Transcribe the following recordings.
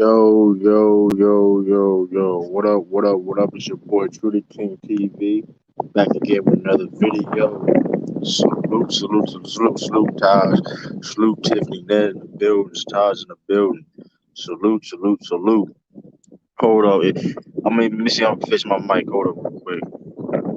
Yo, yo, yo, yo, yo. What up, what up, what up? It's your boy Trudy King TV. Back again with another video. Salute, salute, salute, salute, salute, Taj. Salute Tiffany Ned in the building. Taj in the building. Salute, salute, salute. Hold up. Let me see. I'm gonna fix my mic. Hold up real quick. Hold up.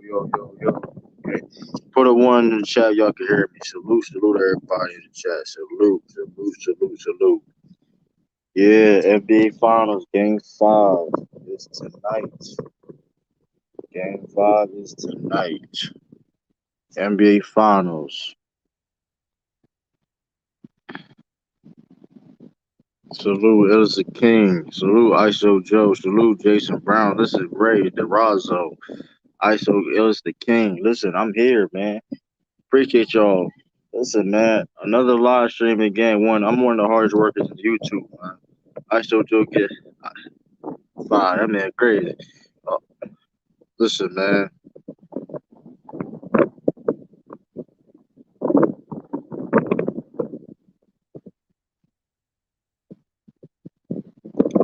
Yo. Okay. Put a one in the chat. Y'all can hear me. Salute, salute everybody in the chat. Salute, salute, salute, salute. Yeah, NBA Finals Game 5 is tonight. Game 5 is tonight. NBA Finals. Salute Elsa King. Salute ISO Joe. Salute Jason Brown. This is Ray DeRozzo. ISO Elsa King. Listen, I'm here, man. Appreciate y'all. Listen, man. Another live stream in Game 1. I'm one of the hardest workers in YouTube, man. ISO Joe get 5. That man crazy. Uh, listen, man.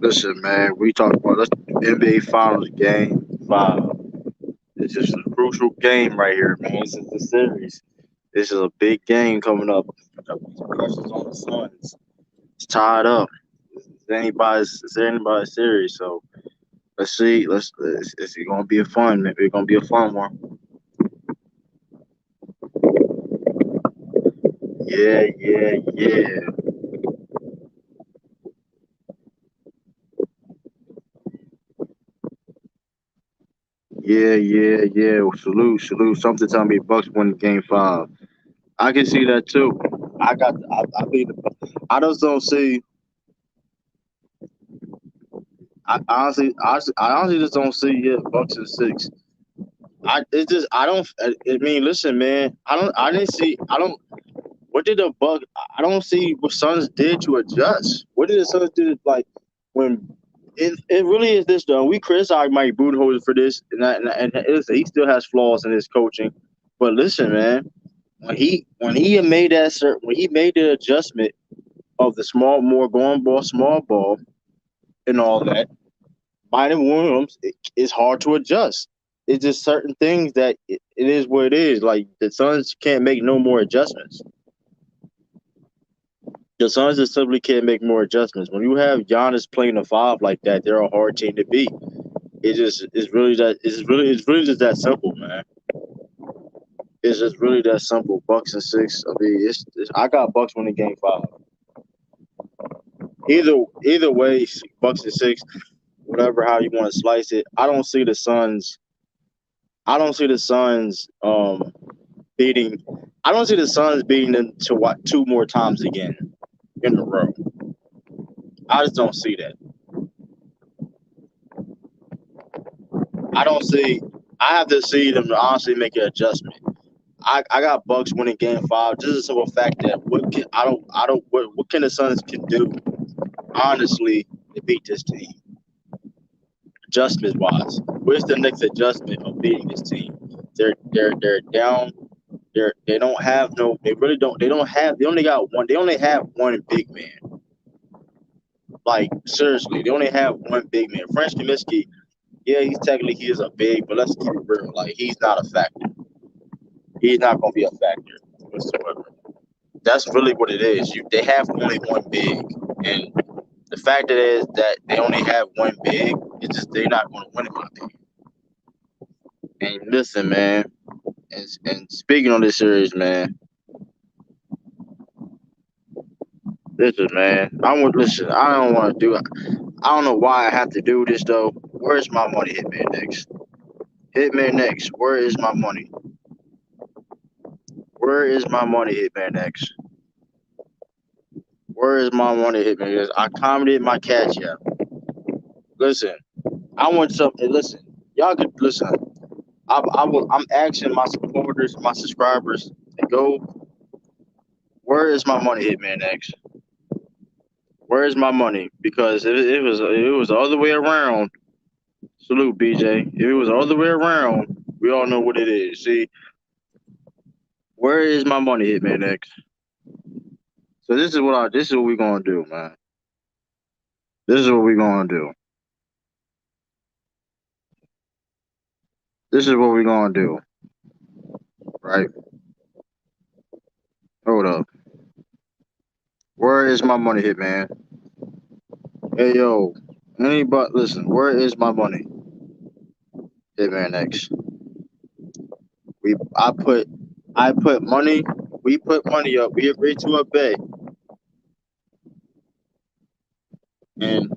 Listen, man, we talk about this NBA Finals Game 5. This is a crucial game right here, man. This is the series. This is a big game coming up. The pressure's on the Suns. It's tied up. It's anybody's series. So let's see. It's gonna be a fun. It's gonna be a fun one. Yeah. Yeah. Salute. Something tell me Bucks win Game 5. I can see that too. I mean, I just don't see. I honestly just don't see yet Bucks in 6. I don't. I mean, listen, man. I didn't see. I don't. What did the Buck? I don't see what Suns did to adjust. What did the Suns do? Like when it really is this though. We criticize Mike Budenholzer for this, he still has flaws in his coaching. But listen, man. When he made when he made the adjustment of the more going ball, small ball, and all that, Biden Williams, it's hard to adjust. It's just certain things that it is what it is. Like the Suns can't make no more adjustments. The Suns just simply can't make more adjustments. When you have Giannis playing a 5 like that, they're a hard team to beat. It's really just that simple, man. It's just really that simple. Bucks and 6. I mean, I got Bucks winning Game 5. Either way, Bucks and 6, whatever how you want to slice it. I don't see the Suns. I don't see the Suns beating. I don't see the Suns beating them to what 2 more times again in a row. I just don't see that. I don't see. I have to see them to honestly make an adjustment. I got Bucks winning Game 5. Just a simple fact that what can the Suns can do honestly to beat this team adjustment wise. Where's the next adjustment of beating this team? They're down. They don't have no. They really don't. They don't have. They only got one. They only have one big man. Like seriously, they only have one big man. French Kaminsky, yeah, he is a big, but let's keep it real. Like he's not a factor. He's not going to be a factor whatsoever. That's really what it is. They have only one big, and the fact that is that they only have one big, it's just they're not going to win in my opinion. And listen, man, and speaking on this series, man, listen, man, listen. I don't want to do. I don't know why I have to do this though. Where's my money, Hitman next? Hitman next. Where is my money? Where is my money, Hitman X? Where is my money, Hitman X? I commented my cash app. Listen, I want something. Listen, y'all could listen. I'm asking my supporters, my subscribers to go Where is my money, Hitman X? Where is my money? Because if it was the other way around, salute BJ. If it was the other way around, we all know what it is. See, where is my money, Hitman X? So this is what we're gonna do, man. This is what we're gonna do. This is what we're gonna do. Right? Hold up. Where is my money, Hitman? Hey yo, anybody listen, where is my money? Hitman X. We I put money, we put money up, we agreed to a bet, and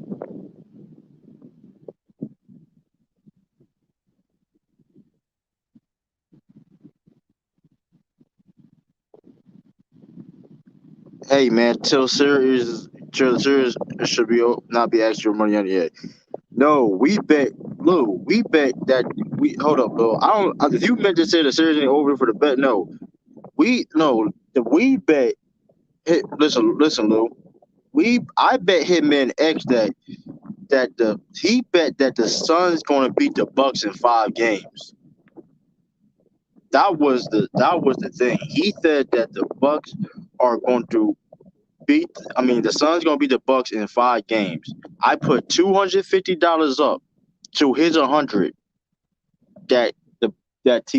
hey man, till series should be not be extra money on yet. No, we bet Lou, we bet that we hold up, Lou. I don't if you meant to say the series ain't over for the bet, no. We bet listen, Lou. I bet Hitman X that the he bet that the Suns gonna beat the Bucks in 5 games. That was the thing. He said that the Bucks are going to beat. I mean, the Suns gonna beat the Bucks in 5 games. I put $250 up to his 100 that the that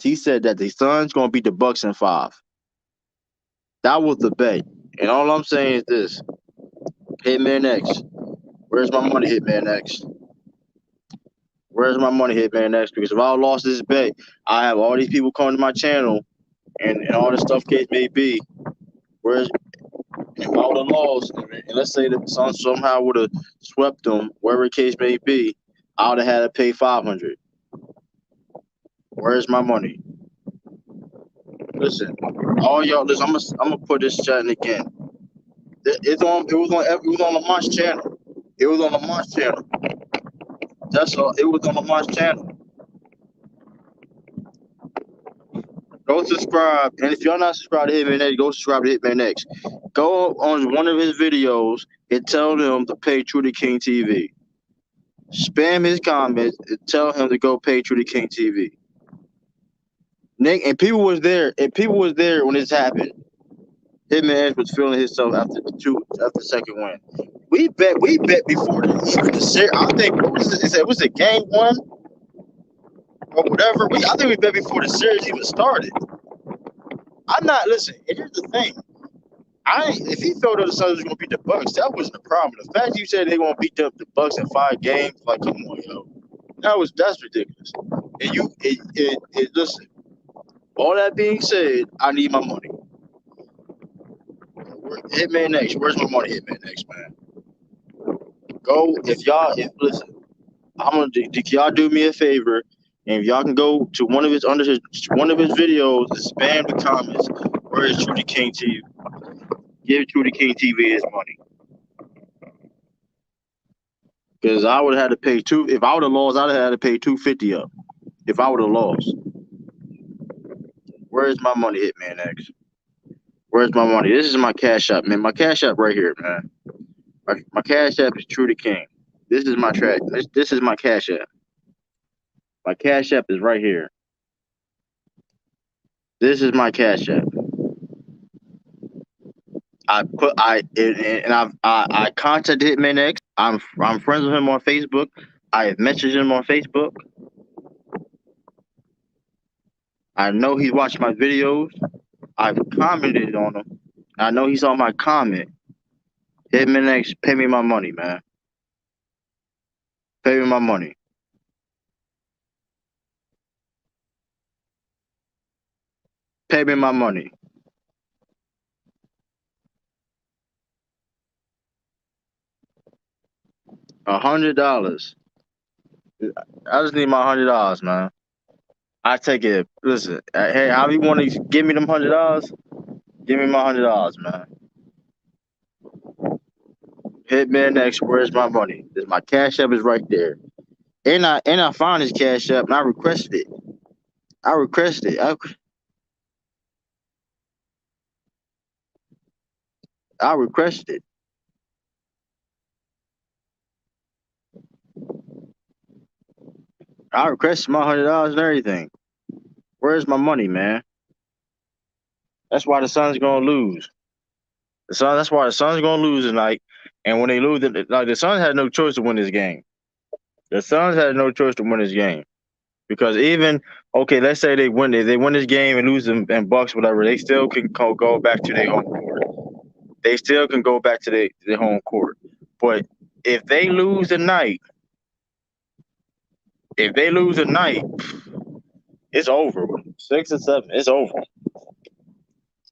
he said that the Suns gonna beat the Bucks in 5. That was the bet. And all I'm saying is this: Hitman X, where's my money, Hitman X? Where's my money, Hitman X? Because if I lost this bet, I have all these people coming to my channel and all the stuff case may be. Whereas if I would have lost, and let's say the Suns somehow would have swept them, wherever the case may be, I would have had to pay 500. Where's my money? Listen, all y'all, listen. I'm gonna put this chat in again. It was on the Mosh channel. It was on the Mosh channel. That's all. It was on the Mosh channel. Go subscribe, and if y'all not subscribed to Hitman X, go subscribe to Hitman X. Go on one of his videos and tell them to pay True to King TV. Spam his comments and tell him to go pay True to King TV. Nick and people was there, when this happened. Hitman X was feeling himself after the second win. We bet before the series. I think what was it? It was it game one or whatever. I think we bet before the series even started. I'm not listen. And here's the thing. If he thought that the Suns was gonna beat the Bucks, that wasn't a problem. The fact you said they gonna beat the Bucks in 5 games, like come on, yo, that's ridiculous. And listen. All that being said, I need my money. Hitman X, where's my money? Hitman X, man. Go if listen. Can y'all do me a favor, and if y'all can go to one of his videos and spam the comments. Where is Trudy King TV? Give Trudy King TV his money. Because I would have had to pay two. If I would have lost, I'd have had to pay $250 up. If I would have lost, where's my money, Hitman X? Where's my money? This is my cash app, man. My cash app right here, man. My cash app is Trudy King. This is my track. This is my cash app. My cash app is right here. This is my cash app. I contacted Hitman X. I'm friends with him on Facebook. I have messaged him on Facebook. I know he's watched my videos. I've commented on him. I know he saw my comment. Hitman X, pay me my money, man. Pay me my money. Pay me my money. $100. I just need my $100, man. I take it. Listen, hey, how you want to give me them $100? Give me my $100, man. Hitman X, where's my money? My cash app is right there. And I found his cash app and I requested it. I requested it. I requested it. I requested my $100 and everything. Where's my money, man? That's why the Suns gonna lose. That's why the Suns gonna lose tonight. And when they lose, like the Suns had no choice to win this game. The Suns had no choice to win this game because even okay, let's say they win this game and lose them and Bucks whatever, they still can go back to their home court. They still can go back to their home court. But if they lose tonight, it's over. 6 and 7, it's over.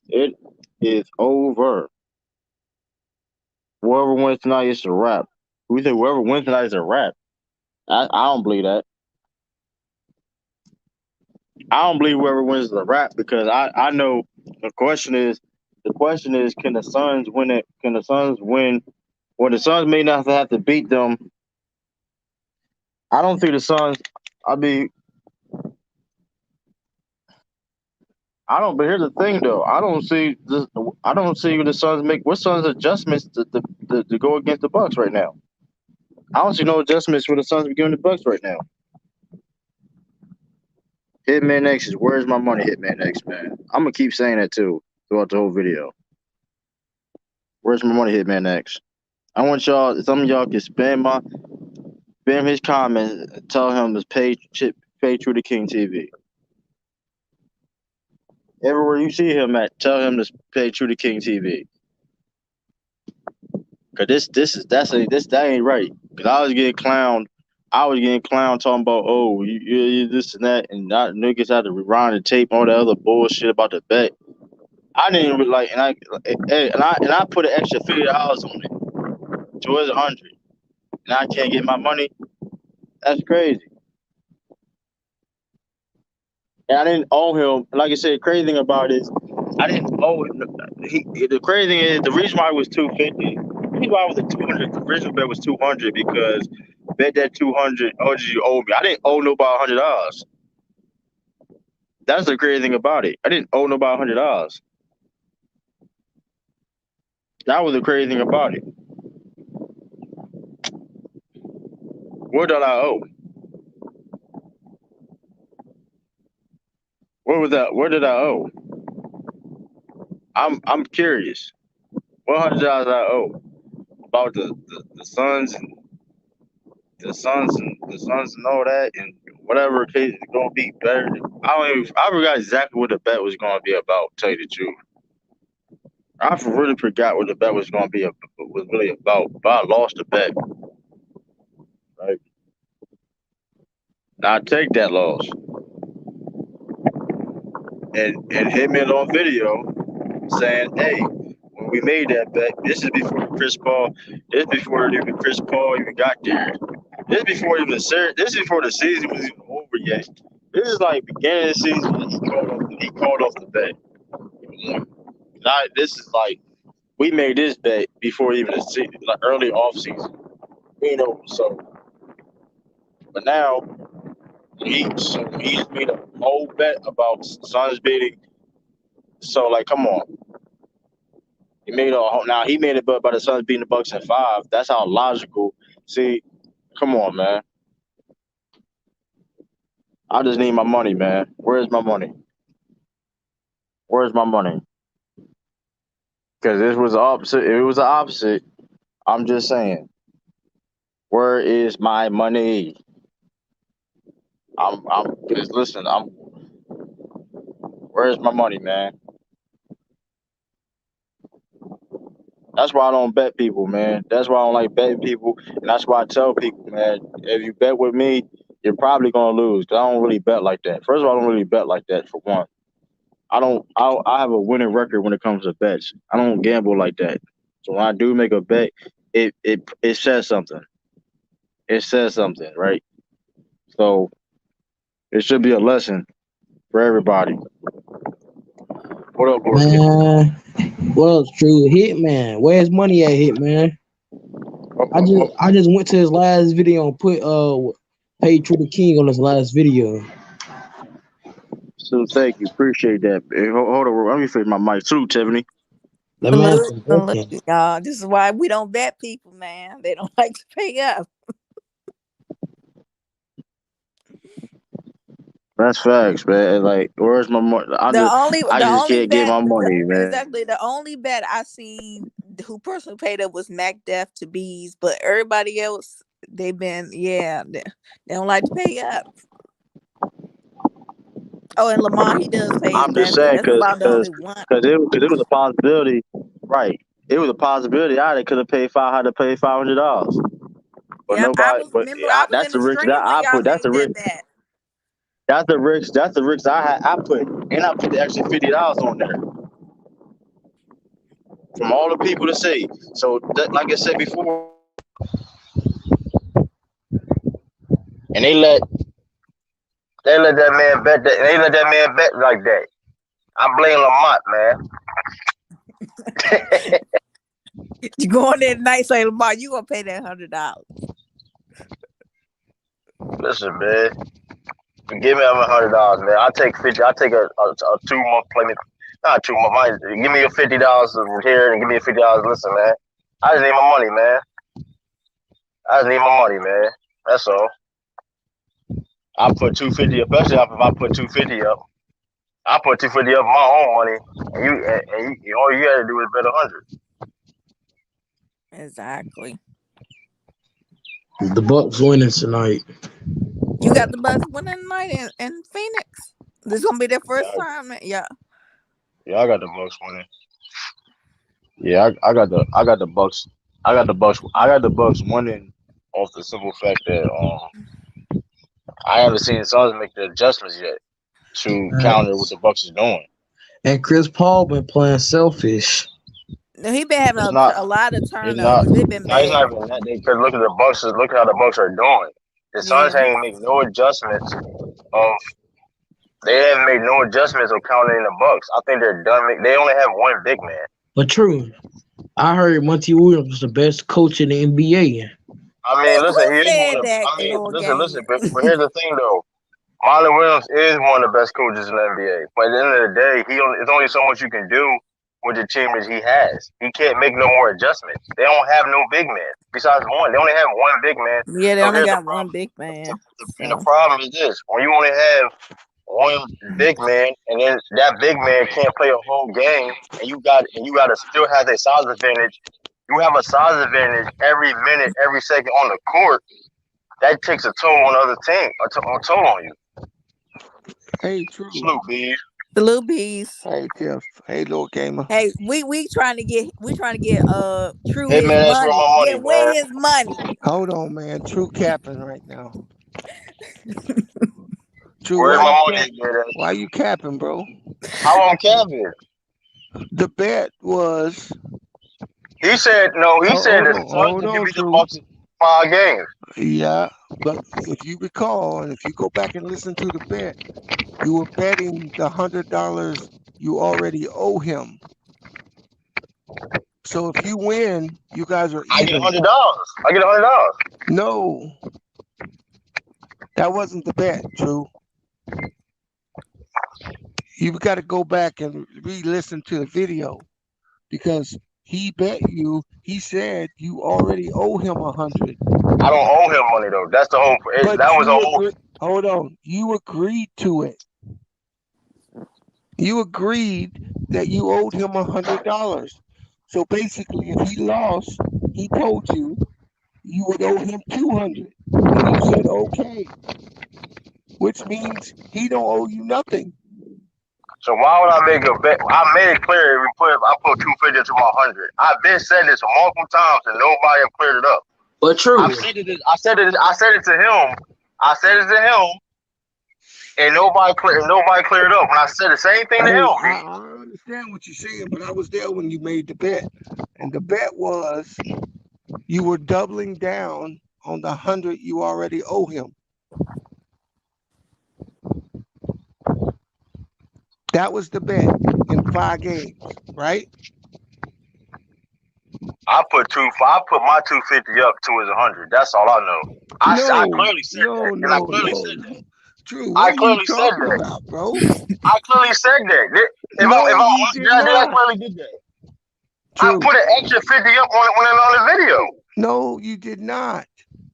It is over. Whoever wins tonight is a wrap. We think whoever wins tonight is a wrap. I don't believe that. I don't believe whoever wins is a wrap because I know the question is can the Suns win it? Can the Suns win? Well, the Suns may not have to beat them. I don't think the Suns. I mean, I don't. But here's the thing, though. I don't see this. I don't see the Suns make what Suns adjustments to go against the Bucks right now. I don't see no adjustments for the Suns be giving the Bucks right now. Hitman X is where's my money, Hitman X, man. I'm gonna keep saying that too throughout the whole video. Where's my money, Hitman X? I want y'all. Some of y'all can spam his comments. And tell him to pay True to King TV. Everywhere you see him at, tell him to pay True to King TV. Cause that ain't right. Cause I was getting clowned. I was getting clowned talking about you this and that, and niggas had to rewind the tape, all that other bullshit about the bet. I didn't even like, and I put an extra $50 on it towards 100, and I can't get my money. That's crazy. And I didn't owe him. Like I said, crazy thing about it is I didn't owe him. The crazy thing is the reason why it was 250. The reason why it was a 200. The original bet was 200 because bet that 200. Oh, did you owe me? I didn't owe nobody $100. That's the crazy thing about it. I didn't owe nobody $100. That was the crazy thing about it. What did I owe? What was that? What did I owe? I'm curious. What $100 I owe about the Suns and the Suns and all that and whatever case is gonna be better. I forgot exactly what the bet was gonna be about. Tell you the truth, I really forgot what the bet was gonna be was really about. But I lost the bet. Right, now I take that loss and hit me on video saying, "Hey, when we made that bet, this is before Chris Paul. This is before even Chris Paul even got there. This is before even this is before the season was even over yet. This is like beginning of the season. He called off the bet. Now this is like we made this bet before even the season, like early off season. So but now he just made a whole bet about Suns beating. So like, come on. He made a bet about the Suns beating the Bucks in 5. That's how logical. See, come on, man. I just need my money, man. Where's my money? Where's my money? Because this was the opposite. If it was the opposite, I'm just saying. Where is my money? Because listen, where's my money, man? That's why I don't bet people, man. That's why I don't like betting people, and that's why I tell people, man, if you bet with me, you're probably gonna lose. Cause I don't really bet like that. First of all, I don't really bet like that. For one, I don't. I have a winning record when it comes to bets. I don't gamble like that. So when I do make a bet, it says something. It says something, right? So it should be a lesson for everybody. What up, Borky? Man, well, it's true. Hitman, where's money at, Hitman? I just went to his last video and put pay True the King on his last video. So thank you, appreciate that. Hey, hold on, let me fix my mic. Salute, Tiffany. The man from Brookings. Y'all, this is why we don't bet people, man. They don't like to pay up. That's facts, man. Like, where's my money? I The just only can't get bet my money, man. exactly the only bet I see who personally paid up was Mac Def to Bees, but everybody else they've been they don't like to pay up. Oh, and Lamar he does pay his I'm just bets, but saying, that's about the only one. cause it was a possibility, right? It was a possibility. I could have paid had to pay $500, but Yep, I nobody. was remember I was That's in the the risk that stream when I y'all put. That's made the risk. that bet. That's the risk. That's the risk I put, and I put the extra $50 on there from all the people to say. So, like I said before, and they let that man bet that they let that man bet like that. I blame Lamont, man. You go on there tonight, say Lamar, you gonna pay that $100. Listen, man. Give me $100, man. I take 50. I take a 2 month payment. Not 2 month. Give me your $50 here and give me your $50. Listen, man. I just need my money, man. I just need my money, man. That's all. I put 250, especially if I put 250 up. I put 250 up my own money, and all you gotta do is bet 100. Exactly. The Bucks winning tonight. You got the Bucks winning tonight in Phoenix. This is gonna be their first Yeah, time. Yeah. yeah, I got the Bucks winning. Yeah, I got the Bucks. I got the Bucks winning off the simple fact that I haven't seen the Suns make the adjustments yet to counter what Facts. the Bucks is doing. And Chris Paul been playing selfish. He been having It's not. a lot of It's not. turnovers. They've been No, it's not bad. even that. Because look at the Bucks. Look how the Bucks are doing. The Suns Yeah. ain't make no adjustments of. They haven't made no adjustments of countering the Bucks. I think they're done. They only have one big man. But true, I heard Monty Williams was the best coach in the NBA. I mean, Who listen. He is one said of. that, I mean, Lord listen. Gang? But here's the thing, though. Monty Williams is one of the best coaches in the NBA. But at the end of the day, it's only so much you can do with the team that he has. He can't make no more adjustments. They don't have no big man besides one. They only have one big man. Yeah, they So only here's the got one problem. big man. And the So problem is this: when you only have one big man, and then that big man can't play a whole game, and you got to still have a size advantage. You have a size advantage every minute, every second on the court. That takes a toll on the other team, a toll on you. Hey, True. Snoop, B. the little bees. Hey, Tiff. Hey, little gamer. Hey, we trying to get True Hey his man, that's where money. my Yeah, money, where man. his money? Hold on, man. True capping right now. True, Where's why you my cap? money, man? Why you capping, bro? How I'm Kevin? The bet was. He said no. He said Hold the on, Suns hold can on, beat the True. Bucks in 5 games. Yeah, but if you recall, and if you go back and listen to the bet, you were betting the $100 you already owe him. So if you win, you guys are I get even. $100. I get $100. No, that wasn't the bet, True. You've got to go back and re-listen to the video because he bet you. He said you already owe him 100, I don't owe him money though. That's the whole. but That was a you whole. agree. Hold on, you agreed to it. You agreed that you owed him $100. So basically, if he lost, he told you you would owe him 200, and you said okay, which means he don't owe you nothing. So why would I make a bet? I made it clear. I put 250 into my 100. I've been saying this multiple times and nobody have cleared it up. But true, I've said it. I said it. I said it to him. I said it to him, and nobody cleared it up. When I said the same thing to Hey, him, I understand what you're saying, but I was there when you made the bet, and the bet was you were doubling down on the 100 you already owe him. That was the bet in 5 games, right? I put my 250 up to his 100. That's all I know. I No, clearly said no, that, and I no, clearly no, said that. no. True. What I are you clearly said talking that. about, bro? I clearly said that. If No, I'm you honest, did I not. clearly did that. True. I put an extra 50 up on the video. No, you did not.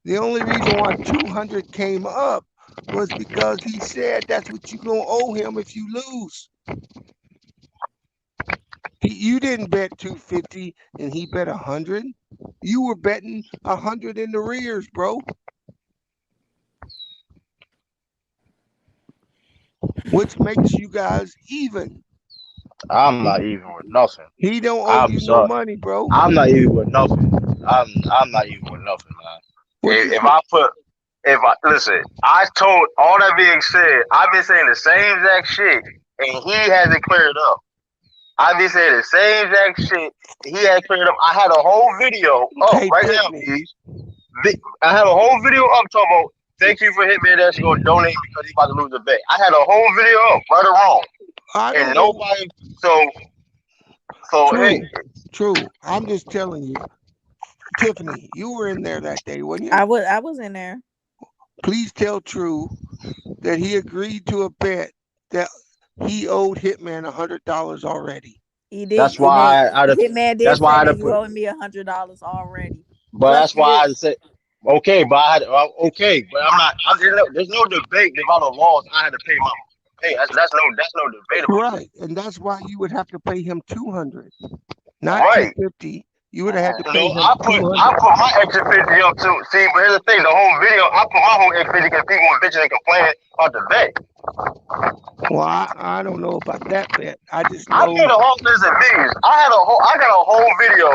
The only reason why 200 came up was because he said that's what you're going to owe him if you lose. You didn't bet 250 and he bet 100. You were betting 100 in the rears, bro. Which makes you guys even. I'm not even with nothing. He don't owe I'm you no sorry. money, bro. I'm not even with nothing. I'm not even with nothing, man. What you If put? I put if I listen, I told all that being said, I've been saying the same exact shit, and he hasn't cleared up. I've been saying the same exact shit. He had cleared up. I had a whole video up Hey, right now, Tiffany. please. I have a whole video up talking about thank you for Hitman that she gonna donate because he's about to lose the bet. I had a whole video up, right or wrong, I and don't know. nobody. So hey, True. I'm just telling you. Tiffany, you were in there that day, wasn't you? I was in there. Please tell True that he agreed to a bet that he owed Hitman $100 already. He did. that's why I. Hitman That's did why I say had to that you put. owed me $100 already. But Plus that's why I this. said okay. But I had okay. But I'm not. There's no debate about a loss. I had to pay my. Hey, that's no debate about Right. And that's why you would have to pay him 200, that. not Right. 250. You would have had to pay No, him I 200. put my extra 50 up too. See, but here's the thing: the whole video, I put my whole extra 50 because people were bitching and complaining about the bet. Well, I don't know about that bet. I just I know. made a whole list of videos. I got a whole video.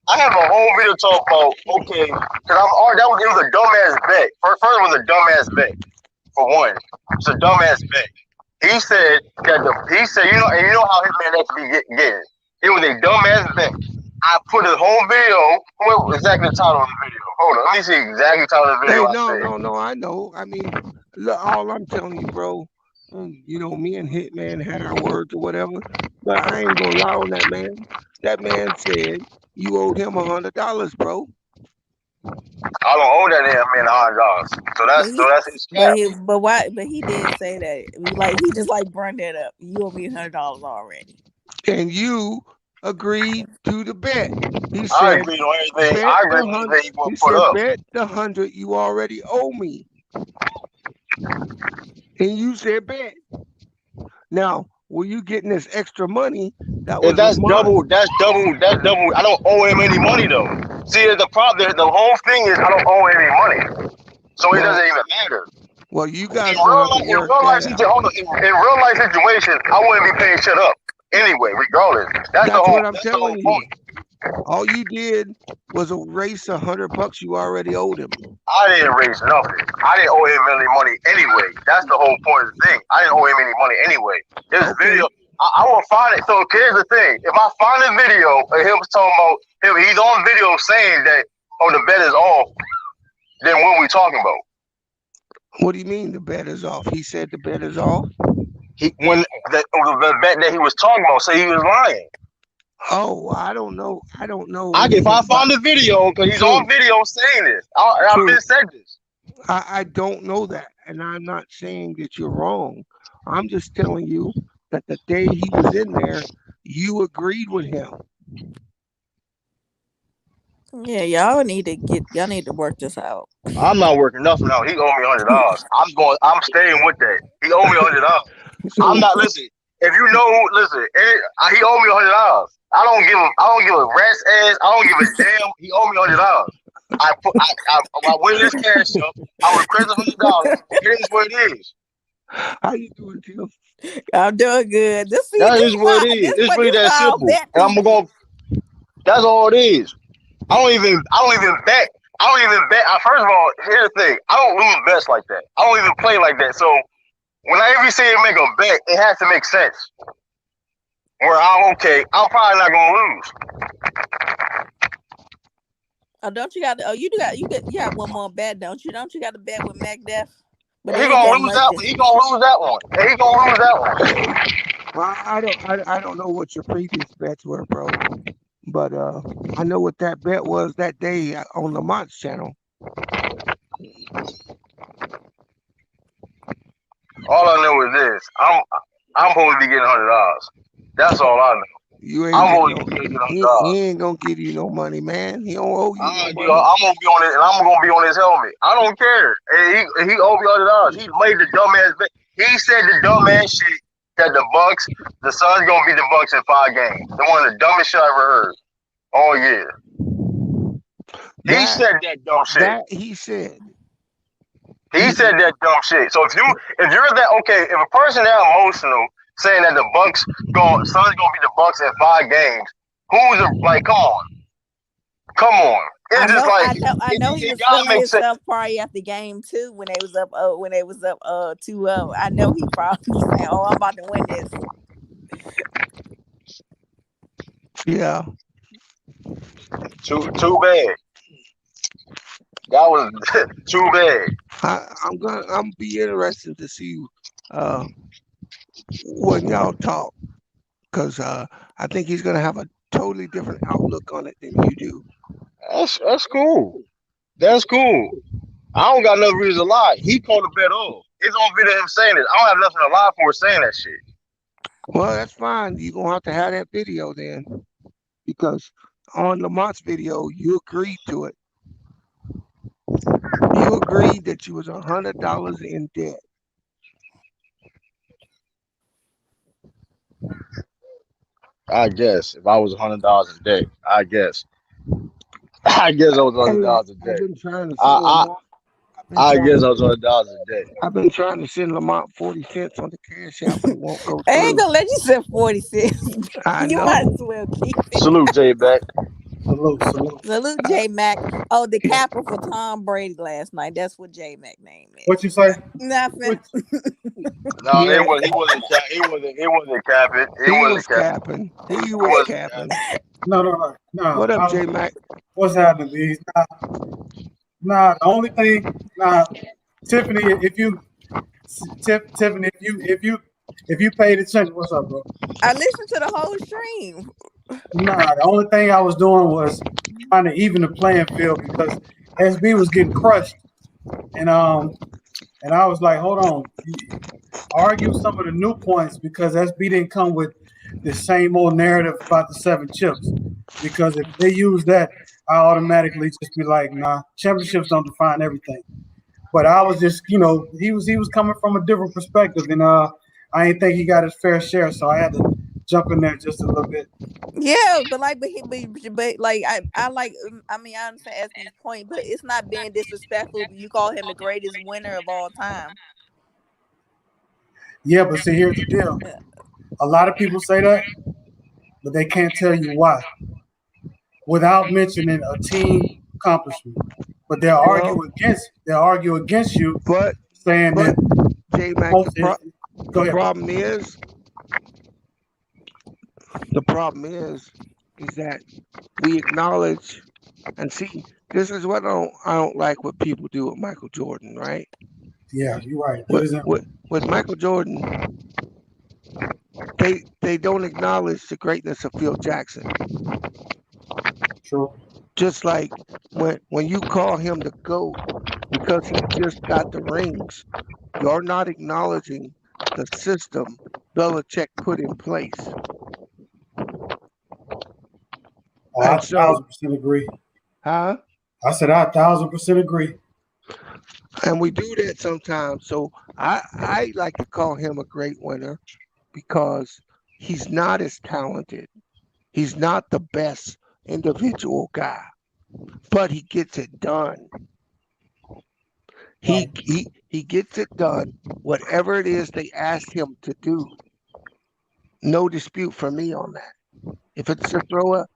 I have a whole video talk about okay, because I'm already it was a dumbass bet. First it was a dumbass bet for one. It's a dumbass bet. He said he said you know how Hitman X be getting. It was a dumbass bet. I put a whole video. What exactly the title of the video? Hold on, let me see exactly the title of the video. Hey, I no, said. no, no. I know. I mean, look, all I'm telling you, bro. You know, me and Hitman had our words or whatever, but I ain't gonna lie on that man. That man said you owed him $100, bro. I don't owe that damn man $100. But he, That's his cap. but why? But he did say that. He just like burned that up. You owe me $100 already. And you agreed to the bet. He I said, agree on everything. bet I agree the on hundred. anything you want He to put said, up. bet the 100 you already owe me. And you said, bet. Now, were you getting this extra money that If was that's mine? double, that's double. I don't owe him any money though. See, the problem, the whole thing is I don't owe him any money, so it Well, doesn't even matter. well, you guys gonna have to work that out. Hold on, in real life situation, I wouldn't be paying shit up anyway, regardless. That's what I'm That's the telling whole you. point. All you did was erase $100 you already owed him. I didn't raise nothing. I didn't owe him any money anyway. That's the whole point of the thing. I didn't owe him any money anyway. This Okay. video, I will find it. So here's the thing: if I find a video of him talking about him, he's on video saying that, oh, the bet is off. Then what are we talking about? What do you mean the bet is off? He said the bet is off. When the bet that he was talking about, say he was lying. Oh, I don't know. I don't know If anything I about. find the video, because he's True. on video saying this, I've True. been said this. I don't know that, and I'm not saying that you're wrong. I'm just telling you that the day he was in there, you agreed with him. Yeah, y'all need to work this out. I'm not working nothing out. He owe me $100. I'm staying with that. He owe me $100. I'm So, not listen. If you know, listen. He owe me $100. I don't give a rat's ass. I don't give a damn. He owe me $100. I win this cash up. I request $100. It is what it is. how you doing, Tim? I'm doing good. That is what it is. It's really This that all simple. bet And I'm gonna people. go. That's all it is. I don't even bet. I don't even bet. First of all, here's the thing. I don't lose bets like that. I don't even play like that. So when I ever see him make a bet, it has to make sense. Where I'm okay, I'm probably not gonna lose. Oh, don't you got? Oh, you got one more bet, don't you? Don't you got a bet with Mac Def? But He they ain't gonna that lose much. that. He gonna lose that one. And he gonna lose that one. Well, I don't know what your previous bets were, bro. But I know what that bet was that day on Lamont's channel. All I know is this: I'm supposed to be getting $100. That's all I know. You ain't I'm getting always no. gonna get on He God. ain't gonna give you no money, man. He don't owe you no I'm money. gonna be on it, and I'm gonna be on his helmet. I don't care. And he owe me $100. He made the dumbass. He said the dumbass shit that the Bucks, the Suns gonna beat the Bucks in 5 games. The one of the dumbest shit I ever heard. Oh yeah, he That said that dumb shit. that he said. He He said that dumb shit. So if you're that okay, if a person that emotional saying that the Bucks Suns gonna beat the Bucks in 5 games, who's like? Come on. I It's just know, like I know, I know he it was gotta feeling make sense. himself probably after game two when they was up. When they was up 2-0. I know he probably was saying, "Oh, I'm about to win this." yeah. Too bad. That was too bad. I'm be interested to see uh when y'all talk, because I think he's gonna have a totally different outlook on it than you do. That's cool. That's cool. I don't got no reason to lie. He called the bet off. It's on video of him saying it. I don't have nothing to lie for saying that shit. Well, that's fine. You're gonna have to have that video then, because on Lamont's video you agreed to it. You agreed that you was $100 in debt. I guess if I was $100 a day, I guess. I guess I was Hey, $100 a I've day. been trying to send I Lamont. I've been I trying guess to I was $100 a day. I've been trying to send Lamont 40 cents on the cash app, but it won't go I ain't through. gonna let you send 46. I You might know. as well keep it. Salute J back. Salute, salute. Salute Uh, J Mac. Oh, the yeah. capper for Tom Brady last night. That's what J Mac name What is. you say? Nothing. What? No, Yeah, he wasn't capping. He he wasn't was capping. capping. He He was wasn't capping. capping. No, no, no, no. What up, J Mac? What's happening, B? Nah, the only thing, nah, Tiffany, if you, Tiffany, if you paid attention, what's up, bro? I listened to the whole stream. Nah, the only thing I was doing was trying to even the playing field because SB was getting crushed, and and I was like, hold on, argue some of the new points because SB didn't come with the same old narrative about the 7 chips. Because if they use that, I automatically just be like, nah, championships don't define everything. But I was just, he was coming from a different perspective, and I didn't think he got his fair share, so I had to jump in there just a little bit. Yeah, but like, but like, I like. I mean, I understand SB's point, but it's not being disrespectful. You call him the greatest winner of all time. Yeah, but see, here's the deal: a lot of people say that, but they can't tell you why without mentioning a team accomplishment. But Well, they'll argue against you, but saying but that J Mac, most. the Go ahead, bro. problem is the problem is that we acknowledge and see. This is what I don't like what people do with Michael Jordan, right? Yeah, you're right. Good With example. with Michael Jordan, they don't acknowledge the greatness of Phil Jackson. True. Just like when you call him the GOAT because he just got the rings, you're not acknowledging the system Belichick put in place. Oh, I And so, 1,000% agree. huh? I said I 1,000% agree. And we do that sometimes. So I like to call him a great winner because he's not as talented. He's not the best individual guy, but he gets it done. He Right. he he gets it done. Whatever it is they ask him to do, no dispute for me on that. If it's to throw a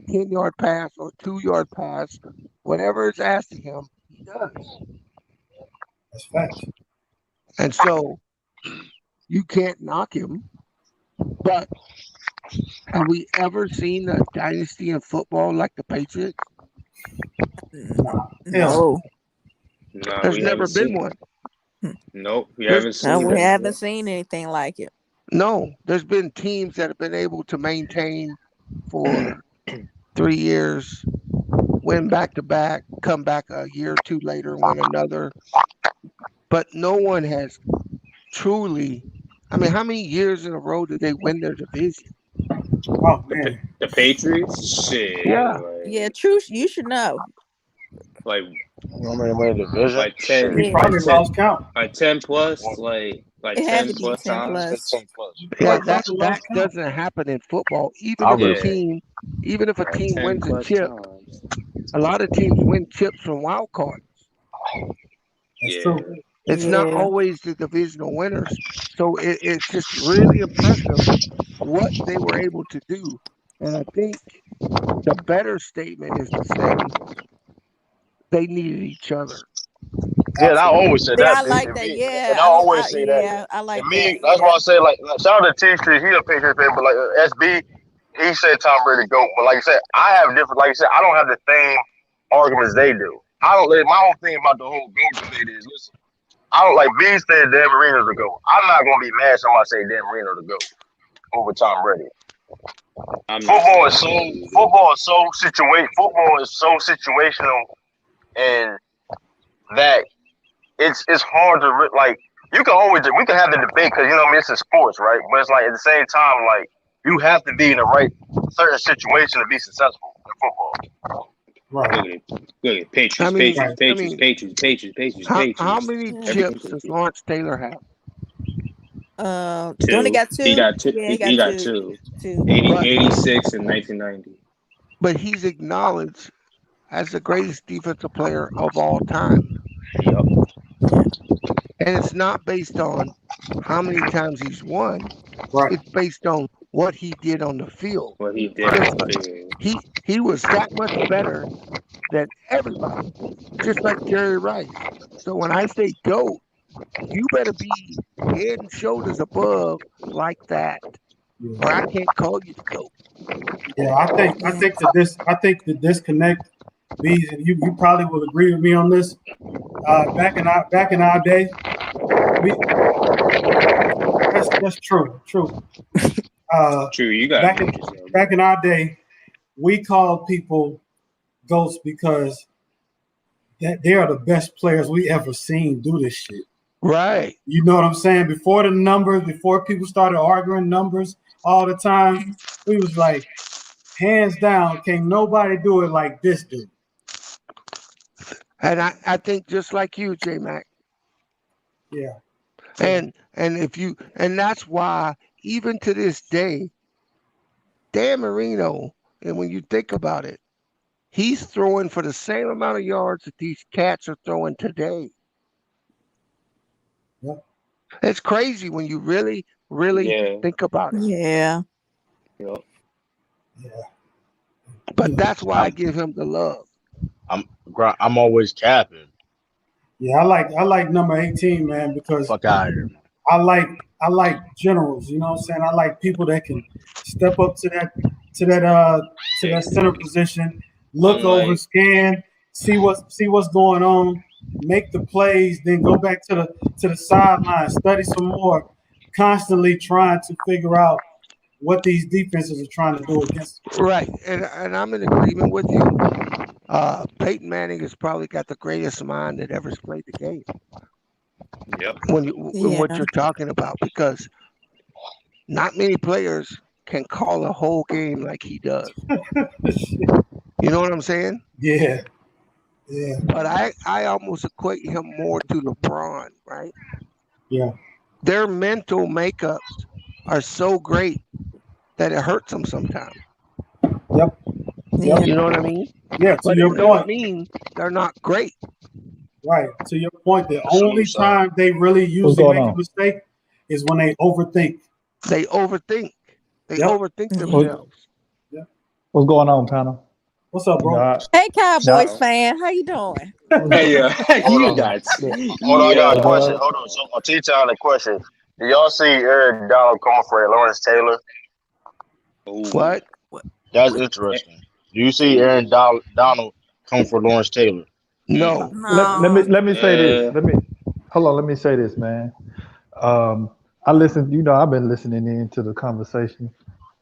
10-yard pass or 2-yard pass, whatever is asked of him, he does. That's facts. And so you can't knock him. But have we ever seen a dynasty in football like the Patriots? Nah, hell No, No, There's we haven't never been seen. one. Nope, we There's haven't no, seen we that. haven't seen anything like it. no, there's been teams that have been able to maintain for 3 years, win back to back, come back a year or two later, win another. But no one has truly. I mean, how many years in a row did they win their division? Oh man, The Patriots, shit. Yeah. Yeah, true. You should know. Like I'm in the division. like Shit. 10, he Yeah, like probably 10, lost count. like 10 plus, like it had 10 to be plus 10 times. Say plus. 10 plus. Yeah, Right, that probably that lost count. doesn't happen in football. I Yeah, Even if a like team 10 wins a plus chip, times. a lot of teams win chips from wild cards. That's Yeah, true. It's not Yeah. always the divisional winners. So it's just really impressive what they were able to do. And I think the better statement is to say they needed each other. Yeah, and I Absolutely. always say See, that. I like that. And Yeah, I always say that. yeah, I And like that. me, that's why Yeah. I say like shout out to T Street. He a Patriots fan, but like SB, he said Tom Brady GOAT. But like I said, I have different. Like I said, I don't have the same arguments they do. I don't. My whole thing about the whole GOAT debate is listen. I don't like B said Dan Marino's the GOAT. I'm not gonna be mad if somebody say Dan Marino the GOAT over Tom Brady. I'm not Football is saying so that either. football is so situate. Football is so situational, and that it's hard to like. You can always we can have the debate because you know what I mean it's in sports, right? But it's like at the same time, like you have to be in the right certain situation to be successful in football. Right, Look at I Patriots, mean, Patriots, right. I Patriots, mean, Patriots, Patriots, Patriots, how Patriots. many Yeah. Every chips does Patriot. Lawrence Taylor have? Don't he Two. got He two? got two. Yeah, he He got got two. two. Two. 80, But 86 and 1990. he's acknowledged as the greatest defensive player of all time. Yep. Yeah. And it's not based on how many times he's won. Right. It's based on what he did on the field. What he did on Just the like field. he was that much better than everybody. Just like Jerry Rice. So when I say GOAT, you better be head and shoulders above like that, or Yeah. I can't call you the GOAT. Yeah. I Yeah. think I think the disconnect, Bees, and you probably will agree with me on this. Back in our day, we that's true. True. Uh, True, you gotta back know in what you're saying, back bro. in our day, we called people ghosts because that they are the best players we ever seen do this shit. Right. You know what I'm saying? Before the numbers, before people started arguing numbers all the time, we was like, hands down, can't nobody do it like this dude. And I think just like you, J Mac. Yeah. Yeah. And if you and that's why even to this day, Dan Marino, and when you think about it, he's throwing for the same amount of yards that these cats are throwing today. Yeah. It's crazy when you really, really Yeah. think about it. Yeah. Yep. Yeah. But that's why I I'm give him the love. I'm I'm always capping. Yeah. I like number 18, man, because Fuck out of here, man. I like I like generals, you know what I'm saying? I like people that can step up to that to that center position, look over, Unlike scan, see what's going on, make the plays, then go back to the sideline, study some more, constantly trying to figure out what these defenses are trying to do against Right. And I'm in agreement with you. Peyton Manning has probably got the greatest mind that ever played the game yep. when what Yeah. you're talking about, because not many players can call a whole game like he does. them. You know what I'm saying? Yeah, yeah, But I almost equate him more to LeBron, right? yeah. Their mental makeups are so great that it hurts them sometimes. Yep, yep. Yeah. You know what I mean? Yeah, to But your it doesn't point. mean they're not great. Right. To your point, the Salute, only son. time they really What's usually going make a on? mistake is when they overthink. They overthink. They Yep. overthink Yeah. What, themselves. Yep. what's going on, panel? What's up, You know, bro? Hey, Cowboys now, fan, how you doing? Hey, Hold you on, got, look, hold on. I got a yeah. question. Hold on. So I'll teach y'all a question. Do y'all see Aaron Donald coming for Lawrence Taylor? Ooh. What? What? That's What? interesting. Do you see Aaron Ooh. Donald come for Lawrence Taylor? No. No. let me say this. Yeah. Let me hold on. Let me say this, man. Um, I listen. You know, I've been listening in to the conversation,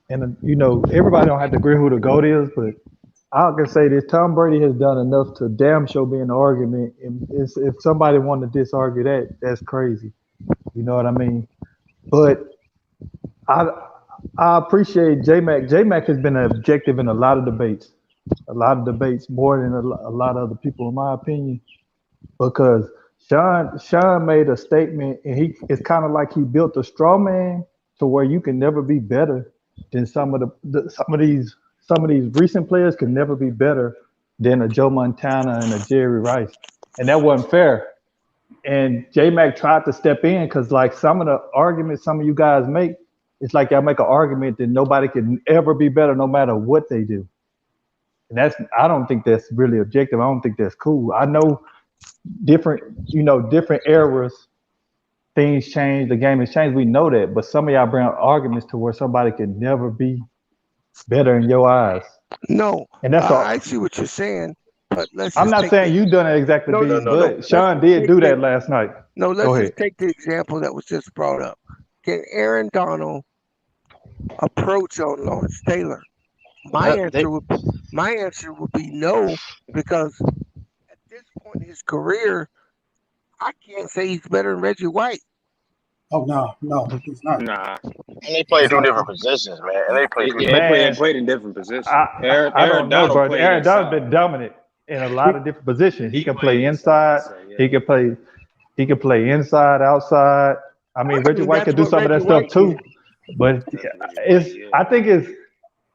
and you know, everybody don't have to agree who the goat is, but I can say this: Tom Brady has done enough to damn sure be an argument. And if somebody wanted to disargue that, that's crazy. You know what I mean? But I I appreciate J Mac. J Mac has been objective in a lot of debates more than a lot of other people, in my opinion. Because Sean made a statement, and it's kind of like he built a straw man to where you can never be better than some of these recent players can never be better than a Joe Montana and a Jerry Rice, and that wasn't fair. And J Mac tried to step in because like some of the arguments some of you guys make, it's like y'all make an argument that nobody can ever be better no matter what they do. And I don't think that's really objective. I don't think that's cool. I know different, different eras, things change, the game has changed. We know that, but some of y'all bring up arguments to where somebody can never be better in your eyes, No, and that's I all. see what you're saying, but let's I'm just not take saying the you done it exactly, no, B, No, no, no. no. but Let's Sean just did take do the that last night. no. Go Let's ahead. just take the example that was just brought up. Can Aaron Donald approach on Lawrence Taylor? My They answer would my answer would be no, because at this point in his career, I can't say he's better than Reggie White. Oh no, he's not. Nah. and they play He's two not. different positions, man. And they play two Yeah, they different play Man, positions. great in different positions. I Aaron don't know, Donald bro. played Aaron Donald's inside. been dominant in a lot of different positions. He He can play played inside, inside. so yeah. He can play. He can play inside, outside. I mean, I Reggie mean, White that's could do what some of Reggie that stuff White too. did. But That's Reggie White, it's. yeah.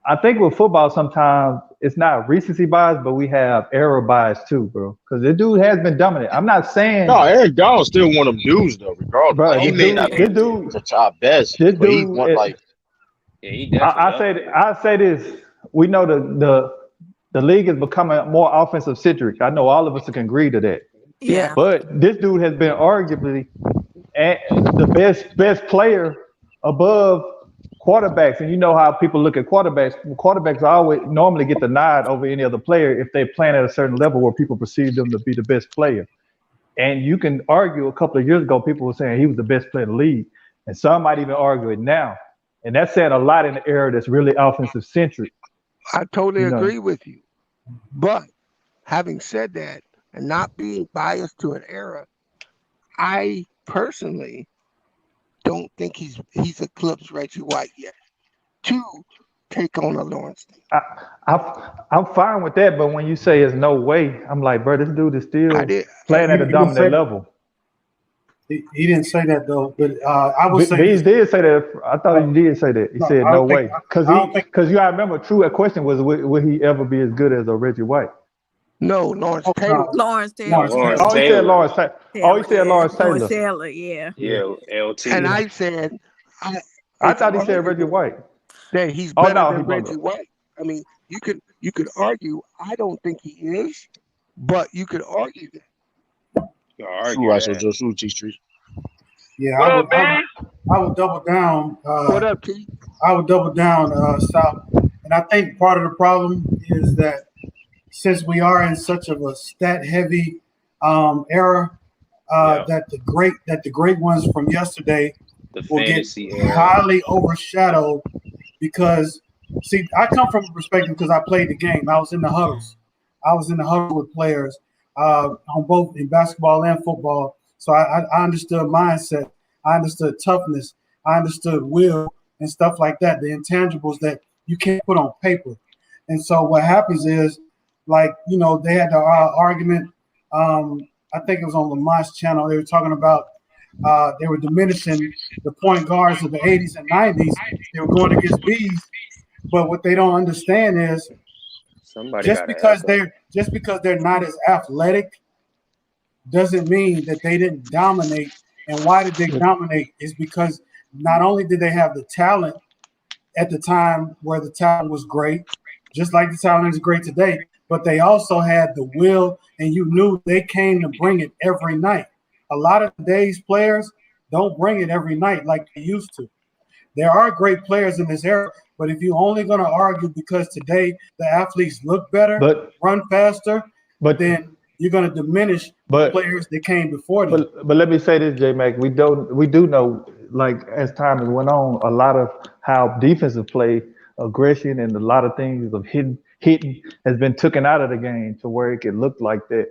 I think with football sometimes it's not recency bias, but we have error bias too, bro. Because this dude has been dominant. I'm not saying, No, Eric Donald's still one of them dudes though, regardless. bro. Like he This Oh may yeah, not dude. yeah, be This yeah. dude. the top best, This but he's dude. one like Yeah, he definitely I up say. there. I say this. We know the league is becoming more offensive centric. I know all of us can agree to that. Yeah, Yeah. But this dude has been arguably the best player above quarterbacks. And you know how people look at quarterbacks. Quarterbacks always normally get the nod over any other player if they're playing at a certain level where people perceive them to be the best player. And you can argue a couple of years ago, people were saying he was the best player in the league. And some might even argue it now. And that's saying a lot in the era that's really offensive centric. I totally You know, agree with you. But having said that, and not being biased to an era, I personally don't think he's eclipsed Reggie White yet to take on a Lawrence. I, I'm fine with that, but when you say there's no way, I'm like, bro, this dude is I still did. playing at a He didn't say dominant level. he didn't say that though. But I will say Bees this. did say that. I thought he Uh, did say that. He no, said I no don't think. way, because I don't think. you gotta remember, true question was, will he ever be as good as a Reggie White? No, Lawrence Oh Taylor. no, Lawrence No, Taylor. Lawrence Lawrence Taylor. Oh, he said Taylor. Lawrence. Oh, he Taylor, said yeah. Lawrence Lawrence Taylor. Taylor, yeah. Yeah, Yeah. And LT. Yeah. I said, I, I it's thought he said Reggie arguable White. that he's Oh better no, he than bugged Reggie up. White. I mean, you could argue. I don't think he is, but you could argue that. You shoe argue I so that. Joe Shoe T Street. Yeah. What up, man? I would double down. What up, T? I would double down, South. And I think part of the problem is that since we are in such of a stat heavy era, Yep. that the great ones from yesterday The will get fantasy era. highly overshadowed because see, I come from a perspective because I played the game. I was in the huddles. I was in the huddle with players on both in basketball and football. So I understood mindset. I understood toughness. I understood will and stuff like that. The intangibles that you can't put on paper. And so what happens is, like they had the argument. I think it was on Lamont's channel. They were talking about they were diminishing the point guards of the 80s and 90s. They were going against B's, but what they don't understand is Somebody got an echo. just because they're not as athletic doesn't mean that they didn't dominate. And why did they dominate? Is because not only did they have the talent at the time where the talent was great, just like the talent is great today, but they also had the will, and you knew they came to bring it every night. A lot of today's players don't bring it every night like they used to. There are great players in this era, but if you're only going to argue because today the athletes look better, But run faster, but then you're going to diminish the but players that came before them. but let me say this, J Mac. We do know, like as time has went on, a lot of how defensive play, aggression, and a lot of things of hitting has been taken out of the game to where it can look like that.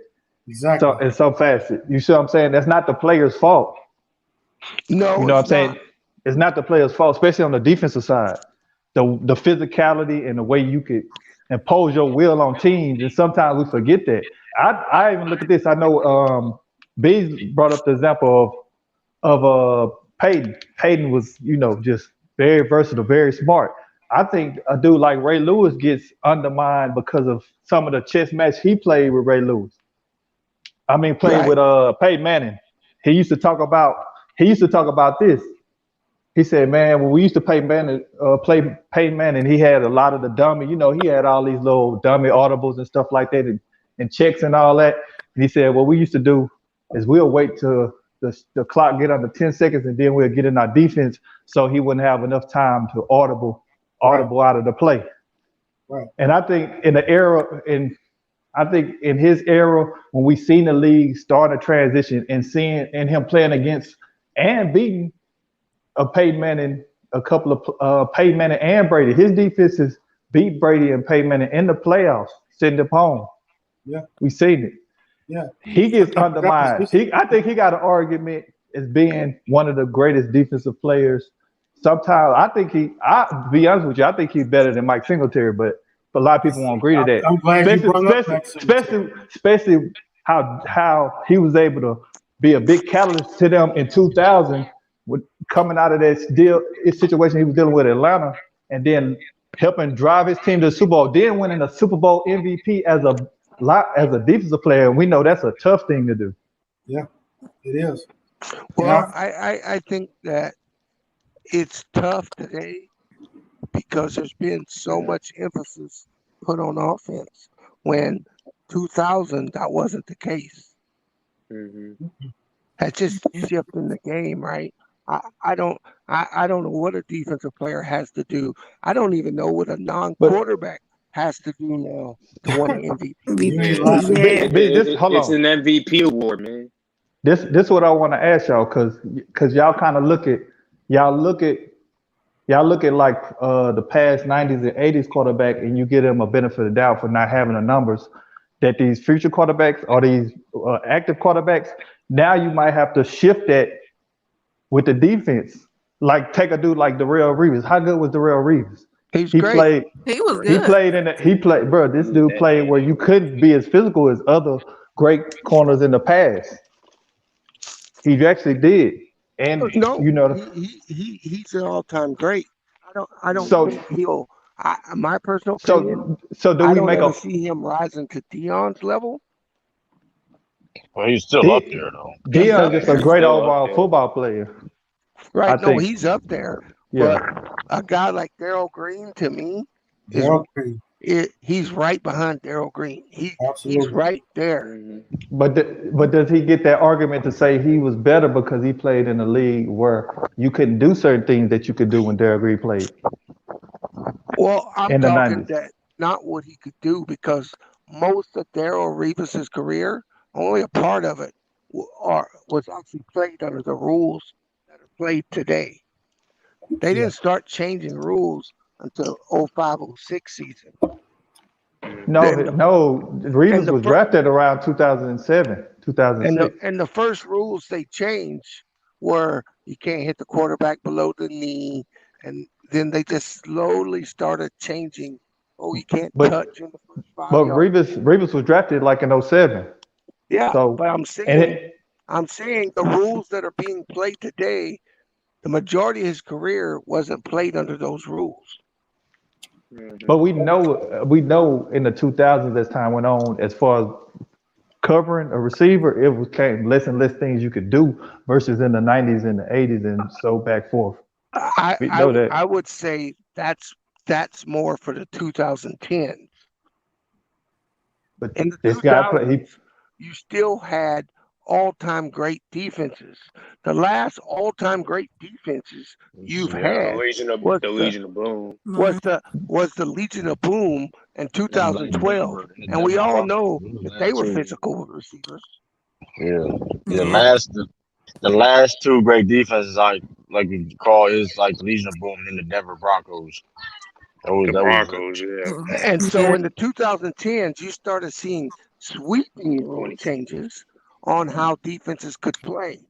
So Exactly. in some facet, you see what I'm saying? That's not the player's fault. You No, know what it's I'm saying? not. It's not the player's fault, especially on the defensive side. the physicality and the way you could impose your will on teams. And sometimes we forget that. I even look at this. I know Bees brought up the example of Peyton. Peyton was, just very versatile, very smart. I think a dude like Ray Lewis gets undermined because of some of the chess match he played with Ray Lewis. I mean, played Right. with Peyton Manning. He used to talk about this. He said, "Man, when we used to play Peyton Manning, he had a lot of the dummy. He had all these little dummy audibles and stuff like that, and checks and all that." And he said, "What we used to do is we'll wait till the clock get under 10 seconds, and then we'll get in our defense, so he wouldn't have enough time to audible out of the play." Right. And I think in his era, when we seen the league start a transition and seeing and him playing against and beating Peyton Manning, a couple of Peyton Manning and Brady, his defenses beat Brady and Peyton Manning in the playoffs, sitting up home. Yeah. We seen it. Yeah. He gets undermined. I think he got an argument as being one of the greatest defensive players. Sometimes I think I'll be honest with you, I think he's better than Mike Singletary, but a lot of people won't agree to that. I'm glad you brought up Mike Singletary. Especially how he was able to be a big catalyst to them in 2000, with coming out of that situation he was dealing with Atlanta, and then helping drive his team to the Super Bowl, then winning a Super Bowl MVP as a defensive player. And we know that's a tough thing to do. Yeah, it is. Well, I think that it's tough today because there's been so much emphasis put on offense. When 2000, that wasn't the case. That's just shifting the game, right? I don't know what a defensive player has to do. I don't even know what a non-quarterback has to do now to win an MVP. It's an MVP award, man. This is what I want to ask y'all, because y'all kind of look at like the past 90s and 80s quarterback, and you give them a benefit of the doubt for not having the numbers that these future quarterbacks or these active quarterbacks. Now you might have to shift that with the defense. Like take a dude like Darrelle Reeves. How good was Darrelle Reeves? He played. He was good. Bro, this dude played where you couldn't be as physical as other great corners in the past. He actually did. And he's an all-time great. I don't think he'll. My personal opinion. So do we ever see him rising to Deion's level? Well, he's still up there though. Deion's just a great overall football player. Right? No, he's up there. Yeah. But a guy like Darrell Green, to me, he's right behind Darrell Green. He's right there. But does he get that argument to say he was better because he played in a league where you couldn't do certain things that you could do when Darrell Green played? Well, I'm talking that not what he could do, because most of Darrelle Revis's career, only a part of it was actually played under the rules that are played today. They didn't start changing rules until 05-06 season. No. Reeves was drafted around 2007, 2006. And the first rules they changed were you can't hit the quarterback below the knee, and then they just slowly started changing. Oh, you can't touch in the first 5 yards. But Reeves was drafted like in 07. Yeah, but I'm saying the rules that are being played today, the majority of his career wasn't played under those rules. But we know in the 2000s as time went on, as far as covering a receiver, it became less and less things you could do versus in the 90s and the 80s and so back forth. I would say that's more for the 2010s. But in the this 2000s, guy you still had all-time great defenses. The last all-time great defenses you've had was the Legion of Boom. Was the Legion of Boom in 2012, and we all know that they were physical receivers. The last two great defenses I like to call is like the Legion of Boom and the Denver Broncos. The Broncos, yeah. And so in the 2010s, you started seeing sweeping rule changes on how defenses could play.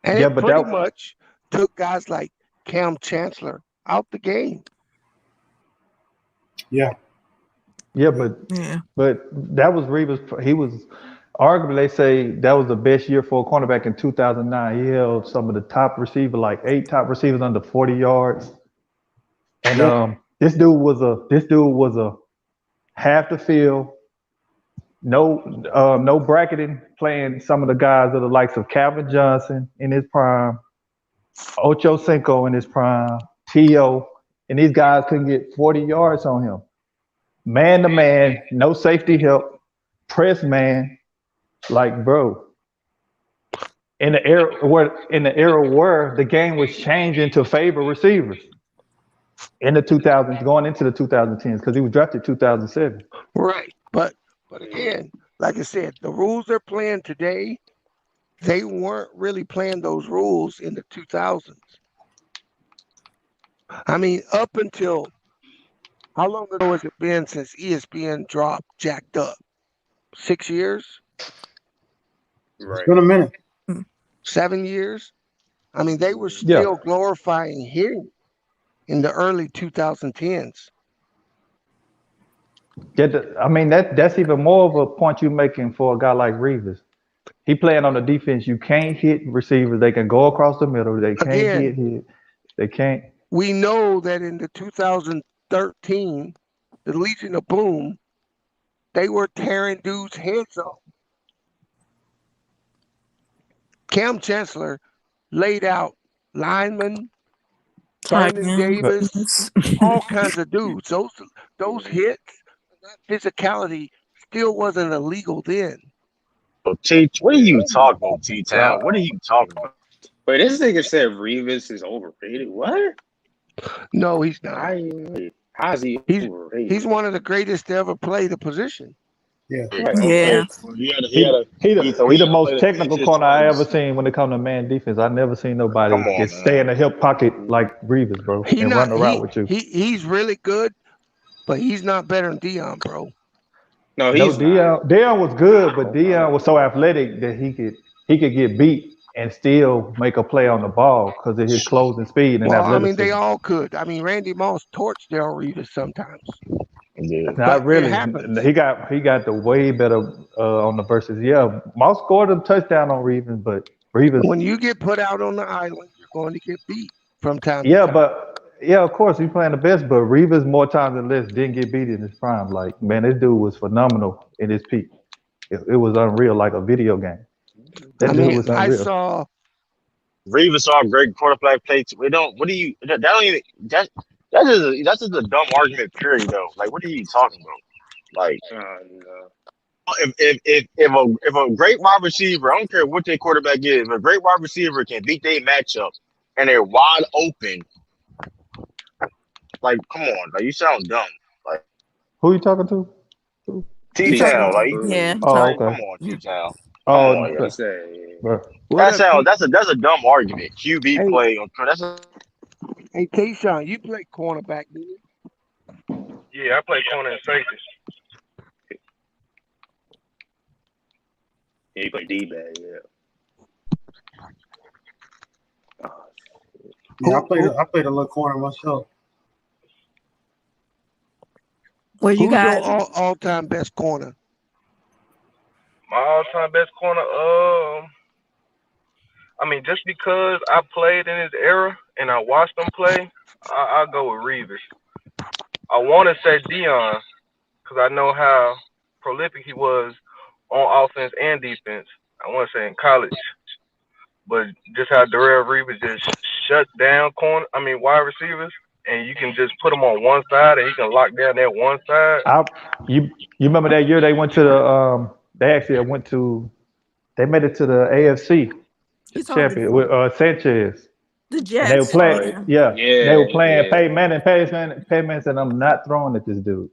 And it pretty much took guys like Cam Chancellor out the game. Yeah. Yeah, Yeah. but that was Reeves. He was arguably they say that was the best year for a cornerback in 2009. He held some of the top receivers, like 8 top receivers under 40 yards. And Yep. this dude was a half the field, no bracketing, playing some of the guys of the likes of Calvin Johnson in his prime, Ocho Cinco in his prime, T.O., and these guys couldn't get 40 yards on him. Man to man, no safety help, press man, like bro. In the era where the game was changing to favor receivers in the 2000s, going into the 2010s, because he was drafted 2007. Right. But again, like I said, the rules they're playing today, they weren't really playing those rules in the 2000s. I mean, up until how long ago has it been since ESPN dropped Jacked Up? 6 years? It's Right. been a minute. 7 years? I mean, they were Yeah, still glorifying hitting in the early 2010s. I mean that's even more of a point you're making for a guy like Reeves. He playing on the defense. You can't hit receivers. They can go across the middle. They can't Again, hit. They can't. we know that in the 2013, the Legion of Boom, they were tearing dudes' heads off. Cam Chancellor laid out linemen, Tight Vernon Davis, ends. all kinds of dudes. Those hits, that physicality still wasn't illegal then. So, T, what are Yeah. you talking about, T Uh, Town? What are you talking about? But this nigga said Revis is overrated. What? No, he's not. How is he He's overrated? one of the greatest to ever play the position. Yeah. Right. Yeah. Okay. he the He had to most play the technical defense corner I ever twice. seen when it comes to man defense. I never seen nobody Come on, just stay man. in the hip pocket like Reeves, bro, He and run not the route with you. he's really good, but he's not better than Dion, bro. No, No, he's not. Dion was good, but Dion was so athletic that he could get beat and still make a play on the ball because of his closing speed and Well, I mean, they athleticism. all could. I mean, Randy Moss torched Darrell Reeves sometimes, Yeah. but Not it really. happens. He got the way better on the verses. Yeah, Moss scored a touchdown on Reeves, but Reeves. When you get put out on the island, you're going to get beat from time to Yeah, time. but yeah, of course he's playing the best. But Reeves more times than less didn't get beat in his prime. Like man, this dude was phenomenal in his peak. It was unreal, like a video game. I That dude mean, was I unreal. saw Reeves saw a great quarterback play. We don't. What do you? That don't even. That's just a dumb argument. Period. Though. Like, what are you talking about? Like, No. if a great wide receiver, I don't care what their quarterback is, if a great wide receiver can beat their matchup and they're wide open, like, come on, like you sound dumb. Like Who you talking to? T You T talking? Town, Town like for Yeah. real. Oh, come okay. on, T Town, come Oh, on, He yo. said, bro. what That up, sound T? that's a dumb argument. QB Hey, play. That's a, hey, Tayshaun, you play cornerback, did you? Yeah, I play corner and safety. yeah, he played D-bag, yeah. Oh, Yeah. Who who I played a little corner myself. Well, you who's your got all time best corner? My all-time best corner. I mean, just because I played in his era and I watched him play, I'll go with Reeves. I want to say Dion because I know how prolific he was on offense and defense. I want to say in college, but just how Darrell Reeves just shut down wide receivers, and you can just put him on one side and he can lock down that one side. I you remember that year they went to the they actually went to they made it to the AFC you talking champion with Sanchez. the And they were Jets? playing, Yeah. yeah, they were yeah, playing yeah, Peyton Manning. Peyton Manning said, "I'm not throwing at this dude.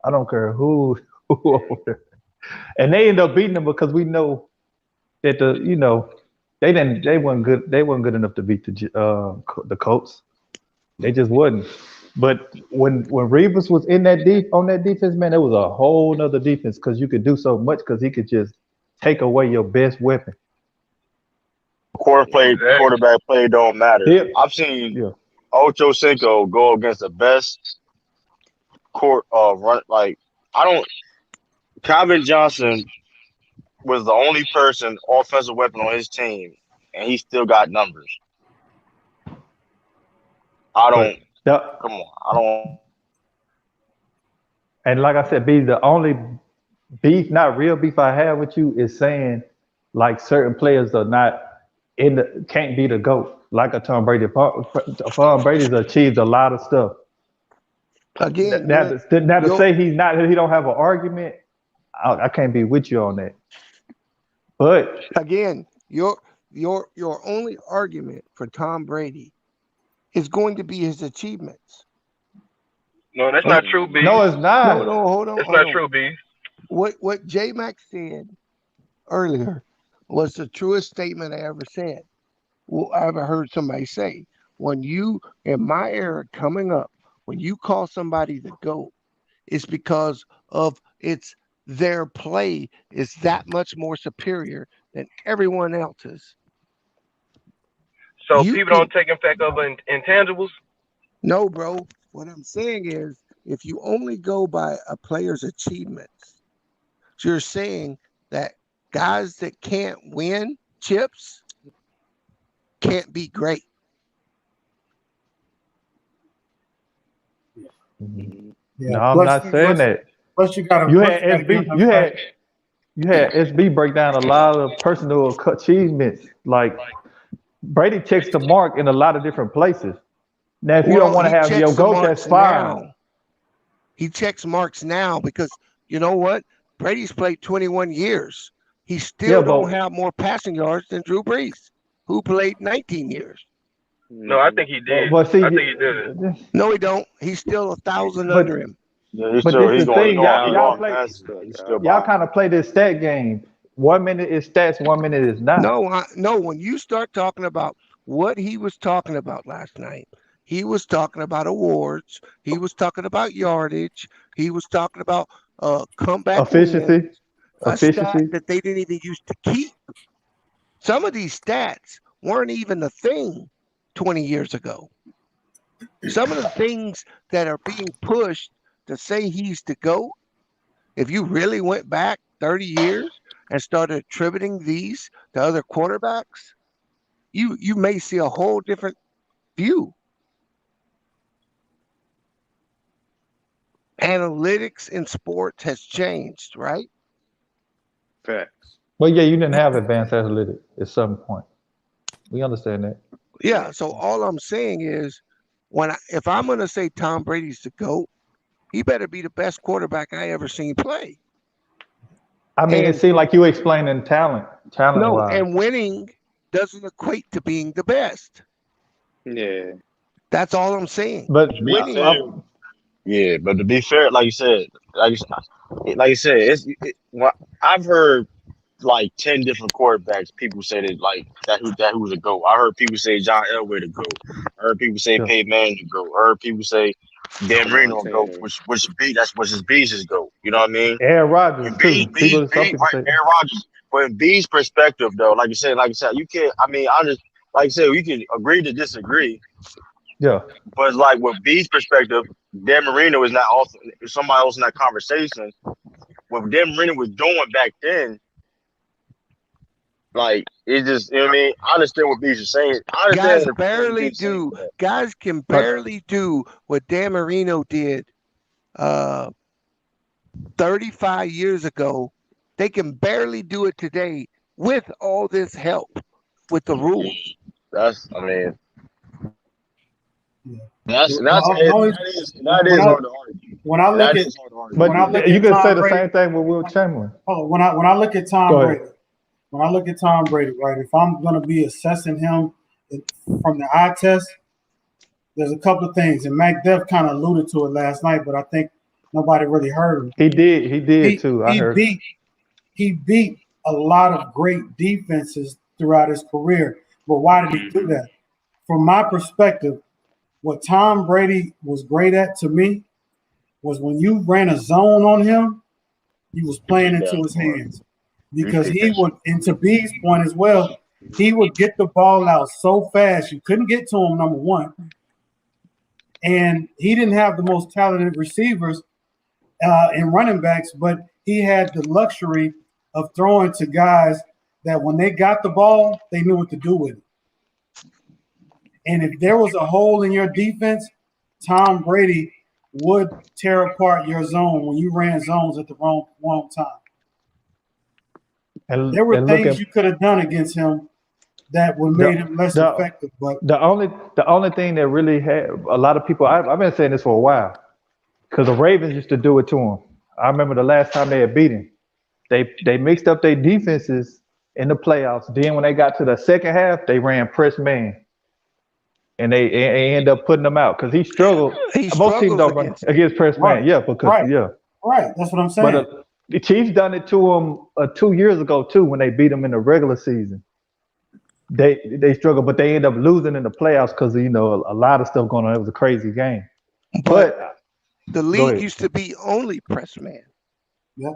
I don't care who over yeah. there." And they ended up beating them because we know that they weren't good. They weren't good enough to beat the Colts. They just wasn't. But when Reeves was in that deep on that defense, man, it was a whole nother defense because you could do so much because he could just take away your best weapon. Yeah. Exactly. quarterback play don't matter. Yeah, I've seen yeah. Ocho Cinco go against the best court run. Like I don't. Calvin Johnson was the only person offensive weapon on his team, and he still got numbers. I But don't. the, Come on. I don't. and like I said, B, the only beef, not real beef I have with you is saying like certain players are not can't be the GOAT like a Tom Brady. Tom Brady's achieved a lot of stuff. Again, Now to your say he don't have an argument, I can't be with you on that. But again, your only argument for Tom Brady is going to be his achievements. No, that's not Okay. true, B. no, it's No, not. no, hold on, That's hold not on. true, B. What J Mac said earlier was the truest statement I ever said. Well, I ever heard somebody say. When you in my era coming up, when you call somebody the GOAT, it's because of it's their play is that much more superior than everyone else's. So You people can don't take effect of intangibles. no, bro. What I'm saying is, if you only go by a player's achievements, you're saying that guys that can't win chips can't be great. Yeah. No, I'm not saying that. Plus you gotta You plus had you gotta give SB. them the fact. You had SB break down a lot of personal achievements. Like Brady checks the mark in a lot of different places. Now, if you don't Well, want to he have your checks the GOAT, that's marks fine. now. He checks marks now because you know what? Brady's played 21 years. He Yeah, still don't but have more passing yards than Drew Brees, who played 19 years. No, I Mm-hmm. think he but, did. but I see, think he did it. No, he don't. He's still 1,000 but under him. Yeah, he's but still this he the going he thing, going he y'all going play, past. Still He's still got y'all behind. kind of play this stat game. 1 minute is stats, 1 minute is not. No, no. When you start talking about what he was talking about last night, he was talking about awards. He was talking about yardage. He was talking about comeback wins, Efficiency, a stat efficiency. that they didn't even used to keep. Some of these stats weren't even a thing 20 years ago. Some of the things that are being pushed to say he's the GOAT, if you really went back 30 years and started attributing these to other quarterbacks, you may see a whole different view. Analytics in sports has changed, right? facts. Well, yeah, you didn't have advanced analytics at some point. We understand that. Yeah. So all I'm saying is, if I'm going to say Tom Brady's the GOAT, he better be the best quarterback I ever seen play. I mean, it And seemed like you explaining talent no, wise. and winning doesn't equate to being the best. Yeah. That's all I'm saying. But To be Winning, fair, yeah, but to be fair, like you said, well, I've heard like 10 different quarterbacks. People say that who was a GOAT. I heard people say John Elway the GOAT. I heard people say yeah, Peyton Manning the GOAT. I heard people say Dan Marino the GOAT, Montana. which beat that's what his bees is GOAT. You know what I mean? Aaron Rodgers And too. Some people Right, say Aaron Rodgers. But in B's perspective, though, like I said, you can't. I mean, I just like I said, we can agree to disagree. yeah. But like with B's perspective, Dan Marino is not also somebody else in that conversation. What Dan Marino was doing back then, like it just you know what I mean. I understand what B's is saying. I understand guys what barely B's saying, do. but Guys can But barely do what Dan Marino did uh, 35 years ago. They can barely do it today with all this help with the rules. that's I mean Yeah. that's The only that when is I hard to argue. when I look That at is hard to argue. when I but look you at could say Tom the Brady, same thing with Will Chamberlain. when I look at Tom Go ahead. Brady, when I look at Tom Brady, right? If I'm gonna be assessing him from the eye test, there's a couple of things, and Mac Def kind of alluded to it last night, but I think nobody really heard him. He did. He did He too. I he heard. beat he beat a lot of great defenses throughout his career. But why did he do that? From my perspective, what Tom Brady was great at to me was when you ran a zone on him, he was You playing kick that into his hard. hands You because kick he that shit would, and to B's point as well, he would get the ball out so fast you couldn't get to him. Number one, and he didn't have the most talented receivers and running backs, but he had the luxury of throwing to guys that when they got the ball, they knew what to do with it. And if there was a hole in your defense, Tom Brady would tear apart your zone when you ran zones at the wrong time. And There were and things looking you could have done against him that would the made him less the effective. But the only thing that really had a lot of people. I've been saying this for a while because the Ravens used to do it to him. I remember the last time they had beat him. They mixed up their defenses in the playoffs. Then when they got to the second half, they ran press man, and they end up putting them out because he struggled. He Most teams struggles don't run against it. against press right, man, yeah, because right, yeah. right. That's what I'm But saying. the Chiefs done it to him 2 years ago too when they beat them in the regular season. They struggled, but they end up losing in the playoffs because a lot of stuff going on. It was a crazy game. But But the go league ahead. used to be only press man. Yeah,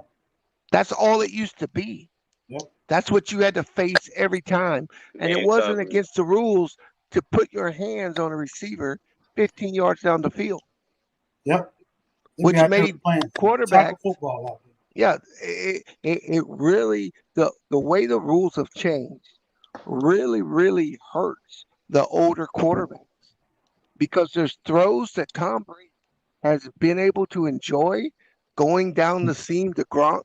That's all it used to be. yeah, That's what you had to face every time. And it Man wasn't coverage. against the rules to put your hands on a receiver 15 yards down the field, yeah. Them which guys were made playing tackle quarterbacks, football out there. yeah, it really, the way the rules have changed really, really hurts the older quarterbacks because there's throws that Tom Brady has been able to enjoy going down the seam to Gronk.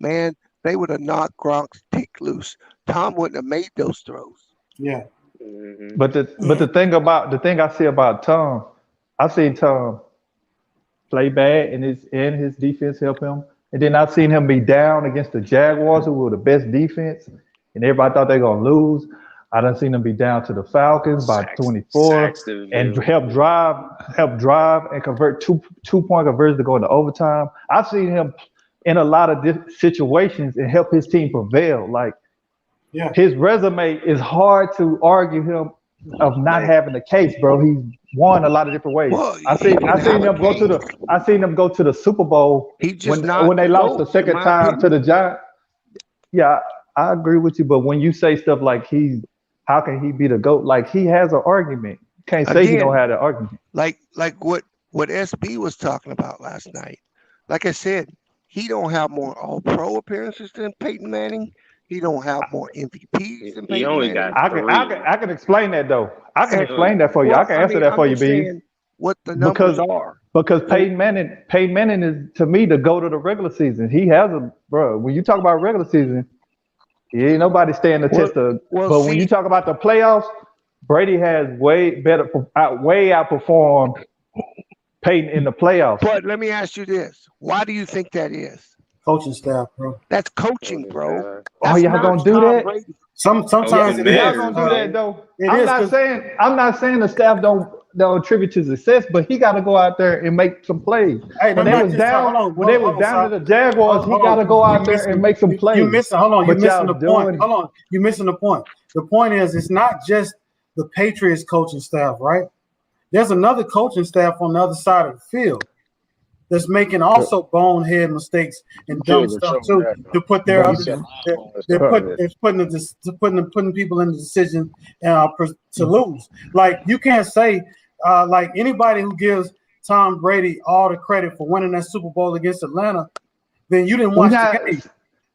Man, they would have knocked Gronk's dick loose. Tom wouldn't have made those throws. Yeah, Hmm. But the thing I see about Tom, I see Tom play bad and his defense help him. And then I've seen him be down against the Jaguars, who were the best defense, and everybody thought they were gonna lose. I done seen him be down to the Falcons by Sacks 24 and Saxtonville. help drive and convert two-point conversions to go into overtime. I've seen him in a lot of situations and help his team prevail. Like yeah, his resume is hard to argue him of not Man, having a case, bro. He's won a lot of different ways. well, I he seen didn't I seen have a them go to case. the I seen them go to the Super Bowl He's just when not when the they lost the GOAT, in second my time to opinion. the Giants. Yeah, I agree with you, but when you say stuff like how can he be the GOAT? Like he has an argument. You can't say he don't Again, have an argument. like what SB was talking about last night. Like I said, he don't have more All Pro appearances than Peyton Manning. He don't have more MVPs than He Peyton only got Manning. I can 3. explain that though. I can He And only explain got that for you. I well, can I answer mean, that I'm for you, just Bees. saying what the numbers Because are. because And Peyton Manning is to me the go to the regular season. He has a bro. When you talk about regular season, he ain't nobody staying the well, test of. well, But when you see, talk about the playoffs, Brady has way outperformed Peyton in the playoffs. but let me ask you this: why do you think that is? coaching staff, bro. That's coaching, coaching bro. staff. Oh, That's y'all not gonna do Tom that? Brady. Sometimes Coaching it Y'all is. gonna matters, do that man. though? It I'm is not because saying I'm not saying the staff don't attribute to success, but he got to go out there and make some plays. hey, When I'm they not was just talking. down, Hold on, when they was hold on, down to Sal. the Jaguars, he Hold got on. to go You out there and missing make some you plays. missing. Hold on, you But missing y'all the point. doing Hold on, you missing the point. The point is, it's not just the Patriots coaching staff, right? There's another coaching staff on the other side of the field that's making also bonehead mistakes and dumb Killer, stuff show me too that, to bro. put their but He other. said They're, eyeballs they're stuff. putting bro, they're putting putting people in the decision to lose. Like you can't say like anybody who gives Tom Brady all the credit for winning that Super Bowl against Atlanta, then you didn't we watch the not, game.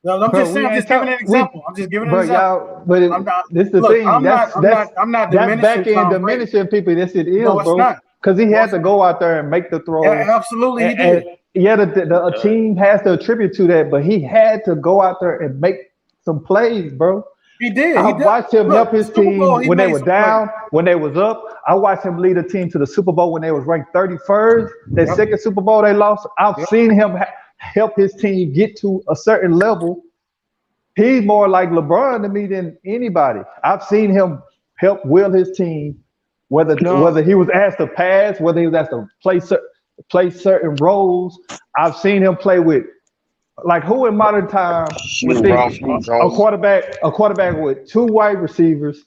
No, I'm bro. just saying. We I'm ain't just giving talk. an example. I'm just giving an Bro, example. y'all. But I'm not. this the Look, thing. I'm not That's diminishing back end Tom Brady. diminishing people. That's it is, No, it's bro. not. Because he No, had it's to not. go out there and make the Yeah, throws. absolutely, he And did. yeah, a Uh, team has to attribute to that, but he had to go out there and make some plays, bro. He did. I He did. watched him Look, help the his Super Bowl, team he when they made were some plays. down, when they was up. I watched him lead a team to the Super Bowl when they was ranked 31st. That Yep. second Super Bowl they lost. I've Yep. seen him help his team get to a certain level. He's more like LeBron to me than anybody. I've seen him help will his team, No, whether he was asked to pass, whether he was asked to play certain roles. I've seen him play with like who in modern time would Shoot, think Ralph, shoot, a Jones. quarterback with two wide receivers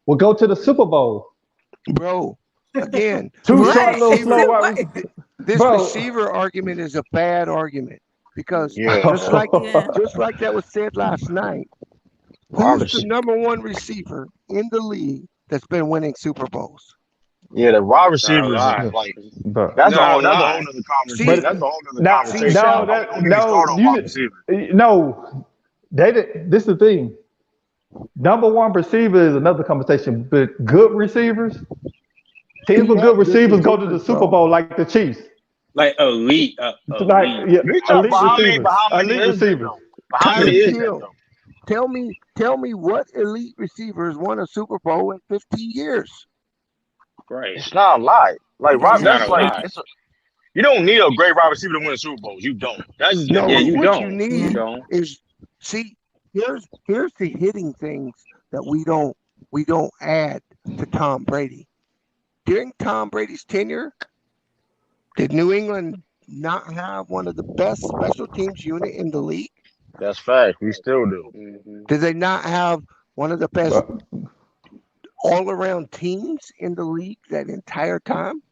will go to the Super Bowl. bro. Again, Two this short, Right. little, slow receiver, wide Right. receivers, this bro. receiver argument is a bad argument because Yeah, just bro. like Yeah. just like that was said last night, who's the Wallace. number one receiver in the league that's been winning Super Bowls? Yeah, the wide Not a receivers is lot. like But that's a Not a whole that's a whole lot. nother conversation. See, That's but a whole nother now see, conversation. no Sal. I don't that get me started no on wide you receivers. no they did- this is the thing. Number one receiver is another conversation, but good receivers, teams We with good have good receivers go to the receivers, Super bro. Bowl like the Chiefs. Like elite, Like elite. yeah, Me too, elite receivers, but how many elite is that receivers. though? But how many Tyreek is that Hill. though? Tell me what elite receivers won a Super Bowl in 15 years. Right. It's not a lot. Like It's Rob, not Yes, a that's it like lot. is. you don't need a great wide receiver to win a Super Bowl. You don't. That's just No, Yeah, me. you what you don't. You Yeah. need don't. is see. Here's the hitting things that we don't add to Tom Brady. During Tom Brady's tenure, did New England not have one of the best special teams unit in the league? That's fact. We still do. Hmm. Did they not have one of the best But all-around teams in the league that entire time?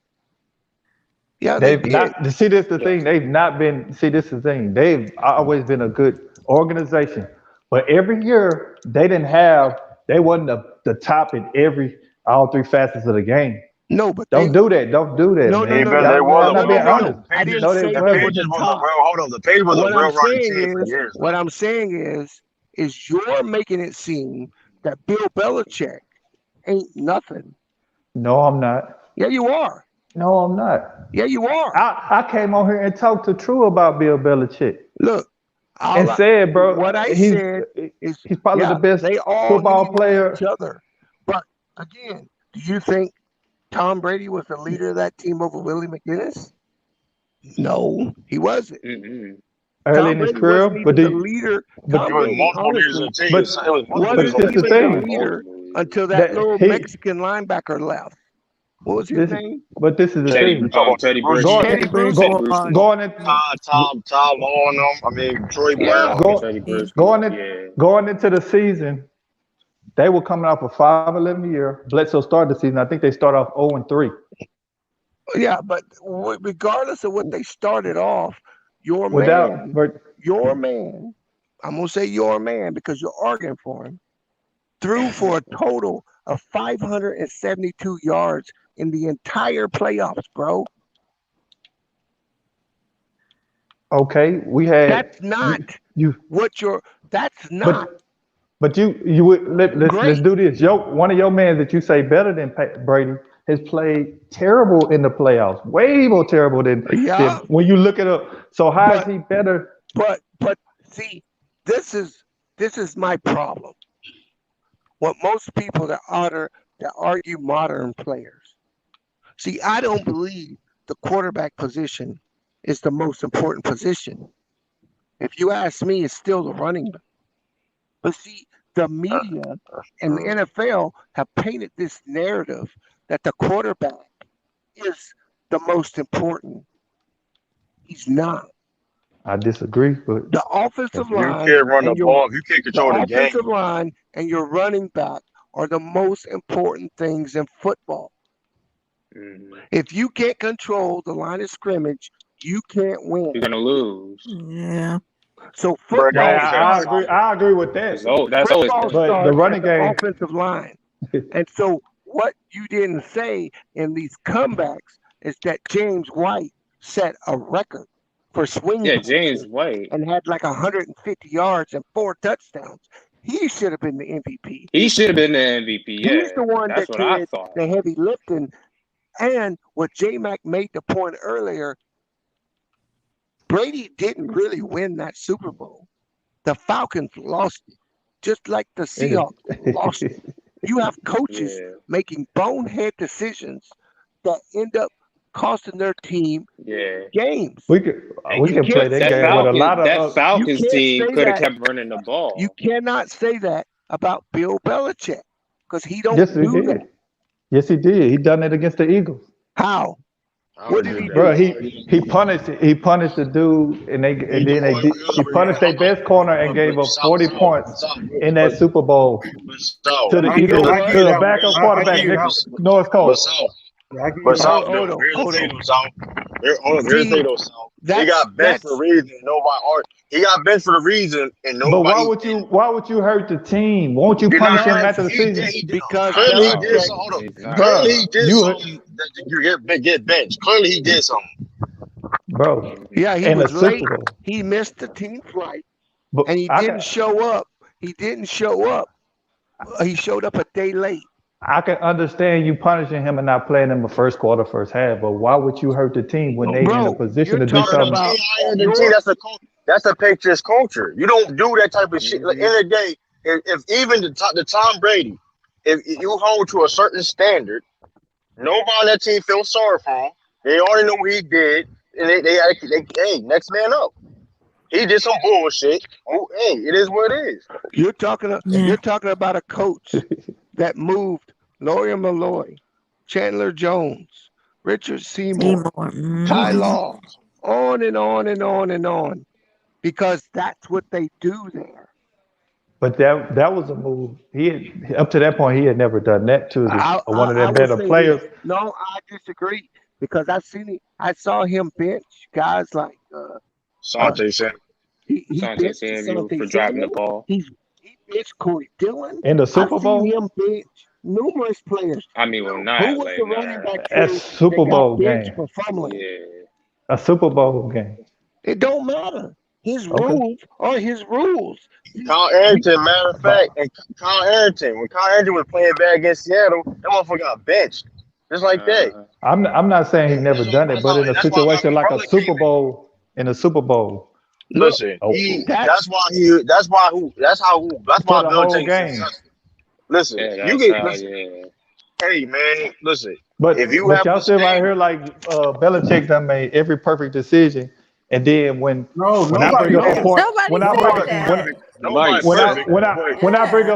Yeah, they they've did. not see this the Yeah. thing. They've not been see this is the thing. They've always been a good organization. But every year they wasn't the top in every all three facets of the game. No, but they Don't do that. Don't do that, no no They man. no been they no was Y'all a no not no being well no run. honest. no. I didn't No, they say The they wasn't. were Pages the was a top. well. Hold on. The Pages was a What I'm well run saying team for years. what I'm saying is you're making it seem that Bill Belichick ain't nothing. No, I'm not. Yeah, you are. No, I'm not. Yeah, you are. I came on here and talked to True about Bill Belichick Look, and said, what bro, I said is, he's probably the yeah, best they all football needed each player. other. But again, do you think Tom Brady was the leader of that team over Willie McGinnis? No, he wasn't. Hmm. Early Tom in his Brady career, wasn't even the leader. It but Tom was Brady, multiple leaders of honestly, the team. but It was multiple leaders wasn't but on this the the even the team. thing leader Multiple years. until that that little he Mexican linebacker left. What was his this name? but this is the Teddy, You thing. talk about Teddy Teddy Bridgewater, Going Bridgewater. Teddy Teddy go, Bridgewater. Bridgewater. going in Yeah. Tom Law on them. I mean Troy Yeah, Brown. go, Teddy Yeah. Bridgewater. going in, Yeah. going into the season, they were coming off a 5-11 year. Bledsoe started the season. I think they started off 0-3. yeah, but regardless of what they started off, your Without man, but your man, I'm gonna say your man because you're arguing for him, threw for a total of 572 yards in the entire playoffs, bro. okay, we had That's not you what you're. That's not but you would let's great. do this. One of your men that you say better than Brady has played terrible in the playoffs, way more terrible than Yeah, when you look it up. So how is but he better? but see, this is my problem. What most people that argue modern players. See, I don't believe the quarterback position is the most important position. If you ask me, it's still the running back. But see, the media and the NFL have painted this narrative that the quarterback is the most important. He's not. I disagree, but The offensive If you line can't run the and your ball, if you can't the control the offensive game, line and your running back are the most important things in football. Hmm. If you can't control the line of scrimmage, you can't You're win. gonna lose. Yeah. So bro, they football always say that I starts agree. Tom. I agree with It's that. oh, that's always football been. But the starts at running the game, offensive line. And so what you didn't say in these comebacks is that James White set a record for swing Yeah, James passes White. and had like 150 yards and 4 touchdowns. He should have been the MVP. He should have been the MVP. He's Yeah, the one that's that what I did thought. the heavy lifting. And what J Mac made the point earlier, Brady didn't really win that Super Bowl. The Falcons lost it, just like the Seahawks lost it. You have coaches Yeah, making bonehead decisions that end up costing their team yeah. games. we could And we you can play can't that say game that. with a lot That of. You Falcons can't team say could have that. kept running the You ball. cannot say that about Bill Belichick because he don't Yes, he do that. did. Yes, he did. He done it against the Eagles. How? I What don't did do he that. Bro, do? he punished the dude, He and do then he punished their best corner and gave up 40 points in that Super Bowl to So, the I You know give Eagles what? you to a that one. backup I give quarterback you that next one. North but Coast. so, Yeah, I give you but that one. so, Hold no, on, here's the hold thing on. though, so, here's the See, thing though, so, He That's got benched for a reason. He got benched for the reason, and But why nobody. would you? Why would you hurt the team? Won't you punish him because after the He did. season, He did. because Clearly, he did. Belichick. So hold on. He's not. Clearly, he bro? did You, something that you get benched. Clearly, he did something. bro, Yeah, he in the was Super late. Bowl. He missed the team flight, But and he I didn't can, show up. He didn't show up. He showed up a day late. I can understand you punishing him and not playing him the first quarter, first half. But why would you hurt the team when they in a Bro, position you're to do talking something? about The team. your. That's the Patriots culture. You don't do that type of shit. Like, Mm-hmm. in the day, if even the Tom Brady, if you hold to a certain standard, nobody on that team feels sorry for him. They already know what he did, and hey, next man up. He did some bullshit. Oh, hey, it is what it is. You're talking. Yeah. You're talking about a coach that moved Lawyer Malloy, Chandler Jones, Richard Seymour, Seymour. Ty Mm-hmm. Law, on and on and on and on, because that's what they do there. But that was a move. Up to that point he had never done that to one of I their would better say this. players. No, I disagree because I've seen it. I saw him bench guys like uh Sante said, he Asante benched Samuel Asante for dropping the Samuel. ball. He benched Corey Dillon. In the I've Super seen Bowl, him bench numerous players. I mean, well, Who not was like the running back a crew that Super got Bowl benched game, for fumbling? yeah. a Super Bowl game. It don't matter. His Okay, rules are his rules. Kyle You, Arrington, matter of fact, but and Kyle Arrington, when Kyle Arrington was playing bad against Seattle, that motherfucker got benched. Just like that. Uh-huh. I'm not saying he never done it, but in a That's why situation like a Belichick. Super Bowl, in a Super Bowl, look, Listen, oh, that's that's for why the whole Belichick is game. successful. Listen, Yeah, you that's get how. listen. Yeah. Hey man, listen. If But you but have y'all a sit right scheme, here like Belichick done made every perfect decision, and then No, when I nobody bring up a said no. that. point, Nobody when I bring said nobody up when that. perfect. Nobody Nobody's when I perfect. perfect. when I But when I bring Yeah.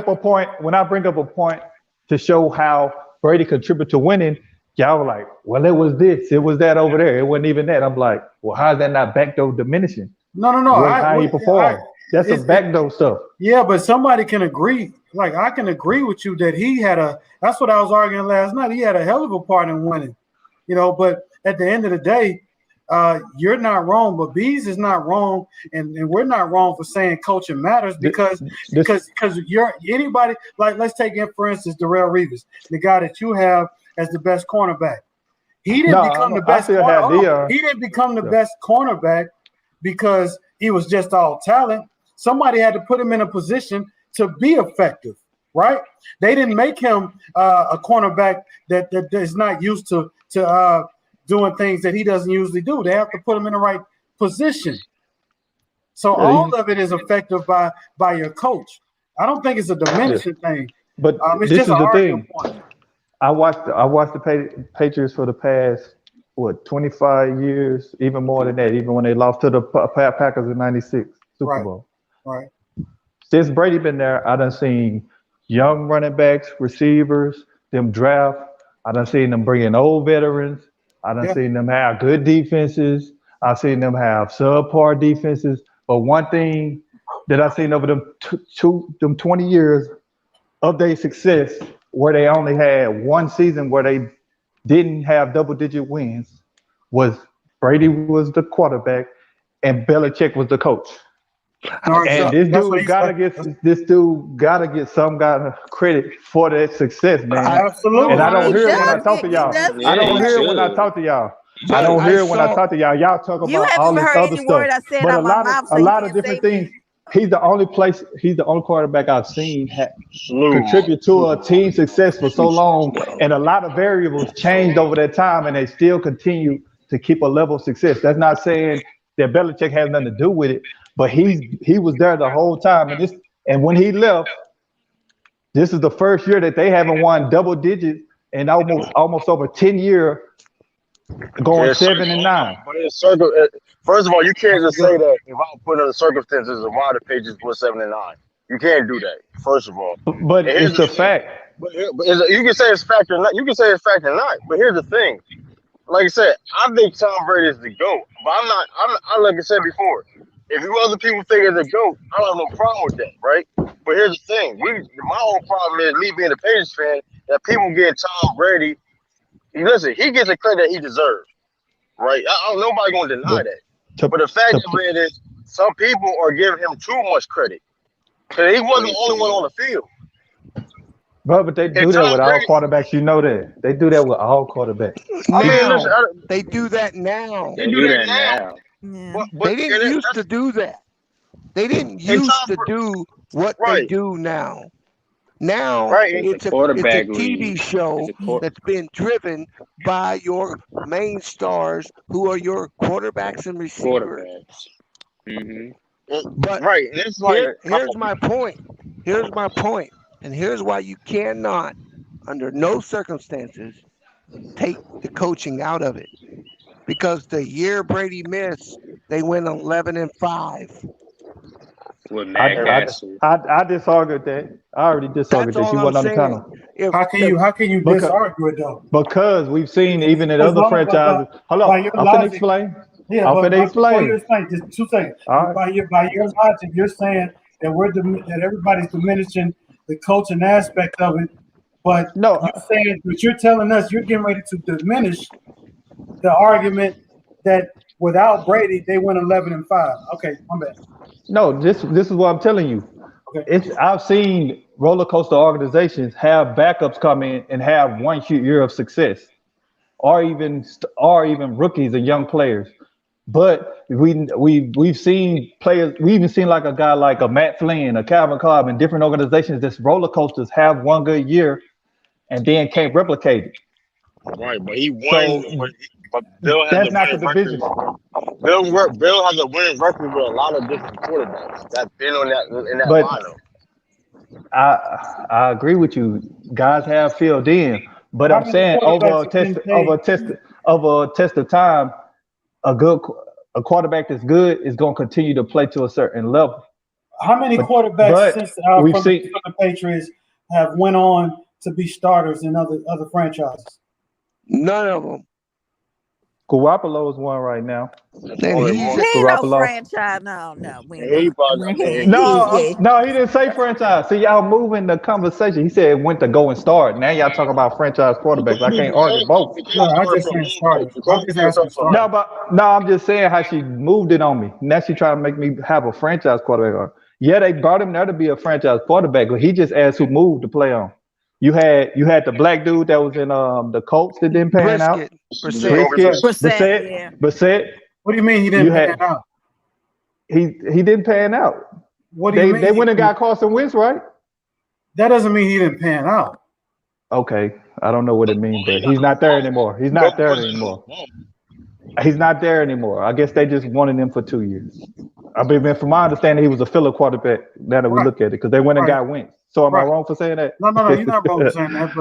up a point to show how Brady contributed to winning, y'all were like, well, it was this, it was that over there, it wasn't even that. I'm like, well, how is that not backdoor diminishing No. what how he I performed? That's some it, backdoor stuff. yeah, but somebody can agree. Like I can agree with you that he had a. That's what I was arguing last night. He had a hell of a part in winning, But at the end of the day, you're not wrong. But Bees is not wrong, and we're not wrong for saying coaching matters This, because this you're anybody. Like let's take in for instance Darrell Reeves, the guy that you have as the best cornerback. He no, didn't become the I best still corner. have Hold on. Dion. He didn't become the Yeah. best cornerback because he was just all talent. Somebody had to put him in a position to be effective, right? They didn't make him a cornerback that is not used to doing things that he doesn't usually do. They have to put him in the right position. So Yeah, all of it is effective by your coach. I don't think it's a yeah. diminishing thing. But It's this just is an the arguing thing. point. I watched the Patriots for the past 25 years, even more than that. Even when they lost to the Packers in '96 Super Right, Bowl. right. Since Brady been there, I done seen young running backs, receivers, them draft. I done seen them bring in old veterans. I done Yeah. seen them have good defenses. I seen them have subpar defenses. But one thing that I seen over them 20 years of their success, where they only had one season where they didn't have double digit wins, was Brady was the quarterback and Belichick was the coach. No, I And saw. that's what he said. this dude gotta get some kind of credit for that success, man. No, And I Absolutely. don't He hear it when I does understand. talk get to he y'all. does I get Yeah, don't he hear credit. it when I should. talk to y'all. I But don't I hear it when I saw. talk to y'all. Y'all talk You about haven't all even this heard other any stuff. word I said But out my mouth, so a you lot of can't say different me. things. He's the only quarterback I've seen slew. contribute to a team success for so long, Well, and a lot of variables changed over that time, and they still continue to keep a level of success. That's not saying that Belichick has nothing to do with it, but he was there the whole time, and when he left, this is the first year that they haven't won double digits in almost over 10 years, going His circle, 7-9. but his circle. First of all, you can't just say that without putting the circumstances of why the Patriots were 7-9. You can't do that. First of all, But and here's it's the the thing. fact. You can say it's fact or not. You can say it's fact or not. But here's the thing. Like I said, I think Tom Brady is the GOAT. But I'm not. Like I said before. If you other people think it's the GOAT, I don't have no problem with that, right? But here's the thing. My whole problem is me being a Patriots fan that people get Tom Brady. Listen, he gets the credit that he deserves, right? Nobody gonna deny But that. to But the fact to of it is, some people are giving him too much credit because he wasn't Way the too only one on much. the field. but they And do that Tom with all Brady, quarterbacks. You know that they do that with all quarterbacks. I mean, listen, Now they do that now. they They do do that that now, now. Yeah. but They didn't and used to that's do that. They didn't and used to do what they right, do now. Now right, It's a it's a quarterback TV league. It's show a court that's been driven by your main stars who are your quarterbacks and receivers. quarterbacks. Hmm. But right, and it's like, here's my point. Here's my point. And here's why you cannot, under no circumstances, take the coaching out of it. Because the year Brady missed, they went 11-5. With I Matt I man, Castle. I disargued that. I already That's disargued that. all You I'm wasn't on the saying. panel If How can if you because disargue it though? we've seen even in As other long franchises. Hold by on, your I'm finna logic, explain. yeah, I'm finna but before you explain. explain, just 2 seconds. All right. By your logic, you're saying that that everybody's diminishing the coaching aspect of it, but No, you're telling us you're getting ready to diminish the argument that without Brady they went 11-5. Okay, I'm bad. no. This is what I'm telling you. Okay, It's I've seen roller coaster organizations have backups come in and have one year of success, or even rookies and young players. But we've seen players. We even seen like a guy like a Matt Flynn, a Calvin Cobb, in different organizations. This roller coasters have one good year and then can't replicate it. right. But he won. So But Bill has a that's not the winning record. division. Bill has a winning record with a lot of different quarterbacks that's been on that in that But lineup. I agree with you. Guys have filled in, but how I'm many saying quarterbacks have been paid? over a test of time, a good a quarterback that's good is going to continue to play to a certain level. How many But quarterbacks since we've seen from the Patriots have went on to be starters in other franchises? none of them, Garoppolo is one right now. and Only he's He one. ain't no Garoppolo. franchise. No, no, we ain't And he doing. probably, I We mean, ain't, No, yeah. no, he didn't say franchise. See, y'all moving the conversation. He said went to go and start. Now y'all talking about franchise quarterbacks. I can't argue both. No, I started just from saying home coach. starters. I'm Jacoby just didn't asking start from No, starters. home. but no, I'm just saying how she moved it on me. Now she trying to make me have a franchise quarterback. Yeah, they brought him there to be a franchise quarterback, but he just asked who moved to play on. You had the black dude that was in the Colts that didn't pan out. Brisket, Brissett. Jacoby Brisket, Brissett. Percent, Bissett, yeah. Bissett. What do you mean he You didn't pan had out? he didn't pan out. What do you They mean? went and got Carson Wentz, right? That doesn't mean he didn't pan out. Okay, I don't know what it means, He but got he's no not there bum. anymore. He's not Jacoby there wasn't no anymore. bum. He's not there anymore. I guess they just wanted him for 2 years. I mean, from my understanding, he was a filler quarterback. Now that we Right, look at it, because they went and right, got Wentz. So am I right. wrong for saying that? No, you're not wrong for saying that,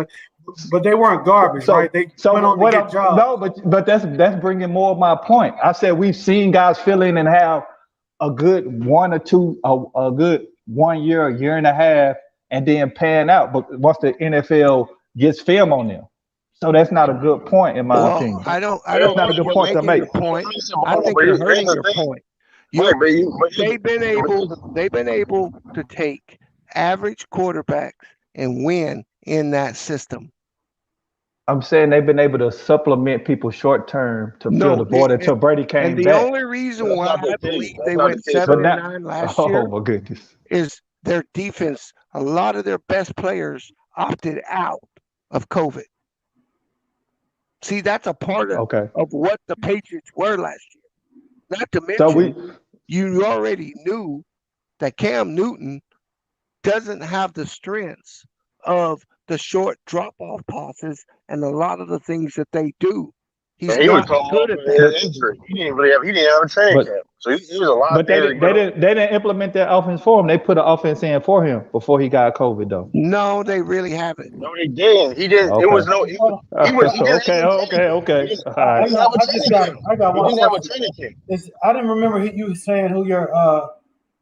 but they weren't garbage, right? so They so went on to what? get jobs. No, but that's bringing more of my point. I said we've seen guys fill in and have a good one or two, a good 1 year, a year and a half, and then pan out. But once the NFL gets film on them, so that's not a good point in my Well, opinion. I Yeah, don't That's not a think good you're point to making make. your point. listen, but I hold on, think but you're here's hurting the your thing. point. Right, You're but they've been able to take average quarterbacks and win in that system. I'm saying they've been able to supplement people short term to fill No, the void until Brady and came the back. only reason that's why not the I case. believe That's they not the went case But seven right and now, now. nine last oh year my goodness. is their defense. A lot of their best players opted out of COVID. See, that's a part Okay. of what the Patriots were last year. Not to So we mention, you already knew that Cam Newton doesn't have the strengths of the short drop off passes and a lot of the things that they do. He's And he was not coming good off at of that. but his injury. He didn't have a training but camp. So it was a lot of but they things that didn't went they on. didn't they didn't implement that offense for him. They put an offense in for him before he got COVID though. No, they really haven't. No, he didn't. He didn't. It Okay. was no. Hold on. He didn't have Okay, a training okay, camp. okay. All right. He didn't have a training camp. I got He one didn't have a question. training camp. I didn't remember you saying who your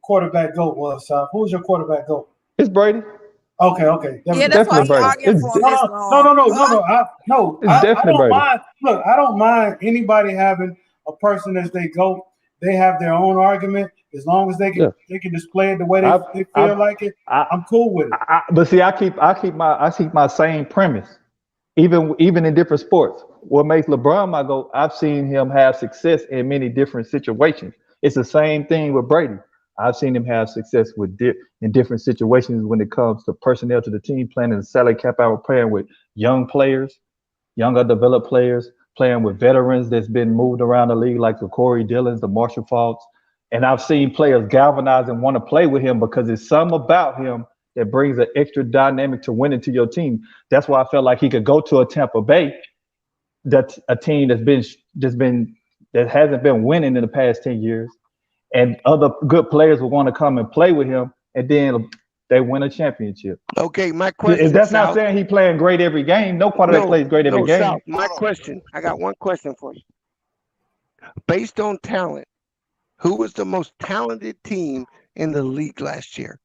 quarterback goat was. Who was your quarterback goat? It's Brady. Okay. Yeah, It's that's why definitely he Brady. arguing for him this long. It's I definitely don't Brady. mind. Look, I don't mind anybody having a person as they go. They have their own argument as long as Yeah. they can display it the way I they I feel like it. I, I'm cool with it. but see, I keep my same premise. even in different sports. What makes LeBron my go? I've seen him have success in many different situations. It's the same thing with Brady. I've seen him have success in different situations when it comes to personnel to the team, playing in the salary cap hour, playing with young players, younger developed players, playing with veterans that's been moved around the league, like the Corey Dillons, the Marshall Falks. And I've seen players galvanize and want to play with him because it's something about him that brings an extra dynamic to winning to your team. That's why I felt like he could go to a Tampa Bay, that's a team that hasn't been winning in the past 10 years, and other good players will want to come and play with him, and then they win a championship. Okay, my If question, that's not South. saying he playing great every game. No quarterback No, plays great every no, game. South. My question. I got one question for you. Based on talent, who was the most talented team in the league last year?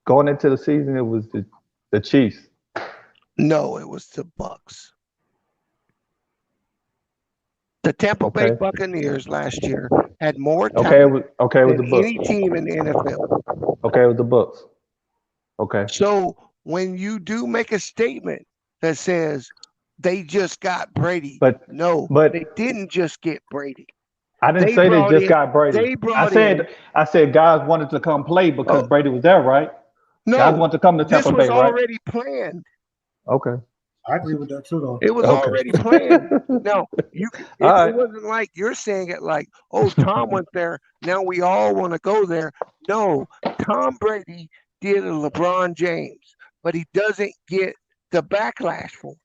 Going into the season, it was the Chiefs. No, it was the Bucks. The Tampa Bay Okay. Buccaneers last year had more Okay, talent it was than the Bucks. any team in the NFL. Okay, it was the Bucks. Okay. So when you do make a statement that says they just got Brady, But no, but they didn't just get Brady. I didn't They say they brought just in. got Brady. They I brought in. said guys wanted to come play because Oh, Brady was there, right? Guys no, wanted to come to this Tampa was Bay, right? already planned. Okay. I agree with that too, though. It was Okay. already planned. No, All it right. wasn't like you're saying it like, oh, Tom went there. Now we all want to go there. No, Tom Brady did a LeBron James, but he doesn't get the backlash for it.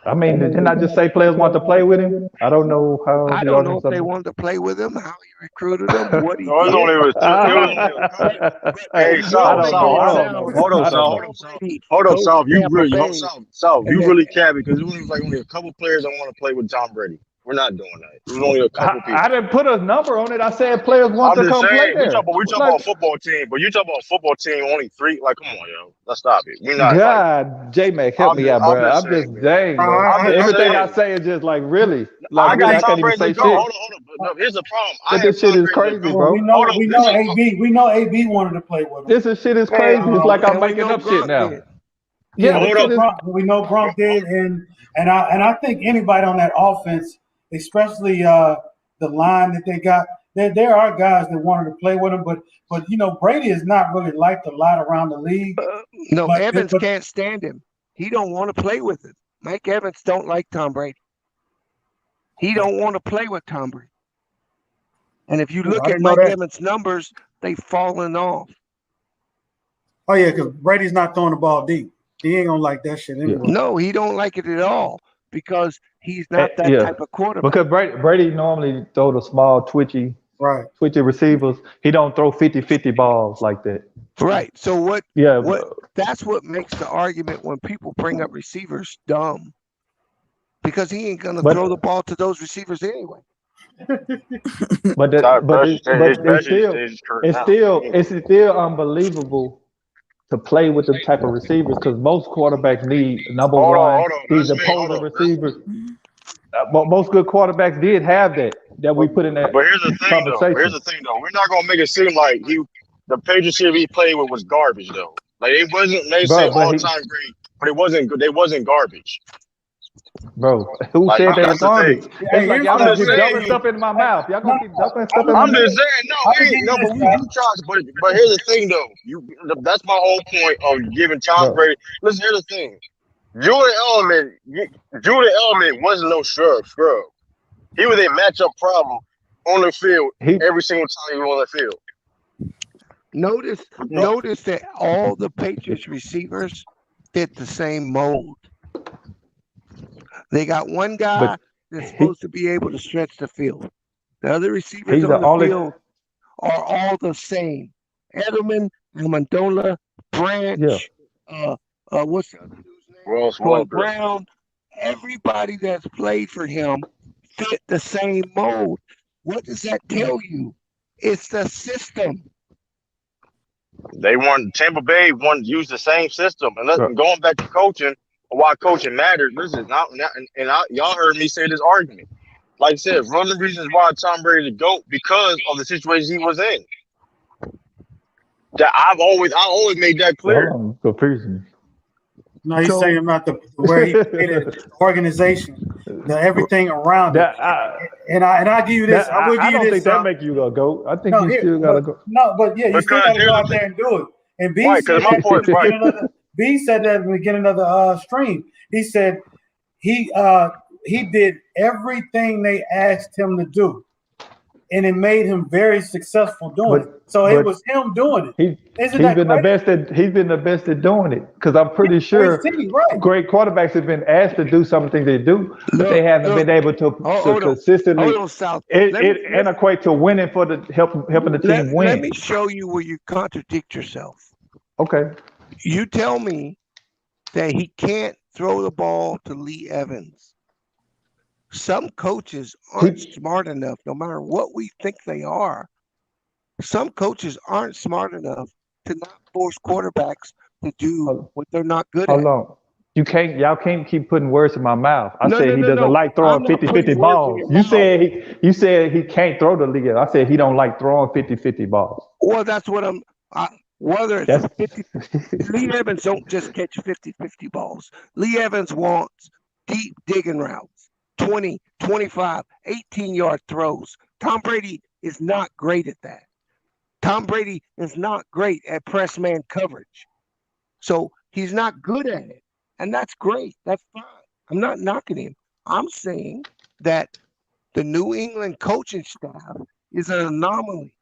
I mean, didn't I just say players want to play with him? I don't know how I the don't know if organization. they wanted to play with him, how he recruited them, what he No, it was did. only was two. It was only a But couple. but Hey, if South, you're I don't South, know. making hold it I on, don't know. sound hold on, I like don't South, know. hold on, South, Brady hold on, goes South. to You Tampa really, Bay South, and you then really can't because it was like only a couple players that want to play with Tom Brady. We're not doing that. It was only a couple I people. didn't put a number on it. I said players want I'm to just come play saying, there. we talk Like, about a football team, but you talk about a football team only three. Like, come on, yo, let's stop it. We're not like. God, J Mac, help me out, I'm bro. just I'm saying, just man. dang, bro. I'm just Everything I saying. say is just like I really, got I Tom can't even Brady to say go. shit. Hold on. No, here's the problem. I But have this shit Tom is Brady to crazy, go. Well, we bro. know Hold on. we This know is AB we know AB wanted to play with him. This shit is man. crazy. It's like I'm and we making know up shit Gronk now. did. Yeah, Yeah, we this Hold know shit up. is. Gronk did, and I think anybody on that offense, especially the line that they got, there are guys that wanted to play with him, but Brady is not really liked a lot around the league. No, But Evans but can't stand him. He don't want to play with him. Mike Evans don't like Tom Brady. He don't want to play with Tom Brady. And if you look I at didn't know Mike that. Evans' numbers, they've fallen off. Oh yeah, because Brady's not throwing the ball deep. He ain't gonna like that shit Yeah, anyway. No, he don't like it at all because he's not that yeah. type of quarterback. Because Brady normally throw the small, twitchy Right. receivers. He don't throw 50-50 balls like that. Right. So Yeah, what that's what makes the argument when people bring up receivers dumb. Because he ain't gonna throw the but ball to those receivers anyway. Especially stays Kurt now. it's still unbelievable to play with them type of receivers because most quarterbacks need number one Hold on. these opposing receivers. Most good quarterbacks did have that we put in that But here's the thing, though. conversation. We're not gonna make it seem like the Patriots team he played with was garbage, though. Like it wasn't. They say Bro, all time great, but it wasn't good. They wasn't garbage. who Like said they were that's the thing. garbage? It's Hey, like here's y'all I'm gonna something. just keep saying dumping you. stuff into my mouth. Y'all No, gonna keep dumping stuff in let my I'm me, mouth. just saying no. I can We give ain't you no. this, But Scott. you try. But here's the thing, though. That's my whole point of giving Tom Bro, Brady. Listen, here's the thing. Julian Edelman. Julian Edelman wasn't no scrub. He was a matchup problem on the field he every single time he was on the field. Notice that all the Patriots receivers fit the same mold. They got one guy but that's he supposed to be able to stretch the field. The other receivers he's on the the only field are all the same. Edelman, Amendola, yeah. Branch, what's the other dude's name? Ross Troy Welker. Brown. Everybody that's played for him fit the same mold. What does that tell you? It's the system. They weren't Tampa Bay wanted to use the same system. Bro, And going back to coaching, why coaching mattered. Listen, y'all heard me say this argument. Like I said, one of the reasons why Tom Brady is the GOAT because of the situation he was in. That I always made that Hold clear. on, confusing No, he's So saying about the where he played at, me. the organization, the everything around it. That I And I give you this. that I will give I you don't this. think that make you a goat. I think No, you here, still gotta go. but yeah, you still Because got to here's go the out thing. there and do it. And B Right, because said my that in point, the right. beginning of the B said that in the beginning of the stream. He said he he did everything they asked him to do, and it made him very successful doing it. So it But was him doing it. he Isn't that crazy? he's been the best at doing it because I'm Yeah, pretty for his sure team, right? great quarterbacks have been asked to do some of the things they do, but they look, haven't look. been able to Hold on, hold consistently on, South. it and equate to winning for the helping the team Let win. me show you where you contradict yourself. Okay, You tell me that he can't throw the ball to Lee Evans. Some coaches aren't he smart enough, no matter what we think they are. Some coaches aren't smart enough to not force quarterbacks to do hold, what they're not good hold at. on. Y'all can't keep putting words in my mouth. I No, said no, he no, doesn't no. like throwing I'm not 50-50 putting words in balls. your mouth. You said he can't throw the league. I said he don't like throwing 50-50 balls. Well, that's what I'm. Whether it's That's 50, Lee Evans don't just catch 50-50 balls. Lee Evans wants deep digging routes, 20, 25, 18-yard throws. Tom Brady is not great at that. Tom Brady is not great at press man coverage. So he's not good at it. And that's great. That's fine. I'm not knocking him. I'm saying that the New England coaching staff is an anomaly.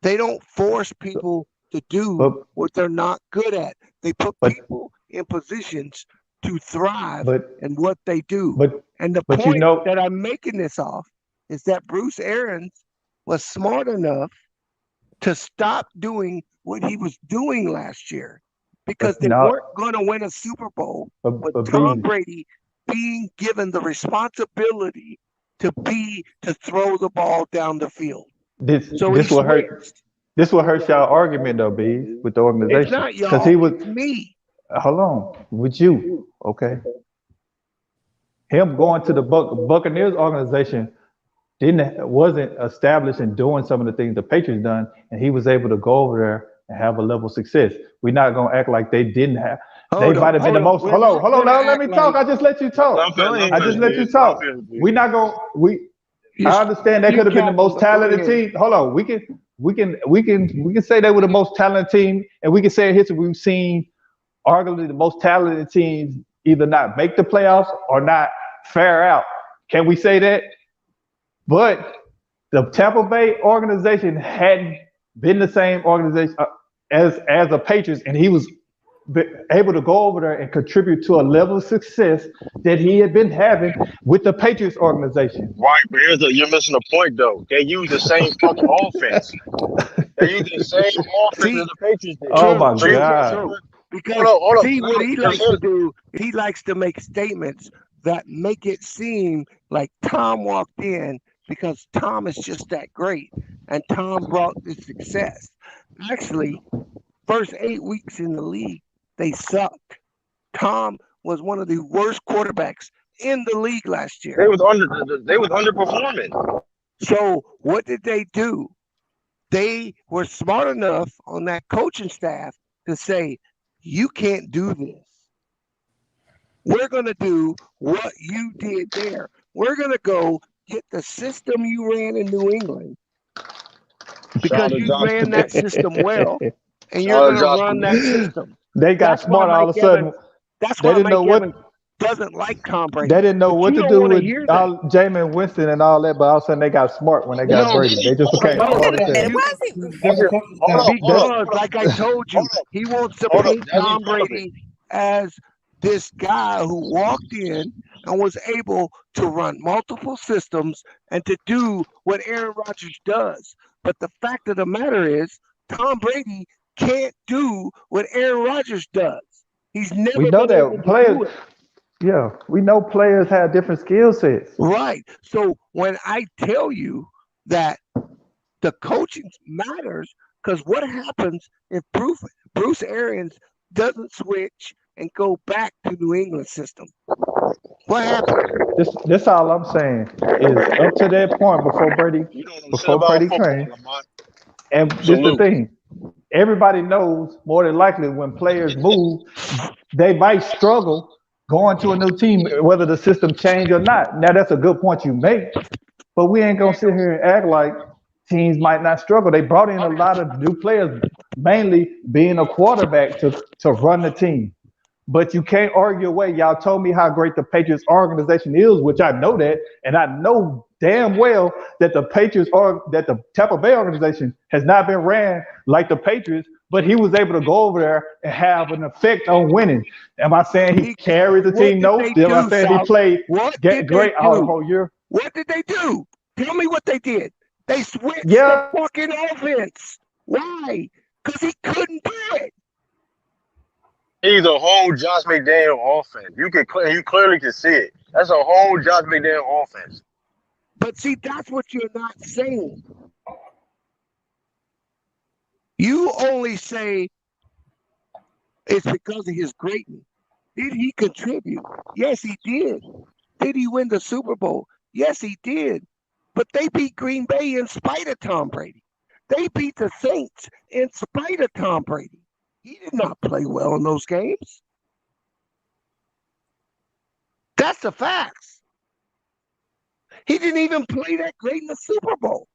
They don't force people to do but what they're not good at. They put but people in positions to thrive but in what they do. but And the but you point know that I'm making this off is that Bruce Arians was smart enough to stop doing what he was doing last year because but they not weren't going to win a Super Bowl with but Tom B Brady being given the responsibility to throw the ball down the field. So he this will hurt. switched. This will hurt y'all argument though, B, with the It's organization. not Because y'all, he was it's me. hold on with you, okay? Him going to the Buccaneers organization didn't wasn't established in doing some of the things the Patriots done, and he was able to go over there and have a level of success. We're not gonna act like they didn't have. They Hold on, might have been the hold on. most. We're not Hold on. gonna Now let act me talk. like. I just let you talk. Let Go him I ahead, finish, just man. let you dude. Let him talk. finish, We're dude. not gonna. You, I understand they you could have been the capping, most but go talented ahead. team. Hold on. We can say they were the most talented team, and we can say in history we've seen arguably the most talented teams either not make the playoffs or not fare out. Can we say that? But the Tampa Bay organization hadn't been the same organization as the Patriots, and he was able to go over there and contribute to a level of success that he had been having with the Patriots organization. Right, but you're missing the point though. They use the same fucking offense. They use the same offense as See, the Patriots did. Oh true, my So you true, can't. God. true. Hold Because up, hold up. see what he Because likes to do, he likes to make statements that make it seem like Tom walked in because Tom is just that great and Tom brought the success. Actually, first 8 weeks in the league, they sucked. Tom was one of the worst quarterbacks in the league last year. they was underperforming. So what did they do? They were smart enough on that coaching staff to say, you can't do this. We're going to do what you did there. We're going to go get the system you ran in New England Shout because out to you Josh ran that Trubisky. system well, and you're Shout out going to to Josh run that Trubisky. system. They got That's why smart all Mike of a Evans. sudden. That's They why didn't know Mike what Evans doesn't like Tom they Brady. didn't know But what you to don't do want to with hear that. all Jameis Winston and all that, but all of a sudden they got smart when they got No, Brady. B. They just Hold became up. No, Wait smart a as hold up. minute. hell. Why Different is he? coaches, Desi, different coaches hold got. up. Hold up. Because, Hold up. like I told Hold you, up. he wants to Hold up. paint Desi, Tom hold up. Brady as this guy who walked in and was able to run multiple systems and to do what Aaron Rodgers does. But the fact of the matter is, Tom Brady can't do what Aaron Rodgers does. He's We never know been able that to do players. it. Yeah, we know players have different skill sets. Right. So when I tell you that the coaching matters, because what happens if Bruce Arians doesn't switch and go back to New England system? What happens? This all I'm saying is up to that point You don't know shit before about Brady football, came, Lamont. and this the Salute. thing. everybody knows more than likely when players move, they might struggle going to a new team, whether the system change or not. Now that's a good point you make, but we ain't gonna sit here and act like teams might not struggle. They brought in a lot of new players, mainly being a quarterback to run the team. But you can't argue away. Y'all told me how great the Patriots organization is, which I know that, and I know damn well that the Patriots or that the Tampa Bay organization has not been ran like the Patriots. But he was able to go over there and have an effect on winning. Am I saying he He, carried the what team? did No. they Am I do, saying he South? played What did they great out the do? whole year? What did they do? Tell me what they did. They switched the Yeah, fucking offense. Why? Because he couldn't do it. He's a whole Josh McDaniel offense. You clearly can see it. That's a whole Josh McDaniel offense. But see, that's what you're not saying. You only say it's because of his greatness. Did he contribute? Yes, he did. Did he win the Super Bowl? Yes, he did. But they beat Green Bay in spite of Tom Brady. They beat the Saints in spite of Tom Brady. He did not play well in those games. That's the facts. He didn't even play that great in the Super Bowl.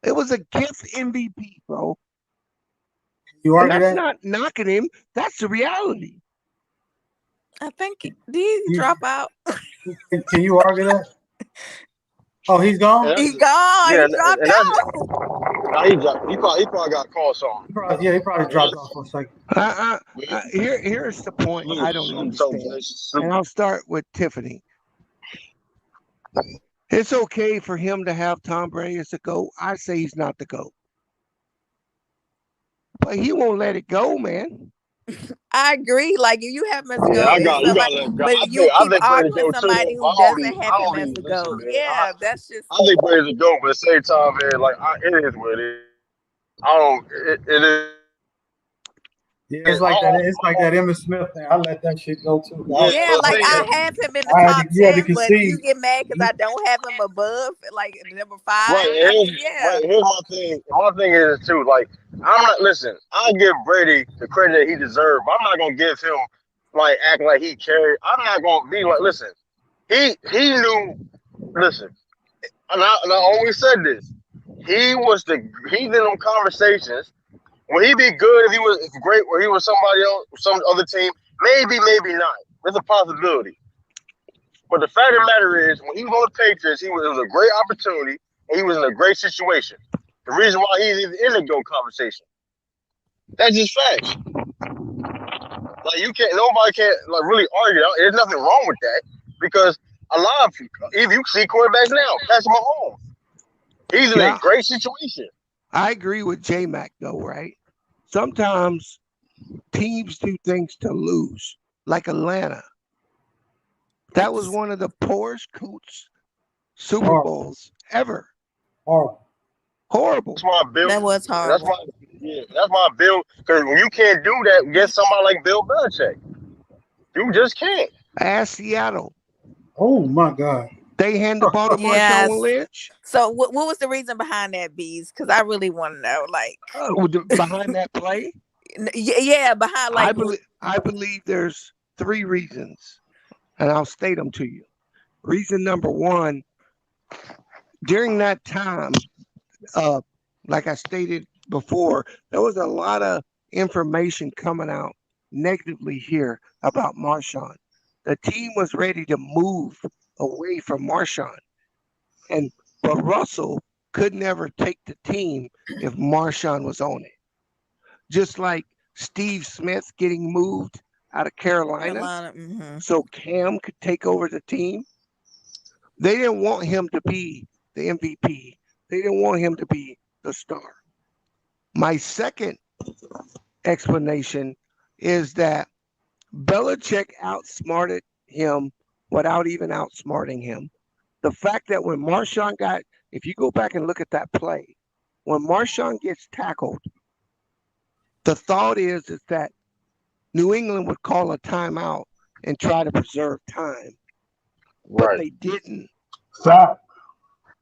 It was a gift MVP, bro. You And argue that's that? not knocking him. That's the reality. I think did he You, drop out? can you argue that? Oh, he's And gone. He that's gone. yeah, He and dropped that's out. now he probably got called something. He probably dropped off Yes. for a second. Here's the point I don't understand. And I'll start with Tiffany. It's okay for him to have Tom Brady as the GOAT. I say he's not the GOAT. But he won't let it go, man. I agree. Like if you have him as a Yeah, goat and you somebody, gotta let go. but you I keep think Brady's arguing go too somebody though. But who doesn't have I him don't as even a listen, goat. man. Yeah, that's just I think Brady's a go, but at the same time, man, like it is what it is. I don't. It is. Yeah, I don't. it's like that Emmitt Smith thing. I let that shit go too. Yeah, yeah. but Like see, I have him in the I had to, top you had to 10, but you concede. get mad because I don't have him above like number right. 5. And I mean, yeah. here's my thing. My thing is too. Like I'm not. Listen, I give Brady the credit that he deserves. But I'm not gonna give him like act like he carried. I'm not gonna be like. Listen, he knew. Listen, and I always said this. He's in them conversations. Will he be good if he was great or he was somebody else, some other team? Maybe not. There's a possibility. But the fact of the matter is, when he was on the Patriots, it was a great opportunity and he was in a great situation. The reason why he's even in the GOAT conversation. That's just facts. Like nobody can't like really argue. There's nothing wrong with that because a lot of if you see quarterbacks now, Patrick Mahomes, he's in a Yeah, great situation. I agree with J Mac though, right? Sometimes teams do things to lose, like Atlanta. That was It's one of the poorest coach Super Horrible. Bowls ever. Horrible. That's Horrible. why Bill. that was That's horrible. why. Yeah, that's why Bill. Because when you can't do that against somebody like Bill Belichick, you just can't. Ask Seattle. Oh my God. They hand the ball to Marshawn Yes. Lynch. So what was the reason behind that, Bees? Because I really want to know. Like, Behind that play, yeah, behind like I believe there's 3 reasons, and I'll state them to you. Reason number one, during that time, uh, like I stated before, there was a lot of information coming out negatively here about Marshawn. The team was ready to move away from Marshawn, and but Russell could never take the team if Marshawn was on it. Just like Steve Smith getting moved out of Carolina Carolina. Mm-hmm. so Cam could take over the team. They didn't want him to be the MVP. They didn't want him to be the star. My second explanation is that Belichick outsmarted him without even outsmarting him. The fact that when Marshawn got, if you go back and look at that play, when Marshawn gets tackled, the thought is that New England would call a timeout and try to preserve time, but Right. they didn't. Stop.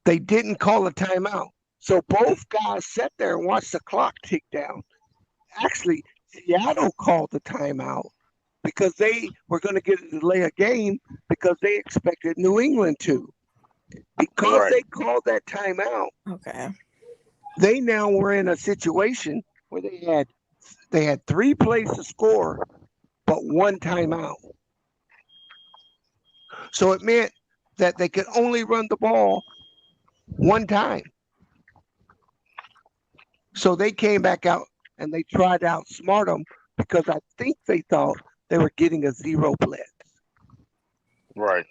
They didn't call a timeout. So both guys sat there and watched the clock tick down. Actually, Seattle called the timeout because they were going to get a delay a game because they expected New England to. Because Right. they called that timeout, Okay. they now were in a situation where they had 3 plays to score, but 1 timeout. So it meant that they could only run the ball 1 time. So they came back out and they tried to outsmart them because I think they thought they were getting a 0 blitz. Right.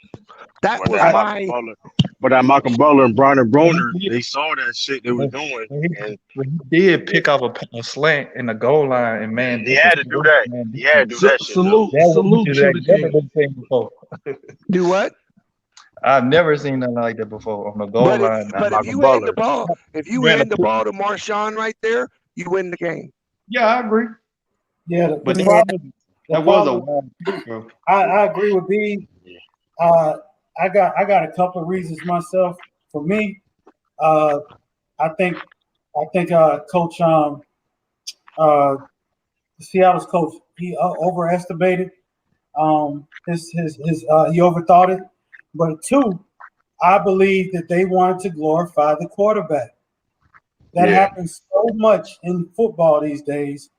That But was that my. Malcolm Butler and Brian But Broner, he did, they saw that shit they was but, doing, and but he did pick up a slant in the goal line, and man, he this is had to do that. man He had to do defense. that shit though. That was Salute to that the never king. been seen before. Do what? I've never seen nothing like that before on the goal But if line. That but if Malcolm you hand the Butler. ball, if you Ran a hand the pick. ball to Marshawn right there, you win the game. Yeah, I agree. Yeah, But the Yeah. problem, the that was a problem. wild pick, bro. I agree with B. I got a couple of reasons myself. For me, uh, I think Coach Seattle's coach he overestimated his he overthought it. But 2, I believe that they wanted to glorify the quarterback. That Yeah. happens so much in football these days.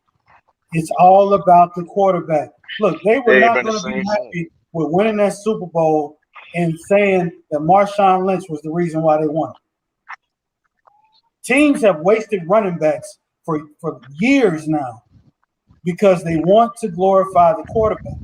It's all about the quarterback. Look, they were They ain't not been the going to be same since. happy with winning that Super Bowl and saying that Marshawn Lynch was the reason why they won. Teams have wasted running backs for years now because they want to glorify the quarterback.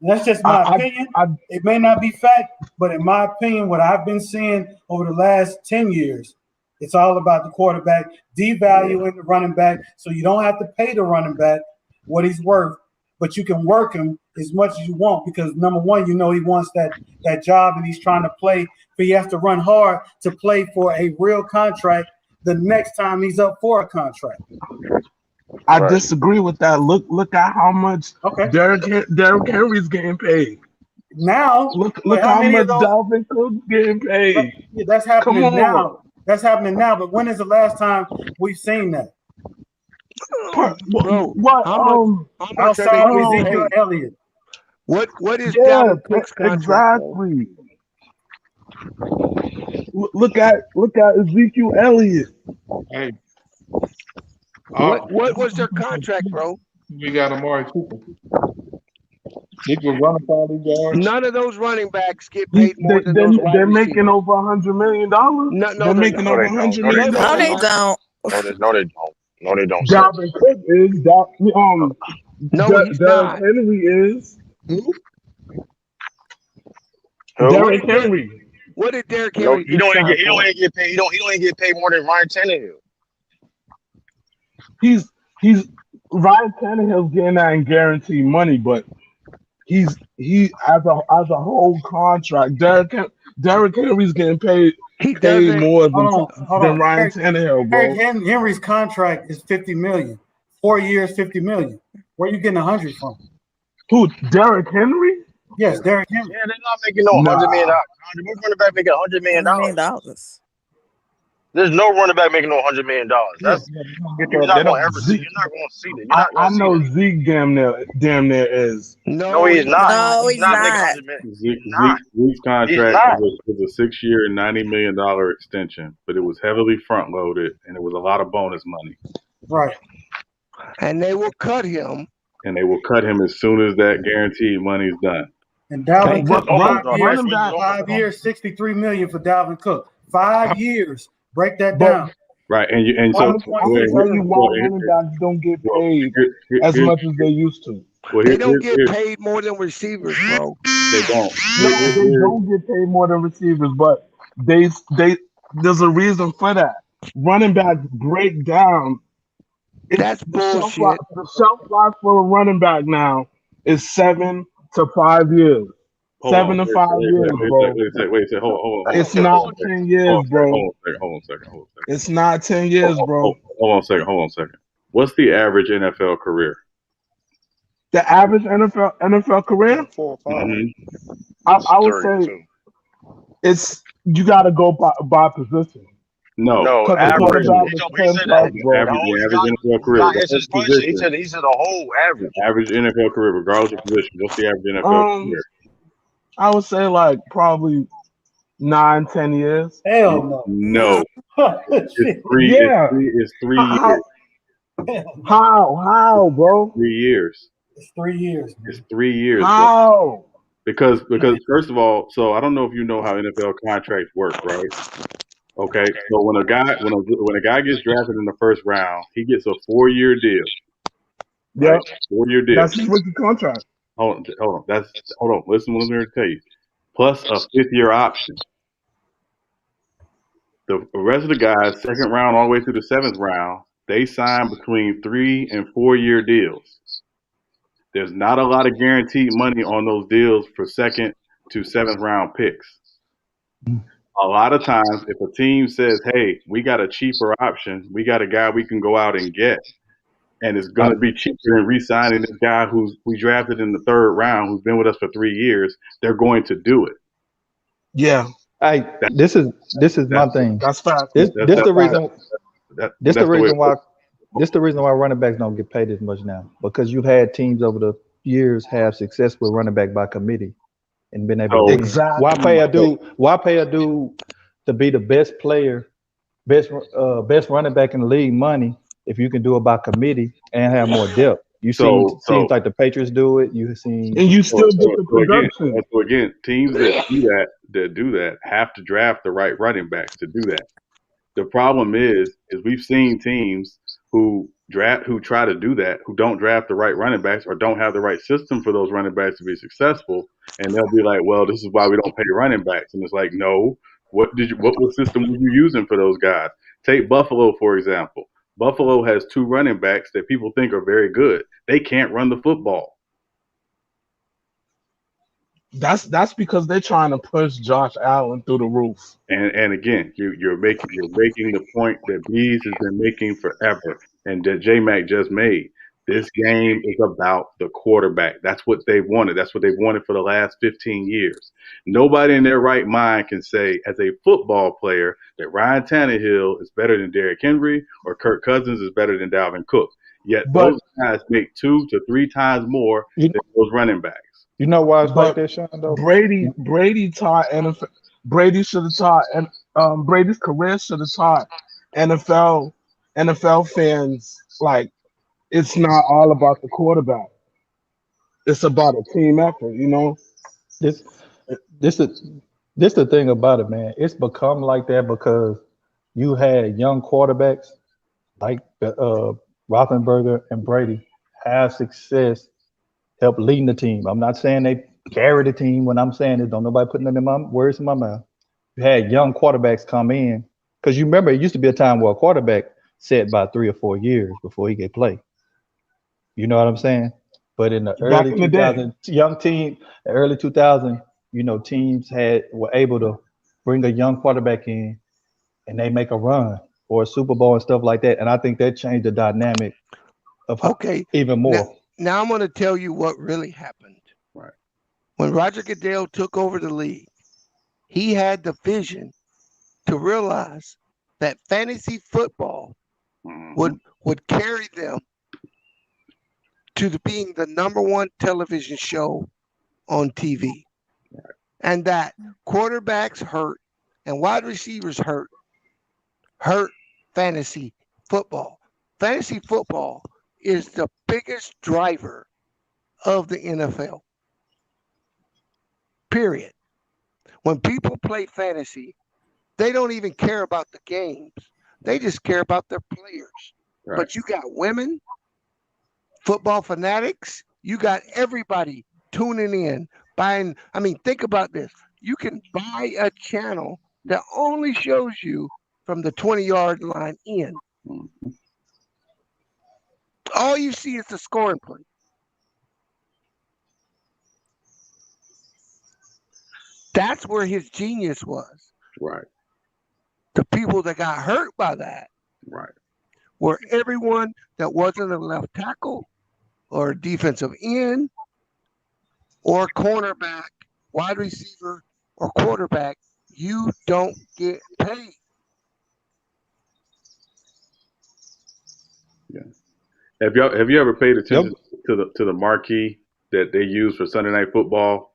And that's just my opinion. It may not be fact, but in my opinion, what I've been seeing over the last 10 years, it's all about the quarterback, devaluing the running back, so you don't have to pay the running back what he's worth, but you can work him as much as you want because number one, you know he wants that job and he's trying to play, but he has to run hard to play for a real contract the next time he's up for a contract. I disagree with that. Look at how much Derrick Henry's getting paid. Now, look how much Dalvin Cook's getting paid. Yeah, that's happening now. That's happening now. But when is the last time we've seen that? Bro, what? How much Outside are of they Ezekiel paid? Elliott. What is Dalvin Cook's contract? Exactly. Look at Ezekiel Elliott. Hey. What was their contract, bro? We got Amari Cooper. He can run all these yards. None of those running backs get paid more than those wide They're receivers. making over $100 million. No, they're making over $100 million. No, they don't. No, they don't. No, they don't. Dalvin Cook is. No, he's Derrick not. Henry is. Who? Derrick Henry. What did Derrick No, Henry? he don't even get paid. He don't even get paid more than Ryan Tannehill. He's Ryan Tannehill's getting that in guaranteed money, but he as a whole contract. Derrick Henry's getting paid more than Ryan Tannehill, bro. Derrick Henry's contract is $50 million. 4 years, $50 million. Where are you getting 100 from? Who? Derrick Henry? Yes, Derrick Henry. Yeah, they're not making no $100 million. What running back making $100 million? There's no running back making no $100 million. That's you're not going to ever see. You're not going to see that. I know Zeke damn near is. No, he's not. No, he's not. Making $100 million. Zeke's contract was a 6-year, $90 million extension, but it was heavily front loaded and it was a lot of bonus money. Right. And they will cut him. And they will cut him as soon as that guaranteed money's done. And Dalvin Cook, 5 years, $63 million for Dalvin Cook. 5 years. Break that down. Right, and so I'll tell you why running backs don't get paid as much as they used to. They don't get paid more than receivers, bro. They don't. They don't get paid more than receivers, but there's a reason for that. Running backs break down. That's bullshit. The shelf life for a running back now is 7 to 5 years. 7 to 5 years, bro. Wait a second. Hold on. It's not 10 years, bro. Hold on a second. It's not 10 years, bro. Hold on a second. What's the average NFL career? The average NFL career? 4 or 5. I would say It's you got to go by position No, No, because the listen, average. quarterback listen. He was told me he 10 said plus, the bro. whole. The He average got NFL he career, got regardless answer his of question. He position, said the whole the average. average NFL career, regardless of position, what's the average NFL Um, career? I would say like probably 9, 10 years. Hell no. No. No, it's Shit. three. It's Yeah. three. It's 3 years. How Hell no. how bro? 3 years. It's 3 years, It's man. 3 years, bro. How? Because first of all, so I don't know if you know how NFL contracts work, right? Okay, so when a guy gets drafted in the first round, he gets a 4 year deal, right? Yep. 4 year deal. That's his rookie contract. Hold on. Hold on. Listen, what I'm going to tell you. Plus a 5th year option. The rest of the guys, second round all the way through the 7th round, they sign between 3 and 4 year deals. There's not a lot of guaranteed money on those deals for second to 7th round picks. A lot of times, if a team says, "Hey, we got a cheaper option, we got a guy we can go out and get," and it's going I, to be cheaper than re-signing this guy who's we drafted in the 3rd round, who's been with us for 3 years, they're going to do it. Yeah, I That, this is my that's thing. that's fact. This that's this That's the fact. reason this the that's the way reason it why works. running backs don't get paid as much now, because you've had teams over the years have success with running back by committee and been able to So, win. Why pay Exactly. a dude? Why pay a dude to be the best player, best running back in the league money if you can do it by committee and have more depth? You seen so, teams so, like the Patriots do it. You seen And you so, still get so, the so again, production. teams that do that have to draft the right running backs to do that. The problem is we've seen teams who try to do that, who don't draft the right running backs or don't have the right system for those running backs to be successful, and they'll be like, "Well, this is why we don't pay running backs." And it's like, no, what system were you using for those guys? Take Buffalo for example. Buffalo has 2 running backs that people think are very good. They can't run the football. That's because they're trying to push Josh Allen through the roof. And again, you're making the point that Bees has been making forever, and that J Mac just made. This game is about the quarterback. That's what they wanted. That's what they've wanted for the last 15 years. Nobody in their right mind can say, as a football player, that Ryan Tannehill is better than Derrick Henry or Kirk Cousins is better than Dalvin Cook. Yet But those guys make 2 to 3 times more you than those running backs. you know why it's like but that, Sean? Though Brady taught NFL. Brady should have taught, and Brady's career should have taught NFL fans like it's not all about the quarterback. It's about a team effort. this this is this the thing about it, man. It's become like that because you had young quarterbacks like Roethlisberger and Brady have success, help leading the team. I'm not saying they carry the team. When I'm saying it, don't nobody put none of my words in my mouth. You had young quarterbacks come in because you remember it used to be a time where a quarterback sat by 3 or 4 years before he could play. You know what I'm saying? But in the Back early in the day. 2000 young team, the early 2000, teams were able to bring a young quarterback in and they make a run or a Super Bowl and stuff like that. And I think that changed the dynamic of Okay, even now more. now I'm going to tell you what really happened. Right. When Roger Goodell took over the league, he had the vision to realize that fantasy football Hmm. would carry them to being the number one television show on TV, and that quarterbacks hurt and wide receivers hurt fantasy football. Fantasy football is the biggest driver of the NFL. Period. When people play fantasy, they don't even care about the games. They just care about their players. Right. But you got women, football fanatics, you got everybody tuning in, buying. I mean, think about this. You can buy a channel that only shows you from the 20-yard line in. Mhm. All you see is the scoring play. That's where his genius was. Right. The people that got hurt by that Right. were everyone that wasn't a left tackle or a defensive end or cornerback, wide receiver, or quarterback you don't get paid. Yeah. Have you ever paid Yep. attention to the marquee that they use for Sunday Night Football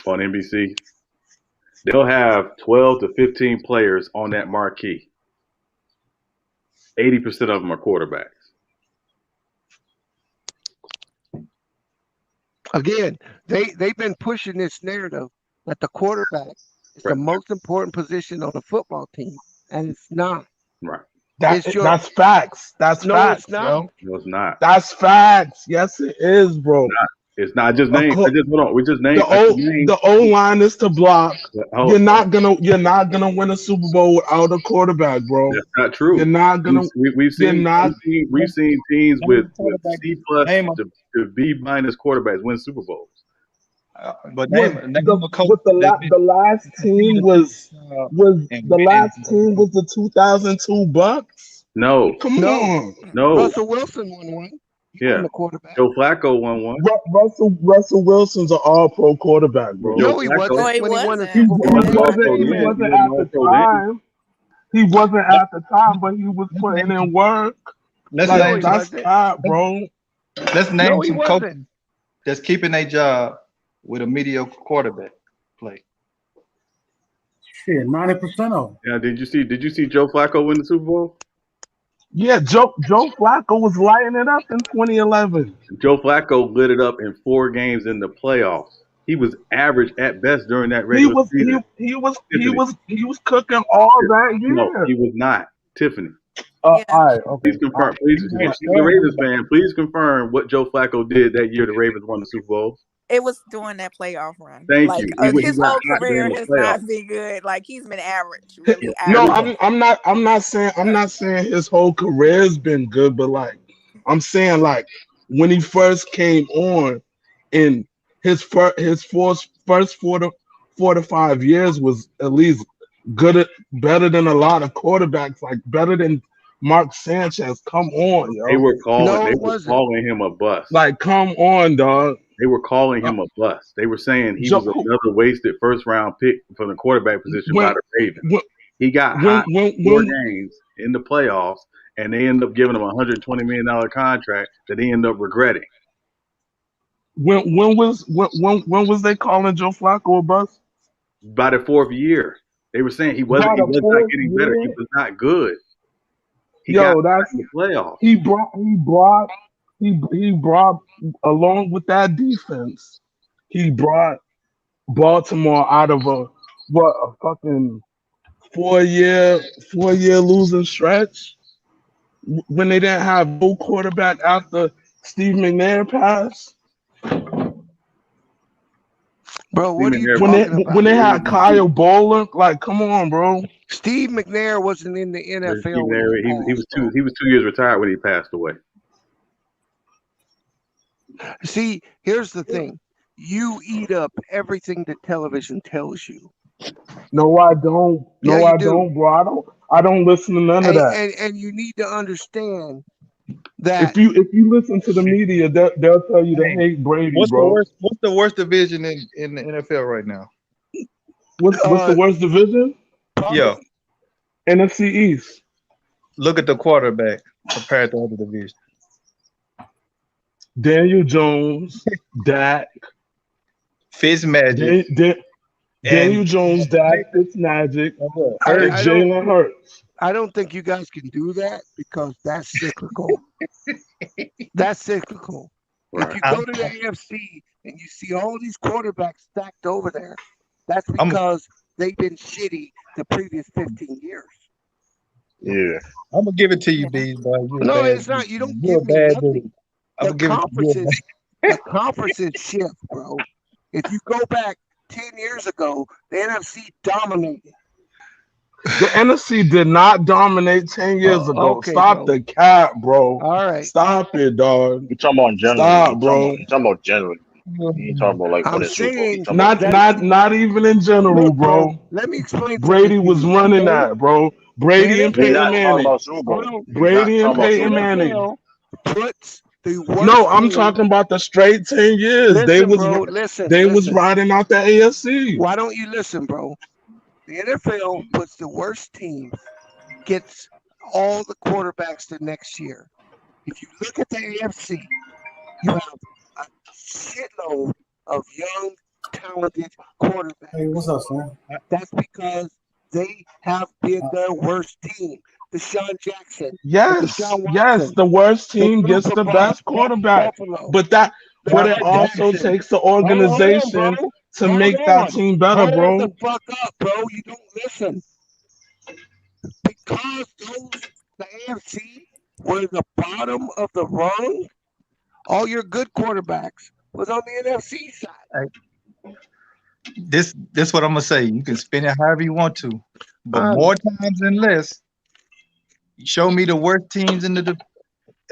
on NBC? They'll have 12 to 15 players on that marquee. 80% of them are quarterbacks. Again, they've been pushing this narrative that the quarterback is the Right. most important position on a football team, and it's not. Right. It's your That's facts. That's no, it's facts, not. yo. No, it's not. That's facts. Yes, it is, bro. It's not. Just Of name. I course, just hold on. We just the name. I just O name. the O line is to block. Hold on. You're not gonna win a Super Bowl without a quarterback, bro. That's not You're true. not We've, gonna. we, we've You're seen not. we've seen teams Name with a quarterback. C plus Name a, to B minus quarterbacks win Super Bowls. but Was name the a coach with that been the last team completed and the winning. last team was the 2002 Bucks? No, Come No, on, no, Russell Wilson won one. He yeah. wasn't a quarterback. Joe Flacco won one. Russell Wilson's an All Pro quarterback, bro. Joe No, he Flacco. No, wasn't he when he won the wasn't. Super He Bowl. wasn't all pro He then. He wasn't wasn't at all the pro then. time. He wasn't at the time, but he was Let's putting name in work. let's Like No, name he some that's wasn't. cap, bro. let's No, name he some wasn't. coaches that's keeping a job with a mediocre quarterback play. Shit, 90% of them. Yeah. Did you see Joe Flacco win the Super Bowl? Yeah, Joe Flacco was lighting it up in 2011. Joe Flacco lit it up in 4 games in the playoffs. He was average at best during that He regular was season. Tiffany. he was cooking all that No, year. he was not. Tiffany, Yeah. All right, okay. please confirm. Please, He if was you're a Ravens terrible. fan, please confirm what Joe Flacco did that year the Ravens won the Super Bowl. It was during that playoff run. Thank Like you. He his got whole hot during career the has playoffs. not been good. Like he's been average, Hi- really No, average. I'm not saying his whole career's been good, but like I'm saying like when he first came on in first 4 to 5 years was at least better than a lot of quarterbacks, like better than Mark Sanchez. Come on, They yo. were calling. No, They it were wasn't. calling him a bust. Like, come on, dog. They were calling Uh, him a bust. They were saying he was Joe, another wasted first round pick from the quarterback position by when the Ravens. when He got when hot when in four when games in the playoffs, and they ended up giving him a $120 million contract that he ended up regretting. when was they calling Joe Flacco a bust? By the 4th year, they were saying he By was the not fourth getting better. He year, was not good. He got yo, hot that's in the playoffs. he brought along with that defense, he brought Baltimore out of a fucking 4 year losing stretch when they didn't have no quarterback after Steve McNair passed. Bro, what are Stephen you Harris When was they talking when about? they had the Kyle Bowler, like, come on, bro. Steve McNair wasn't in the NFL Stephen when he Harris, passed, bro. he was 2 years retired when he passed away. See, here's the thing. You eat up everything that television tells you. No, I don't. Yeah, No, you I do. don't, bro. I don't listen to none of that. And you need to understand that If you listen to the media, they'll tell you they Hey, hate Brady, bro. what's the worst division in the NFL right now? What's the worst division? Yeah. NFC East. Look at the quarterback compared to other divisions. Daniel Jones, Dak, Fitzmagic Daniel and Jones, Dak, Fitzmagic, Hurt. I don't Jalen Hurts. I don't think you guys can do that because that's cyclical. That's cyclical. If you Right. go to the AFC and you see all these quarterbacks stacked over there, that's I'm because they've been shitty the previous 15 years. Yeah. I'm gonna give it to you, Yeah. Bees, boy. You're a No, bad it's not. dude. You don't You're a give me bad nothing. dude. I'm The gonna give it to you. conferences shift, bro. If you go back 10 years ago, the NFC dominated. The NFC did not dominate 10 years ago. Okay, Stop bro. the cap, bro. All right. Stop it, dog. You talking about generally. Stop, bro. You talking about generally. You ain't talking about like I'm winning Super Bowl. You saying talking about that generally. Not even in general, look, bro. bro. Let me explain Brady something to was you. running that, bro. Brady and The We're Peyton not talking Manning. about Super Bowl. Hold on. We're not Brady and talking about Peyton Super Bowl. Manning. NFL puts The No, worst I'm team. talking about the straight 10 years. Listen, bro. Listen. They was Listen. riding out the AFC. Why don't you listen, bro? The NFL puts the worst teams, gets all the quarterbacks the next year. If you look at the AFC, you have a shitload of young, talented Hey, quarterbacks. what's up, son? That's because they have been their worst team. Deshaun Jackson, the Yes, Deshaun yes, Watson, the worst they team threw gets for the best quarterback. Buffalo. But it Lamar also Jackson. takes the Hold on, organization bro. to Hold make that on. team better, Hold the bro. fuck up, bro. You don't listen. Because the AFC were the bottom of the rung, all your good quarterbacks was on the NFC side. This what I'm gonna say. You can spin it however you want to, but Um, more times than less, show me the worst teams in the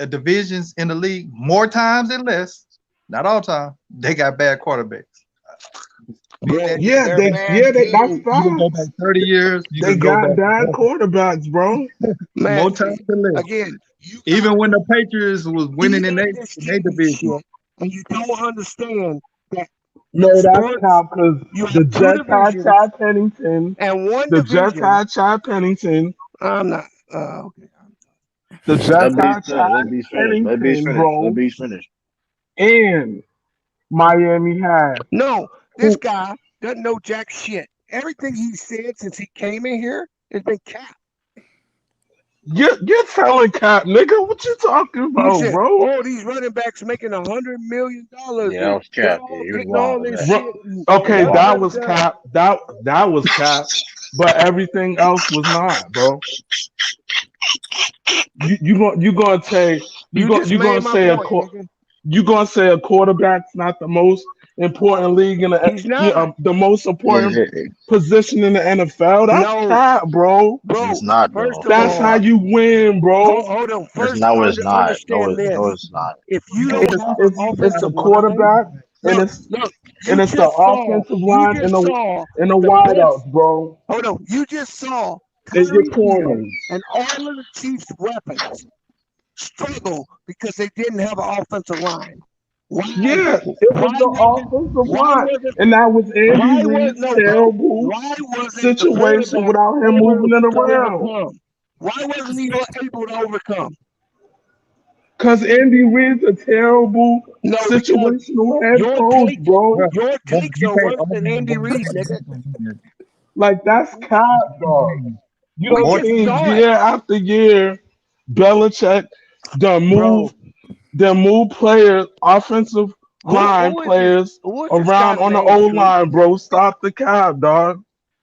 divisions in the league. More times than less, not all time. They got bad quarterbacks. Spin bro, that. they're bad That's teams. You can go back facts. 30 years. You They can go back got bad quarterbacks, bro. Man, more times than less. again, you Even guys when the Patriots was winning in eating this their division. championship and you don't understand that No, that's sports, cap because you the have two Jets had divisions Chad Pennington. and one The Jets division. had Chad Pennington. I'm not. Okay. The Jets Let had Beast finish. Chad Let Beast finish. Let Beast Pennington, finish. Let bro. Beast finish. And Miami had No, this who guy doesn't know jack shit. Everything he's said since he came in here has been cap. you're telling Cap, nigga, what you talking He about, said, bro? "Oh, these running backs making $100 million, Yeah, that and was they're cap. Yeah, all he was getting wrong all on this that. shit." And He was Okay, da da wrong that da on was that. da. Cap. That was Cap. But everything else was not, bro. You gonna say You just you made gonna my say point, nigga. you gonna say a quarterback's not the most important league in He's not. the most Yeah, important position in the NFL? That's No, Cap, bro. it's bro. not First though. of That's how all, you win, bro. hold on. It's First, no, it's not. No, understand no, this: it's not. if you Yeah, don't it's have hard an for me to It's have the offensive a good line, quarterback and look, look. and it's the offensive You line just saw and the the best. wideouts, bro. Hold on. You just saw And your Tyreek Hill corners. and all of the Chiefs' weapons struggle because they didn't have an offensive line. Why? Yeah, it was Why the wasn't? offensive Why line. wasn't? And that was Andy Why was Reid's no, bro? terrible Why wasn't the situation quarterback without him able moving it to around. overcome? Why wasn't he able to overcome? Because Andy Reid's a terrible No, because situational head your coach, takes, bro. well, your well, takes you are can't worse all than have Andy one Reid, thing. nigga. Like, that's cap, dog. You We don't just see saw it, year after year, Belichick done bro. move players, offensive line Who is this? players Who is this around guy's on the name? O True. line, bro. Stop the cap, dog.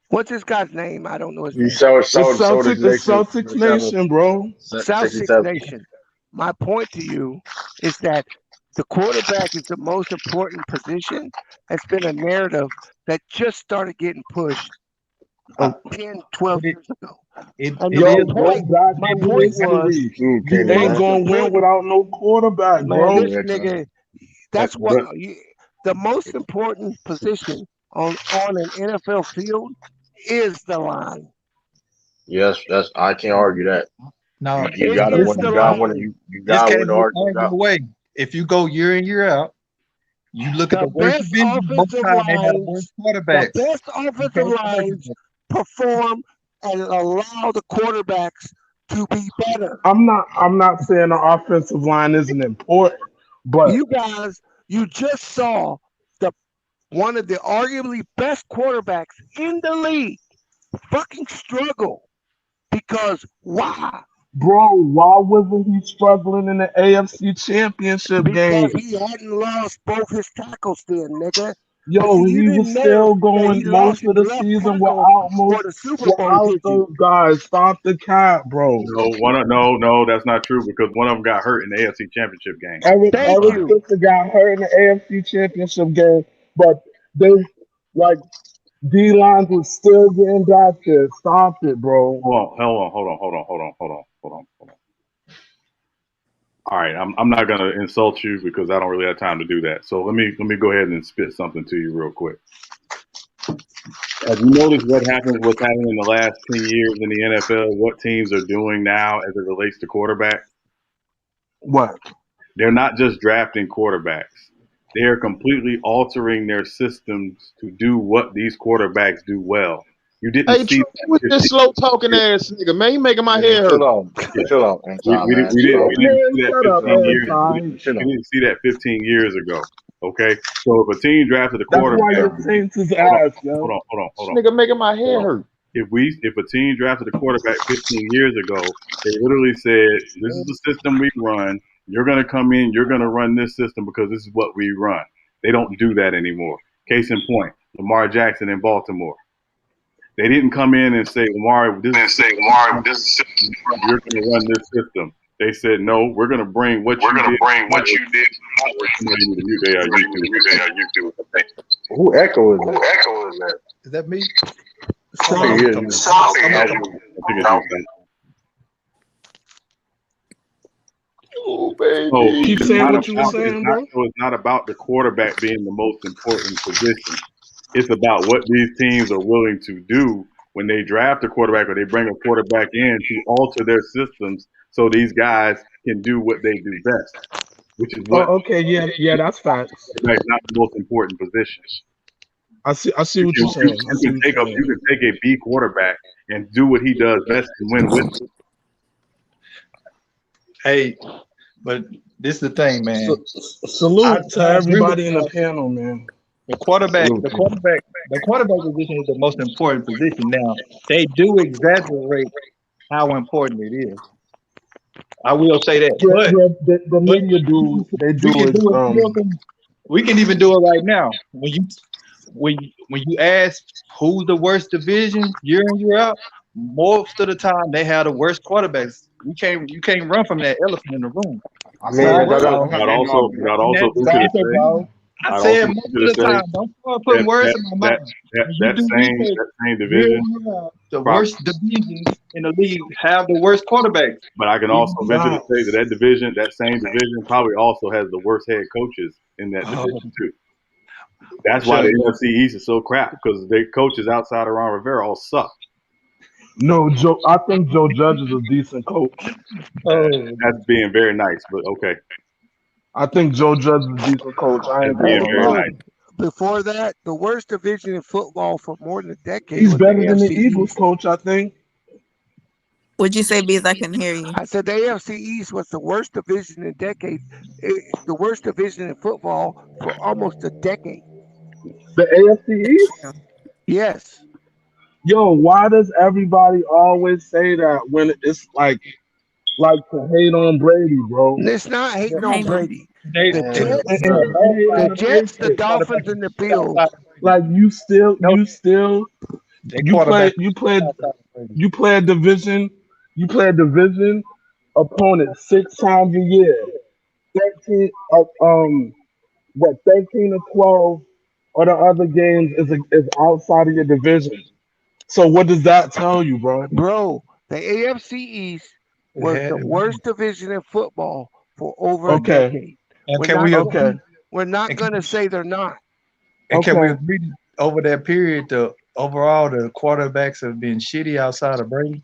What's this guy's name? I don't know his You name. It's Celtics Nation, bro. South Six 67. Nation. My point to you is that the quarterback is the most important position. It's been a narrative that just started getting pushed But 10, 12 it years ago. And it is Go working. back my to It point is Andy was Reid. Ooh, You the Kenny, ain't man. most gonna win important, without no quarterback, man, bro. this Yeah, time. nigga, that's what But the most important position on an NFL field is the line. Yes, that's I can't argue that. Now, You It gotta is win. the You gotta win. line. You this gotta win can't the be argument argued out. away. If you go year in, year out, you look at The the worst best division, most offensive times they have the worst lines, the quarterbacks. best You offensive can't argue lines that. perform and allow the quarterbacks to be better. I'm not saying the offensive line isn't important, but You guys, you just saw the one of the arguably best quarterbacks in the league fucking struggle because why? bro, why wasn't he struggling in the AFC Championship Because game? he hadn't lost both his tackles then, nigga. Yo, You he was didn't know still that going he lost most his of the left season tackle for the Super Bowl, without did you? those guys. Stop the cap, bro. no, that's not true because one of them got hurt in the AFC Championship game. Thank Eric you. Fisher got hurt in the AFC Championship game, but they like D lines was still getting back there. Stop it, bro. Hold on. All right, I'm not gonna insult you because I don't really have time to do that. So let me go ahead and spit something to you real quick. Have you noticed what happens? What's happening in the last 10 years in the NFL? What teams are doing now as it relates to quarterback? What? They're not just drafting quarterbacks. They are completely altering their systems to do what these quarterbacks do well. You didn't Hey, see Trey, that who is this 15 slow talking ass nigga, man? You making my Man, hair chill hurt. out. yeah. Chill out, Anti, man. We Chill didn't out. we didn't Man, see that shut up, 15 years Anti. Chill we out. didn't see that 15 years ago. Okay, so if a team drafted a That's why quarterback, your Saints is hold on, ass, yo. This nigga making my hair hold on. hurt. If a team drafted a quarterback 15 years ago, they literally said, "This is the system we run. You're going to come in. You're going to run this system because this is what we run." They don't do that anymore. Case in point, Lamar Jackson in Baltimore. They didn't come in and say, "Lamar, this is you're going to run this system." They said, "No, we're going to bring what you did." Somebody need to mute their YouTube. Who echo is that? Is that me? I can hear you. I think it's you. Oh, So baby. Keep saying what you were saying, bro. it's not about the quarterback being the most important position. It's about what these teams are willing to do when they draft a quarterback or they bring a quarterback in to alter their systems so these guys can do what they do best, which is what Oh, okay, yeah, that's facts. quarterback is not the most important position. I see what you're saying. I see what you're saying. You can take a B quarterback and do what he does best and win with him. Hey, but this is the thing, man. Salute to I agree with everybody in the panel, man. the quarterback. Salute to you. The quarterback position is the most important position. Now they do exaggerate how important it is. I will say that, Yeah, the but media do they we do can it. do it. We can even do it right now. When you ask who's the worst division year in year out, most of the time they have the worst quarterbacks. You can't run from that elephant in the room. I mean, Facts. But I'd also venture to say, I I'd said also most venture of to the say time. Don't start putting words that in my that mouth. that When you that do research, same year division in year out, the probably. worst divisions in the league have the worst quarterbacks. But I can also venture to say that division, that same division, probably also has the worst head coaches in that division too. That's why the NFC East is so crap because their coaches outside of Ron Rivera all suck. No, Joe. I think Joe Judge is a decent coach. That's being very nice, but okay. I think Joe Judge is a decent coach. I ain't That's being gonna very lie. nice. Before that, the worst division in football for more than a decade He's was the better than the AFC Eagles East. coach, I think. What'd you say, Biz? I couldn't hear you. I said the AFC East was the worst division in decades, the worst division in football for almost a decade. The AFC East? Yes. Yo, why does everybody always say that when it's like to hate on Brady, bro? It's not hating on Hang on. Brady. They The And, Jets, and you hate on the the Jets, the Patriots. Dolphins, and the Bills. Like no, they you quarterback play a division, you play a division opponent 6 times a year. 13 what 13 or 12 or the other games is outside of your division. So what does that tell you, bro? Bro, the AFC East was the worst division in football for over a Okay. decade. And We're can not we Okay. we're not and gonna say they're not. can we Okay. agree that over that period the overall the quarterbacks have been shitty outside of Brady?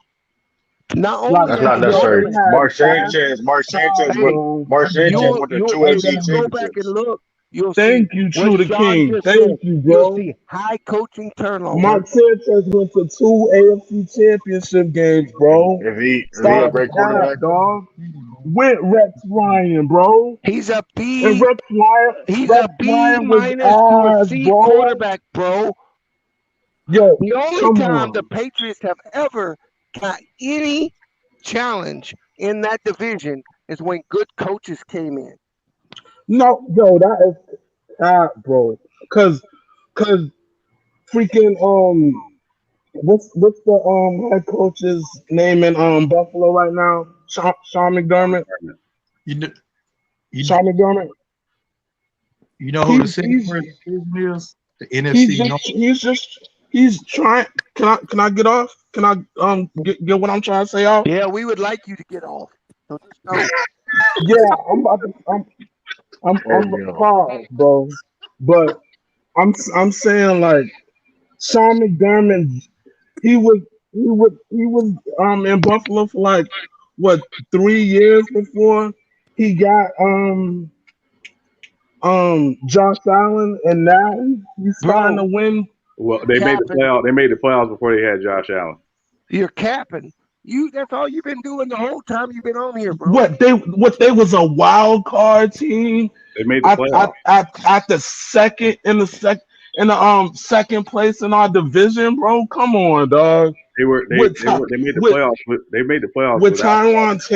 Not Like only That's has not the yo, necessary. they quarterback, had five hey, Mark you'll Went to you'll two if you AFC go back and championships. look, you'll see Thank you, what True the Sean King. just said. Thank you, You'll bro. see high coaching turnover. Mark Sanchez went to 2 AFC championship games, bro. If he a Stop the great cap, quarterback, dog. With Rex Ryan, bro. He's a And B he's a Rex B Ryan was minus to a ass, C bro. quarterback, bro. Yo, The only come time the on. Patriots have ever got any challenge in that division is when good coaches came in. No, yo, that is cap, bro. Cause freaking what's the head coach's name in Buffalo right now? Sean McDermott. You know, you, Sean McDermott. you know who the He's second he's worst division is? The he's NFC North. just he's just he's trying. Can I get off? Can I get what I'm trying to say off? Yeah, we would like you to get off. So just go. Yeah, I'm about to. there I'm you go. pause, bro. But I'm saying like Sean McDermott. He was in Buffalo for like what 3 years before he got Josh Allen, and now he's starting to Bro, win. Well, you're they made the capping. playoff. They made the playoffs before they had Josh Allen. You're capping. That's all you've been doing the whole time you've been on here, bro. What they was a wild card team They made the at playoffs. the second place in our division, bro. Come on, dog. They were they With they Ty, were they made the with playoffs. They made the playoffs with without. Tyron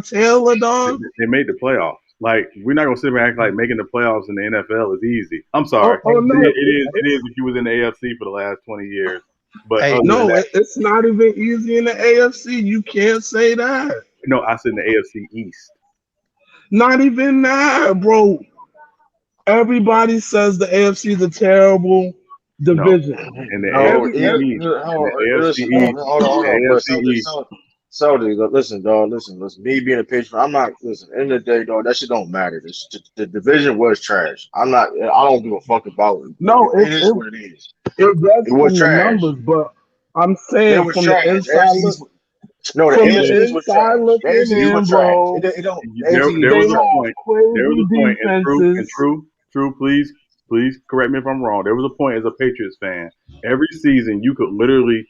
Taylor, They, dog. they made the playoffs. Like we're not gonna sit there and act like making the playoffs in the NFL is easy. I'm Oh, sorry. oh It, no, it is. It is if you was in the AFC for the last 20 years. But Hey, other than no, that, it's not even easy in the AFC. You can't say that. no, I said in the AFC East. Not even that, bro. Everybody says the AFC is a terrible No, division. in the No, AFC Every, every East. In the AFC listen, hold East. on, hold on, In hold the on. But AFC East. Saudi, listen, dog, listen. Me being a patron, I'm not. Listen, end of the day, dog, that shit don't matter. The division was trash. I don't give a fuck about it. no, It is what it is. it It was was from the trash. numbers, but I'm It saying was trash. The from AFC the East was inside trash. The looking AFC East in, was trash. bro. It don't. The There, AFC East there was They was a trash. have point. There was crazy a point, defenses. true. Please correct me if I'm wrong. There was a point as a Patriots fan. Every season, you could literally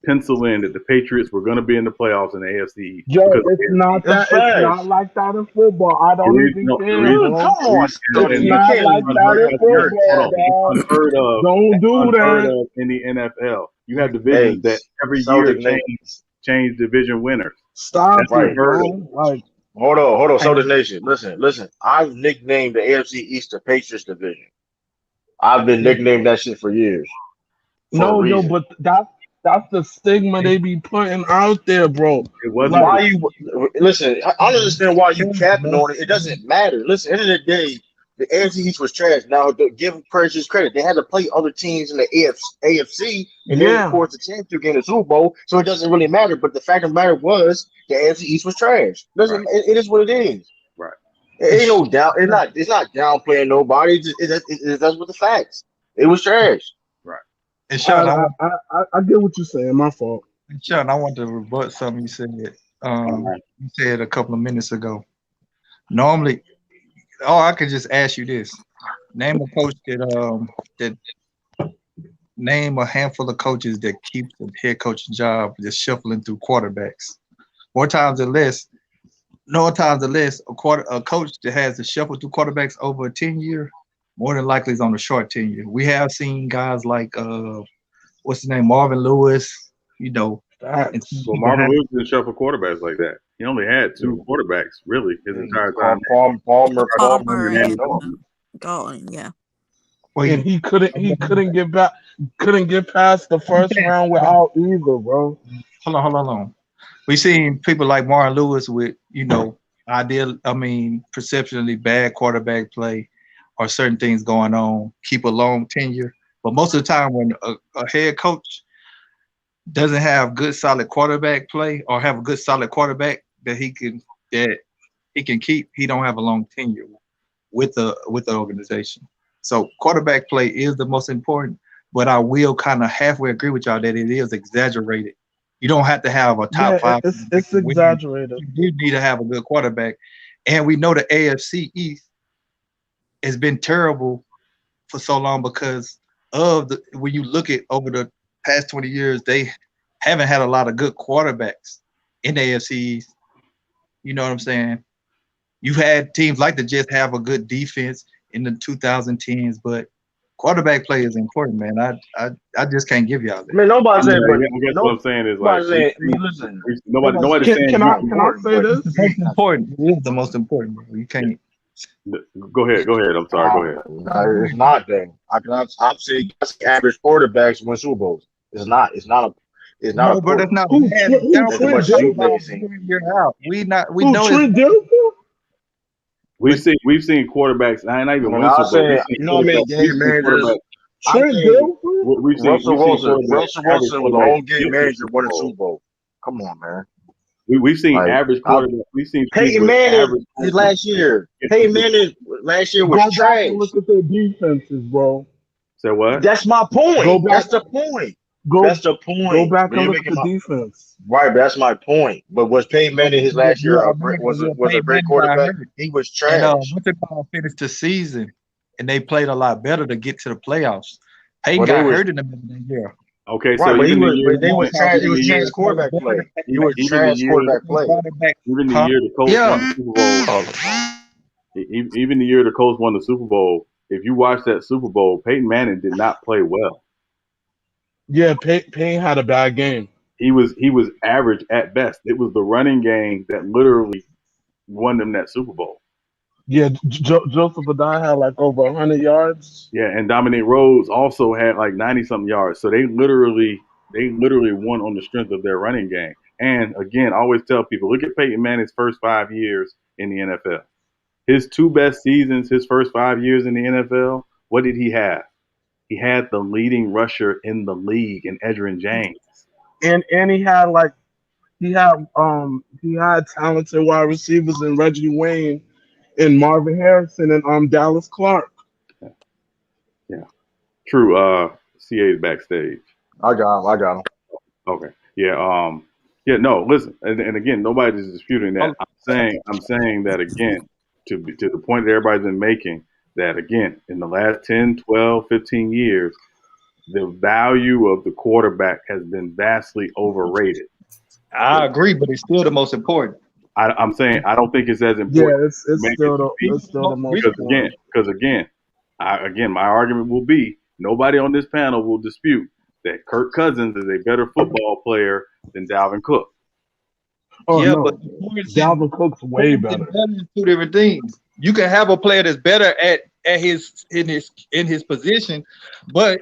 pencil in that the Patriots were going to be in the playoffs in the AFC East Joe, because the AFC It's it's trash. not like that in football. I The don't reason, even no, care, Come bro. on, It's Saudi. and You that's not can't. like that unheard in of. You're a football, capping. dog. Unheard of. Don't do Unheard that. of in the NFL. You have divisions Hey, that every year Saudi, Nate. change division winners. Stop That's it, Right. unheard of. bro. Like, Hold on. hey, Saudi Nation. Listen. I've nicknamed the AFC East the Patriots division. I've been nicknamed that shit for years for a no, yo, reason. but that's the stigma they be putting out there, bro. It wasn't. Like, Why you listen? I don't understand why you capping on it. It doesn't matter. Listen, end of the day, the AFC East was trash. Now, give Precious credit. They had to play other teams in the AFC, and then of yeah, course the championship game, the Super Bowl. So it doesn't really matter. But the fact of the matter was the AFC East was trash. Right. Doesn't it is what it is. Right. It ain't no doubt. It's not downplaying nobody. That's what the facts. It was trash. Right. and I, Sean, I want, I get what you're saying. My fault. Sean, I want to rebut something you said. You said a couple of minutes ago. Normally, I could just ask you this: name a coach that name a handful of coaches that keep the head coaching job just shuffling through quarterbacks. More times than less, no times than less, a coach that has to shuffle through quarterbacks over a 10-year, more than likely is on a short tenure. We have seen guys like what's his name, Marvin Lewis, and Facts. Well, people Marvin have. Lewis didn't shuffle quarterbacks like that. He only had two quarterbacks really his entire time. Palmer And and no. Golden, yeah. Well, And he couldn't get past the first round without either, bro. hold on. We seen people like Marvin Lewis with, perceptually bad quarterback play or certain things going on, keep a long tenure. But most of the time when a head coach doesn't have good solid quarterback play or have a good solid quarterback that he can keep, he don't have a long tenure with the organization. So quarterback play is the most important, but I will kind of halfway agree with y'all that it is exaggerated. You don't have to have a top Yeah, five it's to win. exaggerated. You do need to have a good quarterback. And we know the AFC East has been terrible for so long because when you look at over the past 20 years, they haven't had a lot of good quarterbacks in the AFC East. You know what I'm saying? You've had teams like the Jets have a good defense in the 2010s, but quarterback play is important, man. I just can't give y'all I that. mean, nobody Yeah, said, but I guess what I'm saying is like nobody saying. I mean, listen, nobody's Can, saying can you I not can. can I important, say but this? It's the most important. It is the most important, bro. You can't. Go ahead. I'm sorry. Go ahead. it's not that. I've seen average quarterbacks win Super Bowls. It's not No, bro, that's important. not Who bad. who As Trent much as Downplay you Dilfer? make quarterbacks it seem. year out. We Who know it's Trent Dilfer? We've seen quarterbacks. Not even When win I Super Bowl. say, you know how many game managers, I Trent think Dilfer? Russell We've seen Wilson. quarterbacks, Russell average Wilson was a quarterbacks whole game get to the manager Super winning Bowl. Super Bowl. Come on, man. We've seen Like average quarterbacks. We've seen teams Peyton with Manning average his quarterbacks last year. get to the Peyton Super Bowl. Manning last year was Go back and trash. look at their defenses, bro. Say what? That's my Go point. back. That's the point. Go That's the go point. back But and you're look at making the my defense. right. But that's my point. But was Peyton Manning his last year Yeah, remember, yeah, was a Peyton great Manning got quarterback? hurt, He was and trash. what's it called? Finished the season, and they played a lot better to get to the playoffs. Peyton But they got was hurt in the middle of the year. Okay, so right. But he even the was. year, But they was trash. It even was the trash year, quarterback play. It was even the trash year, quarterback play. even the Huh? year the Colts won the Yeah, Super Bowl, even the year the Colts won the Super Bowl. If you watch that Super Bowl, Peyton Manning did not play well. Yeah, Payne had a bad game. He was average at best. It was the running game that literally won them that Super Bowl. Yeah, Joseph Adai had like over 100 yards. Yeah, and Dominic Rhodes also had like 90 something yards. So they literally won on the strength of their running game. And again, I always tell people, look at Peyton Manning's first 5 years in the NFL. His two best seasons, his first 5 years in the NFL, what did he have? He had the leading rusher in the league in Edgerrin James. And he had talented wide receivers in Reggie Wayne and Marvin Harrison and Dallas Clark. Yeah, yeah. True. CA's backstage. I got him. I got him. Okay. Yeah. Yeah. No. Listen. And again, nobody's disputing that. I'm saying that again to the point that everybody's been making. That again, in the last 10, 12, 15 years, the value of the quarterback has been vastly overrated. I agree, but it's still the most important. I'm saying I don't think it's as important Yeah, as you it's make it still to the be. it's still the most important. Because again, my argument will be nobody on this panel will dispute that Kirk Cousins is a better football player than Dalvin Cook. Oh Yeah, but no, the points Dalvin Cook's way better. is two different things. You can have a player that's better at his position, but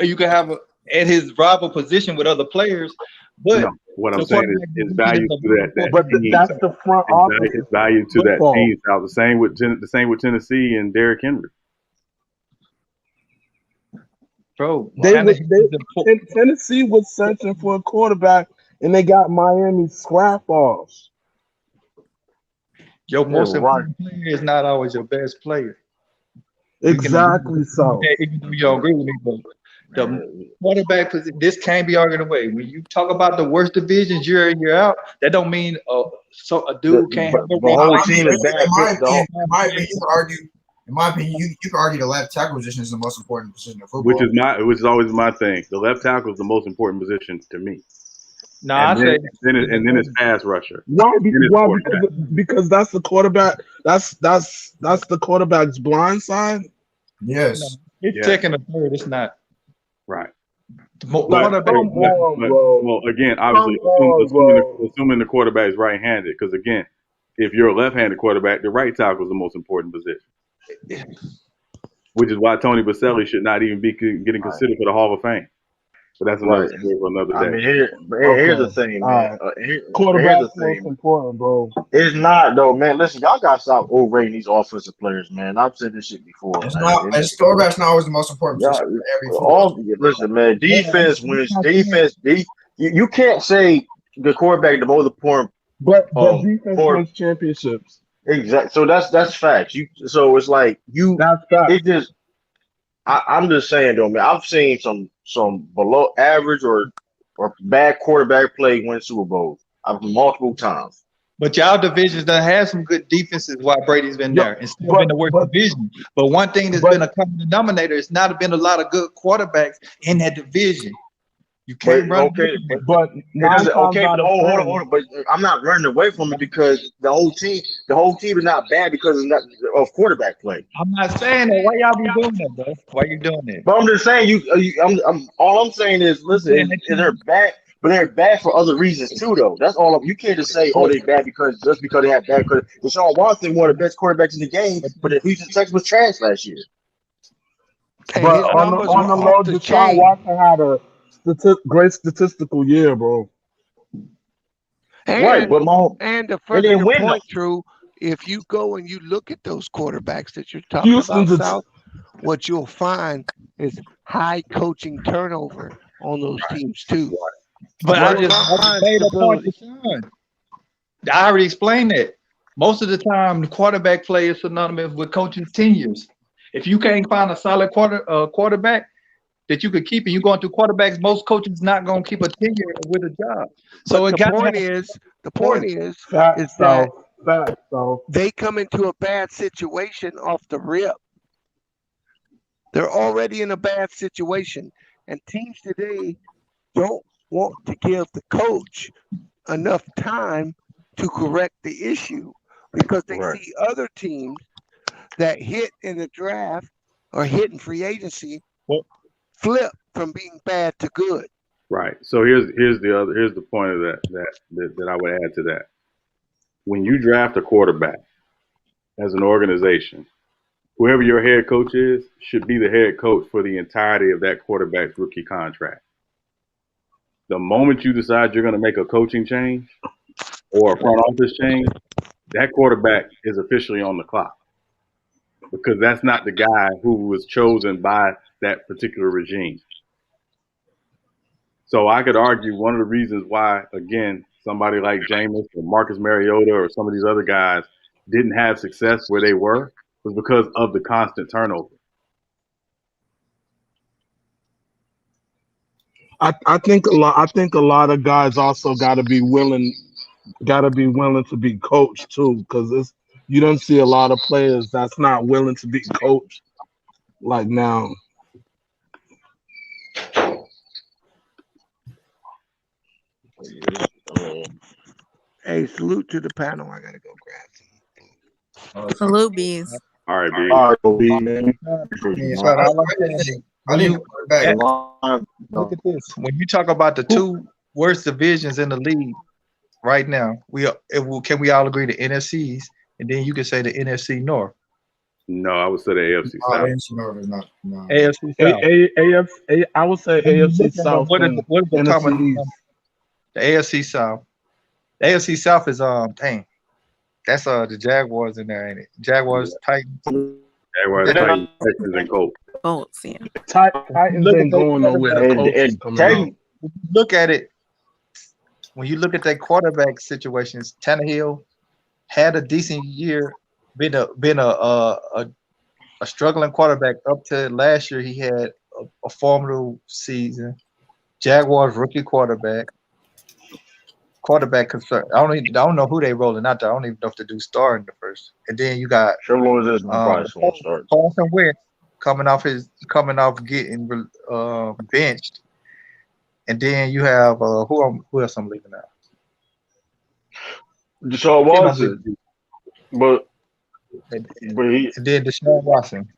you can have at his rival position with other players. No, But what I'm the saying quarterback is position is value a to very that But important team. that's position. the front office His of value to that football. team. Now the same with Tennessee and Derrick Henry. Bro, They was Tannehill is they Tennessee was searching for a quarterback, and they got Miami scrap offs. your Yeah, most right. important player is not always your best player. We can agree with Exactly so. that, even though you don't agree with me, but the Man, quarterback position, this can't be argued away. When you talk about the worst divisions year in, year out, that don't mean so a dude can't have a the run whole like team is bad. In my The opinion, whole, you could argue. In my opinion, you could argue the left tackle position is the most important position in Which football. is always my thing. The left tackle is the most important position to me, No, and I say then it's pass rusher, Why? then it's Why? quarterback. Because that's the quarterback. That's the quarterback's blind side. no, Yes. it's Yeah, second or third. It's not right. the But quarterback. Come on, bro. well, again, Come obviously, on, bro. assuming the quarterback is right-handed, because again, if you're a left-handed quarterback, the right tackle is the most important position, which is why Tony Baselli should not even be getting right. considered for the Hall of Fame. But that's another Right. story for another I day. mean, here's the Okay. thing, All man. right. Here's the Quarterback's most thing. important, bro. It's not though, man. Listen, y'all gotta stop overrating these offensive players, man. I've said this shit before, It's man. not. As quarterback's not always the most important Y'all, position for every football all team. listen, man. No, Defense I'm wins. not saying. You can't say the quarterback the most important. But defense For wins championships. exact. So that's facts. So it's like you. That's that. It just. I'm just saying though, man. I've seen some below average or bad quarterback play win Super Bowls. Multiple times. But y'all divisions done had some good defenses while Brady's been Yo, there and still been the worst but division. But one thing that's but been a common denominator is not been a lot of good quarterbacks in that division. You But can't run away okay, from but that. but it nine doesn't. times Okay, but out of hold 10, on. But I'm not running away from it because the whole team is not bad because it's not of quarterback play. I'm not saying that. Why y'all be doing that, bro? Why you doing that? But I'm just saying all I'm saying is, You listen, saying that they're you bad, but they're bad for other reasons too, though. That's all. You can't just say, oh, but, they're bad because just because they have bad. Because Deshaun Watson, one of the best quarterbacks in the game, but but the Houston Texans was trash last year. And but his on the numbers on were the off low, the Deshaun chain. Watson had a great statistical year, bro. Right, And but Mahomes, to they further didn't your win though. point, True, if you go and you look at those quarterbacks that you're talking about, Houston's a South, what you'll find is high coaching turnover on those teams too. but You I will just not find made a point to stability. Sean. I already explained that. Most of the time, the quarterback play is synonymous with coaching tenures. If you can't find a solid quarterback, that you could keep, and you're going through quarterbacks. Most coaches not going to keep a tenure with a job. So But it the got to point have is, choice. Facts, that though. Facts, though. they come into a bad situation off the rip. They're already in a bad situation, and teams today don't want to give the coach enough time to correct the issue because they Right. see other teams that hit in the draft or hit in free agency Well, flip from being bad to good. Right. So here's the point of that I would add to that. When you draft a quarterback as an organization, whoever your head coach is should be the head coach for the entirety of that quarterback's rookie contract. The moment you decide you're going to make a coaching change or a front office change, that quarterback is officially on the clock because that's not the guy who was chosen by that particular regime. So I could argue one of the reasons why, again, somebody like Jameis or Marcus Mariota or some of these other guys didn't have success where they were was because of the constant turnover. I think a lot of guys also got to be willing to be coached too, because it's you don't see a lot of players that's not willing to be coached like now. I mean, Hey, salute to the panel. I gotta go grab some. Salute bees. All right, B. All right, OB, man. Appreciate you, Yeah, man. but all I'm saying is I when didn't you know quarterback. look at this, when you talk about the two worst divisions in the league right now, can we all agree the NFCs, and then you can say the NFC North, No, I would say the AFC Oh, South. NFC North is not. No. AFC South. I would say When you AFC look at them, South what is and the NFC common East. the AFC South? The AFC South is dang, that's the Jaguars in there, ain't it? Jaguars, Titans. Jaguars, Titans, Texans, and Colts. Bolts, yeah. Titans Look at ain't going nowhere. The Colts is coming out. look at it. When you look at their quarterback situations, Tannehill had a decent year, been a struggling quarterback up to last year. He had a formidable season. Jaguars rookie quarterback concern. I don't know who they rolling out there. I don't even know if they do star in the first. And then you got Trevor Lawrence is probably going to start. Carson Wentz coming off getting benched. And then you have who else I'm leaving out? Deshaun Watson, but And he, then Deshaun Watson.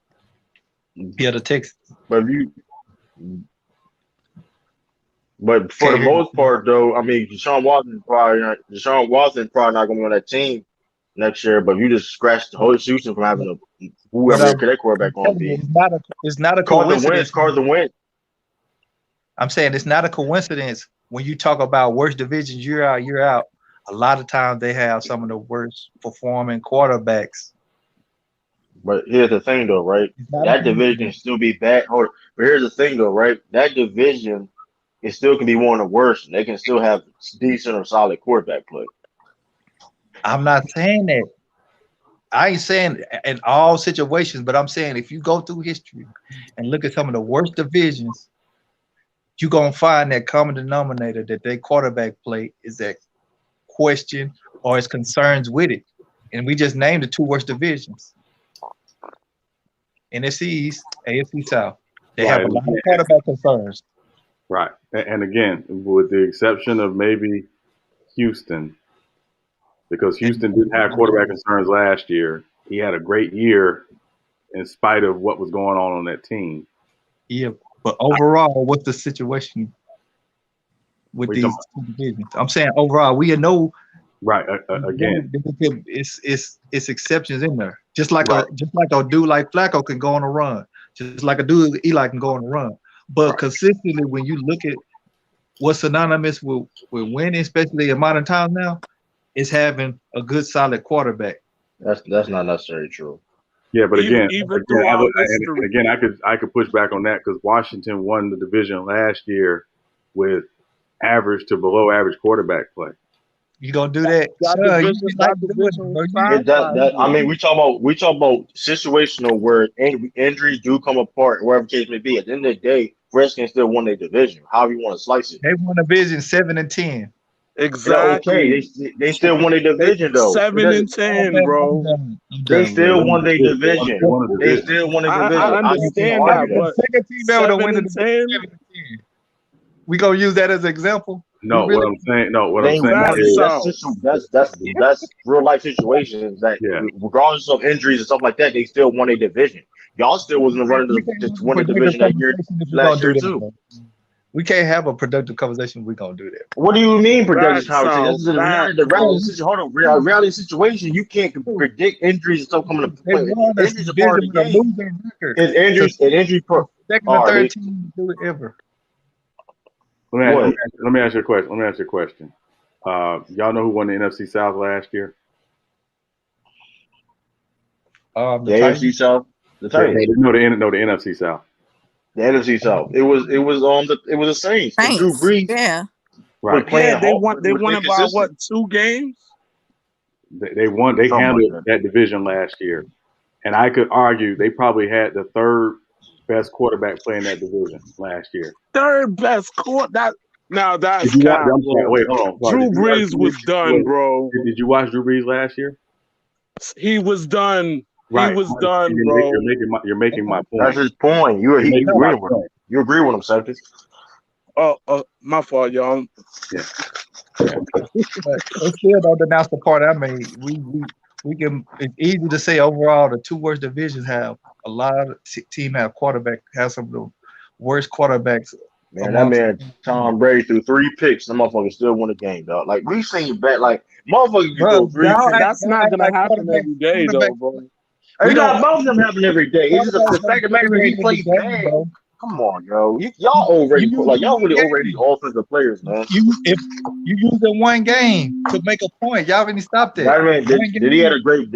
Yeah, the Texans. but for the most part, though, I mean, Deshaun Watson probably not going to win that team next year. But you just scratched the whole Houston from having whoever their quarterback going to be. It's not a coincidence. Carson Wentz. I'm saying it's not a coincidence when you talk about worst divisions year out. A lot of times they have some of the worst performing quarterbacks. But here's the thing, though, right? That division can still be bad. But here's the thing, though, right? That division, it still can be one of the worst. And they can still have decent or solid quarterback play. I'm not saying that. I ain't saying in all situations, but I'm saying if you go through history and look at some of the worst divisions, you're going to find that common denominator that their quarterback play is that question or is concerns with it. And we just named the two worst divisions. NFC East, AFC South. They have a lot of quarterback concerns. Right. And again, with the exception of maybe Houston, because Houston didn't have quarterback concerns last year. He had a great year in spite of what was going on that team. Yeah, but overall, what's the situation with these two divisions? I'm saying overall, we know. Right. Again, it's exceptions in there. Just like a dude like Flacco can go on a run. Just like a dude Eli can go on a run. But consistently, when you look at what's synonymous with winning, especially in modern times now, is having a good, solid quarterback. That's not necessarily true. Yeah, but again, I could push back on that because Washington won the division last year with average to below average quarterback play. You gonna do that? I mean, we talk about situational where injuries do come apart, whatever case may be. At the end of the day, Redskins still won their division. However you want to slice it. They won division 7-10. Okay, Exactly. they still won their They division though. It 7 and doesn't. Oh 10, man, I'm bro. done. I'm They done, They bro. still won won the their division. They division. won the They division. still won their I division. You can't understand What's that, argue the that. but second team ever to 7 win the and division 10. 7-10? We gonna use that as an example. We No, what really I'm saying. No, what I'm They saying won That's it. is, so. That's real life situations that yeah. regardless of injuries and stuff like that, they still won a division. Y'all still wasn't running we can't to have a win the productive division that year conversation if we're last gonna do year that, too. bro. We can't have a productive conversation if we're gonna do that. What do you mean productive That's conversation? so. This is the That reality. The reality Bro, situation. Hold on, reality situation. You can't predict injuries and stuff coming to they play. won a Injuries are part division of the with a game. losing record. Is To injuries and injury pro? second or Are third they team to do it ever. what? Let me ask you a question. Let me ask you a question. Y'all know who won the NFC South last year? The The AFC Titans. South, the No, Titans. the NFC South. The NFC South. It was the Saints and Drew Saints. Brees Yeah. was Right. yeah, playing they hard, won. but he They was won it by what, inconsistent. 2 games? They won. They Something like handled that. that division last year, and I could argue they probably had the third best quarterback playing that division last year. Third best court. Now Did that's you watch? cap, I'm sorry. bro. Wait, hold on. Sorry. Drew Did you watch? Brees was done, bro. Did you watch Drew Brees last year? He was done. He Right. was done, bro. You're making my That's point. his point. You're You making my agree with him. point. You agree with him, Celtics. My fault, y'all. Yeah. But it still don't denounce the part I made. We can. It's easy to say overall the two worst divisions have a lot of team have some of the worst quarterbacks Man, that amongst. man Tom Brady threw 3 picks. The motherfucker still won the game, dog. Like we seen back, like motherfuckers can Bro, throw 3 picks. That's not gonna like happen every day, quarterback. though, bro. It's We not don't both of them happening every day. It's just the quarterbacks don't fact of the matter is dominate he in the played game, bad. bro. Come on, yo. Y'all You already use like in y'all one really overrated game. offensive players, man. If you use in one game to make a point, y'all already stopped that. That man did he had a great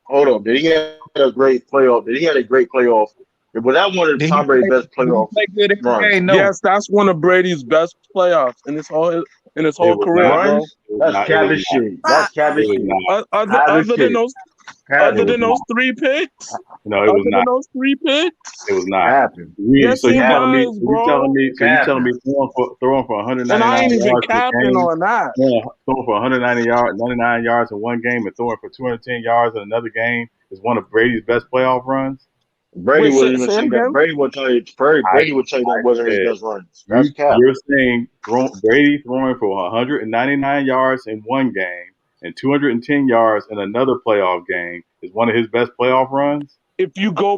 hold on, did he had a great playoff? Did he had a great playoff? Was that one of Did he Tom Brady's play? best Did he playoff play good every runs? game? No. Yes, that's one of Brady's best playoffs in his It whole was career, not. bro. Runs? It was That's not. It was cabbage not. shit. That's Stop. cabbage It was shit. not. Cabbage Other than shit. those, It other Cabbage. was than not. those 3 picks, No, it was other than not. those 3 picks, It was not. Capping. yes, So he you telling me? was, bro. You telling me Capping. throwing for And 199 I ain't even yards per capping game, on that. throwing for 99 yards in one game, and throwing for 210 yards in another game is one of Brady's best playoff runs? Brady Wait, wasn't even say it saying that. again. Brady would tell you. I Brady would tell you that wasn't his said best runs. That's cap. you're saying Brady throwing for 199 yards in one game and 210 yards in another playoff game is one of his best playoff runs? If you go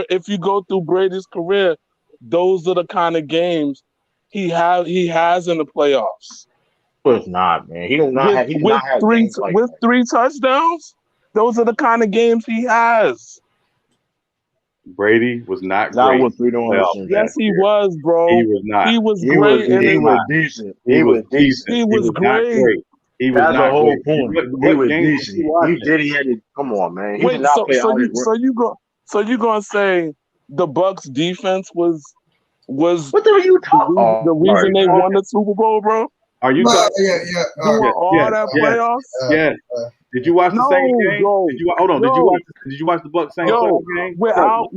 if you go through Brady's career, those are the kind of games he has in the playoffs. But it's not, man. He do not with have. He did with not have three games like with that. 3 touchdowns. Those are the kind of games he has. Brady was not That great was we don't playoff understand. Yes, last he year. was, He bro. was not. He was He was great He in was he it. was not. decent. He He was was decent. decent. He He was was not great. great. He was That's the not whole great. point. He What was game was he decent. He watching? did. He had to. Come on, man. He did Wait, not so play so out you his. so you go so you gonna say the Bucks defense was What the hell you the talking? reason, the Are reason you they won talking? the Super Bowl, bro? Are you But talking? yeah. Doing Yes, all yes, that yes, playoffs? yes. Did you watch the Saints No, game? Hold on? yo, Did you watch the Bucks Saints playoff yo. game? Without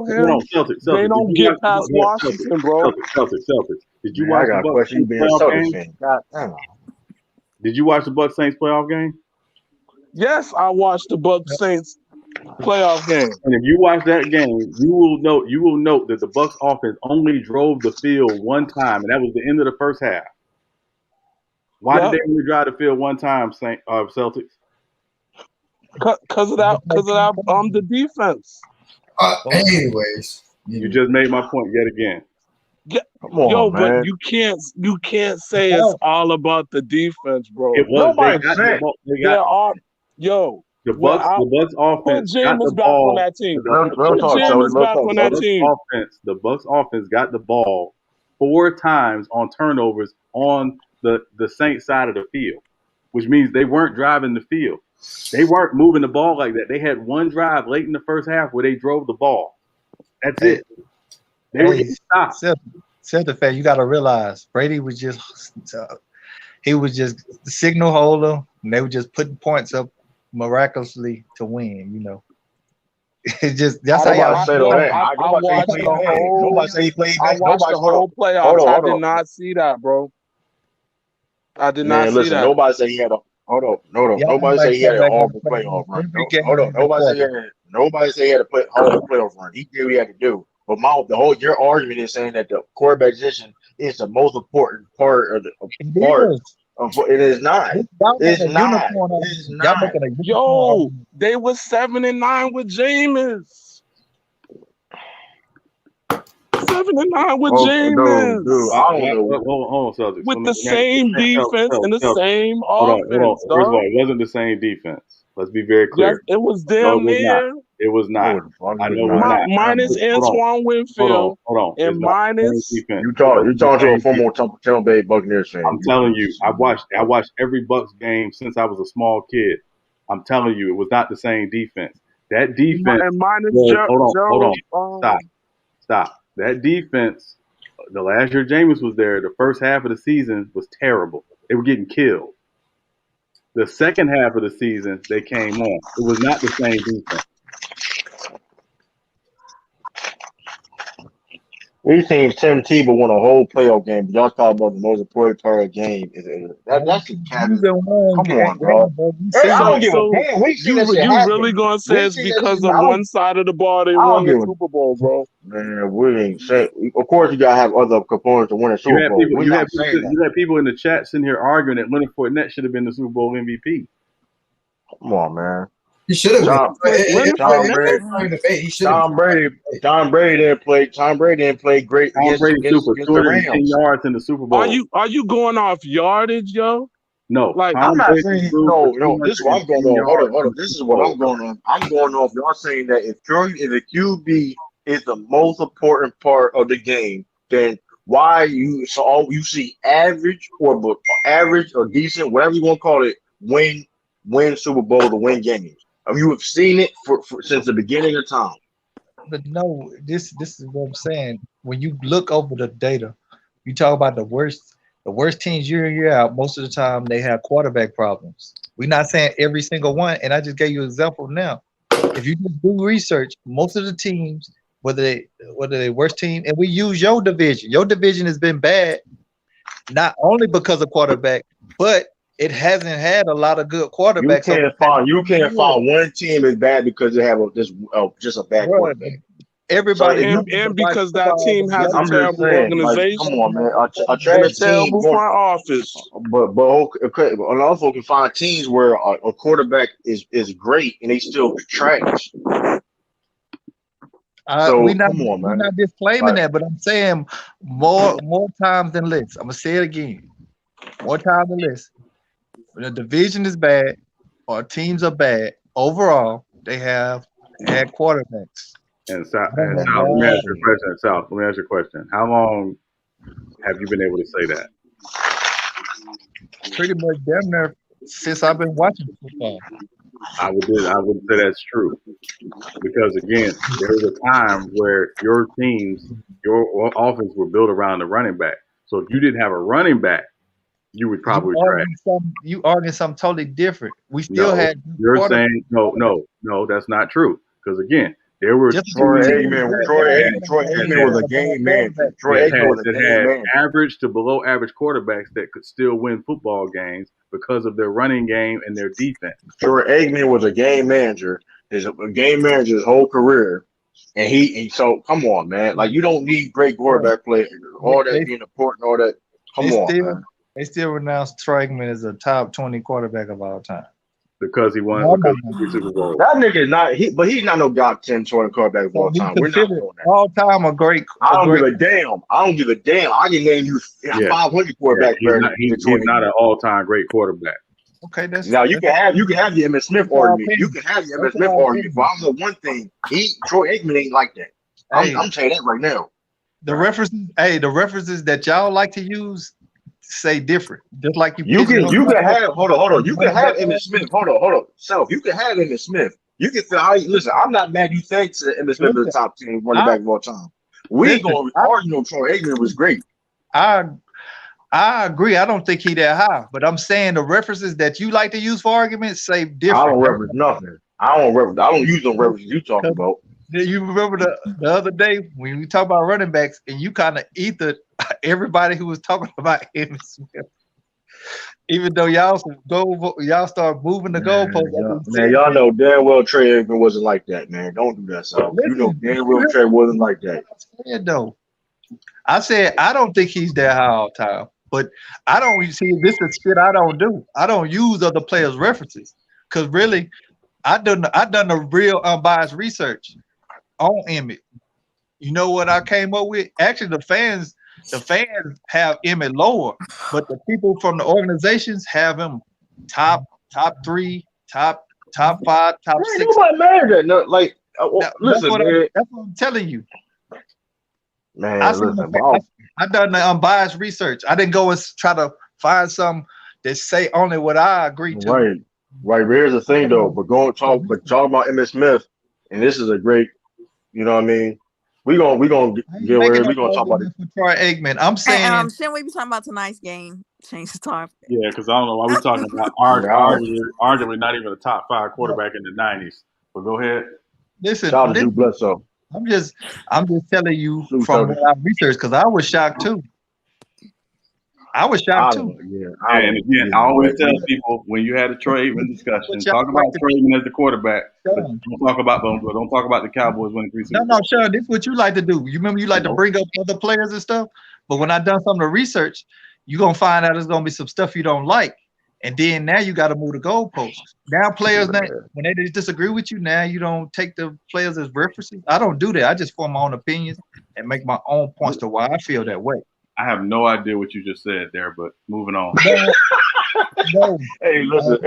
Hold on, him, they Celtics. Did don't you watch get the past Washington, bro. Celtics? Did you Man, I watch the got a Bucks question. You Saints being a playoff Celtics game? fan? God damn. Did you watch the Bucks Saints playoff game? Yes, I watched the Bucks Saints playoff game. And if you watch that game, you will note that the Bucks offense only drove the field one time, and that was the end of the first half. Why did Yep, they only drive the field one time, Celtics? because of that, the defense. Anyways, You just made my point yet again. Yeah, Come yo, on, but man. you can't say it's all about the defense, It bro. was they Nobody got the said. ball. There are, yo, The Bucks put offense got the Jameis back on ball. that team. Let's Put talk, Cody. Jameis Let's back talk, on that Cody. team. The Bucks offense got the ball 4 times on turnovers on the Saints side of the field, which means they weren't driving the field. They weren't moving the ball like that. They had one drive late in the first half where they drove the ball. That's Hey, it. They were getting stopped. Celtic fan, you got to realize Brady was just he was just the signal holder, and they were just putting points up miraculously to win. It's just I, that's how Nobody y'all. I said all no, that. I Nobody said he watched played the bad. Nobody whole. said he played I bad. watched Nobody. the whole Hold playoffs. on, I hold did on. not see that, bro. I did not Man, see listen. that. Nobody said he had a. Hold on, hold on. Y'all act Nobody like said he had a quarterback gonna horrible play playoff run. every No, game hold on. in the quarter. Nobody said he had a horrible playoff run. He did what he had to do. But the whole your argument is saying that the quarterback position is the most important part of the It part is. of it is not. Y'all It's making a not. unicorn It's argument. Y'all not. making a unicorn Yo, argument. they was 7-9 with Jameis. 7-9 with Oh, dude, Jameis. I don't know. Hold on, Celtics. With Let me, the same defense and the Celtics. same Hold on, hold on. offense, First of all, dog. it wasn't the same defense. Let's be very Yes, clear. it was No, it damn was not. near. It was not. No, the fuck I it was know it was not. not. Minus Hold Antoine on, Winfield hold on. and It's not the same minus. defense. You It talk. You wasn't the talking to a same former defense. Tampa Bay Buccaneers fan. I'm telling you, I watched every Bucks game since I was a small kid. I'm telling you, it was not the same defense. That defense And minus was hold on, Gerald. stop. That defense, the last year Jameis was there, the first half of the season was terrible. They were getting killed. The second half of the season, they came on. It was not the same defense. These teams, Tim Tebow won a whole playoff game. Y'all talk about the most important part of the game. That's the You cabin. been one Come on, game, bro. bro. We Hey, I seen don't it. give a So damn. We seen that you shit really happen. gonna say We it's seen that shit. because of one side of the ball they I don't won the give a Super Bowl, bro? man. We ain't say. Of course, you gotta have other components to win a Super Bowl. We're not saying that. You had people in the chat sitting here arguing that Leonard Fournette should have been the Super Bowl MVP. Come on, man. He should have been. Tom, Leonard Tom Fournette? Brady. Debate. He should have Tom Brady. been. Tom Brady didn't play. Tom Brady didn't play great Tom Brady threw for against the 210 Rams. yards in the Super Bowl. Are you going off yardage, yo? No, Like I'm Tom not Brady saying threw for no. This is what I'm going 210 on. yards Hold in on. the This is Super what Bowl. I'm going on. I'm going off. Y'all saying that if the QB is the most important part of the game, then why you see average or decent, whatever you want to call it, win Super Bowl to win games. I mean, you have seen it for since the beginning of time. But no, this is what I'm saying. When you look over the data, you talk about the worst teams year in year out. Most of the time, they have quarterback problems. We're not saying every single one, and I just gave you an example now. If you just do research, most of the teams, whether they worst team, and we use your division. Your division has been bad, not only because of quarterback, but it hasn't had a lot of good quarterbacks over the past You 20 can't years. find one team as bad because they have just a bad Bro, quarterback. So everybody if you remembers the And white because that football, team the has black a I'm just terrible saying, like, come organization on, man. A and a trash team terrible going, front office. but okay, but another folk can find teams where a quarterback is great and they still trash. we So not come on, we man. not disclaiming Like that, but I'm saying more times than less. I'm gonna say it again. More times than less. When the division is bad or teams are bad, overall, they have had quarterbacks. And I don't know Sal, let me ask why. you a question. Sal, let me ask you a question. How long have you been able to say that? Pretty much damn near since I've been watching football. I would say that's true because again, there was a time where your teams, your offense were built around the running back. So if you didn't have a running back, you would You probably trash. arguing something totally different. We still No, had you're quarterbacks. saying no, that's not true. Because again, there were Just because Troy your teams team is Aikman, good Troy, now, Aikman- that Troy don't Aikman mean was you a have a bad game quarterback. manager. Troy Aikman was a that game had manager. average to below average quarterbacks that could still win football games because of their running game and their defense. Troy Aikman was a game manager. His a game manager his whole career. So come on, man. Like you don't need great Bro, quarterback play. They, All that they, being important, all that. they Come on, still man. they still renounce Troy Aikman as a top 20 quarterback of all time. Because he won Oh my because of the God. Super Bowl. That nigga is not but he's not no top 10 total quarterback of So all he's time. We're not considered doing that. all time a great I don't give a damn. I don't give a damn. I can name you Yeah. 500 Yeah, quarterbacks better than Troy he's not Aikman. an all time great quarterback. Okay, Now you can have the Emmitt Smith that's our argument. You opinion. can have the Emmitt That's Smith our argument. But opinion. I know one thing: Troy Aikman ain't like that. Hey, I'm telling you that right now. the references that y'all like to use say different. Just like you You can pigeonhole have hold on. You can running have back Emmitt Smith. Hold on. Self, you can have Emmitt Smith. You can feel how listen. I'm not mad. You think Emmitt Smith is the listen, top 10 running I back of all time. We ain't listen, gonna argue on Troy Aikman was great. I I agree. I don't think he that high, but I'm saying the references that you like to use for arguments say I different. don't reference nothing. I don't use them references you talking about. You remember the other day when we talk about running backs and you kind of ethered everybody who was talking about Emmitt Smith, even though y'all start moving the goalposts. Y'all know damn well Trey Aikman wasn't like that, man. Don't do that, so you know Listen, damn well Trey wasn't like that. though. I said I don't think he's that high all time, but I don't see this is shit I don't do. I don't use other players' references because really I done the real unbiased research on Emmett. You know what I came up with? Actually, the fans have Emmett lower, but the people from the organizations have him top 3, top 5, top 6. Nobody married that. No, like, listen, man. That's what I'm telling you. Man, I done the unbiased research. I didn't go and try to find some that say only what I agree to. Right. But here's the thing, though. But talk about Emmitt Smith, and this is a great. You know what I mean? We gonna get where we gonna talk about it. Troy Aikman. I'm saying, shouldn't we be talking about tonight's game? Change the topic. Yeah, because I don't know why we're talking about arguably not even a top 5 quarterback in the '90s. But go ahead. Listen, shout out to Drew Bledsoe. I'm just telling you from what I researched because I was shocked too. Yeah, and again, I always tell people when you had a Troy Aikman discussion, talk about Troy Aikman as the quarterback, but don't talk about the Cowboys winning 3 Super Bowls. No, Sean, this is what you like to do. You remember you like to bring up other players and stuff, but when I done some of the research, you're gonna find out there's gonna be some stuff you don't like, and then now you got to move the goalposts. Now players, when they disagree with you, now you don't take the players as references. I don't do that. I just form my own opinions and make my own points to why I feel that way. I have no idea what you just said there, but moving on. Hey, listen,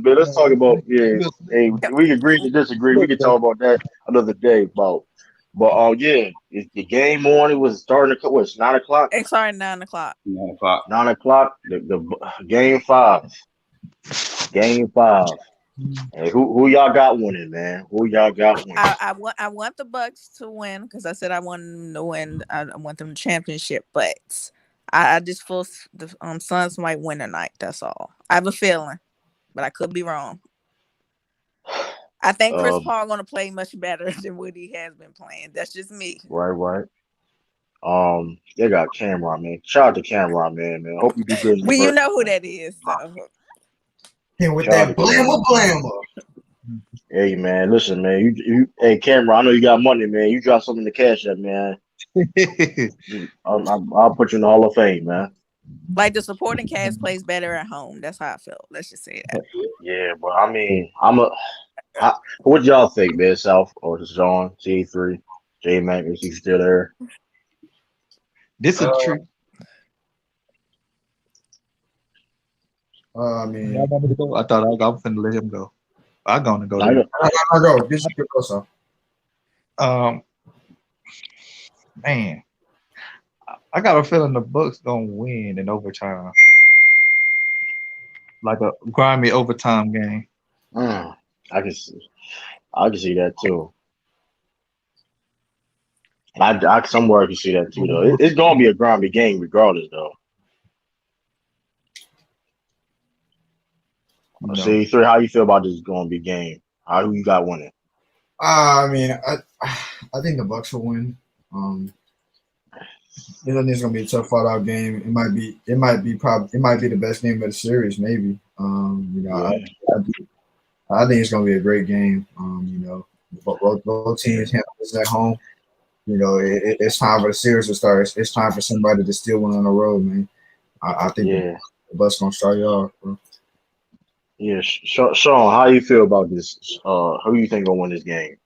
man. Let's talk about Hey, we agree to disagree. We can talk about that another day. But the game on. It was starting to what's 9 o'clock. It started 9 o'clock. 9 o'clock. 9 o'clock. The game 5. Game 5. Hey, who y'all got winning, man? Who y'all got winning? I want the Bucks to win because I said I want them to win. I want them to championship, but I just feel the Suns might win tonight. That's all. I have a feeling, but I could be wrong. I think Chris Paul going to play much better than what he has been playing. That's just me. Right. They got Cameron, man. Shout out to Cameron, man. Hope you do good. Well, you know who that is. So. And with that blammer. Hey man, listen, man. Hey Cameron, I know you got money, man. You drop something in the cash app, man. I'll put you in the Hall of Fame, man. Like the supporting cast plays better at home. That's how I feel. Let's just say that. Yeah, but I mean, what y'all think, man? South or Sean, T3, J Mac, is he still there? This is true. I mean, I want me to go. I thought I was going to let him go. I'm going to go. I go. This is good also. Man, I got a feeling the Bucks gonna win in overtime, like a grimy overtime game. I can see that too. I somewhere I can see that too, though. It's gonna be a grimy game regardless, though. No. See, how you feel about this going to be game? Who you got winning? I mean, I think the Bucks will win. I think it's gonna be a tough fought-out game. It might be the best game of the series, maybe. I think it's gonna be a great game. Both teams handle this at home. It's time for the series to start. It's time for somebody to steal one on the road, man. I think the Bucks gonna start you off, bro. Yeah, Sean, how you feel about this? Who you think gonna win this game?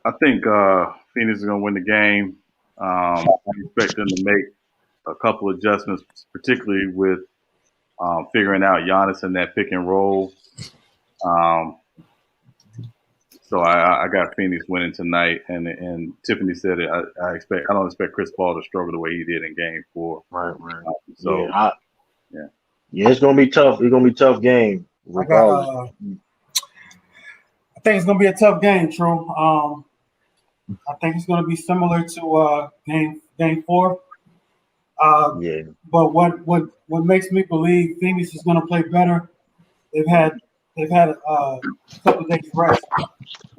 I think Phoenix is gonna win the game. I expect them to make a couple adjustments, particularly with figuring out Giannis in that pick and roll. So I got Phoenix winning tonight, and Tiffany said it. I don't expect Chris Paul to struggle the way he did in Game 4. Right. It's gonna be tough. It's gonna be a tough game. I think it's gonna be a tough game, True. I think it's gonna be similar to game 4. But what makes me believe Phoenix is gonna play better? They've had they've had a couple of days rest.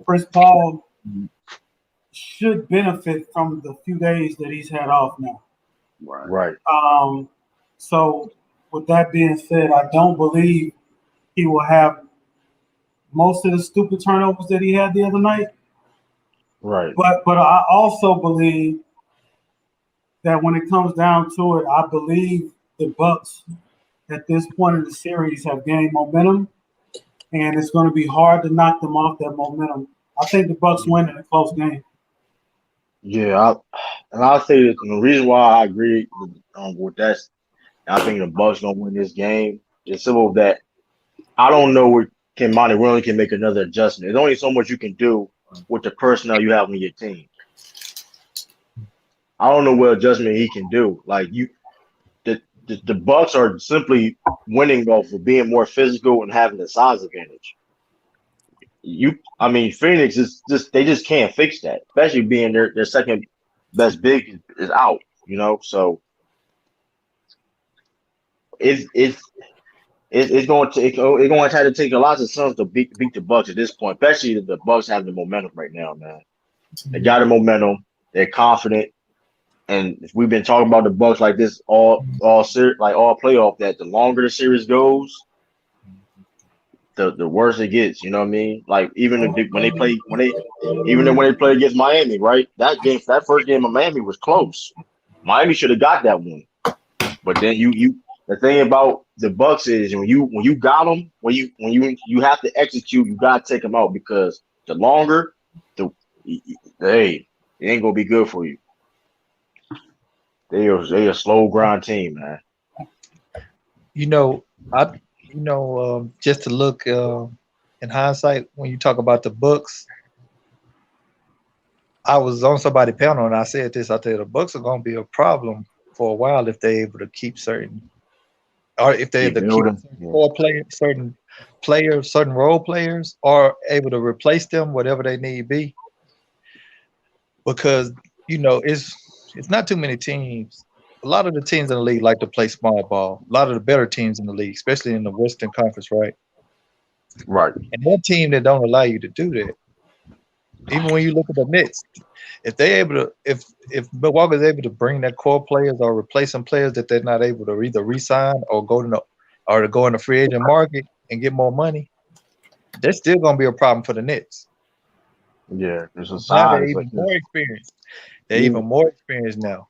Chris Paul should benefit from the few days that he's had off now. Right. Right. So with that being said, I don't believe he will have most of the stupid turnovers that he had the other night. Right. But I also believe that when it comes down to it, I believe the Bucks at this point in the series have gained momentum, and it's going to be hard to knock them off that momentum. I think the Bucks win in a close game. Yeah, and I'll say that the reason why I agree with that, I think the Bucks gonna win this game. It's simple that I don't know where Monty Williams can make another adjustment. There's only so much you can do with the personnel you have on your team. I don't know what adjustment he can do. Like the Bucks are simply winning off of being more physical and having the size advantage. Phoenix is they just can't fix that, especially being their second best big is out. So it's going to try to take a lot of Suns to beat the Bucks at this point, especially the Bucks have the momentum right now, man. They got the momentum. They're confident, and we've been talking about the Bucks like this all playoff. That the longer the series goes, the worse it gets. You know what I mean? Like even when they play against Miami, right? That first game of Miami was close. Miami should have got that one, but then the thing about the Bucks is when you got them, when you have to execute, you gotta take them out because the longer it ain't gonna be good for you. They a slow grind team, man. Just to look in hindsight, when you talk about the Bucks, I was on somebody's panel and I said this. I said the Bucks are going to be a problem for a while if they're able to keep certain, or if they're able to keep certain players, certain role players, or able to replace them, whatever they need be. Because it's not too many teams. A lot of the teams in the league like to play small ball. A lot of the better teams in the league, especially in the Western Conference, right? Right. And that team that don't allow you to do that. Even when you look at the Knicks, if Milwaukee's able to bring that core players or replace some players that they're not able to either re-sign or go in the free agent market and get more money, that's still gonna be a problem for the Knicks. Yeah, there's a size. Now they're even more experienced. They're even more experienced now.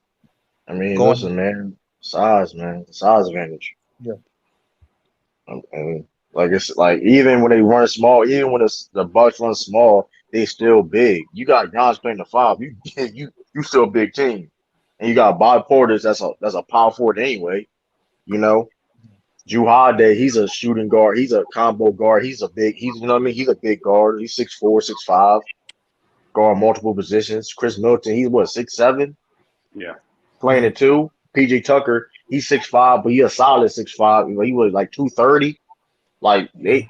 I mean, listen, man, size advantage. Yeah. And it's like even when they run small, even when the Bucks run small, they still big. You got Giannis playing the 5. You still a big team, and you got Bob Portis. That's a power forward anyway. Jrue Holiday, he's a shooting guard. He's a combo guard. He's a big guard. He's 6'4", 6'5", guard multiple positions. Chris Middleton, he's 6'7". Yeah. Playing it too. PJ Tucker, he's 6'5", but he's a solid 6'5". He was like 230. Like they're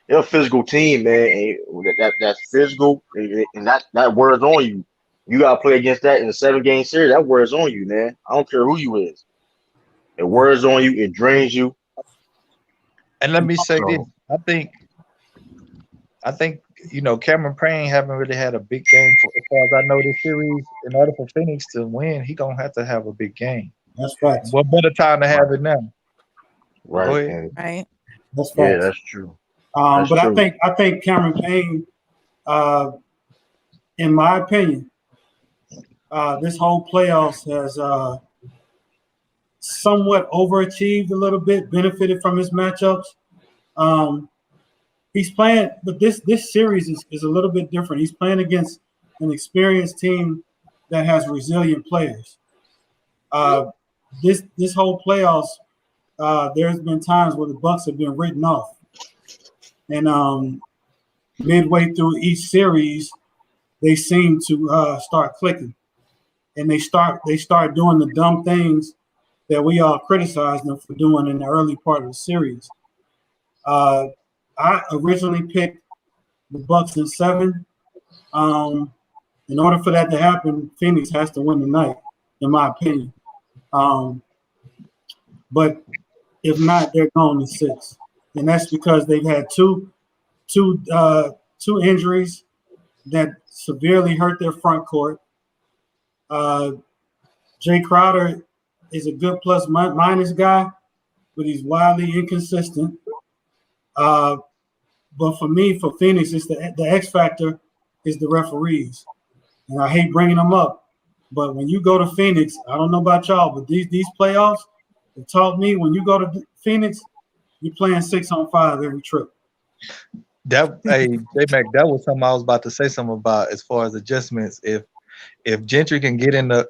a physical team, man. And that's physical, and that wears on you. You gotta play against that in a 7-game series. That wears on you, man. I don't care who you is. It wears on you. It drains you. And let me say this: I think Cameron Payne haven't really had a big game as far as I know this series. In order for Phoenix to win, he gonna have to have a big game. That's right. What better time to have it now? Right. Go ahead. Right. That's right. Yeah, that's true. But true. I think Cameron Payne, in my opinion, this whole playoffs has somewhat overachieved a little bit, benefited from his matchups. He's playing, but this series is a little bit different. He's playing against an experienced team that has resilient players. This whole playoffs, there's been times where the Bucks have been written off, and midway through each series, they seem to start clicking, and they start doing the dumb things that we all criticized them for doing in the early part of the series. I originally picked the Bucks in 7. In order for that to happen, Phoenix has to win tonight, in my opinion. But if not, they're going to 6. and that's because they've had two injuries that severely hurt their front court. Jay Crowder is a good plus minus guy, but he's wildly inconsistent. But for me, for Phoenix, it's the X factor is the referees, and I hate bringing them up. But when you go to Phoenix, I don't know about y'all, but these playoffs have taught me when you go to Phoenix, you're playing 6-on-5 every trip. That that was something I was about to say something about as far as adjustments. If Gentry can get in the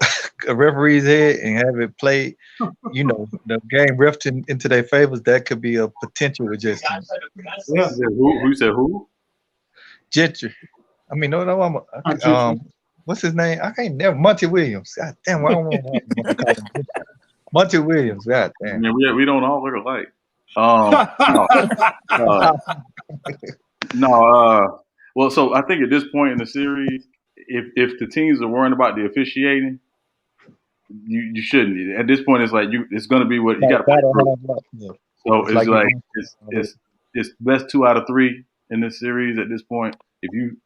a referee's head and have it played, the game riffed into their favors, that could be a potential adjustment. Yeah. Who said who? Gentry. I mean, no, what's his name? I can't never Monty Williams. God damn, I don't want to call him Gentry. Monty Williams. God damn. Yeah, we don't all look alike. Well, so I think at this point in the series, if the teams are worrying about the officiating, you shouldn't. At this point, it's like it's going to be what you got to play through. So it's best 2 out of 3 in this series at this point. If you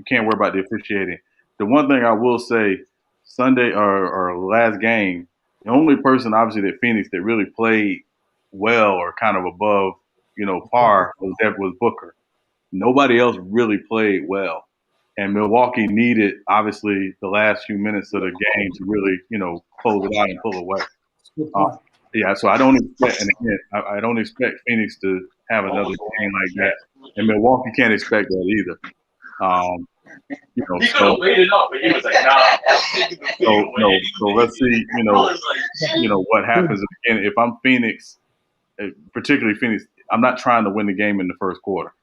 can't worry about the officiating, the one thing I will say, Sunday or last game, the only person obviously that Phoenix that really played well or kind of above par was Booker. Nobody else really played well. And Milwaukee needed, obviously, the last few minutes of the game to really, close it out and pull away. So I don't expect, and again, I don't expect Phoenix to have another game like that. And Milwaukee can't expect that either. He could have waited up, but he was like, nah. So let's see, what happens. Again, if I'm Phoenix, particularly Phoenix, I'm not trying to win the game in the first quarter.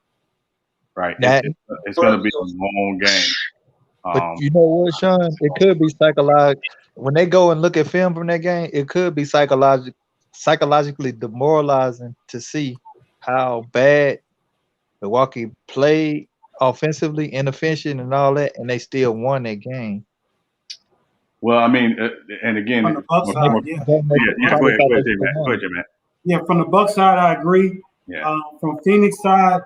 Right, it's going to be a long game. But you know what, Sean? It could be psychological. When they go and look at film from that game, it could be psychologically demoralizing to see how bad Milwaukee played offensively, inefficient, and all that, and they still won that game. Well, I mean, and again, from the Bucks side, go ahead, man. Yeah, from the Bucks side, I agree. Yeah. From Phoenix side,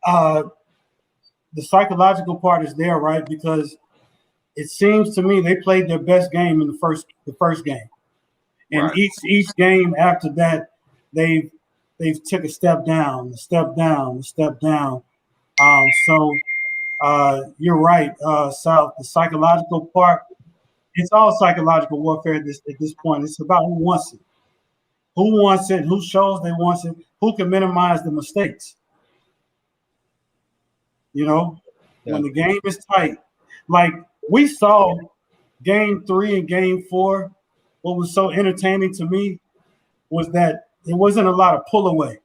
the psychological part is there, right? Because it seems to me they played their best game in the first game, and right. each game after that, they've took a step down. So you're right, South. The psychological part, it's all psychological warfare at this point. It's about who wants it, who shows they want it, who can minimize the mistakes. When the game is tight, like we saw game 3 and game 4, what was so entertaining to me was that it wasn't a lot of pull away.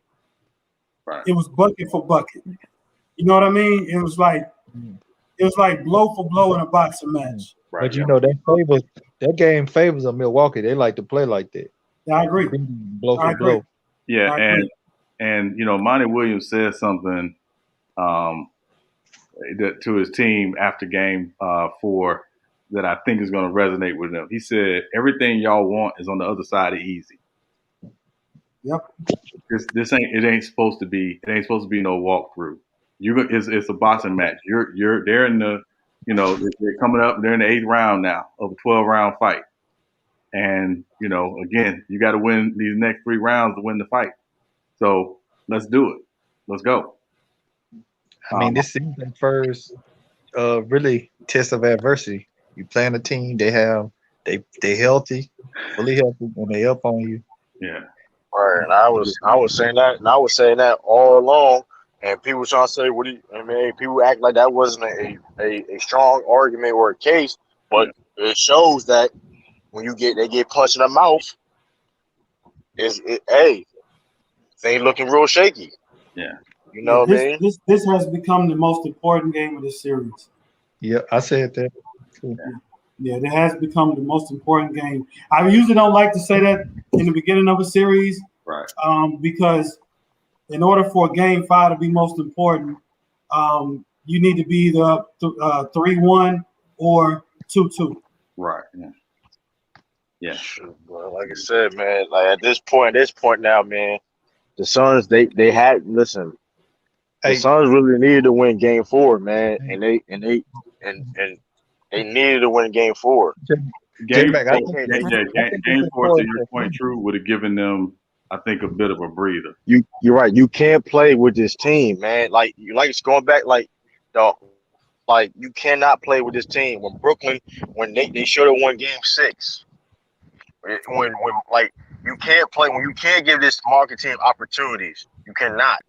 Right. It was bucket for bucket. You know what I mean? It was like blow for blow in a boxing match. Right, but that game favors of Milwaukee. They like to play like that. Yeah, I agree. Blow for blow. Yeah, and Monty Williams said something to his team after game 4 that I think is going to resonate with them. He said, "Everything y'all want is on the other side of easy." Yep. It ain't supposed to be no walkthrough. It's a boxing match. They're in the they're coming up. They're in the 8th round now of a 12-round fight, and again, you got to win these next 3 rounds to win the fight. So let's do it. Let's go. I mean, this is the first really test of adversity. You playing a team, they healthy, fully healthy, and they up on you. Yeah. Right. And I was saying that all along, and people trying to say, people act like that wasn't a strong argument or a case, but it shows that when they get punched in the mouth, they looking real shaky. Yeah. You know what I mean? This has become the most important game of the series. Yeah, I said that. Yeah, it has become the most important game. I usually don't like to say that in the beginning of a series, right? Because in order for game 5 to be most important, you need to be either 3-1 or 2-2. Right. Yeah. Yeah. Well, like I said, man, like at this point now, man, the Suns they had listen. The Hey, Suns really needed to win Game 4, man, and they needed to win Game 4. J Game Mac, I four, think They it's game four. To important your to point, see. true, would have given them, I think, a bit of a breather. you're right. You can't play with this team, man. Like it's going back the like you cannot play with this team when Brooklyn when they should have won Game 6. When like you can't play when you can't give this market team opportunities. You cannot.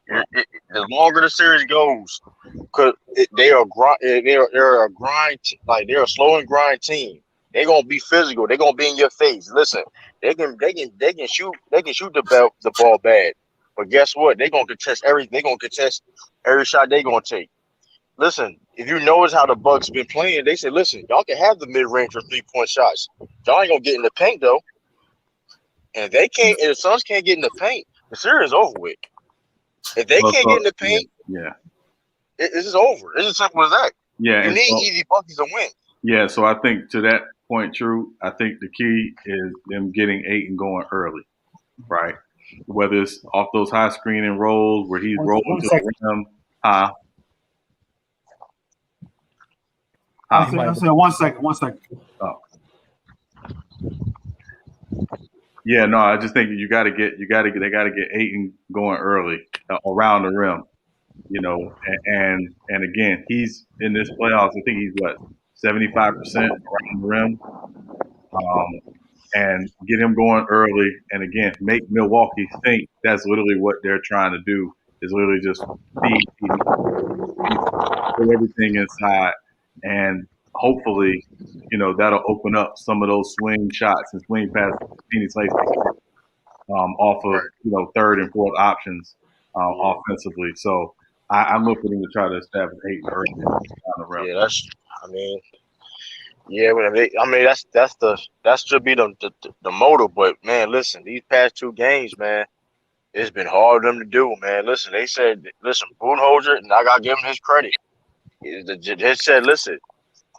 The longer the series goes, because they're a grind like they're a slow and grind team. They're gonna be physical. They're gonna be in your face. Listen, they can shoot the ball bad, but guess what? They're gonna contest everything. They're gonna contest every shot they're gonna take. Listen, if you notice how the Bucks been playing, they said, listen, y'all can have the mid range or 3-point shots. Y'all ain't gonna get in the paint though. And if they can't, if the Suns can't get in the paint, the series is over with. If they Well, can't get in the yeah, paint, yeah, this is over. It's as simple as that. yeah, You and need so easy buckets to win. yeah. So I think to that point, true. I think the key is them getting Aiton going early, right? Whether it's off those high screening rolls where he's rolling One to second. the rim, huh? I Huh? He said, might I said, one second. Oh, yeah. No, I just think they got to get Aiton going early around the rim. You know, and again, he's in this playoffs. I think he's what 75% around the rim, um, and get him going early. And again, make Milwaukee think that's literally what they're trying to do is literally just feed put everything inside, and hopefully, that'll open up some of those swing shots and swing passes Phoenix likes to get off of Right. third and fourth options Yeah. offensively. So I'm looking to try to establish Hayden early on the rim. Yeah. I mean, yeah. That should be the motive. But man, listen, these past 2 games, man, it's been hard for them to do, man. Listen, they said, listen, Budenholzer, and I gotta give him his credit. They said, listen,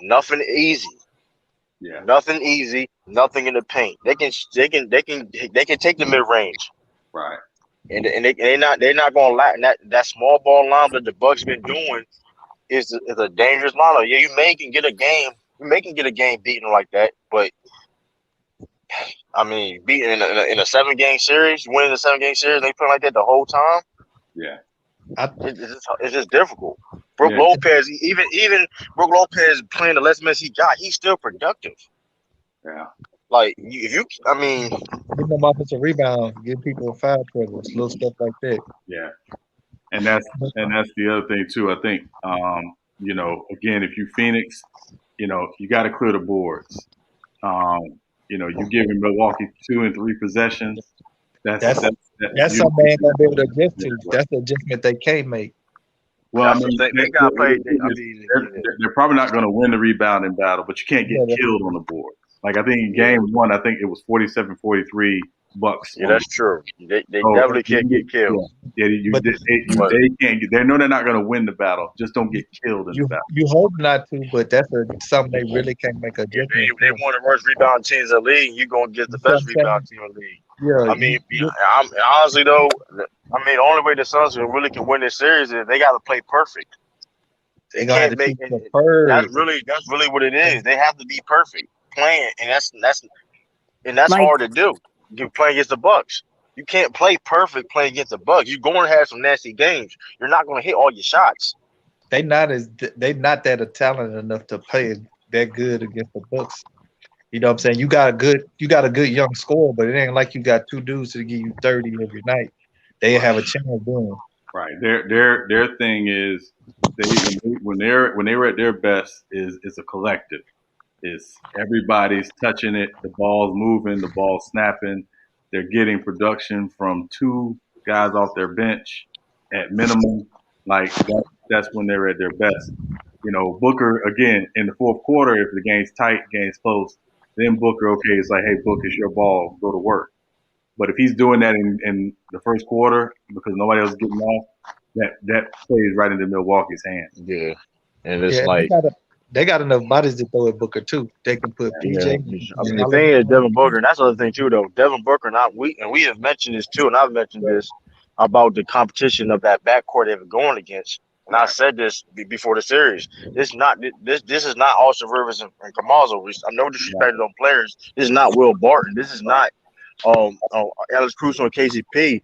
nothing easy. Yeah, Nothing easy, nothing in the paint. They can take the mid range, right. and they're not gonna lack that small ball line that the Bucks been doing is a dangerous line. Yeah, you may can get a game beaten like that, but I mean, beating in a 7 game series, winning a 7 game series, they play like that the whole time. Yeah, I, It's just difficult. Brooke yeah, Lopez, even Brooke Lopez playing the less minutes he got, he's still productive. yeah, Like if you, I mean, Getting them offensive rebounds, give people foul trouble, little stuff like that. yeah. And that's the other thing too. I think again, if you Phoenix, you got to clear the boards. You giving Milwaukee 2 and 3 possessions. That's That's that, that's you. something they ain't gonna be able to adjust to. That's the adjustment they can't make. Well, I that's the mean, thing. They got to play. they're, they're probably not going to win the rebounding battle, but you can't get Yeah, killed on the board. Like I think in Yeah, game one, I think it was 47-43 Bucks yeah, on the that's true. They so definitely can't get killed. yeah, but But they can't get. They know they're not going to win the battle. Just don't get killed in the battle. you hope not to, but that's something they really can't make if adjustments they to. one of the worst rebound teams in the league, you're gonna get the You see what best I'm rebound saying? team in the league. Yeah, I mean, honestly though, I mean, the only way the Suns really can win this series is they got to play perfect. they They gonna have can't to make keep it. the purge. That's really what it is. They have to be perfect playing, and that's Like hard to do. You play against the Bucks. You can't play perfect playing against the Bucks. You're going to have some nasty games. You're not going to hit all your shots. They not that talented enough to play that good against the Bucks. You know what I'm saying? You got a good young scorer, but it ain't like you got two dudes to give you 30 every night. They have a chance doing. Right. Their thing is when they were at their best is a collective. Is everybody's touching it, the ball's moving, the ball's snapping. They're getting production from 2 guys off their bench at minimum. Like that's when they're at their best. Booker again in the fourth quarter, if the game's tight, game's close, then Booker, okay, it's like, hey, Book, it's your ball, go to work. But if he's doing that in the first quarter because nobody else is getting off, that plays right into Milwaukee's hands. Yeah, and it's Yeah, like they got enough bodies to throw at Booker too. They can put Yeah, PJ. I mean the thing is Devin Booker, and that's the other thing too, though. Devin Booker, not we have mentioned this too, and I've mentioned this about the competition of that backcourt they were going against. And I said this before the series. This is not Austin Rivers and Camarzo. I'm no disrespect to those players. This is not Will Barton. This is not Alex Cruz or KCP.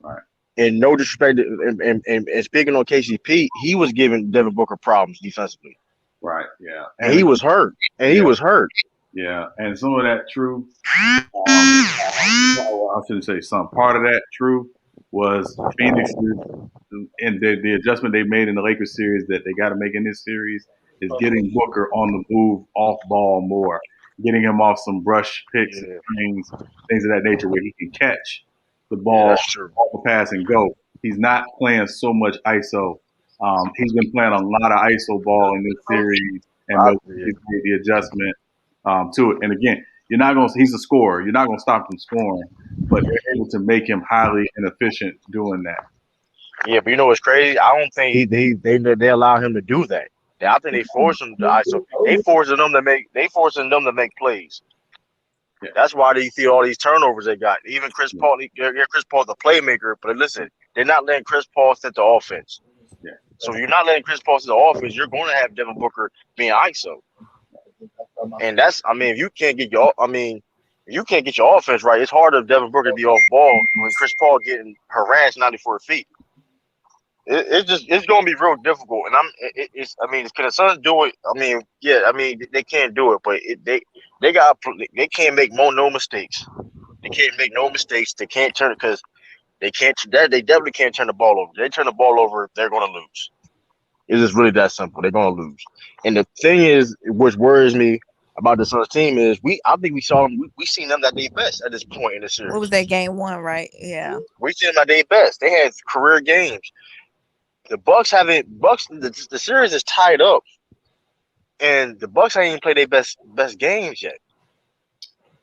Right. And no disrespect, and speaking on KCP, he was giving Devin Booker problems defensively. Right. Yeah. And he was hurt. He was hurt. Yeah. And some of that true. I shouldn't say some. Part of that true was Phoenix's and the adjustment they made in the Lakers series that they got to make in this series is getting Booker on the move, off ball more, getting him off some brush picks and things of that nature where he can catch the ball, off the pass and go. He's not playing so much ISO. He's been playing a lot of ISO ball in this series, and he's made the adjustment to it. And again, you're not going to. He's a scorer. You're not going to stop him scoring, but they're able to make him highly inefficient doing that. Yeah, but you know what's crazy? I don't think they allow him to do that. I think they force him to ISO. They forcing them to make plays. Yeah. That's why they see all these turnovers they got. Even Chris Paul, Chris Paul's the playmaker, but listen, they're not letting Chris Paul set the offense. Yeah. So if you're not letting Chris Paul set the offense, you're going to have Devin Booker being ISO. And that's, I mean, if you can't get your offense right, it's hard for Devin Booker to be off ball when Chris Paul getting harassed 94 feet. It's going to be real difficult. And can the Suns do it? I mean, yeah, I mean, they can't do it, but they can't make no mistakes. They can't make no mistakes. They can't turn it because they definitely can't turn the ball over. They turn the ball over, they're going to lose. It's just really that simple. They're going to lose. And the thing is, which worries me about the Suns team is I think we saw them. We seen them at their best at this point in the series. What was that game one, right? Yeah. We seen them at their best. They had career games. The Bucks the series is tied up, and the Bucks ain't even played their best games yet.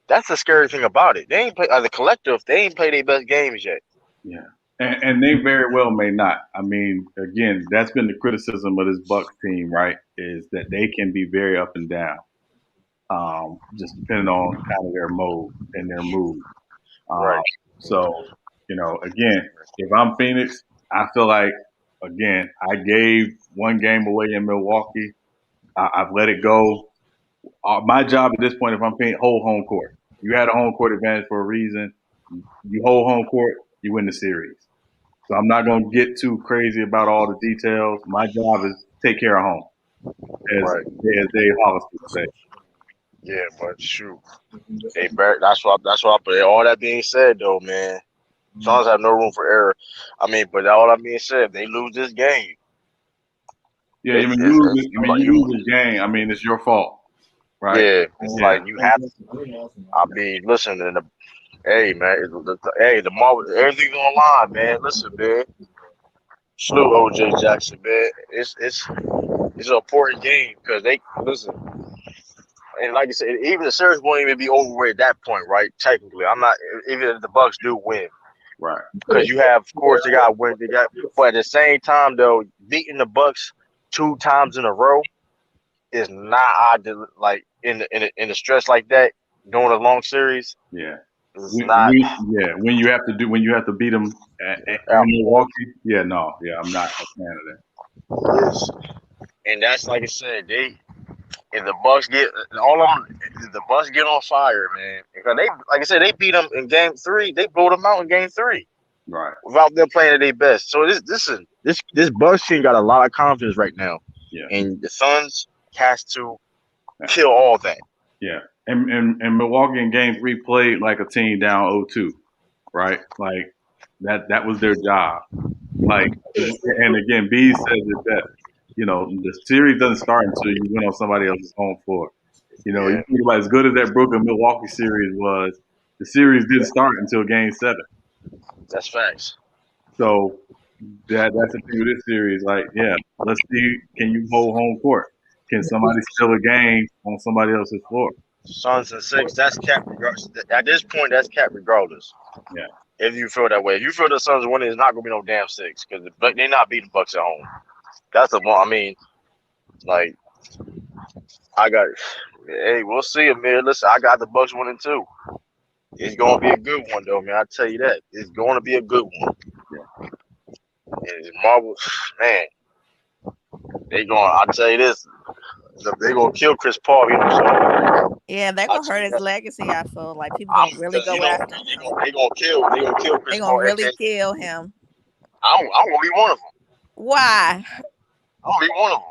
That's the scary thing about it. They ain't play as a collective. They ain't played their best games yet. Yeah, and they very well may not. I mean, again, that's been the criticism of this Bucks team, right? Is that they can be very up and down, just depending on kind of their mode and their mood. Right. So, again, if I'm Phoenix, I feel like, again, I gave one game away in Milwaukee. I've let it go. My job at this point, if I'm paying, hold home court. You had a home court advantage for a reason. You hold home court, you win the series. So I'm not going to get too crazy about all the details. My job is take care of home, as Dave Hollis would say. Yeah, but shoot, that's what I put. All that being said, though, man, Suns have no room for error. I mean, but all that being said, if they lose this game. Yeah, you lose this game. I mean, it's your fault, right? Yeah, it's like you have. I mean, listen, hey, man, the Marvel, everything's online, man. Listen, man, salute OJ Jackson, man. It's an important game because they listen. And like I said, even the series won't even be over at that point, right? Technically, I'm not. Even if the Bucks do win, right? Because you have, of course, they got to win. But at the same time, though, beating the Bucks 2 times in a row is not ideal. Like in the stress like that, during a long series. Yeah. When you have to beat them in Milwaukee. Yeah, I'm not a fan of that. Yes, and that's like I said, if the Bucks get on fire, man, because like I said, they beat them in Game 3. They blew them out in Game 3, right? Without them playing at their best. So this Bucks team got a lot of confidence right now, and the Suns has to kill all that. Yeah, and Milwaukee in Game 3 played like a team down 0-2, right? Like that was their job. Like, and again, B says it best. The series doesn't start until you win on somebody else's home floor. You think about as good as that Brooklyn Milwaukee series was, the series didn't start until Game 7. That's facts. So that's the thing with this series. Like, let's see, can you hold home court? Can somebody steal a game on somebody else's floor? Suns and 6, that's cap. At this point, that's cap regardless. Yeah. If you feel that way, if you feel the Suns winning, it's not gonna be no damn 6 because they're not beating Bucks at home. That's the one. I mean, like I got. Hey, we'll see, man. Listen, I got the Bucks winning too. It's gonna be a good one, though, man. I tell you that. It's going to be a good one. Yeah. And Marvel, man, they going. I tell you this, they gonna kill Chris Paul. You know, so Yeah, they're I gonna tell hurt you his that. legacy. I feel like people gonna really You go know, after him. they gonna kill. They gonna kill They Chris gonna Paul. really kill him. I don't want to be one of them. Why? I don't be one of them.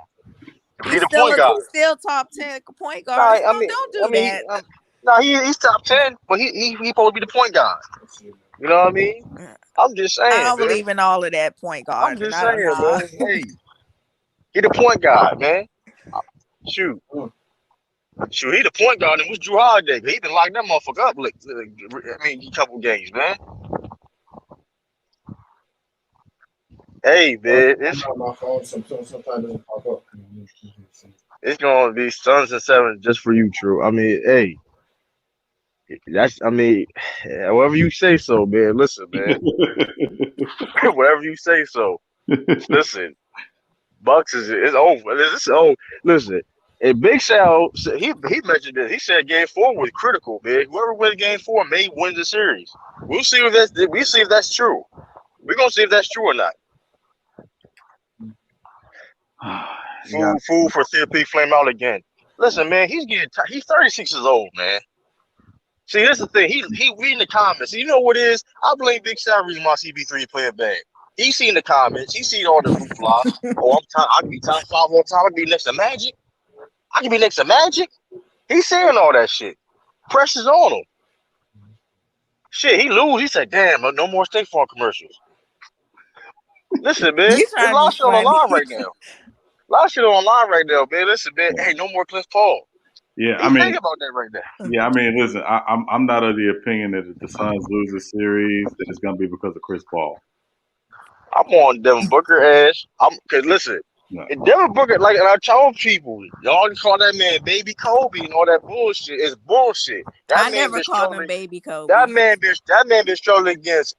He He's the point still guard. he's still top 10 point Nah, guard. I No, mean, don't do that. nah, he's top 10, but he supposed to be the point guard. You know what I mean? I'm just I saying, don't man. believe in all of that point I'm guard. just I don't saying, know. man. Hey, he the point guard, man. Shoot. Shoot, he the point guard, and what's Drew Holiday? He been locked that motherfucker up, like, I mean, a couple games, man. Hey, man, My phone sometimes doesn't pop up. it's gonna be Suns and 7 just for you, True. I mean, hey, I mean, however you say so, man. Listen, man, whatever you say so. Listen, Bucks is over. This is over. Listen, and Big Sal, he mentioned this. He said Game 4 was critical, man. Whoever wins Game 4 may win the series. We'll see if that's true. We're gonna see if that's true or not. Fool for CP flame out again. Listen, man, he's 36 years old, man. See, that's the thing. He reading the comments. You know what it is? I blame Big Sal reason why CP3 playing bad. He seen the comments. He seen all the hoopla. I can be top 5 all time. I can be next to Magic. I can be next to Magic. He's saying all that shit. Pressure's on him. Shit, he lose. He said, "Damn, no more State Farm commercials." Listen, man, You there's a trying to lot be of shit on the funny. line right now. A lot of shit on the line right now, man. Listen, man. Hey, no more Cliff Paul. Yeah, He think about that right now. Yeah, I mean, listen, I'm not of the opinion that if the Suns lose the series, that it's going to be because of Chris Paul. I'm on Devin Booker ass. Cause listen, No. if Devin Booker, like, and I told people, y'all call that man Baby Kobe and all that bullshit. It's bullshit. I never called him Baby Kobe. That man been struggling against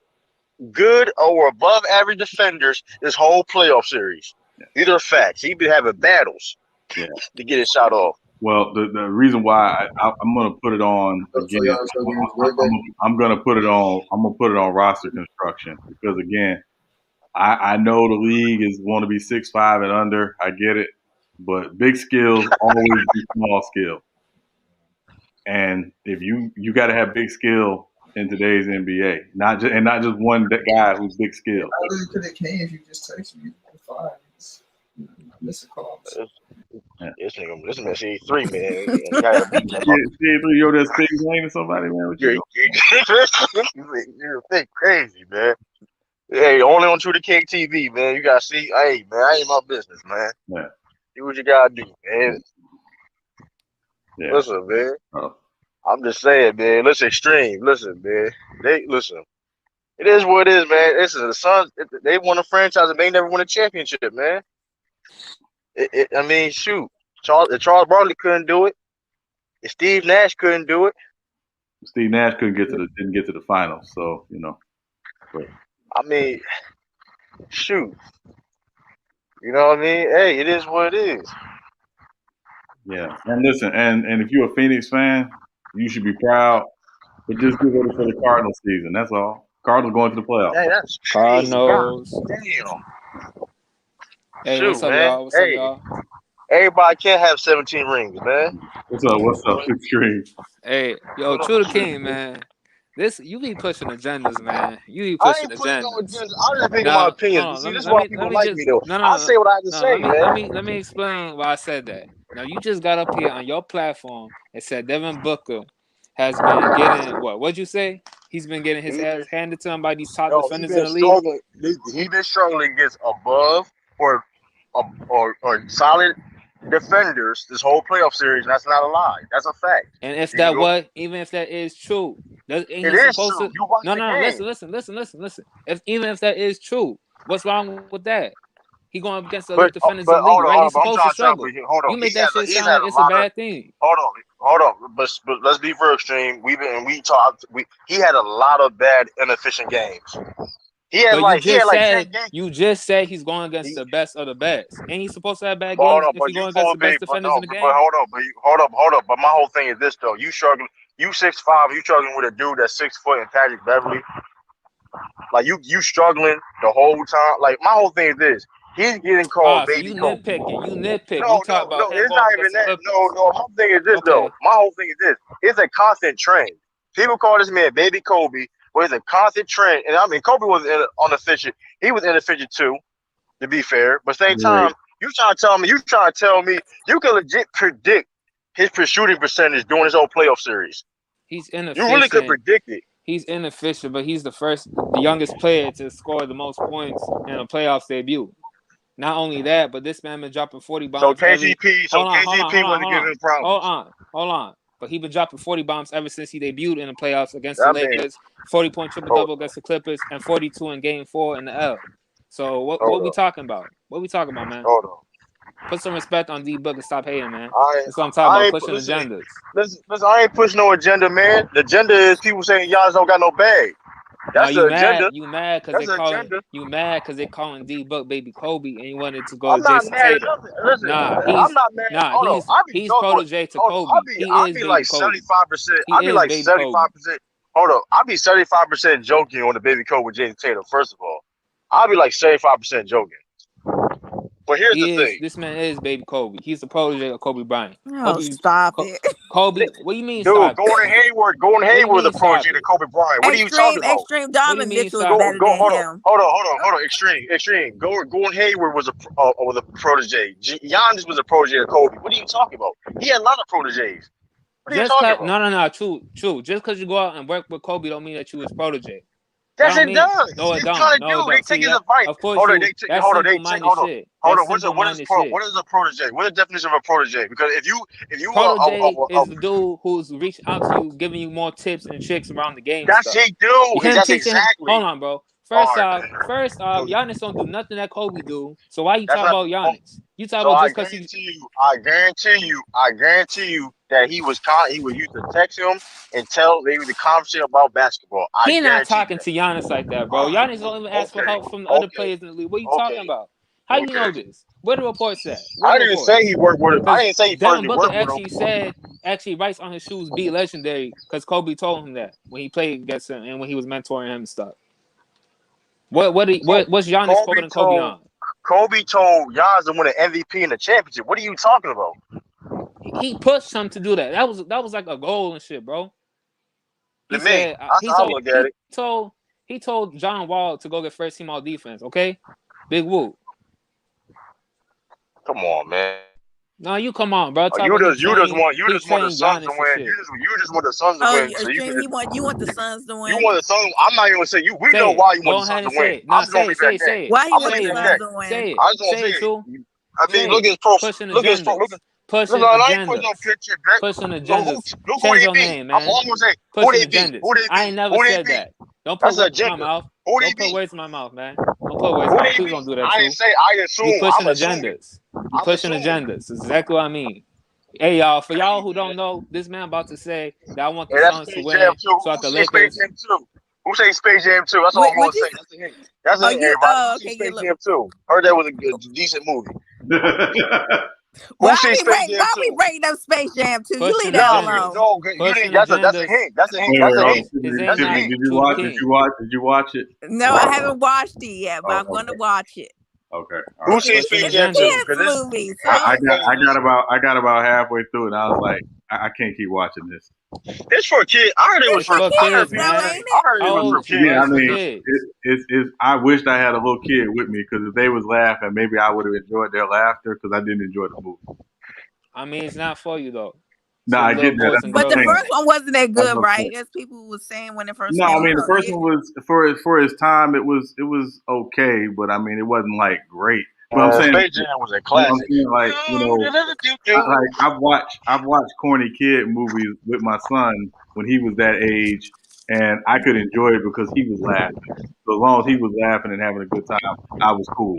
good or above average defenders this whole playoff series. Yeah. These are facts. He been having battles to get his shot off. Well, the reason why I'm going to put it on again, I'm going to put it on roster construction because again, I know the league is want to be 6'5" and under. I get it, but big skills always be small skill, and if you got to have big skill in today's NBA, not just one guy who's big skill. I really could have came if you just text me. Fine. Miss a call. This man, C3, man. You got a beat him up. C3, you're just big lane to somebody, man. You're a big crazy, man. Hey, only on True to King TV, man. You gotta see. Hey, man, I ain't my business, man. Yeah. Do what you gotta do, man. Yeah. Listen, man. Oh. I'm just saying, man. Listen, extreme. Listen, man. Listen. It is what it is, man. Listen, the Suns. They won a franchise and they never won a championship, man. I mean, shoot. Charles Barkley couldn't do it. Steve Nash couldn't do it. Steve Nash didn't get to the finals, so you know. But. I mean, shoot. You know what I mean? Hey, it is what it is. Yeah, and listen, and if you're a Phoenix fan, you should be proud. But just get ready for the Cardinals season. That's all. Cardinals going to the playoffs. Hey, that's Cardinals. Damn. Hey, Shoot, what's up, man. y'all? What's up, y'all? Everybody can't have 17 rings, man. What's up, Extreme? Hey, yo, True the King, man. You be pushing agendas, man. You be I pushing ain't putting no agendas. agendas. I just think of my opinions. See, this is why people like me, though. I say what I have to say, man. Let me explain why I said that. Now, you just got up here on your platform and said Devin Booker has been getting what? What'd you say? He's been getting his ass handed to him by these top defenders in the league. He's been struggling against above or solid defenders this whole playoff series. And that's not a lie. That's a fact. And if even if that is true, it is true. You watch the game. Listen. Even if that is true, what's wrong with that? He going up against the elite defenders in the league, right? He's supposed to struggle. You make that shit sound like it's a bad thing. Hold on. But let's be real extreme. He had a lot of bad, inefficient games. He had like 10 games. You just said he's going against the best of the best. Ain't he supposed to have bad But hold games on, if but he's you going against the supposed to be, best defenders in the game? but hold up. But my whole thing is this though. You struggling, you 6'5", you struggling with a dude that's 6 foot and Patrick Beverly. Like you struggling the whole time. Like my whole thing is this. He's getting called So baby you Kobe. nitpicking. You nitpick. No, We talk about him it's going not even against the that. Clippers. No, my thing is this though. My whole thing is this. It's a constant trend. People call this man baby Kobe, but it's a constant trend. And I mean, Kobe was inefficient. He was inefficient too, to be fair. But same time, you trying to tell me you can legit predict his shooting percentage during his whole playoff series. He's inefficient. You really could predict it. He's inefficient, but he's the youngest player to score the most points in a playoffs debut. Not only that, but this man been dropping 40 bombs. So KCP wasn't giving him problems. Hold on. But he been dropping 40 bombs ever since he debuted in the playoffs against the Lakers. 40-point triple-double against the Clippers, and 42 in Game 4 in the L. So what we talking about? What we talking about, man? Hold on. Put some respect on D-Book and stop hating, man. That's what I'm talking about, pushing agendas. Listen, I ain't pushing no agenda, man. The agenda is people saying y'all don't got no bag. That's the agenda. You mad because they calling D-Book baby Kobe and you wanted to go I'm to Jason Tatum. Listen, I'm not mad. He's protege to Kobe. I'll be like 75%. I'll be like 75%. Hold up. I'll be 75% joking on the baby Kobe with Jason Tatum, first of all. I'll be like 75% joking. But here's the thing. This man is baby Kobe. He's the protege of Kobe Bryant. Stop it. Kobe, what do you mean dude, stop Gordon Hayward is the protege of Kobe Bryant. What are you talking about? Extreme Donovan Mitchell is better than him. Hold on. Extreme. Gordon Hayward was a protege. Giannis was a protege of Kobe. What are you talking about? He had a lot of proteges. What are you talking about? No. True. Just because you go out and work with Kobe don't mean that you his protege. Yes, it does. No, it don't. They take his advice. Of course, what is a protege? What's the definition of a protege? Because if you protege is the dude who's reached out to you, giving you more tips and tricks around the game. That's he do. That's exactly. Hold on, bro. First off, Giannis don't do nothing that Kobe do. So why you talking about Giannis? You talking about just because he? I guarantee you that he used to text him and tell they the conversation about basketball. He not talking to Giannis like that, bro. Giannis don't even ask for help from the other players in the league. What are you talking about? How you know this? Where the reports at? I didn't say he worked with him. I didn't say he Devin Booker with actually writes on his shoes "Be legendary" because Kobe told him that when he played against him and when he was mentoring him and stuff. What's Giannis quoting Kobe on? Kobe told Giannis to win an MVP in the championship. What are you talking about? He pushed him to do that. That was like a goal and shit, bro. He told John Wall to go get first team all defense. Okay, Big Woo. Come on, man. No, you come on, bro. You just want the Suns to win. You just want the Suns to win. So you want the Suns to win. You want the Suns. I'm not even gonna say you. We know why you want the Suns to win. I'm just gonna leave it at that. Why you want the Suns to win? Say it. I just say it, True. I mean, look at his profile. Look at his profile. Pushing agendas. Change your name, man. I'm almost saying pushing agendas. I ain't never said that. Don't put words in my mouth. Don't put words in my mouth, man. Don't put words in my mouth. Please don't do that, True. I assume. You pushing agendas. You pushing agendas. That's exactly what I mean. Hey, y'all, for y'all who don't know, this man about to say that I want the Suns to win so at the Lakers. Who say Space Jam 2? That's all I'm going to say. That's a hint. That's a hint, everybody. Space Jam 2. Heard that was a decent movie. Why we rating up Space Jam 2? You leave that alone. No, that's a hint. That's a hint. Did you watch it? No, I haven't watched it yet, but I'm going to watch it. Okay. Who seen Space Jam 2? I got about halfway through and I was like, I can't keep watching this. It's for kids. I heard it was for kids. I heard it was for kids. Yeah, I mean, I wished I had a little kid with me because if they was laughing, maybe I would have enjoyed their laughter because I didn't enjoy the movie. I mean, it's not for you though. No, I get that. But the first one wasn't that good, right? As people were saying when it first came out. No, I mean the first one was for his time. It was okay, but I mean it wasn't like great. But I'm saying Space Jam was a classic. Like I've watched corny kid movies with my son when he was that age, and I could enjoy it because he was laughing. So as long as he was laughing and having a good time, I was cool.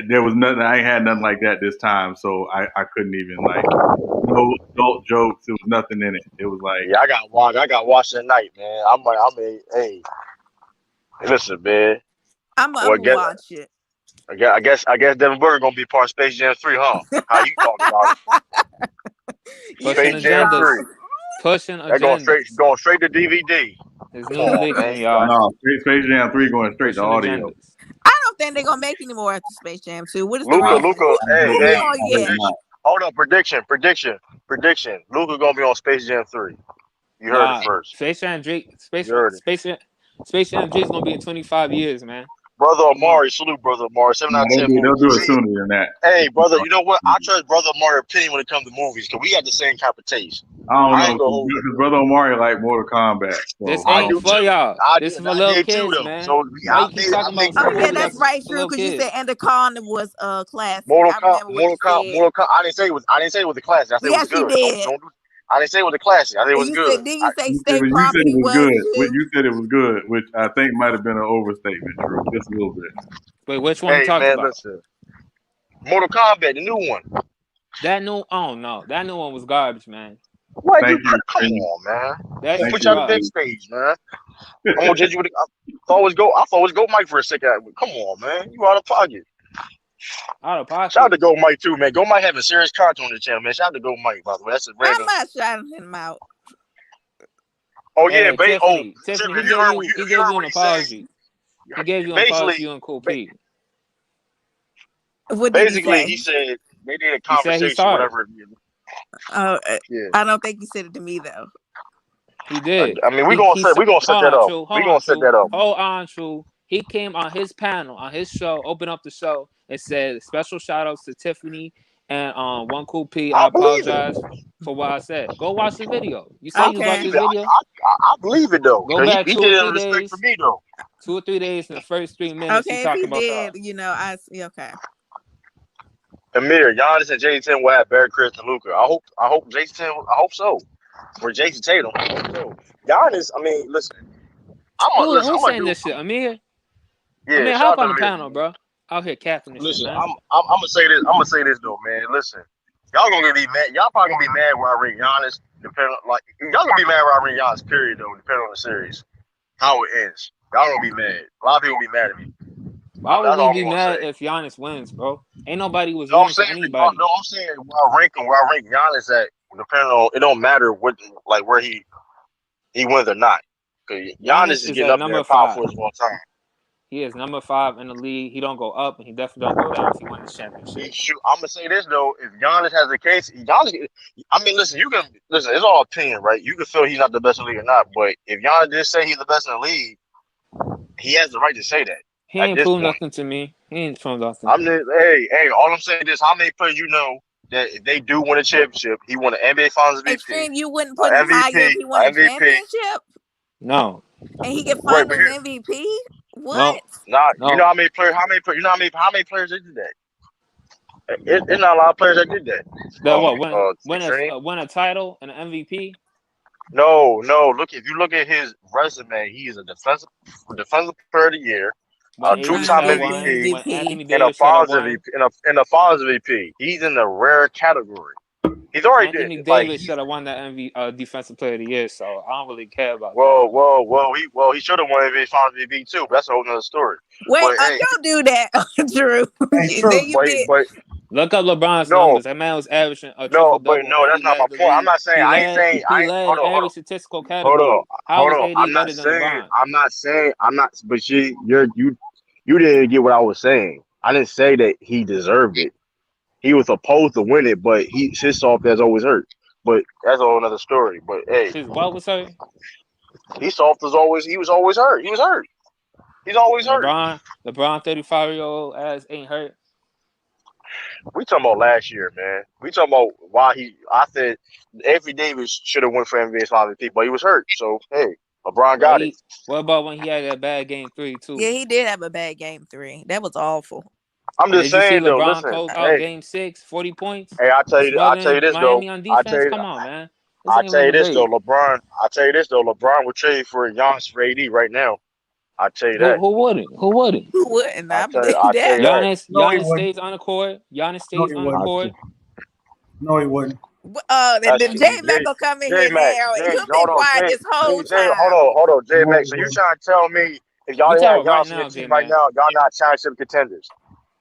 There was nothing. I ain't had nothing like that this time, so I couldn't even no adult jokes. There was nothing in it. It was like I got watched at night, man. Hey, listen, man. I'm Well, gonna watch it. I guess Devin Booker gonna be part of Space Jam 3, huh? How you talking about it? You Pushing Space Jam agendas. 3. Pushing That agendas. going straight to DVD. His Come new on, man. religion, y'all. No, Space Jam 3 going straight to Pushing audio. agendas. I don't think they're gonna make any more after Space Jam 2. What is the Luca, reason? hey, Who be hey, on yet? prediction. Hold up, prediction. Luca gonna be on Space Jam 3. You heard it Nah, first. Space Jam Drake. You heard it. Space Jam Drake's gonna be in 25 years, man. Brother Amari, salute Brother Amari. 7 No, out of 10 they'll movies. do it sooner than that. Hey, brother, you know what? I trust Brother Amari's opinion when it comes to movies because we have the same type of taste. I don't know, ain't gonna hold because Brother Omari like Mortal Kombat. So This I ain't do for too. y'all. I This is for I little did too, kids, though. man. So Why you keep talking about Oh some yeah, movie that's that's right, for true. little Because you kids? said Anaconda was classic. I remember what you said. I didn't say it was. I didn't say it was a classic. I said it was Yes, you good. did. I didn't say it was a classic. I said it And was you good. said, did you say you State said it Property was was good. too? You said it was good, which I think might have been an overstatement, Drew, just a little bit. Wait, which one you Hey talking man, about? listen. Mortal Kombat, the new one. That new, oh no, that new one was garbage, man. What Thank you. come on, man. That I'm shit put you on the garbage. big stage, man. I'm gonna judge you with. I thought it was Go Mike for a second. Come on, man. You out of pocket. Out of pocket. Shout out to Go Mike too, man. Go Mike having serious content on the channel, man. Shout out to Go Mike, by the way. That's a I'm random. not shouting him out. Oh yeah, Hey, Tiffany, Tiffany, he you gave heard you you heard an what he said. apology. He gave you an apology on Cool P. What did he say? He said they did a He said he's conversation, sorry. whatever. Yeah. I don't think he said it to me though. He did. I mean, we gonna set that up. We gonna set that up. Hold on, True. He came on his panel, on his show, opened up the show, and said special shout outs to Tiffany and One Cool P. I apologize for what I said. Go watch the video. You said you watched this video. I believe it though. Go back he 2 did or it 3 in respect days. for me though. 2 or 3 days in the first 3 minutes. Okay, he if talking he about did, y'all. okay. Amir, Giannis and Jason will have Barry, Chris, and Luca. I hope Jason. I hope so. Or Jason Tatum. I hope so. Giannis. I mean, listen. Who's saying this shit? Amir? Yeah, Amir, shout hop out to on the Amir. panel, bro. Out here capping this Listen, shit, man. I'm gonna say this. I'm gonna say this though, man. Listen, y'all gonna be mad. Y'all probably gonna be mad where I rate Giannis. Depending on y'all gonna be mad where I rate Giannis. Period though. Depending on the series, how it ends. Y'all gonna be mad. A lot of people be mad at me. Why would That's we all be I'm gonna mad say. if Giannis wins, bro? Ain't nobody was No, I'm rooting for saying. anybody. No, I'm saying where I rank Giannis at. Depending on it, don't matter what where he wins or not. Cause Giannis is is getting at up there number in power 5. force of all time. He is number 5 in the league. He don't go up, and he definitely don't go down if he wins this championship. I'm gonna say this though: if Giannis has the case, Giannis. I mean, listen. You can listen. It's all opinion, right? You can feel he's not the best in the league or not, but if Giannis did say he's the best in the league, he has the right to say that. He ain't proved nothing to me. He ain't proved nothing. Hey. All I'm saying is, how many players you know that if they do win a championship, he won an NBA Finals MVP. Extreme, you wouldn't put him higher if he won a championship? No. And he get Finals MVP? What? No. No. You know how many players? You know how many players did that? It's not a lot of players that did that. That win a title and an MVP? No. If you look at his resume, he is a defensive player of the year, a 2-time MVP, and a Finals MVP. He's in the rare category. He's already Anthony did. Davis should have won that defensive player of the year, so I don't really care about that. He should have won MVP Finals MVP too, but that's a whole nother story. Wait, don't do that, Drew. Look up LeBron's numbers. That man was averaging a triple-double. No, that's not my point. I'm not saying. He led every statistical category. How is AD better than LeBron? But you didn't get what I was saying. I didn't say that he deserved it. He was supposed to win it, but his soft ass always hurt. But that's a whole another story. But hey, his what was hurt? He was always hurt. He was hurt. He's always hurt. LeBron, 35-year-old ass ain't hurt. We talking about last year, man. We talking about why I said Anthony Davis should have won for NBA Finals MVP, but he was hurt. So hey, LeBron got it. What about when he had that bad game 3 too? Yeah, he did have a bad game 3. That was awful. I'm just saying though. LeBron Listen, closed out game 6, 40 points. Hey, I tell you this Miami though. on defense. Come on, man. I tell you this though, LeBron. LeBron would trade for Giannis for AD right now. I tell you that. Who wouldn't? Who wouldn't? I believe that. Giannis stays on the court. Giannis stays on the court. No, he wouldn't. The J Mac will come in here now. You've been quiet this whole time. Hold on, J Mac. So you trying to tell me if y'all We didn't talk have about right Giannis on your now, team J right Mac. now, y'all not championship contenders.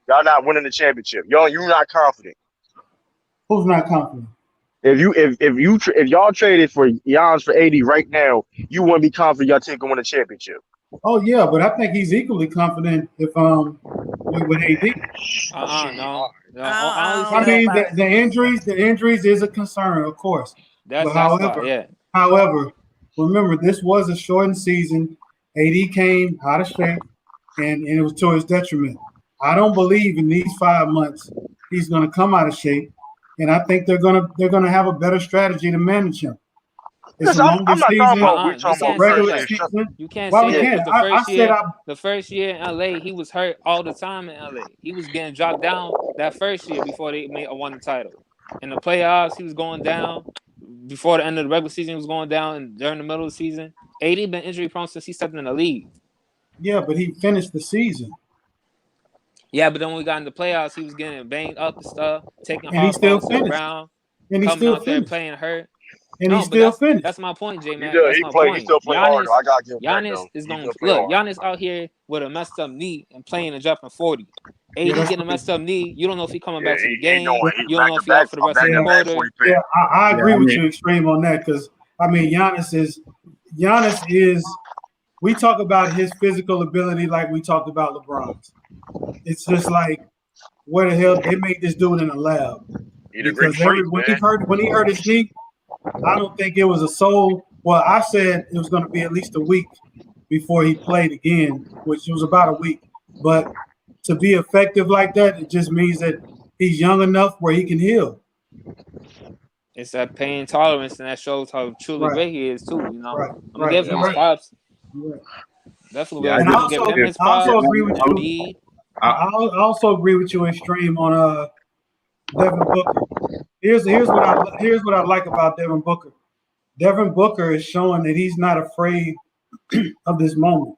Y'all not winning the championship. You're not confident. Who's not confident? If y'all traded for Giannis for 80 right now, you wouldn't be confident y'all team can win a championship. Oh yeah, but I think he's equally confident if with AD. No. I I don't know mean about. the injuries is a concern, of course. But That's why, yeah. however, remember this was a shortened season. AD came out of shape, and it was to his detriment. I don't believe in these 5 months he's going to come out of shape, and I think they're gonna have a better strategy to manage him. It's a Listen, longer I'm not talking season. about we're You talking It's a about can't say regular that. season. You can't Why say we that yeah. because can't? I said I. the first year in LA, he was hurt all the time in LA. He was getting dropped down that first year before they won the title. In the playoffs, he was going down. Before the end of the regular season, he was going down, and during the middle of the season, AD been injury prone since he stepped in the league. Yeah, but he finished the season. Yeah, but then when we got in the playoffs, he was getting banged up and stuff, taking And he hard still falls to the finished. ground, And he coming still out there finished. playing hurt. And he No, but still finished. that's my point, J He Mac. does. That's He my play. He point. still play hard though. I gotta give him that Giannis though. is He going still to play look. hard. Giannis out here with a messed up knee and playing and dropping 40. Yeah, AD that's getting a crazy. messed up knee. You don't know if he coming Yeah, back to the he game. doing he You don't back know to if he back out for the rest of back the to Yeah, back quarter. 40 pin. yeah, I Yeah, agree I with mean, you extreme on that because I mean Giannis is we talk about his physical ability like we talked about LeBron's. It's just like where the hell they made this dude in a lab He the Greek because freak, man. when he hurt his knee, I don't think it was a soul. Well, I said it was going to be at least a week before he played again, which was about a week. But to be effective like that, it just means that he's young enough where he can heal. It's that pain tolerance, and that shows how truly Right, great he is too. right, I'm gonna right. give You're him his right. props. You're right. Definitely yeah, will. And I I'm gonna give also him his I also props. agree with you. Embiid. I, I also agree with you extreme on Devin Booker. Here's what I like about Devin Booker. Devin Booker is showing that he's not afraid of this moment.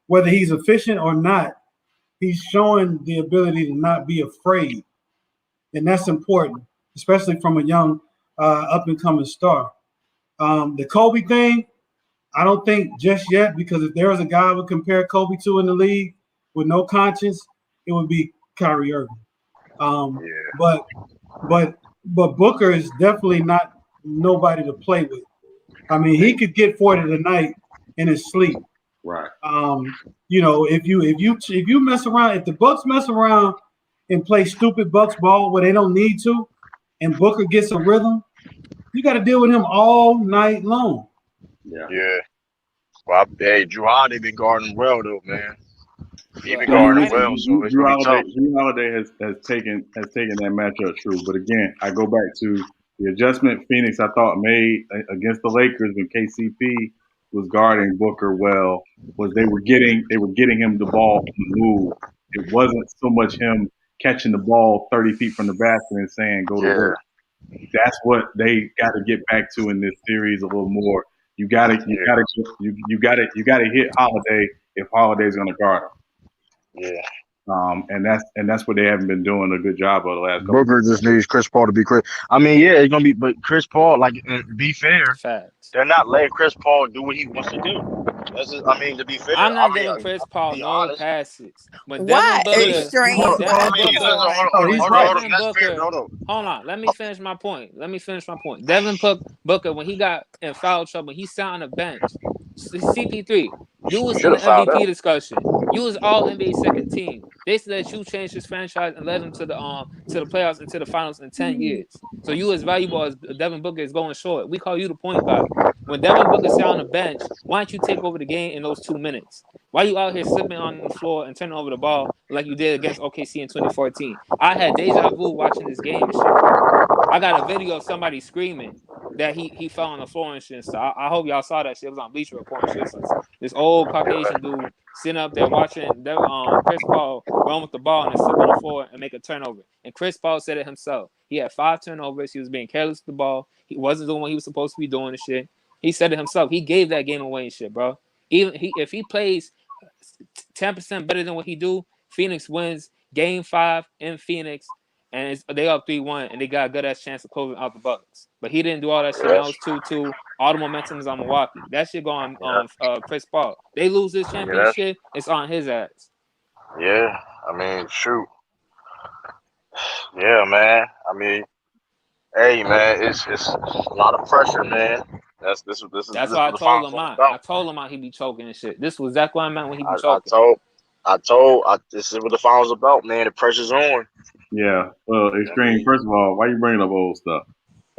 Whether he's efficient or not, he's showing the ability to not be afraid. And that's important, especially from a young up and coming star. The Kobe thing, I don't think just yet, because if there was a guy I would compare Kobe to in the league with no conscience, it would be Kyrie Irving. Um, Yeah. but but but Booker is definitely not nobody to play with. I mean, he could get 40 tonight in his sleep. right. If you mess around, if the Bucks mess around and play stupid Bucks ball where they don't need to, and Booker gets a rhythm, you got to deal with him all night long. Yeah. Yeah. Well, hey, Drew Holiday been guarding well though, man. He Look, been Yeah, I mean, guarding listen, well, so it's Drew gonna be Holiday, tough. Drew Holiday has taken that matchup true. But again, I go back to the adjustment Phoenix I thought made against the Lakers when KCP was guarding Booker well was they were getting him the ball on the move. It wasn't so much him catching the ball 30 feet from the basket and saying go to Yeah. work. That's what they got to get back to in this series a little more. You Yeah. gotta you gotta hit Holiday if Holiday's gonna guard him. Yeah. And that's what they haven't been doing a good job of the last couple. Booker just needs Chris Paul to be Chris. I mean, yeah, it's gonna be, but Chris Paul, like, be fair, facts. they're not letting Chris Paul do what he wants to do. That's just, I mean, to be fair, I'm I not mean, giving Chris Paul be no honest. passes. But Why Devin Booker, Hold extreme? on, I Devin Why mean, you Booker, listen, going? no, he's when right. Devin That's fair. Booker, hold on, let me finish my point. Booker, when he got in foul trouble, he sat on the bench. CP3, you was Should in the have fouled MVP out. discussion. You was all NBA second team. They said that you changed his franchise and led him to the playoffs and to the finals in 10 years. So you as valuable as Devin Booker is going short. We call you the point guard. When Devin Booker sat on the bench, why don't you take over the game in those 2 minutes? Why you out here slipping on the floor and turning over the ball like you did against OKC in 2014? I had deja vu watching this game and shit, bro. I got a video of somebody screaming that he fell on the floor and shit and stuff. I hope y'all saw that shit. It was on Bleacher Report and shit. So this old Caucasian dude sitting up there watching Chris Paul run with the ball and then slip on the floor and make a turnover. And Chris Paul said it himself. He had 5 turnovers. He was being careless with the ball. He wasn't doing what he was supposed to be doing and shit. He said it himself. He gave that game away and shit, bro. If he plays 10% better than what he do, Phoenix wins game 5 in Phoenix and they up 3-1, and they got a good ass chance of closing out the Bucks. But he didn't do all that shit. Now it's 2-2. All the momentum is on Milwaukee. That shit going on Chris Paul. They lose this championship, it's on his ass. Yeah, I mean, shoot. Yeah, man. I mean, hey, man, it's a lot of pressure, man. That's why I the told finals all about. I told him he be choking and shit. This was exactly what I meant when he be I choking. this is what the finals about, man. The pressure's on. Yeah. Well, Extreme. First of all, why you bringing up old stuff?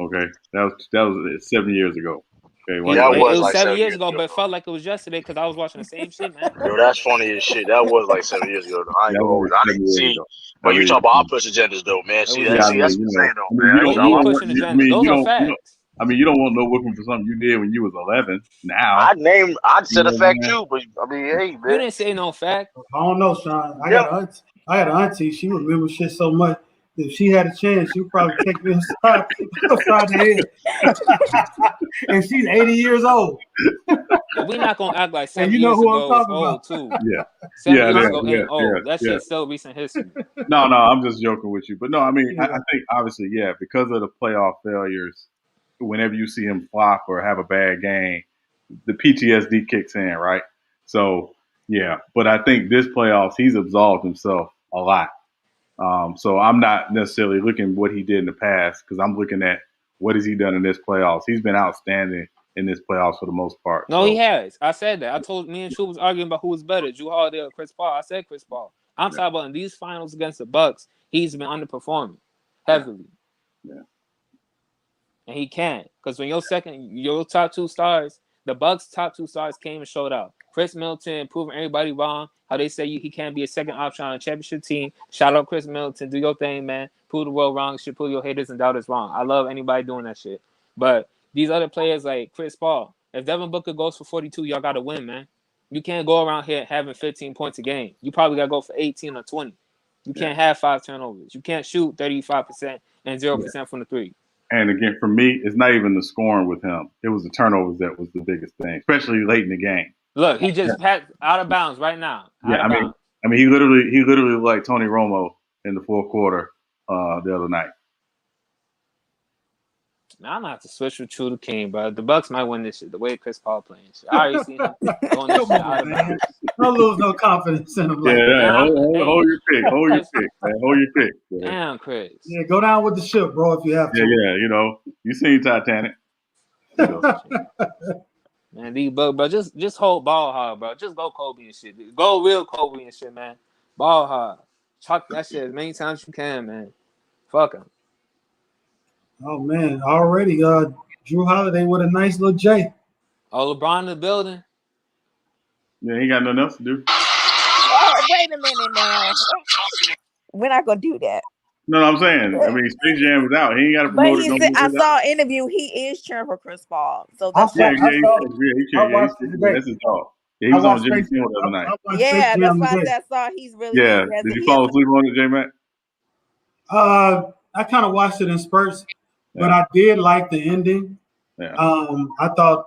Okay, that was 7 years ago. Okay, Yeah, that it was was like 7 7 years years ago, ago. but it felt like it was yesterday because I was watching the same shit, man. Yo, that's funny as shit. That was like 7 years ago. Though. I ain't That gonna hold was it. I 7 didn't years see. ago. But you talk about our push agendas, though, man. It See, was that, Yeah, I see, that's mean, what I'm saying, though, I mean, man. What you mean pushing agenda? Those are facts. I mean, you don't want no whipping for something you did when you was 11. Now, I'd said a fact man. too, but I mean, hey, man. You didn't say no fact. I don't know, Sean. I got an auntie. She remembers shit so much. If she had a chance, she would probably take me upside the head. And she's 80 years old. And we not gonna act like 7 And you know years who I'm ago was talking old about. too. Yeah. 7 Yeah, years yeah, ago yeah, ain't old. yeah, That shit's still recent history. No, I'm just joking with you. But no, I mean, Yeah. I think obviously, yeah, because of the playoff failures, whenever you see him flop or have a bad game, the PTSD kicks in, right? So, yeah. But I think this playoffs, he's absolved himself a lot. So I'm not necessarily looking at what he did in the past because I'm looking at what has he done in this playoffs. He's been outstanding in this playoffs for the most part. No, he has. I said that. I told me and True was arguing about who was better, Drew Holiday or Chris Paul. I said Chris Paul. I'm talking about in these finals against the Bucks, he's been underperforming heavily. Yeah. And he can't. Because when your top two stars, the Bucks' top two stars came and showed out. Chris Middleton proving everybody wrong. How they say he can't be a second option on a championship team. Shout out Chris Middleton. Do your thing, man. Prove the world wrong. Should prove your haters and doubters wrong. I love anybody doing that shit. But these other players like Chris Paul, if Devin Booker goes for 42, y'all got to win, man. You can't go around here having 15 points a game. You probably got to go for 18 or 20. You can't have 5 turnovers. You can't shoot 35% and 0% from the three. And again, for me, it's not even the scoring with him. It was the turnovers that was the biggest thing, especially late in the game. Look, he just passed out of bounds right now. I mean, he literally like Tony Romo in the fourth quarter the other night. Now I'm gonna have to switch with True to King, but the Bucks might win this shit. The way Chris Paul playing shit, I already seen him going this shit out of bounds. Don't lose no confidence in him. Hold your pick. Hold your pick, man. Hold your pick. Man. Damn, Chris. Yeah, go down with the ship, bro, if you have to. Yeah. You seen Titanic. Man, these bro, just hold ball hard, bro. Just go Kobe and shit. Go real Kobe and shit, man. Ball hard. Chuck that shit as many times as you can, man. Fuck him. Oh man, already Drew Holiday with a nice little J. Oh, LeBron in the building. Yeah, he ain't got nothing else to do. Oh, wait a minute now. We're not gonna do that. No, I'm saying. I mean, Space Jam was out. He ain't got to But promote it. he said, I saw an interview. He is cheering for Chris Paul. So that's he cheered. watched it today. That's his dog. Yeah, he was on Jimmy Kimmel the other night. Yeah, that's why I saw he's really. Yeah. Did you fall asleep on it, J-Mac? I kind of watched it in spurts, but I did like the ending. Yeah. I thought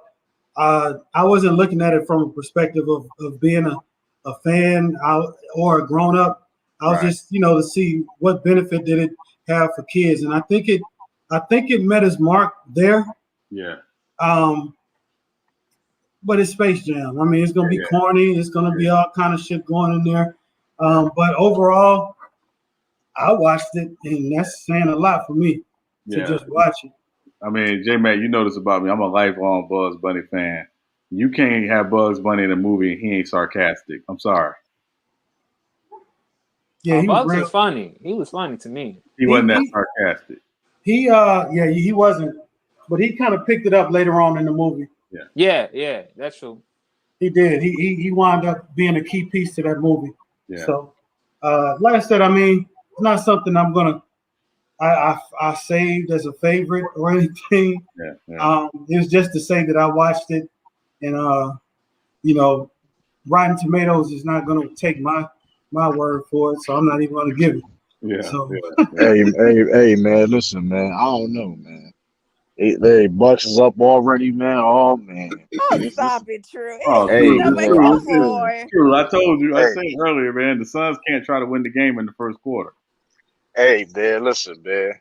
I wasn't looking at it from a perspective of being a fan or a grown up. I was just, to see what benefit did it have for kids, and I think it met its mark there. Yeah. But it's Space Jam. I mean, it's gonna be corny. It's gonna be all kind of shit going in there. But overall, I watched it, and that's saying a lot for me to just watch it. I mean, J-Mac, you know this about me. I'm a lifelong Bugs Bunny fan. You can't have Bugs Bunny in a movie and he ain't sarcastic. I'm sorry. Yeah, Bugs was funny. He was funny to me. He wasn't that sarcastic. He wasn't, but he kind of picked it up later on in the movie. Yeah, that's true. He did. He wound up being a key piece to that movie. Yeah. So, like I said, I mean, it's not something I'm gonna I saved as a favorite or anything. It was just to say that I watched it, and Rotten Tomatoes is not gonna take my word for it, so I'm not even gonna give it. Hey, man, listen, man. I don't know, man. Hey, Bucks is up already, man. Oh man. Oh, stop it, True. True. I told you. I said earlier, man. The Suns can't try to win the game in the first quarter. Hey, man, listen, man.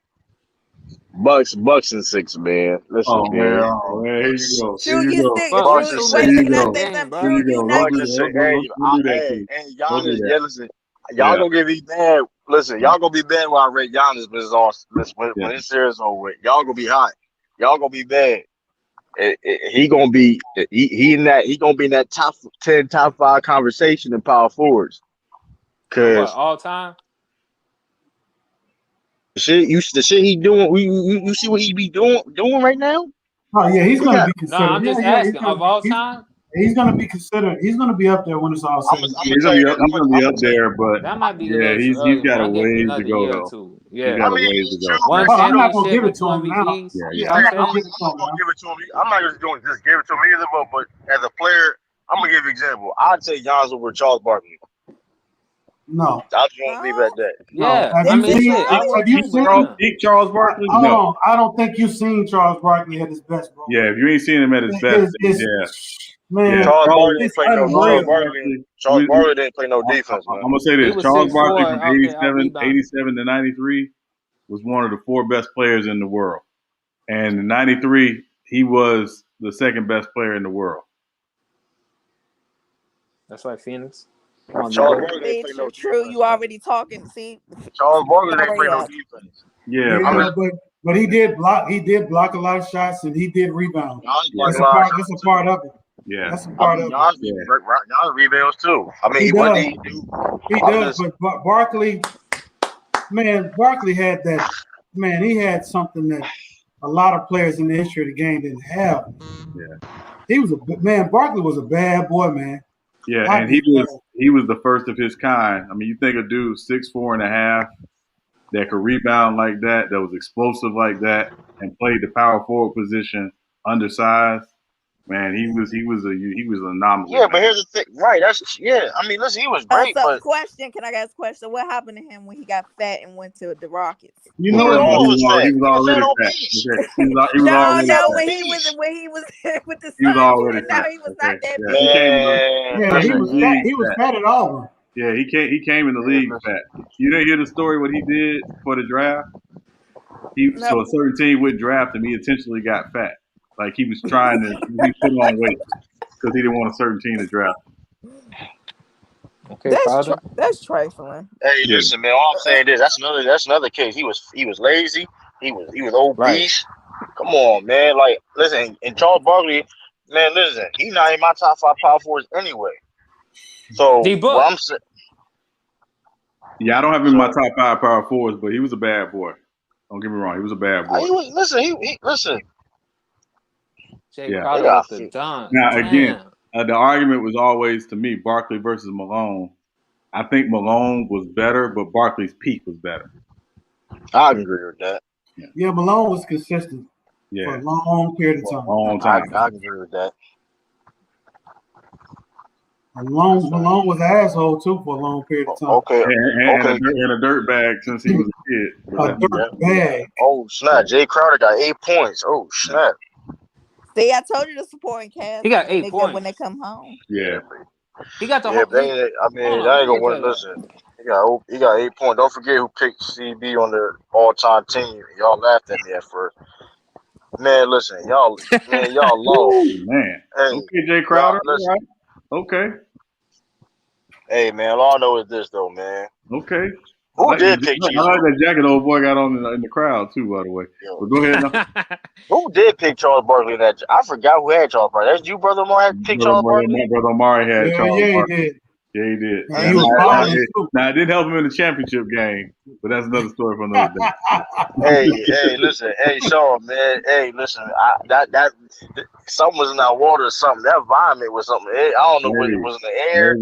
Bucks and 6, man. Listen, Oh man. man, here you go. Here True, you you go. still Bro, Bucks true. it's and 6. 2 Wait, Here minutes you can in I that go. say game, something? Here bro. True, you you go. not. Don't Bucks do and that. 6. Hey, Don't do that, hey, Keith. hey, Don't do Giannis. that. Yeah, listen. Y'all Yeah. gonna get me mad. Listen, Yeah. y'all gonna be mad when I rate Giannis, but it's all. Listen, Yeah. when this series over with, y'all gonna be hot. Y'all gonna be mad. He gonna be he gonna be in that top 10, top 5 conversation in power forwards. Of what, Cause all time? the shit he doing, you see what he be doing right now. Oh yeah, he's He going to got. be No, considered. I'm Yeah, just yeah, he's asking. going to Of be. all time? He's going to be considered. He's going to be up there when it's all said and I'm done. gonna He's tell gonna be you up. this. He's gonna be up Tell you. there, but That might be a yeah, little too he's early, got man. a I'll give him ways to another go year or though. two. He's Yeah. got I a mean, ways to it's go. true, One but Oh, I'm not going to championship give and it to two him now. MVPs. Yeah, You yeah. know what I'm I'm not saying? going to give it to him gonna now. give it to him. I'm not just going to just give it to him either, but as a player, I'm gonna give you an example. I'd take Giannis over Charles Barkley. No, I just want to leave it No, at that. no. Yeah. Have I you mean, it's seen? shit, I early. would Have you too, but seen? damn. Charles Barkley? Hold No. on. I don't think you've seen Charles Barkley at his best, bro. Yeah, if you ain't seen him at his best, then It's yeah, yeah. man, Charles Barkley didn't it's play no. Charles unreal. Barkley. Charles Barkley didn't play no I'm defense, man. gonna say He this: was Charles Barkley 6'4" from out there out rebounding. 87 to 93 was one of the 4 best players in the world, and in 93 he was the second best player in the world. That's right, Phoenix. Come on, Charles D-Boy. Barkley didn't See, play no true. defense, You man. already talking. See, Charles Barkley didn't play already no up. defense. Yeah, I mean, Yeah, but he did block. He did block a lot of shots, and he did rebound. Giannis yeah, blocked That's a a lot of part. That's shots a too. part of it. yeah. That's a I part mean, of it. Giannis rebounds too. I mean, He what does. did he do? He I'm does. just But Barkley, man, Barkley had that. Man, he had something that a lot of players in the history of the game didn't have. Yeah. He was man. Barkley was a bad boy, man. Yeah, I and did that. he was the first of his kind. I mean, you think a dude 6'4.5" that could rebound like that was explosive like that, and played the power forward position undersized. Man, he was an anomaly, yeah. But man. here's the thing, right? I mean, listen, he was great, So, but question. Can I ask a question? What happened to him when he got fat and went to the Rockets? You he know was what? He always fat. was He was fat already fat. obese. Okay, he was No, already Fat no. fat. obese. When he was with the He was Suns, already no, fat. he was not Okay, that yeah, big. he came in the Man, Yeah, he came in listen, the was fat. league He was fat. fat at Auburn. Yeah, he came in the yeah, league listen. fat. You didn't hear the story what he did for the draft. No, So a certain team would draft him. He intentionally got fat, like he was trying to he put on weight because he didn't want a certain team to draft. Okay, Crowder. that's trifling. Hey, Yeah, listen, man. All I'm saying is that's another case. He was lazy. He was Right. obese. Come on, man. Like, listen, and Charles Barkley, man, listen, he's not in my top 5 power forwards anyway. So D-Boy. what I'm saying, yeah. I don't have him in my so top 5 power forwards, but he was a bad boy. Don't get me wrong, he was a bad boy. he was listen. He listen. Jay Yeah. They Crowder got with the dunk. Now again, Damn. the argument was always to me Barkley versus Malone. I think Malone was better, but Barkley's peak was better. I agree with that. Yeah, Malone was consistent for Yeah, a long period of for a time. long I time. agree with that. Malone was an asshole too for a long period of time. Okay, okay. And a dirt bag since he was a kid. But A Yeah. dirt bag. Oh snap! Jay Crowder got 8 points. Oh snap! See, I told you the supporting cast He got gonna 8 make up when they points. come home. yeah, He got the Yeah, whole. but they, I mean, Hold on, that let ain't me gonna get win. to Listen, he got 8 points. Don't forget who picked CB on the all-time team. Y'all laughed at me at first. Man, listen, y'all lost. Woo, man. Hey, Okay, Jay y'all Crowder. All listen. right. Okay. Hey, man, all I know is this though, man. Okay. Who did pick I like Chizo? that jacket old boy got on in the crowd too, by the way. Yo, But go ahead now. who did pick Charles Barkley in that? I forgot who had Charles Barkley. That's you, brother. Omar had picked Charles Barkley. My brother Omari had Yeah, Charles yeah, he Barkley. did. Yeah, he did. And he was balling too. Now, it didn't help him in the championship game, but that's another story for another day. Hey, listen, hey, Sean, man, hey, listen, that something was in that water or something. That vomit was something. I don't know what it was in the air.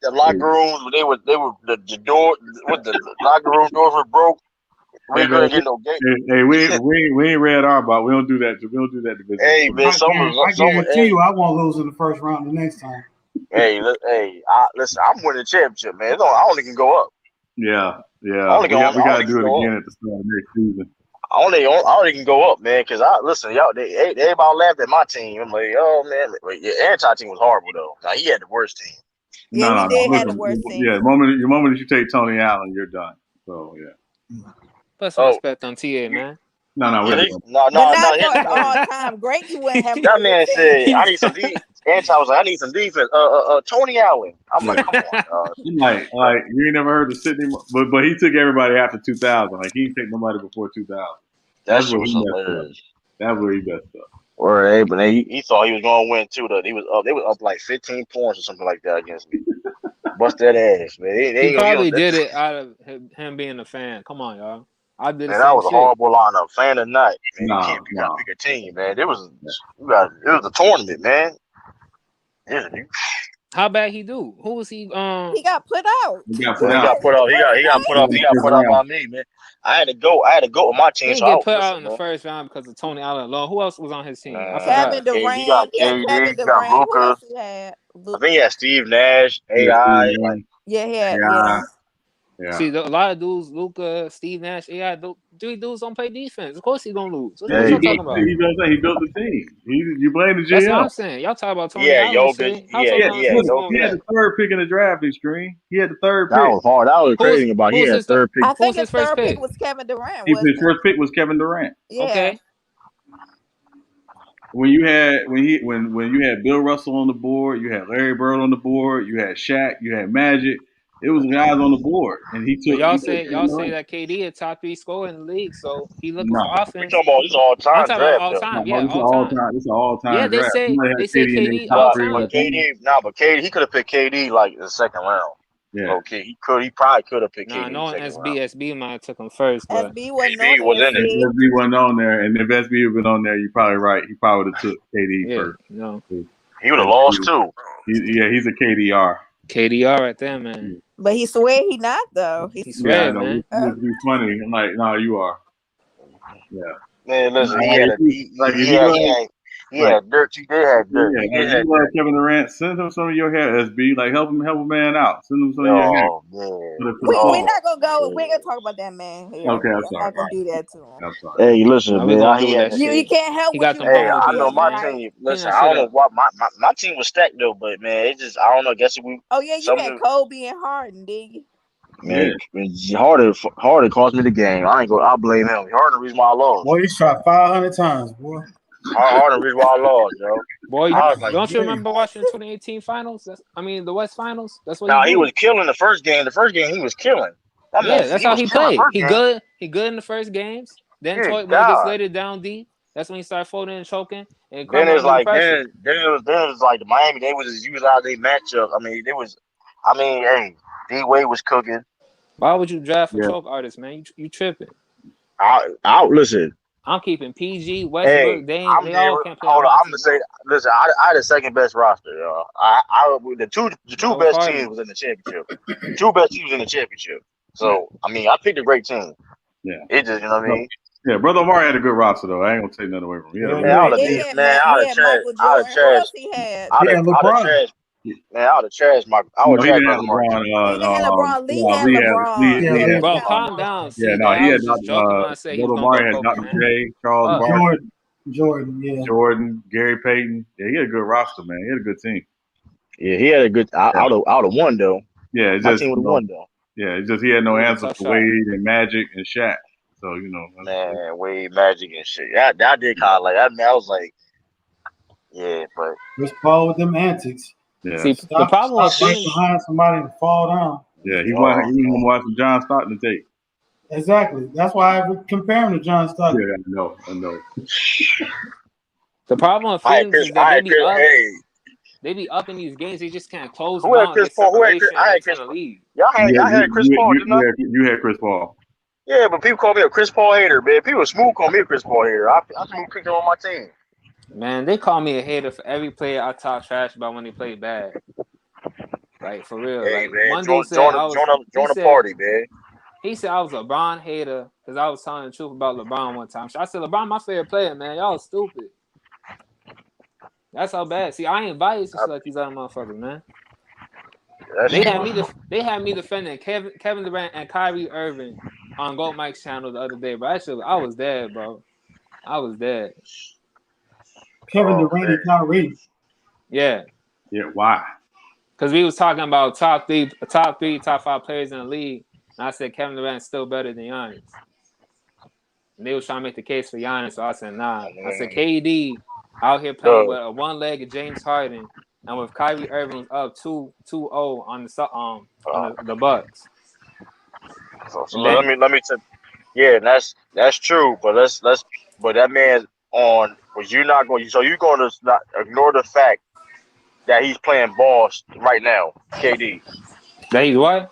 The locker rooms, they were the door with the locker room doors were broke. We couldn't get no gate. Hey, we ain't read our about. We don't do that. We don't do that to business. Hey, man, I guarantee you, I won't lose in the first round the next time. Hey, listen, I'm winning the championship, man. I only can go up. Yeah. We only got to do it go again up. at the start of next season. I only can go up, man, because y'all, everybody laughed at my team. I'm like, oh man, your anti-team was horrible though. Now he had the worst team. Yeah, he did have the Listen, worst team. Yeah, the moment that you take Tony Allen, you're done. So yeah. Put some respect on TA, man. No, Yeah, we're good. no, But not his for the man. all time great. You wouldn't have That no man said, defense. "I need some defense." Anti was like, "I need some defense." Tony Allen. I'm like, come on, dog. Like you ain't never heard of Sidney, but he took everybody after 2000. Like he didn't take nobody before 2000. That That's shit where was he messed up. hilarious. That's where he messed up. Or but he thought he was gonna win too. Though he was up, they was up like 15 points or something like that against me. Bust that ass, man. He probably did it out of him being a fan. Come on, y'all. I did the Man, that same was a shit. horrible lineup. Fan or not, man. You gotta No. pick a team, man. It was a tournament, man. Yeah, How bad he do? Who was he? He got put out. He got he got put out. He got put out by me, man. I had to go with my team. He So didn't I get put listen, out in the man. first round because of Tony Allen alone. Who else was on his team? I Kevin forgot. Durant. He got Yeah, KD. Kevin He got Durant. Who Luka. else he had? I think he had Steve Nash, Yeah, AI. Steve Like, Yeah. See, a lot of dudes, Luka, Steve Nash, three dudes don't play defense. Of course he gonna lose. What y'all talking about? He built the team. You blame the GM. That's what I'm saying. Y'all talk about Tony Allen shit. How Tony Allen supposed to He had the third pick in the draft, Extreme. He had the third pick. That was hard. That was crazy about. He had third pick. I think his third pick was Kevin Durant. His first pick was Kevin Durant. Yeah. Okay. When you had Bill Russell on the board, you had Larry Bird on the board, you had Shaq, you had Magic. It was guys on the board, and he took. But y'all say that KD a top 3 scorer in the league, so he looking for offense. We talking about this all time. I'm talking about all time. Yeah, all time. This is all time. Yeah, draft. they say KD all time. But KD, he could have picked KD like in the second round. Yeah. Okay, he probably could have picked KD. No, SB might have took him first, but SB wasn't on there. SB wasn't on there, and if SB had been on there, you're probably right. He probably would have took KD first. No, he would have lost too. He's a KDR. KDR right there, man. But he swear he not though. He swear, man. He's funny. I'm like, no, you are. Yeah. Man, listen, he had dirt. He did have dirt. Yeah, you like Kevin Durant, send him some of your hair, SB. Like help a man out. Send him some of your hair. We're not gonna go. We ain't gonna talk about that man here. Okay, I'm We're sorry. not gonna do that to him. I'm sorry. Hey, listen, man. You can't help what you Hey, I know my team. Listen, I don't know what my team was stacked though, but man, it just I don't know. I guess we. Oh yeah, you had Kobe and Harden, did you? Man, Harden cost me the game. I'll blame him. Harden the reason why I lost. Boy, he shot 500 times, boy. Harden the reason why I lost, yo. Boy, don't you remember watching the 2018 finals? The West Finals. That's what. No, he was killing the first game. The first game he was killing. That's how he played. He good in the first games. Then when it gets laid down deep, that's when he started folding and choking. And then it was like then it was like the Miami. They was just using out their matchup. Hey, D Wade was cooking. Why would you draft a choke artist, man? You tripping? I listen. I'm keeping PG, Westbrook, they all can't play. Hold on, I'm gonna say, listen, I had the second best roster, y'all. The two best teams was in the championship. The two best teams in the championship. So I picked a great team. Yeah, it just what I mean. Yeah, Brother Omari had a good roster though. I ain't gonna take nothing away from him. I would have trashed. Man, I would have trashed my. I would have trashed LeBron. LeBron. Bro, calm down. Yeah, no, he had Brother Omari had Dr. J, Charles Barkley, Jordan, Gary Payton. Yeah, he had a good roster, man. He had a good team. Yeah, he had a good. Out of one though. Yeah, my team would have won though. Yeah, it's just he had no answer for Wade and Magic and Shaq. So man, Wade, Magic and shit. That did kind of like. I was like, yeah, but Chris Paul with them antics. Yeah. See, the problem was behind somebody to fall down. Yeah, he wasn't watching John Stockton tape. Exactly. That's why I compare him to John Stockton. Yeah, I know. The problem with Phoenix is that they be up in these games. They just can't close them out. I had Chris Paul. Y'all had Chris Paul, didn't I? You had Chris Paul. Yeah, but people call me a Chris Paul hater, man. People smooth call me a Chris Paul hater. I think picked him on my team. Man, they call me a hater for every player I talk trash about when they play bad. Like, for real. Hey, like, man, one join the party, man. He said I was a LeBron hater because I was telling the truth about LeBron one time. I said, LeBron, my favorite player, man. Y'all stupid. That's how bad. See, I ain't biased just like these other motherfuckers, man. They had me defending Kevin Durant and Kyrie Irving on Gold Mike's channel the other day, bro. I was dead, bro. I was dead. Kevin Durant and Kyrie. Yeah. Yeah, why? Because we was talking about top three, top 5 players in the league. And I said Kevin Durant's still better than Giannis. And they was trying to make the case for Giannis, so I said nah. I said KD out here playing with a one-legged James Harden, and with Kyrie Irving up 2-0 on the Bucks. So let me tell. Yeah, that's true. But but that man on. But you're not going. So you're going to not ignore the fact that he's playing ball right now, KD. That he's what?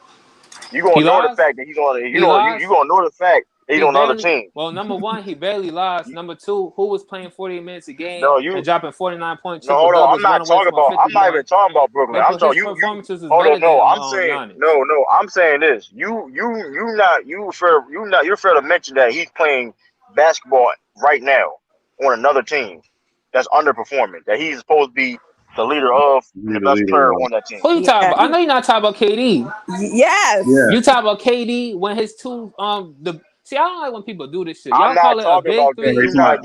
You gonna ignore the fact that he's on. You gonna ignore the fact that he's on another team. Well, number one, he barely lost. Number two, who was playing 48 minutes a game and dropping 49 points? No, hold on. I'm not talking about. I'm not even talking about Brooklyn. I'm talking. His performances is hold better on. No, than I'm saying Giannis. no. I'm saying this. You're fair to mention that he's playing basketball right now on another team that's underperforming. That he's supposed to be the leader of and the best player on that team. Who you talking about? I know you're not talking about KD. Yes. Yeah. You talking about KD when his two See, I don't like when people do this shit. Y'all I'm not call it a talking big about three. USA. I'm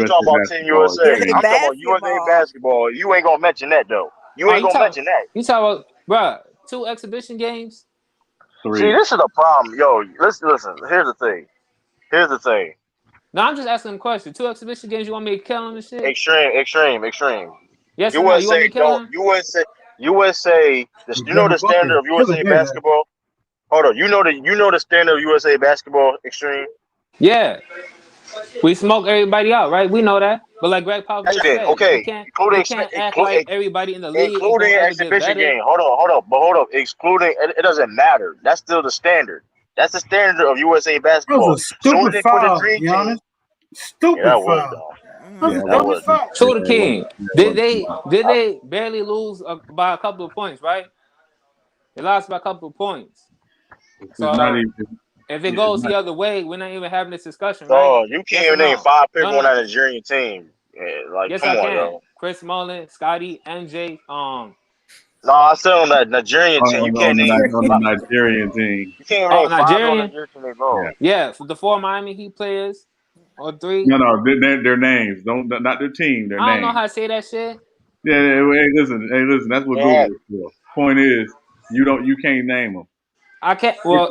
talking about Team USA. I'm talking about USA basketball. You ain't gonna mention that though. You ain't gonna mention that. You talking about, bruh, 2 exhibition games? 3. See, this is a problem, yo. Listen. Here's the thing. No, I'm just asking a question. 2 exhibition games, you want me to kill him and shit? Extreme. Yes or no? You want me to kill him? USA. You know the standard of USA basketball. Hold on. You know the standard of USA basketball. Extreme. Yeah. We smoke everybody out, right? We know that. But like Greg Popovich said, okay. they can't act like everybody in the league including exhibition game. Hold on. Excluding it doesn't matter. That's still the standard. That's the standard of USA basketball. That was a stupid foul, Giannis. Stupid foul. To the King. Did they barely lose by a couple of points, right? They lost by a couple of points. So if it goes the other way, we're not even having this discussion, right? Oh, you can't even name 5 people on that Nigerian team. Yeah, yes, come I on, can. yo. Chris Mullin, Scotty, MJ. No, I said on that Nigerian team. You can't name on the Nigerian team. You can't name 5 Nigerian? on the Nigerian team. Yeah, for the 4 Miami Heat players or 3. No, their names. Not their team. Their names. I don't know how to say that shit. Yeah, hey, listen. That's what Google is for. Point is, you can't name them. I can't. Well,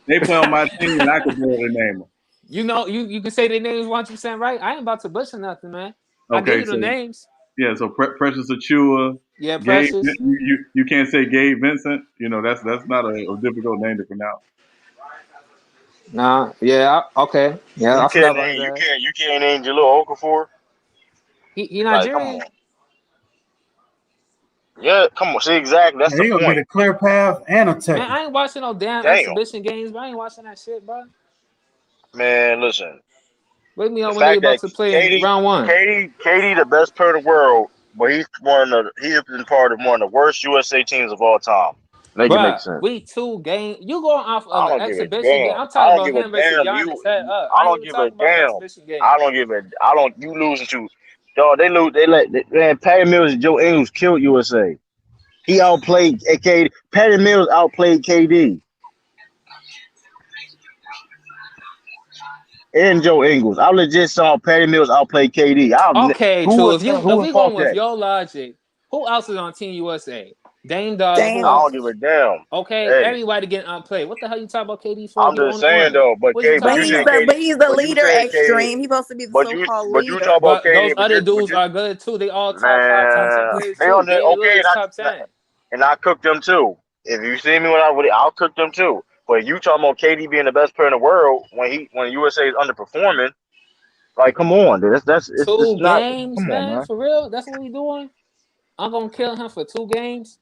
they play on my team, and I can barely name them. You know, you can say their names 100% right. I ain't about to butcher nothing, man. Okay, I gave you the names. Yeah, so Precious Achua. Yeah, Precious. Gabe, you can't say Gabe Vincent. You know that's not a difficult name to pronounce. Nah, yeah, okay, yeah. You can't name Jalil Okafor. He Nigerian. Come on. Yeah, come on. See, exactly. That's the point. Get a clear path and a tech. Man, I ain't watching no damn exhibition games, but I ain't watching that shit, bro. Man, listen. Wake me up when they about to play round 1. KD, the best player in the world, but he's been part of one of the worst USA teams of all time. Make it make sense. We 2 games. You going off of an exhibition game? I'm talking about him versus Giannis head up. I don't give a damn. I don't give a. I don't. You losing to. Dog, man, Patty Mills and Joe Ingles killed USA. He outplayed KD. Patty Mills outplayed KD. And Joe Ingles. I legit saw Patty Mills outplay KD. Okay, true. If we going with your logic, who else is on Team USA? Dame Doug. I don't give a damn. Okay, everybody getting outplayed. What the hell you talking about KD for? I'm just saying though, but he's the leader extreme. He's supposed to be the so-called leader. You talk about KD, those other dudes are good too. They all top 5, top 10 players too. Top 10. And I cooked them too. If you see me I'll cook them too. But you talking about KD being the best player in the world when USA is underperforming, like come on, dude. That's 2 games, man. For real, that's what we doing. I'm gonna kill him for 2 games.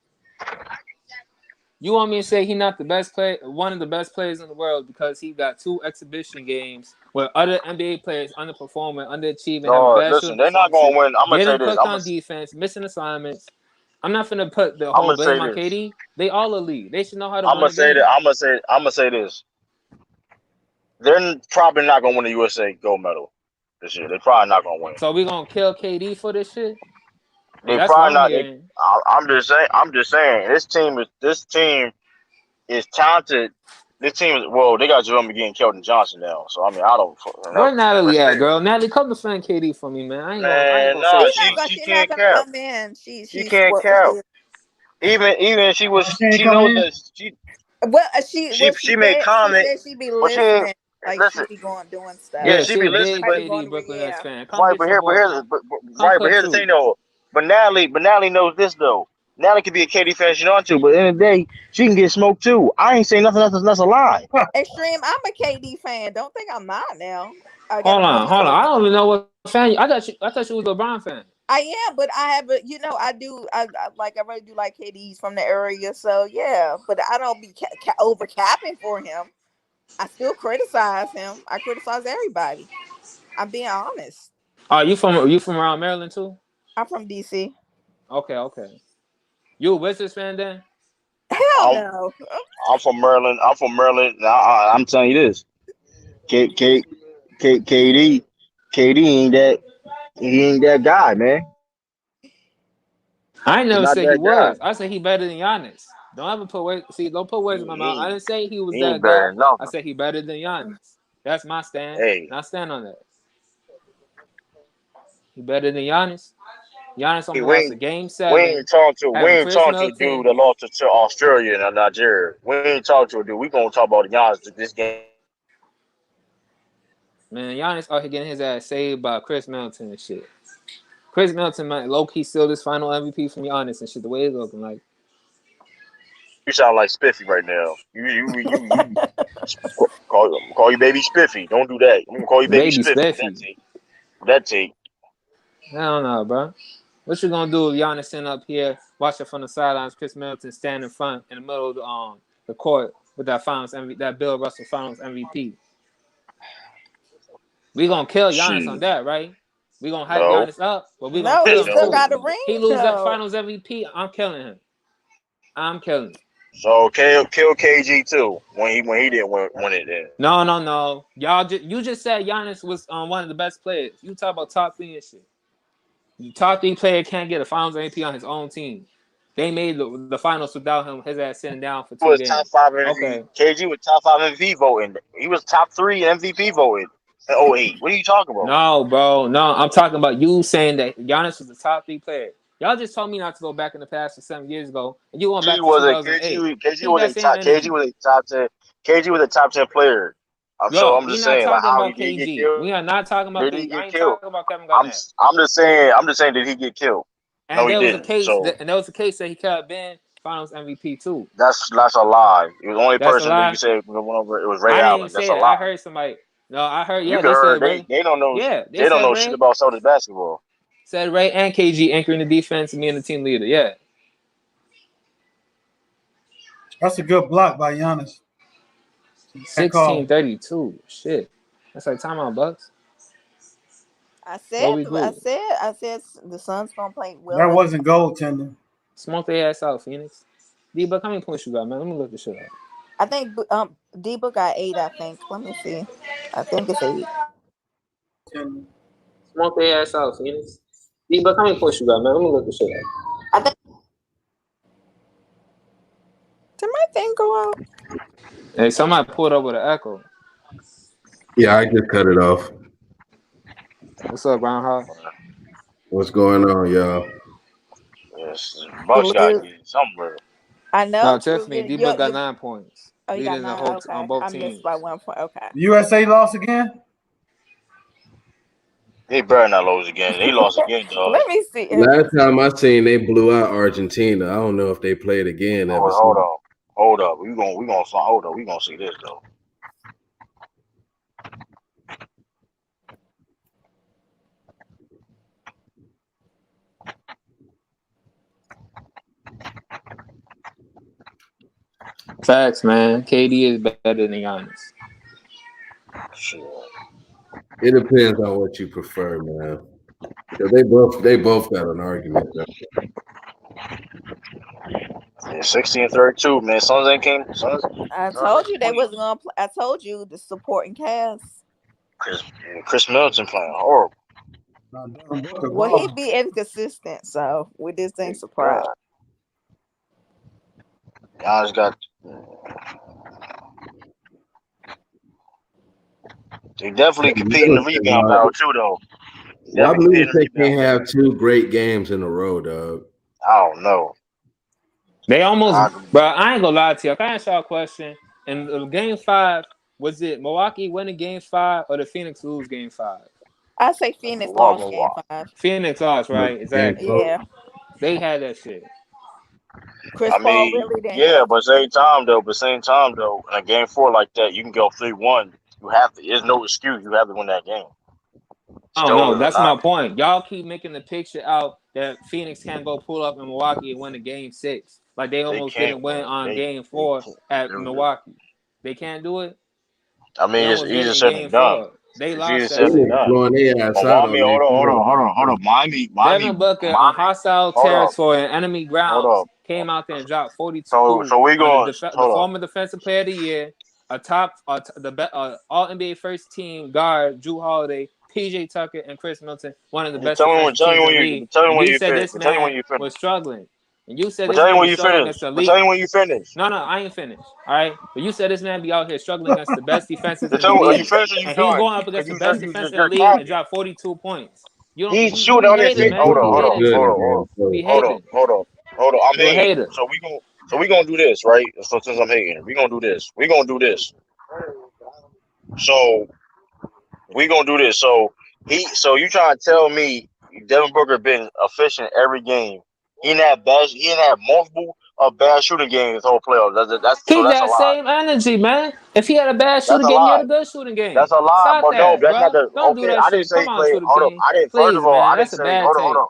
You want me to say he's not the best player, one of the best players in the world because he got 2 exhibition games where other NBA players underperforming, underachieving, having bad listen, they're not gonna win. I'm gonna say this. Getting cooked on defense, missing assignments. I'm not finna put the whole blame on KD. They all elite. They should know how to win. I'm gonna say this. They're probably not gonna win the USA gold medal this year. They're probably not gonna win. So we gonna kill KD for this shit? They're probably not. I'm just saying. This team is talented. This team is they got Jerome McGee and Keldon Johnson now. So I mean, I don't. Where Natalie at, girl? Natalie, come defend KD for me, man. I ain't gonna say she can't count. She can't count. Even she was. She knows that Well, She made she comment, said she be but she ain't listening, like she listen. be going doing stuff. Yeah, Yeah, she she be a listening, big Might but be going KD to Brooklyn Nets yeah. fan. Come right, get your boy, man. Come but cook here's the thing too. though. But Natalie knows this though. Natalie could be a Katy fan if she want to, but at the end of the day, she can get smoked too. I ain't saying nothing that's a lie. Extreme. I'm a KD fan. Don't think I'm not now. I got Hold a on, brother hold on. that's I a don't even know what fan. I thought you was a LeBron fan. I am, but I have a, I do, I really do like KD's from the area, so yeah. But I don't be over capping for him. I still criticize him. I criticize everybody. I'm being honest. Are you from around Maryland too? I'm from DC. Okay, okay. You a Wizards fan then? Hell I'm no. I'm from Maryland. I'm from Maryland. I'm telling you this. K K K KD ain't that he ain't that guy, man. I ain't He's never not said he that guy. was. I said he better than Giannis. Don't ever put words. See, don't put words in my mouth. I didn't say he was He ain't that better guy. than I nothing. said he better than Giannis. That's my stand, Hey, and I stand on that. He better than Giannis. Giannis hey, only lost a game we 7, ain't talking to we having ain't Chris talking to a dude Middleton. that lost to Australia and Nigeria. We ain't talking to a dude. We gonna talk about the Giannis this game. Man, Giannis out here getting his ass saved by Chris Middleton and shit. Chris Middleton might low key steal this final MVP from Giannis and shit. The way it's looking like You sound like Spiffy right now. You call you baby Spiffy. Don't do that. I'm gonna call you baby baby Spiffy with that Spiffy. take. With that take. I don't know, bro. What you gonna do if Giannis sitting up here watching from the sidelines, Chris Middleton stand in front in the middle of the court with that finals MVP, that Bill Russell finals MVP? We gonna kill Giannis on Shit. that, right? We gonna hype No. Giannis up, but we gonna No, he kill him still No. too. got a ring He lose that though. finals MVP, I'm killing him. I'm killing him. So kill KG too when he didn't win it then. No. You just said Giannis was one of the best players. You talk about top 3 and shit. The top 3 player can't get a finals MVP on his own team. They made the finals without him, his ass sitting down for He 2 was top games. five MVP. Okay. KG was top 5 MVP voting. He was top 3 MVP voting in '08. What are you talking about? No, bro. No, I'm talking about you saying that Giannis was the top 3 player. Y'all just told me not to go back in the past for 7 years ago, and you going KG back to was a 2008. KG KG Keep was that a same top KG energy. was a top 10 KG was a top 10 player. So Yo, I'm we just not saying like talking how about he did get KG. killed. We are not talking about Did he KG. I get ain't killed? talking about Kevin Garnett. I'm just saying did he get killed? No, And he there was a didn't. case So that, and there was a case that he could have been Finals MVP too. that's a lie. It was the only That's a person that you lie. said went over it was Ray I didn't Allen. That's say a that. I lie. heard somebody. No, I heard. You Yeah, can they heard said Ray. they don't know Yeah, they they don't said know shit Ray. about Celtics basketball. Said Ray and KG anchoring the defense and being the team leader. Yeah, That's a good block by Giannis. Bad call. 16-32. Shit, that's like timeout Bucks. What we cool? I said the Suns gonna play That well in the wasn't goaltending. Smoke their ass out, Phoenix. D Buck, how many points you got, man? Let me look this shit up. I think D Book got 8, I think. Let me see. I think it's 8. Smoke their ass out, Phoenix. D Buck, how many points you got, man? Let me look this shit up. I think did my thing go out? Hey, somebody pulled up with an echo. Yeah, I just cut it off. What's up, Groundhog? What's going on, y'all? Yes, Bucks got to Salute. get somewhere. I know, No, true. Tiffany, D Book got 9 points, Oh, you got leading the 9. whole on Okay. both I missed teams. by 1 point. Okay. USA lost again? They better not lose again. They lost again, dog. Let me see. Last time I seen they blew out Argentina. I don't know if they played again ever Hold since. on. Hold up. We gonna hold up. We gonna see this though. Facts, man. KD is better than Giannis. Sure. It depends on what you prefer, man. Because they both got an argument. Though. Yeah, 16-32, man. Suns ain't came. Suns I told ain't you they playing. wasn't gonna play. I told you the supporting cast. Chris Middleton playing horrible. Well, he be inconsistent, so we just ain't surprised. God. Giannis got. They definitely compete in the rebound battle too, though. Why Definitely compete in the Middleton rebound can't battle. have 2 great games in a row, dog? I don't know. They I almost, agree. bro. I ain't gonna lie to you. I can ask y'all a question. In Game 5, was it Milwaukee winning Game 5 or the Phoenix lose Game 5? I say Phoenix lost game Milwaukee. 5. Phoenix lost, right? Game Exactly. four. Yeah. They had that shit. Chris I Paul mean, really didn't yeah, help. but same time though, in a game four like that, you can go 3-1. You have to. There's no excuse. You have to win that game, I don't know. stolen or That's my not. point. Y'all keep making the picture out that Phoenix can't go pull up in Milwaukee and win a Game 6, like they They almost can't didn't win win. on Game They 4 can't. at Milwaukee. They can't do it. I They mean, it's almost did easier it in said than Game done. 4. They It's easier lost said that than shit. Phoenix done. blowing their ass But out on game four. hold on. Devin Booker on Miami, hostile hold up, territory and enemy hold grounds up. came out there and dropped So, 42 so we on going, the hold up. former defensive player of the year, a top all NBA first team guard, Drew Holiday, PJ Tucker, and Chris Middleton, one of the best defensive teams in the league. And you said this Tell me when man you finish. was struggling. And you said But this tell me man when be you struggling finish. against the But tell elite. me when you finish. No, I ain't finished. All right. But you said this man be out here struggling against the best defenses Just in the tell me, are you league. finished or you And he's done? going up against the You best just, defense in the you're league and talking. dropped 42 points. He's You shooting be on his hating, feet. Big man. Hold You on, be Booker was hold on, hating. good hold in on, hold on, game You be four. hold on, hating. hold on, hold on. I'm You a hating. hater. So we gonna do this, right? So since I'm hating, we gonna do this. We gonna do this. So we gonna do this. So you trying to tell me Devin Booker been efficient every game? He didn't have bad. He didn't have multiple bad shooting games this whole playoff. Keep That's a that lie. same energy, man. If he had a bad That's shooting a game, he had a lie. good shooting game. That's a lie. Stop But no, that, that's not bro. the Don't do okay. that I didn't shit. say Come he on, played. Shooter Hold up. King. I didn't. First of Please, all, I man. didn't That's a say. bad take.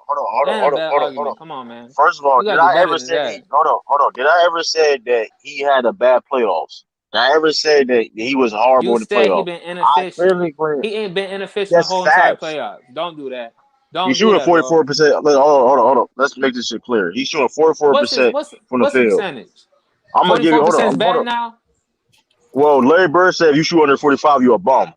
That ain't a bad Hold on, hold on. argument. Come on, man. First of all, You did gotta do I better ever than say that. he? Hold on. Did I ever say that he had a bad playoffs? Did I ever say that he was horrible You in the said he playoffs? been I inefficient. clearly clear. He ain't been inefficient the That's whole entire facts. playoffs. Don't do that. He's Don't do shooting that, bro. 44%. Hold on. Let's make this shit clear. He's shooting 44% from the What's the field. percentage? I'm gonna give you. 44% is Hold bad on. now. Well, Larry Bird said if you shoot under 45, you're a bum.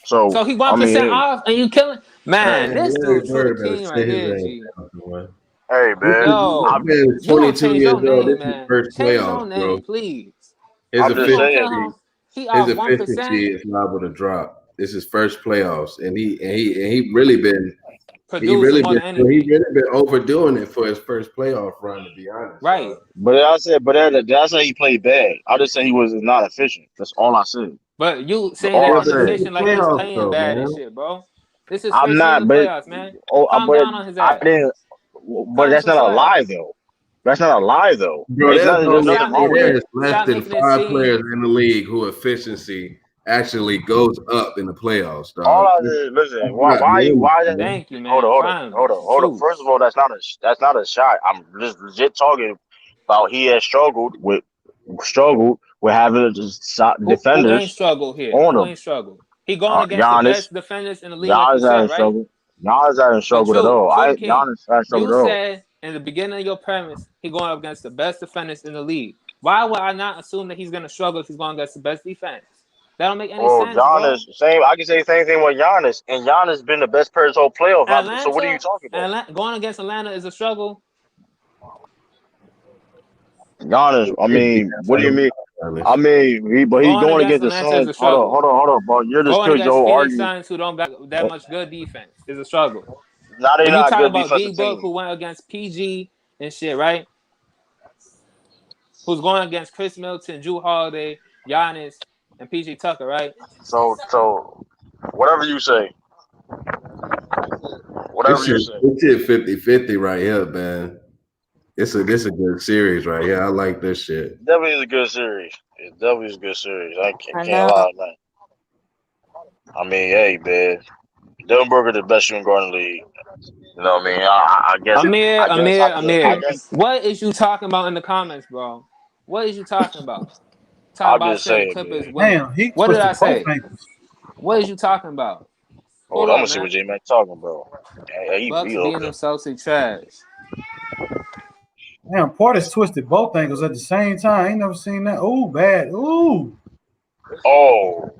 So So he I mean, 1% hey, off and you killing Man, man, this Larry dude Shooter Bird better King sit right his here, ass G. down, man. hey, This man. Yo, man is you gonna 22 change years your old. name, This is his man. first Change your playoffs, bro. name, please. His I'm You just gonna saying. kill efficiency, him? He his off 1%. efficiency is liable to drop. This is first playoffs, and he really been Producing more than he anything. really been overdoing it for his first playoff run. To be honest, Right. Did I say he played bad? I just say he was not efficient. That's all I said. But you That's saying all that yeah, I he's but this said. is efficient like he's playoffs playing though, bad and man. shit, bro. This is I'm first season not, of but playoffs, man. oh, Calm but down on his I ass. didn't. Cut But him that's some not a slack. lie, though. That's not a lie, though. Bro, It's not. There's But nothing wrong with there that. is less stop than making it 5 players seem. in the league who efficiency actually goes up in the playoffs, All dog. I said, listen. That's not normal, Why that? man. Thank you, man. Finally. Hold on. Shoot. First of all, that's not a shot. I'm just legit talking about he has struggled with having Who ain't defenders struggled here? on Who him. ain't struggled? He going against the Giannis, best defenders in the league, like you said, Hasn't right? struggled. Giannis hasn't But struggled at all. True the King, Giannis hasn't struggled you at all. said in the beginning of your premise, he going up against the best defenders in the league. Why would I not assume that he's gonna struggle if he's going against the best defense? That don't make any Well, sense, Giannis, bro. same. I can say the same thing with Giannis, and Giannis been the best player this whole playoff. So what are you Atlanta, talking about? Going against Atlanta is a struggle. Giannis, I mean, what do you mean? I Honest. mean, but he's Going going against against the Atlanta is Suns. a struggle. Hold on, bro. You're just Going killed your against whole Phoenix argument. Suns, who don't got that much good defense, is a struggle. Now they're When you not a talk good about D defensive Book, team. who went against PG and shit, right? Who's going against Chris Middleton, Drew Holiday, Giannis, and PG Tucker, right? So whatever you say, whatever This you shit, say. this shit 50-50 right here, man. This a good series right here. I like this shit. Definitely is a good series. It definitely is a good series. I Can't know. lie, man. I mean, hey, man, Devin Booker the best shooting guard in the league. You know what I mean? I Amir. guess. What is you talking about in the comments, bro? What is you talking about? Talk I'm about just saying saying, Clippers man. winning. Damn, he What did I twisted both say? ankles. What is you talking about? Hold Pull on, I'm up, gonna see what man. J Mac talking, bro. Bucks He beating open. themselves in trash. Damn, Portis twisted both ankles at the same time. I ain't never seen that. Ooh, bad. Ooh. Oh,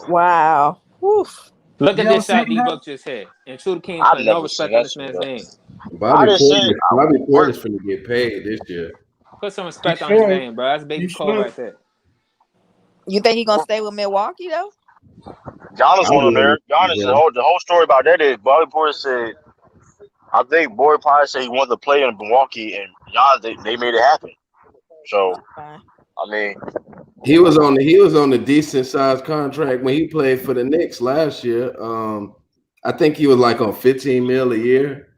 Wow. Oof. Look You at ever this shot seen D that? Book just hit. And True King I've putting no never seen respect on that this shit man's though. name. I just say, Bobby what? Portis finna get paid this year. Put some He respect on his should. name, bro. That's He Baby Cole should. right there. You think he gonna stay with Milwaukee though? Giannis I went on there. would, Giannis, bro. the whole story about that is Bobby Portis said, I think Boy Pie said he wanted to play in Milwaukee, and Giannis they made it happen. So Fine. I mean, He was on the decent sized contract when he played for the Knicks last year. I think he was like on 15 mil a year.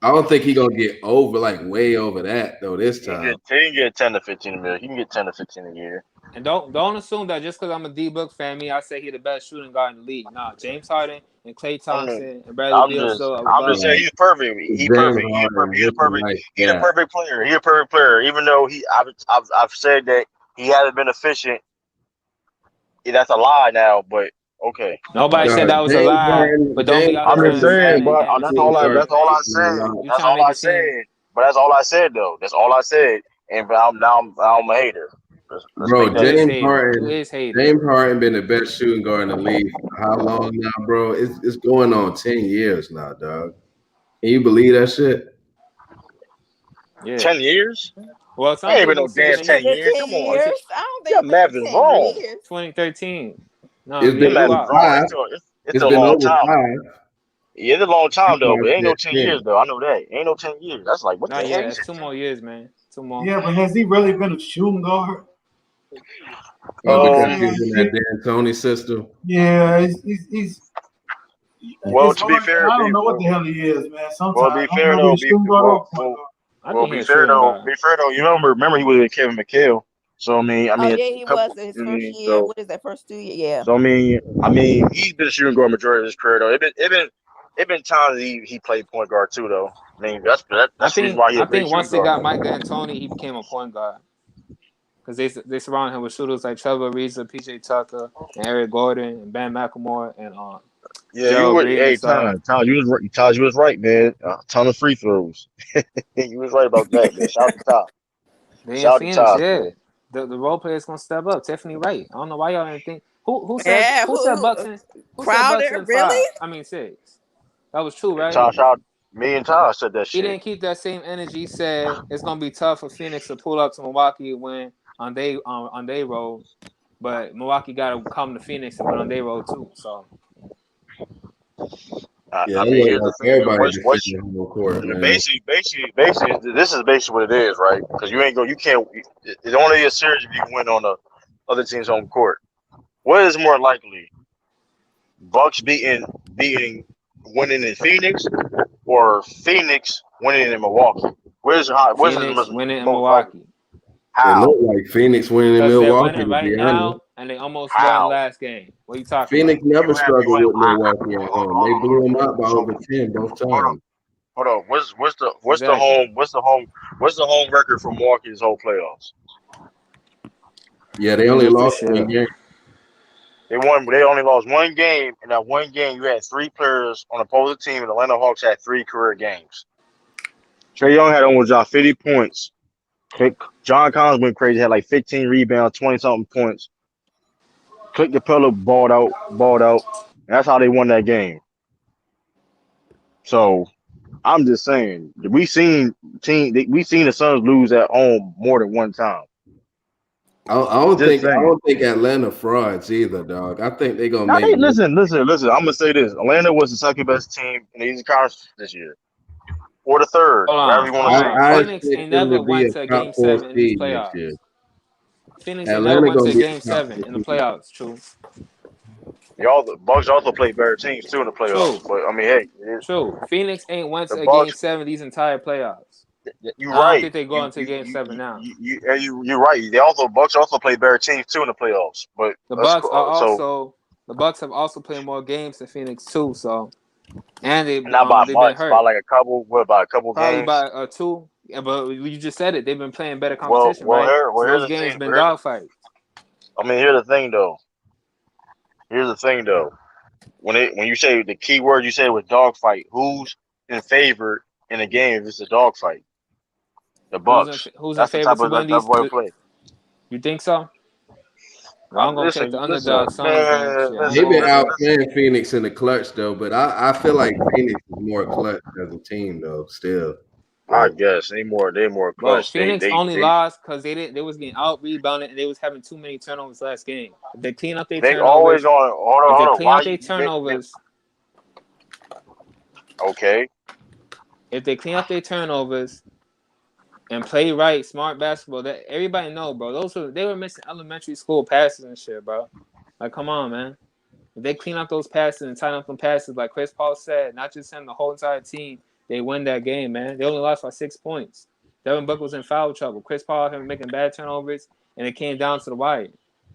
I don't think he gonna get way over that though this time. he can get 10 to 15 a year. He can get 10 to 15 a year. And don't assume that just because I'm a D-Book fan, I say he's the best shooting guard in the league. Nah, James Harden and Klay I mean, Thompson and Bradley Beal still I'm just above saying him. he's perfect. He James perfect. Harden, He's a just a perfect. nice He's a guy. perfect player. He's a perfect player. Even though I've said that he hasn't been efficient. Yeah, that's a lie now, but okay. Nobody said that was a James lie, Harden, but don't be James out here I'm trying just to Harden say saying, that he but ain't that's efficient, all. man. That's all I started said. You That's trying to all make I it seem said. But that's all I said though. That's all I said. And but I'm a hater. Let's make Bro, that is clear. hating. You is hating. James Harden been the best shooting guard in the league for how long now, bro? It's going on 10 years now, dog. Can you believe that shit? Yeah. 10 years? Well, It some ain't been no people damn say It's been 10 years. 10 Come on, years. I don't think your it's been math no is 10 wrong. years. 2013. No, It's yeah, Your been you math over is are. wrong. 5. It's It's a been long over time. 5. Yeah, it's a long time That's though, why but it I ain't no said 10 10. years though. I know that. Ain't no 10 years. That's like what the Not hell? yet. You It's said 2 10? more years, man. 2 more. Yeah, but has he really been a shooting guard? Oh, You know what because I'm he was saying? in that D'Antoni system. Yeah, Well, it's to be hard. fair, I don't know what the hell he is, man. well, Sometimes be I don't fair know if though, he's a shooting guard or a point guard. I think be he's a fair shooting though, guard. You remember he was with Kevin McHale. So Oh, yeah, a he was couple. in his I first mean, year. so What is that, first 2 years? Yeah. so he's been a shooting guard majority of his career though. It been times he played point guard too though. I mean I that's the reason think why he a I great think shooting once they got guard. Mike D'Antoni, he became a point guard because they surrounded him with shooters like Trevor Ariza, PJ Tucker, and Eric Gordon, and Ben McLemore, and Yeah, you Gerald were. Green and Hey, stuff. Tom, you was right. Taj, you was right, man. A ton of free throws. You was right about that, man. Shout out to Taj. They in Shout out to Phoenix, Taj, yeah. man. The role players gonna step up. Tiffany Wright. I don't know why y'all didn't think Yeah, who said Bucks in Crowder, really? 5? I mean 6. That was true, right? Taj, shout me and Taj said that He shit. didn't keep that same energy. He said it's gonna be tough for Phoenix to pull up to Milwaukee and win on their road, but Milwaukee got to come to Phoenix and win on their road too. So Yeah, I it mean, looked here's the like thing, though. everybody defending him on court, man. Basically, this is basically what it is, right? Because you can't. It's only a series if you win on the other team's home court. What is more likely, Bucks beating winning in Phoenix, or Phoenix winning in Milwaukee? Where's the Phoenix winning in most likely? Milwaukee It How? looked like Phoenix winning in because they're Milwaukee, winning to right be honest. now and they almost won How? last game. What are you talking Phoenix about? never struggled with Milwaukee at home. They blew them Hold out by on. over 10 both Hold on. times. Hold on. Exactly. What's the home record for Milwaukee's whole playoffs? Yeah, Let they me only look lost this shit one up. game. They only lost one game. In that one game, you had three players on the opposing team, and the Atlanta Hawks had 3 career games. Trae Young had almost 50 points. John Collins went crazy, had like 15 rebounds, 20 something points. Click Capella balled out. And that's how they won that game. So I'm just saying, we seen the Suns lose at home more than one time. I don't Just saying. think Atlanta frauds either, dog. I think they're gonna Now make listen. I'm gonna say this: Atlanta was the second best team in the Eastern Conference this year, or the third, whatever you want to say. I But Phoenix expect ain't them never to be went a to top game 4 7 in these seed next year. playoffs. Phoenix ain't never Atlanta went gonna to be game a top 7 4 in the seed. playoffs, true. the Bucks also play better teams too in the playoffs. True. But I mean, hey, True. Phoenix ain't went the to game Bucks. 7 these entire playoffs. You're I don't right. think they go into game 7 now. You're right. Bucks also play better teams too in the playoffs. But The let's Bucks are go. So also the Bucks have also played more games than Phoenix too. So and not by they've been much, by hurt like a couple. What about a couple probably games? by 2. Yeah, but you just said it. They've been playing better Well, competition, right? So here's those the games thing. been dogfights. I mean, Here's the thing though. When you say the key word you said was dogfight, who's in favor in a game if it's a dogfight? The Bucks. Who's in That's the favor type to of win that type of these? way to play. You think so? Well, I'm gonna take the Listen, underdog Suns then. man, Shit, I ain't They've gonna been lie to listen, you. outplaying Phoenix in the clutch though, but I feel like Phoenix is more clutch as a team though, still. I But guess they more Bro, clutch. Phoenix only lost because they was getting out rebounded and they was having too many turnovers last game. If they clean up their they always turnovers, on. if they Hold on. clean Why up their turnovers, okay? if they clean up their turnovers, and play right, smart basketball. That everybody know, bro. They were missing elementary school passes and shit, bro. Like, come on, man. If they clean up those passes and tighten up them passes, like Chris Paul said, not just him, the whole entire team, they win that game, man. They only lost by 6 points. Devin Booker was in foul trouble. Chris Paul had been making bad turnovers, and it came down to the wire.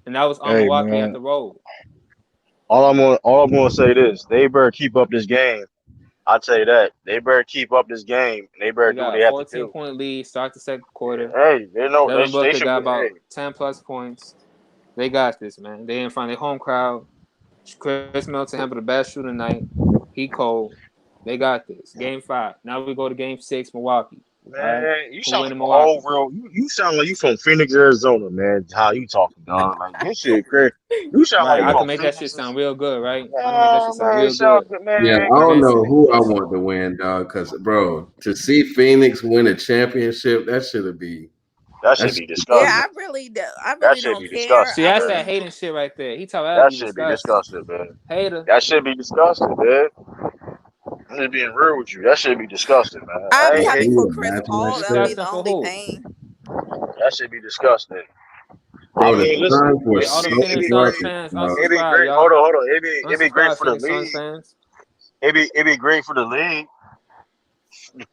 And that was on Hey Milwaukee at man, the road. all I'm gonna say this: they better keep up this game. I tell you that they better keep up this game, and they better They do what got they a have to do. 14-point lead, start the second quarter. Hey, they know Devin they Booker should got be. about Hey, 10 plus points. They got this, man. They in front of their home crowd. Chris Middleton having the best shooting night. He cold. They got this. Game 5. Now we go to Game 6, Milwaukee. All right. man, you Who sound win like in a whole Milwaukee? real. You sound like you from Phoenix, Arizona, man. How you talking, dog? Like this shit crazy. You sound like Right. you I can from make that shit Phoenix. sound real good, right? I can make that Yeah, shit sound man, real sound good. good, Yeah, man. I Get don't know Listen. who I want to win, dog. Because, bro, to see Phoenix win a championship, that should be that that should should be be Yeah, disgusting. I really do. I That really should don't be care. See, disgusting, I that's man. that really hating shit right there. He tell that to That be should be disgusting. disgusting, man. Hater. That should be disgusting, man. I'm just being real with you. That should be disgusting, man. I'd I be ain't happy hate. for who Chris imagine that Paul. That would shit, be the Disgusting for only who? thing. That should be disgusting. I bro. The mean, listen, Suns were Hey, all the so Phoenix be Suns great. garbage, fans, dog. It'd be unsubscribe, great. y'all. Hold on. It'd be great Unsubscribe, for the Phoenix Suns league. fans. It'd be great for the league,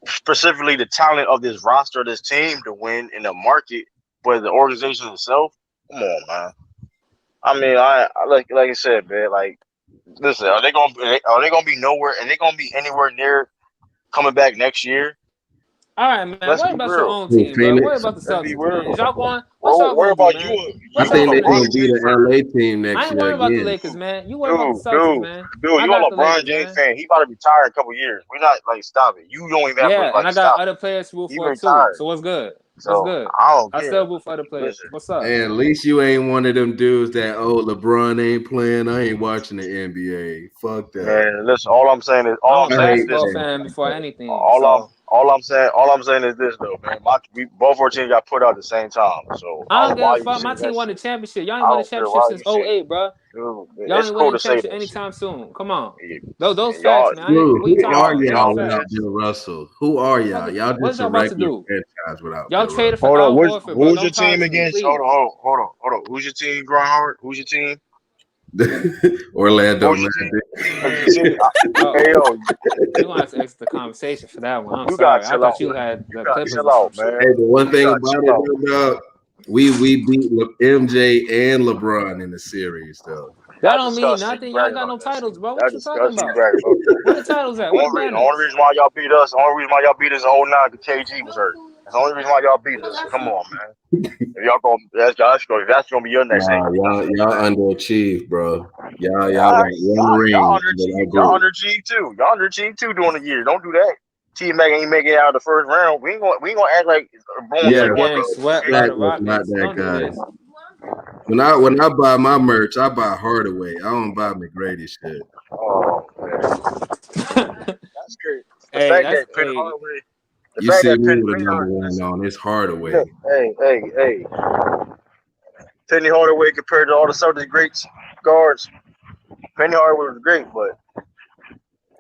specifically the talent of this roster, of this team to win in the market, but the organization itself. Come on, man. I mean, I like I said, man. Like, listen, are they gonna be nowhere? Are they gonna be anywhere near coming back next year? All right, man. Let's Worry be about your real. own Who, team, bro. Worry Phoenix? about the Let's be Celtics, man. real. Is y'all going? What Bro, y'all worry gonna do, about man? I What you y'all and think gonna they're do? LeBron gonna be James the fan. LA team I next ain't year worried about the again. Lakers, man. You worry about the Celtics, Dude, man. I you a got the LeBron Lakers, James man. fan. He about to retire in a couple years. We're not like stop it. You don't even have to Yeah, and like I got stop other it. players to root He for too. retired. So what's good? What's So good? I don't I care. still root for other players. Listen, What's up? And at least you ain't one of them dudes that LeBron ain't playing. I ain't watching the NBA. Fuck that. man, listen, I'm all I'm a I saying is hate this basketball though. fan that. before anything. So All I'm saying is this though, man. We both our teams got put out at the same time. So I I don't don't know give why a you fuck. My saying team that won the shit. championship. Y'all ain't I won the don't care championship why you since say it. '08, bro. Dude, Y'all it's ain't cool winning the to say championship that shit. anytime soon. Come on. Those And facts, man. Drew, What you who talking are about? y'all Those without facts. Bill Russell? Who are y'all? Fuck, Y'all what is just y'all a about to regular do? franchise without Y'all Bill traded Russell. for hold on, Al Horford, bro. who's your Don't talk team to me, against? please. Hold on. Who's your team, Grind Hard? Who's your team? Orlando Who's your team? Magic. See, Oh, hey yo, you're gonna have to exit the conversation for that one. I'm you gotta sorry. I chill out, thought you man. had You the gotta Clippers chill or some out, shit. man. Hey, the one You thing gotta about chill it out. though, dog, we beat MJ and LeBron in the series though. That That's don't mean disgusting. You nothing. Y'all ain't bragging got about no that shit. titles, bro. What That's you talking disgusting. You about? bragging about that. Where the titles at? Where the The only banners? reason why y'all beat us, the only reason why y'all beat us in '09 because KG was hurt. That's the only reason why y'all beat us. Come on, man. If y'all go, that's gonna be your next Nah, statement. y'all underachieved, bro. Y'all All got right, one ring with our y'all group. underachieved too. Y'all underachieved too during the year. Don't do that. Team ain't make it out of the first round. We ain't gonna act like Bruin Yeah, Yeah, took one getting for bro. the swept team. by Shaq the was not Rockets. that Don't do guy. this. When I buy my merch, I buy Hardaway. I don't buy McGrady shit. Oh man, that's great. The Hey, fact that's that Penny hey. Hardaway, the You fact see that me Penny, with a Penny number Hard, one listen, on. It's look, Hardaway. hey, Penny Hardaway compared to all the Celtics greats guards, Penny Hardaway was great, but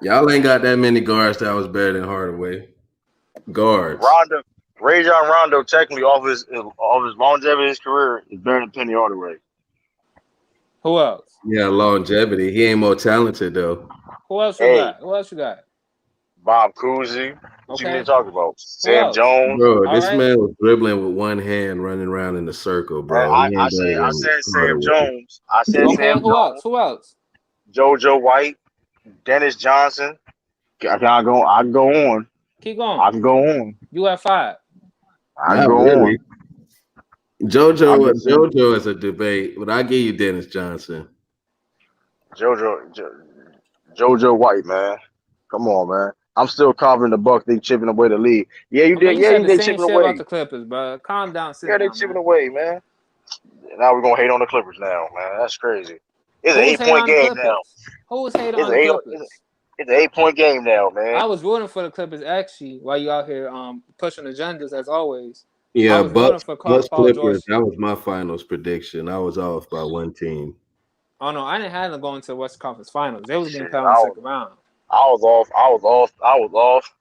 Y'all ain't got that many guards that was better than Hardaway. Guards. Rondo, Rajon Rondo, technically off his longevity of his career, is better than Penny Hardaway. Who else? Yeah, longevity. He ain't more talented though. Who else you Hey, got? Who else you got? Bob Cousy, what you mean Okay. talking about? Who Sam else? Jones. Bro, All this right. man was dribbling with one hand, running around in a circle, bro. He ain't better I than said Sam Hardaway. Jones. I said Okay. Sam Who else? Jones, Who else? JoJo White, Dennis Johnson. I can go on. Keep going. I can go on. You at 5. I can Not go really. on. I'm just saying. JoJo is a debate, but I give you Dennis Johnson. JoJo jo, JoJo White, man. Come on, man. I'm still confident the Bucks. They chipping away the lead. Yeah, you I mean, did. you Yeah, said the they same chipping shit about away. the Clippers, bro. Calm down. Sit Yeah, they down, chipping man. away, man. Now we're gonna hate on the Clippers now, man. That's crazy. It's an Who was hating 8 point on the game now. Clippers? Who was hating It's on an the eight. Clippers? It's an 8 point game now, man. I was rooting for the Clippers actually. While you out here pushing agendas as always, I Yeah, was rooting Bucks for Bucks Paul Clippers. George. That was my finals prediction. I was off by one team. Oh no, I didn't have them going to the Western Conference Finals. They was getting Shit, put in the second round. I was off. I was off.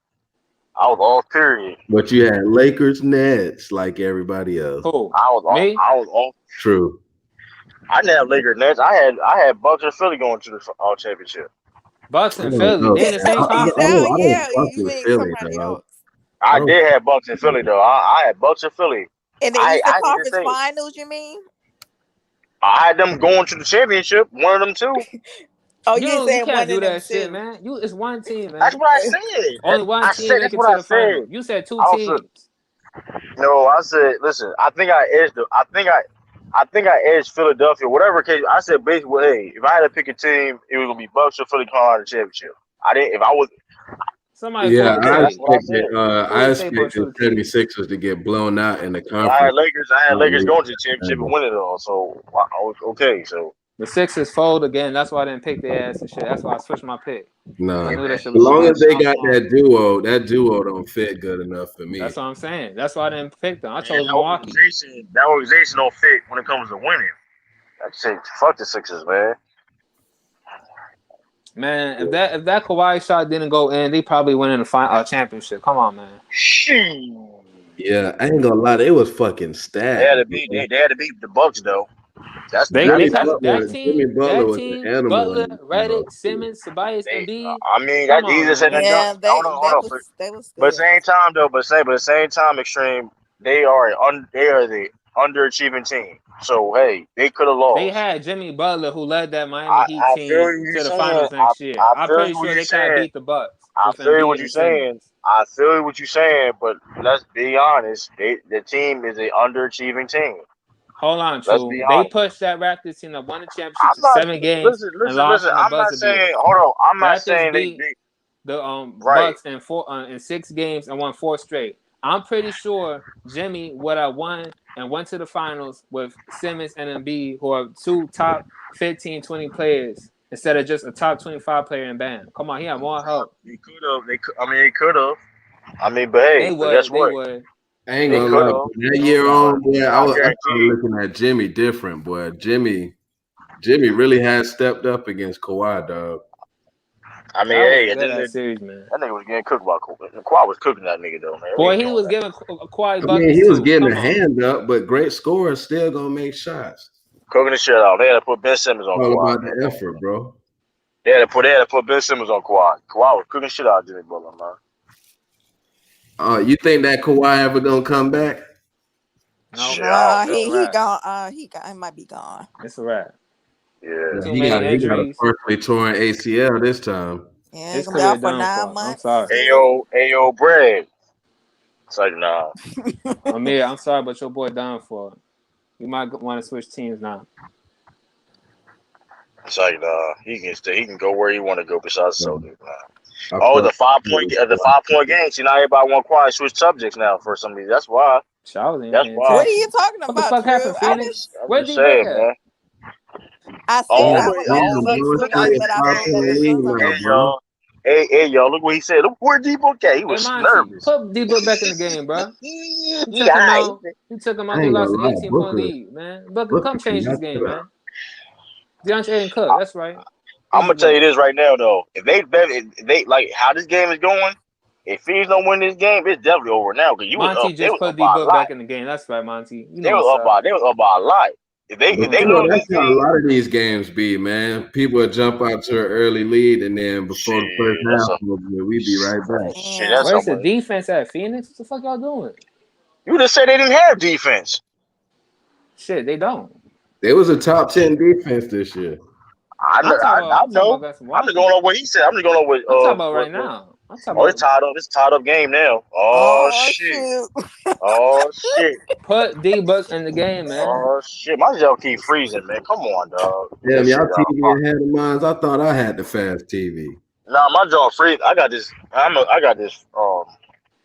I was off. Period. But you had Lakers, Nets, like everybody else. Who? I was off. Me? I was off. True. I didn't have Lakers Nets. I had Bucks and Philly going to the all championship. Bucks I and don't Philly. know. They in the same No, he conference. no, I yeah, don't fuck you with mean Philly, somebody dog. else. I I did have Bucks and Philly though. I had Bucks and Philly. In the Eastern I need to Conference say Finals, you mean? I had them going to the championship. One of them two. Oh, You you know, you said can't one do of them that shit, too. man. It's one team, That's man. what I said. Only one I team said make that's it what to I the final. said. You said two I also teams. no. I said listen. I think I edged. I think I edged Philadelphia. Whatever case. I said basically, hey, if I had to pick a team, it was gonna be Bucks or Philly calling out the championship. I didn't. If I was, Somebody Yeah, pull the that's tape. what I said. Pull I the tape on expected True the Key. 76ers to get blown out in the I conference. had Lakers going to the championship and win it all. So I was okay. So The Sixers fold again. That's why I didn't pick their ass and shit. That's why I switched my pick. No, I knew that as shit was long gonna as happen. they got that duo don't fit good enough for me. That's what I'm saying. That's why I didn't pick them. I man, chose Milwaukee. that organization don't fit when it comes to winning. I say fuck the Sixers, man. Man, if that Kawhi shot didn't go in, they probably win in the final championship. Come on, man. Yeah, I ain't gonna lie, they was fucking stacked. They had to beat the Bucks though. That's They that's passed that Jimmy team. Butler That was an team. animal in Butler, the Redick, playoffs. Simmons, Tobias, Embiid. I mean, Come that's on, easier said than man. done. Yeah, Hold on. that was But at good. the same time, though, but at the same time, extreme, they are the underachieving team. So hey, they could have They lost. had Jimmy Butler, who led that Miami Heat I feel team you to the saying. finals next year. I I'm feel pretty you what sure you they could have saying. beat the Bucks I with feel you what Embiid you and saying. Simmons. I feel you what you saying. But let's be honest. The team is an underachieving team. Hold on, Let's True. be They honest. pushed that Raptors team that won the championship I'm to not 7 games and lost listen. in the I'm not buzzer beater. saying. Hold on. I'm not Raptors saying beat they the right. Bucks in 6 games and won 4 straight. I'm pretty sure Jimmy would have won and went to the finals with Simmons and Embiid, who are two top 15, 20 players instead of just a top 25 player in Bam. Come on, he had more help. They could have. They could have. I mean, but hey, They but guess would. They what? would. I ain't They gonna could lie, have. that year on, boy, I I started guarantee you. looking at Jimmy different, boy. Jimmy really has stepped up against Kawhi, dog. I mean, That was hey, a at the good end ass of series, man. that nigga was getting cooked by Kawhi. Kawhi was cooking that nigga though, man. We Boy, ain't he doing was that. giving Kawhi I mean, buckets he was too. getting Come a on. hand up, but great scorers still gonna make shots. Cooking the shit out. They had to put Ben Simmons on All Kawhi, about man. the effort, bro. They had to put Ben Simmons on Kawhi. Kawhi was cooking shit out of Jimmy Butler, man. You think that Kawhi ever gonna come back? No, Shit, I don't know. He gone. He might be gone. it's a wrap. Yeah. Too He many got a injuries. perfectly torn ACL this time. Yeah, he's His gonna be career out for done 9 for. I'm months. sorry. Ayo, Brad. It's like nah. Amir, I'm sorry, but your boy done for. You might want to switch teams now. It's like nah. He can stay. He can go where he want to go besides the Celtics, man. I Oh, fuck the 5 point game. See, now everybody want quiet switch subjects now for some reason. That's why. I wasn't even That's paying why. What are attention. you talking What the about, fuck True? happened, Phoenix? I'm Where just D Book saying, at? man. I Oh, said look I what was oh, on look, six. look I what he said I said. felt better than Hey somebody. y'all. Hey y'all, look what he said. Look where D Book at. He Hey was Monty, nervous. put D Book back in the game, bro. He took him Yeah, out. He took him out. I They ain't gonna lost an lie, 18-point lead, man. Booker, come can change this mess game, it up. man. DeAndre and Cook, that's right. I'm Easy gonna tell you work. this right now though. If they like how this game is going, if Phoenix don't win this game, it's definitely over now. Because Monty they just was put up D by a Book lot. back in the game. That's right, Monty. You They know what's up. was up by a lot. If You know they what's lose up. this That's how a game, lot of these games be, man. People will jump out to an early lead, and then before the first shit, half, we be right back. shit. Yeah. That's how Where's the much. defense at Phoenix? What the fuck y'all doing? You just said they didn't have defense. Shit, they don't. They was a top 10 defense this year. I I'm talking know. about against I'm just Milwaukee. going on what he said. I'm just going on what I'm talking about right what. now. I'm talking Oh, it's about tied up. It's a tied up game now. Oh Oh shit. shoot! Oh shit. put D Book in the game, man. Oh shit. My job keep freezing, man. Come on, dog. Damn, This shit y'all out of TV pocket. ahead of mine. I thought I had the fast TV. Nah, my jaw freeze. I got this. I got this.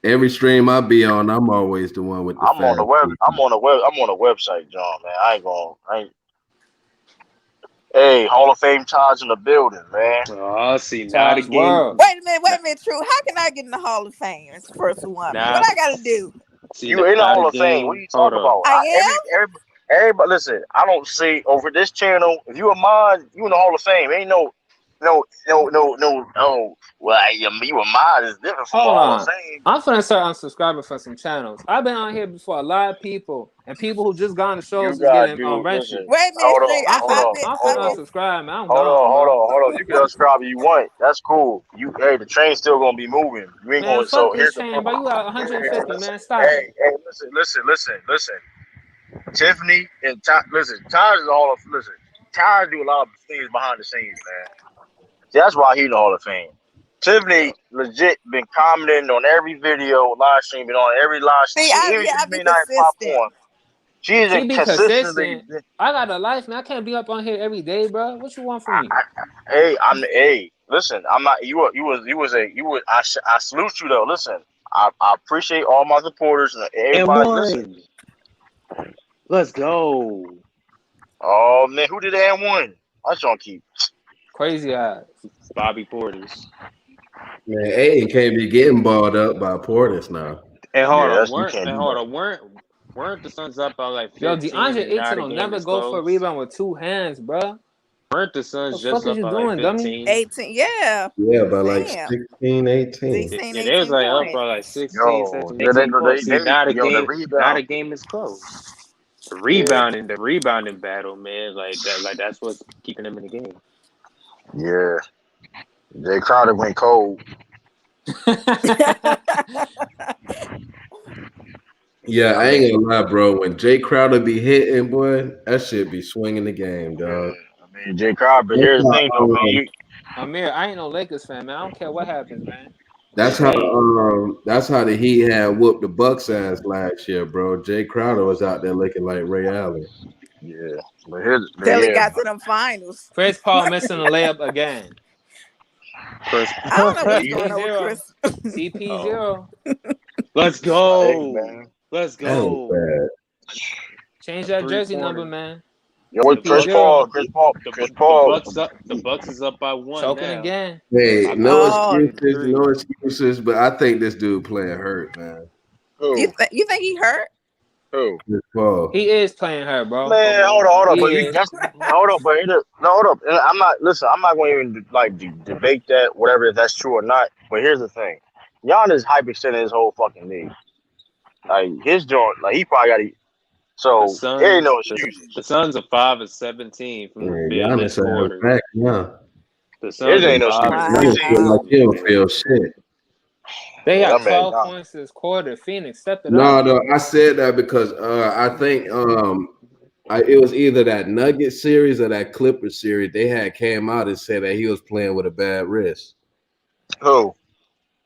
Every stream I be on, I'm always the one with the I'm on fast the web. TV. I'm on the web. I'm on the website, John. Man, I ain't. Hey, Hall of Fame Taj in the building, man. Oh, see, now the Taj game. World. Wait a minute, True. How can I get in the Hall of Fame? It's the first one. Now, What I gotta do? see, You in the now the Hall of Fame? What are game. you Hold talking up. about? I Everybody, listen. I don't see over this channel. If you a mod, you in the Hall of Fame. Ain't no. No. Oh, well, you and mine is different from Hold all the on. same. I'm finna start unsubscribing from some channels. I've been on here before a lot of people, and people who just got on the You shows is gotta getting do. rented. Listen. Wait a minute, Hold Street. on. Hold on. I'm Hold finna on. unsubscribe, man. I'm Hold on, gone, hold bro. on, hold on. You can unsubscribe if you want. That's cool. Hey, the train's still gonna be moving. You ain't Man, going. fuck So this here's the train, bro. You got hey, 150, listen. man. Stop it. Hey, listen. Tiffany and Ty, listen. Ty's is all of listen. Ty do a lot of things behind the scenes, man. See, that's why he in the Hall of Fame. Tiffany legit been commenting on every video, live streaming on every live. See, Even I she be may not pop consistent. on. She's She be consistently. consistent. I got a life, man. I can't be up on here every day, bro. What you want from me? Hey, listen, I'm not. I salute you though. Listen, I appreciate all my supporters and And everybody. Listen. one. Let's go. Oh man, who did that one? I just want to keep. Crazy eyes. Bobby Portis. Man, Aiden can't be getting balled up by Portis now. And hold Yeah, on, that's you can't do that. weren't the Suns up by like Yo, 15 DeAndre and now Ayton the will game never is go for a close? rebound with two hands, bro. Weren't the The Suns just fuck is up you by like doing, dummy? 15? 18. Yeah. Yeah, by like Damn. 16, 18. 16, Yeah, they was 18 like up points. by like 16, Yo, 17, yeah, 18 points. See, yo, the now rebound. the game is close. Yeah, The rebounding battle, man, like that's what's keeping them in the game. yeah. Jay Crowder went cold. Yeah, I I ain't mean, gonna lie, bro. When Jay Crowder be hitting, boy, that shit be swinging the game, dog. Jay Crowder. But That's here's the how, thing, though, man. Amir, I ain't no Lakers fan, man. I don't care what happens, man. that's Just how hey, that's how the Heat had whooped the Bucks ass last year, bro. Jay Crowder was out there looking like Ray Allen. Yeah, but Till he yeah, got to the finals. Chris Paul missing a layup again. Chris, I don't know what's going CP on with zero. Chris. CP oh, zero. let's hey go, man, let's That ain't go. bad. Change that Three jersey number, quarters. man. yo, with The CP Chris Bucks, zero. Paul, Chris the Paul. Bucks up. The Bucks is up by one Choking now. again. Hey, I no believe it's Oh, game excuses, three. no excuses. But I think this dude playing hurt, man. Who? you think he hurt? Who? Chris Paul. He is playing her, bro. Man, Come on, hold on, He but is. hold on, but no, hold up. I'm not. Listen, I'm not going to even like debate that, whatever if that's true or not. But here's the thing: Giannis hyperextended his whole fucking knee. Like his joint, like he probably got to. the So there ain't Suns. no The excuses. Suns are 5 of 17 Yeah, from being Giannis missed ass quarters. back now. The There Suns are ain't no five excuses. of You Giannis see, feel like 17 Wow. he from don't being feel missed. shit. They yeah, got that man 12 Giannis. points this quarter. Phoenix, step it No, up. no, I said that because I think it was either that Nugget series or that Clippers series. They had came out and said that he was playing with a bad wrist. Who?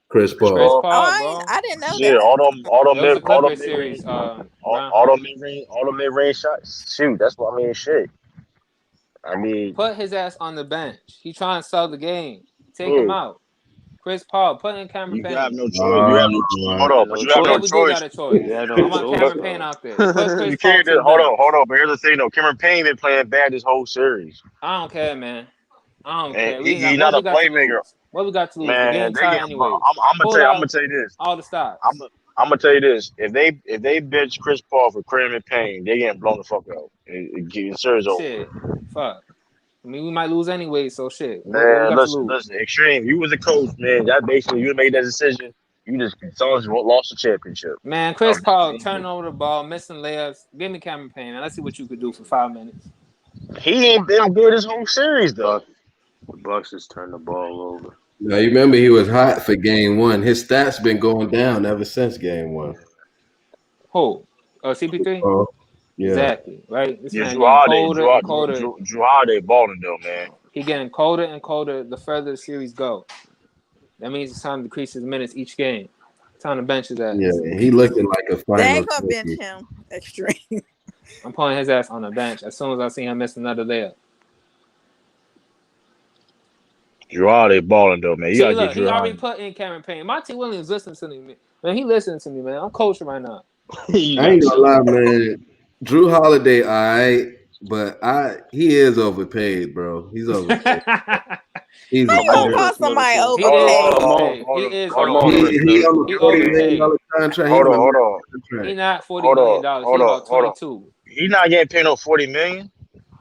Chris Chris Chris Paul. Paul. Oh, Paul, bro. I didn't know Shit, that. It was the all Clippers them mid range, series, Brown Hall. all the mid range shots. Shoot, that's what I mean. Shit. I mean, Put his ass on the bench. He trying to sell the game. Take him who? out. Chris Paul, put in Cameron You have Payne. no choice. You have no. You Hold got on, but no you have Oh yeah, no we choice. do got choice. a choice. You had I no want choice, But Cameron Payne bro. out there. Put Chris you Paul can't to do. the bench. Hold on. But here's the thing, though. Cameron Payne been playing bad this whole series, I don't care, man. I don't and care. he What not a we got to playmaker. lose? What we got to lose? The Man, game they tie get. anyways. I'm gonna Pull tell you. I'm gonna out tell you this. all the I'm. stops. I'm gonna tell you this. If they bench Chris Paul for Cameron Payne, they getting blown the fuck out. The series over. Shit. Fuck. I mean, we might lose anyway, so shit. What we Man, got to lose? listen, Extreme. You was a coach, man. That basically you made that decision. You just Suns lost the championship. Man, That Chris was that Paul season. turning over the ball, missing layups. Give me Cameron Payne, man. Let's see what you could do for 5 minutes. He ain't been good this whole series though. Bucks, the Bucks just turned the ball over. Now you remember he was hot for game one. His stats been going down ever since game one. Who? CP3? Oh, yeah. Exactly, right? This Yeah, man getting colder and colder. Drew Holiday balling though, man. He getting colder and colder the further the series go. That means it's time to decrease his minutes each game. Time to bench his Yeah, ass. he looking like a They final ain't gonna bench rookie. him. Extreme. I'm putting his ass on the bench as soon as I see him miss another layup. Drew Holiday balling though, man. You See, gotta get look, he Drew already Holiday. put in Cameron Payne. Monty Williams listening to me, man. He listening to me, man. I'm coaching right now. You I gotta ain't gonna shut lie, up. man. Drew Holiday, all right, but he is overpaid, bro. He's overpaid. He's How a you Come gonna on, very call Chris somebody Middleton. He is overpaid? overpaid. He is Come Hold on, he on, Chris overpaid. he on Middleton. a He $40 million overpaid. contract. He hold on on, a hold on, He contract. not $40 hold million. on, He hold on, about hold on. 22. He not getting paid no 40 million.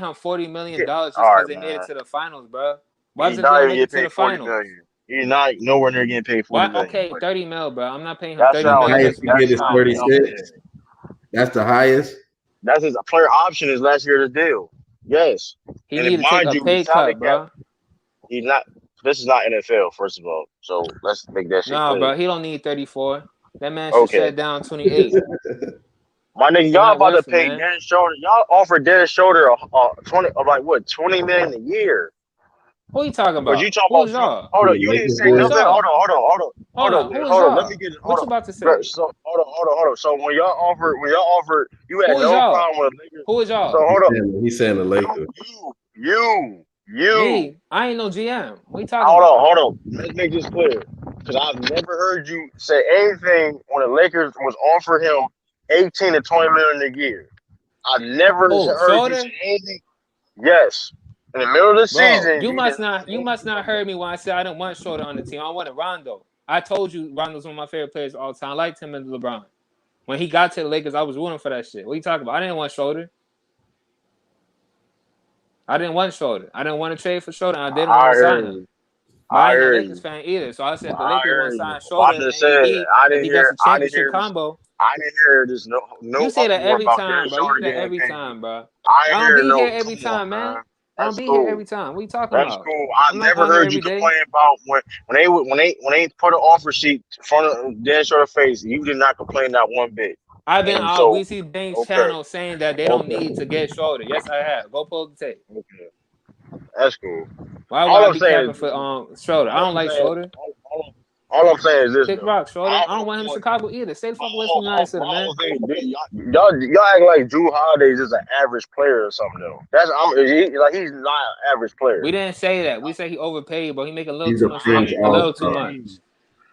him $40 million just All because right, they made it man. to the finals, bro? Why He's is it not gonna even make it getting to paid the 40 finals? million. He's not nowhere near getting paid 40 Why? million. Okay, 30 mil, bro. I'm not paying him That 30 The mil sounds highest just you that get is because. sounds dumb as 36. hell. That's the highest. That's his player option is last year's deal. Yes, He and need to take mind a you, the pay salary cut, cap. bro. He's not. This is not NFL, first of all. So let's make that shit Nah, clear. bro, he don't need 34. That man should Okay, shut down 28. my nigga, He y'all not about to worth it, pay man. Dennis Schroeder. Y'all offered Dennis Schroeder a 20, like what, 20 million a year. Who you talking But you about? talking Who about is y'all? hold on, The you didn't Lakers say Who is did. nothing. y'all? Hold on. Who is Hold on. Let me y'all? get it. What Hold you on. about to Bro, say? so hold on. So when y'all offered, you had Who is no y'all? problem with Lakers. Who is So y'all? hold up. He's saying the You, Lakers. you. Me? I ain't no GM. What you talking about? Hold on. Let's make this clear. Because I've never heard you say anything when the Lakers was offering him 18 to 20 million a year. I've never Who? heard you say Schroeder? anything. Yes. In the middle of the Bro, season, you did not say you must anything not like that. heard me when I said I didn't want Schroeder on the team. I wanted Rondo. I told you Rondo's one of my favorite players of all time. I liked him and LeBron. When he got to the Lakers, I was rooting for that shit. What you talking about? I didn't want Schroeder. I didn't want Schroeder. I didn't want to trade for Schroeder. I didn't want I to hear sign him. you. But I I ain't no hear Lakers you. fan either. So I said if the I Lakers want hear to you. sign But I'm Schroeder and just saying, AD and he gets a I didn't championship hear this. combo, I didn't hear this. you No say that uproar every about time, Derek bro. You do Schroeder that getting every paid. time, bro. I I ain't don't hear be no. here every Come on, time, man. man. I don't That's be here every cool. time. What you talking That's about? cool. I I'm not never on here heard you every day. complain about when they put an offer sheet in front of Derek Schroeder's face. You did not complain that one bit. I've been And on so, VC Bank's okay, channel saying that they don't okay, need to get Schroeder. Yes, I have. Go pull the tape. okay. That's cool. Why would All I I'm be saying capping is this, for though. Schroeder? I All don't I'm like saying, Schroeder. all I'm saying is this Kick though. rock, Schroeder. I I don't want him in want Chicago either. Stay the fuck away from the United Center, man. y'all act like Drew Holiday is just an average player or something though. He's not an average We player. didn't say that. We say he overpaid, but he make a little He's too a much fringe money. A all little too star. much.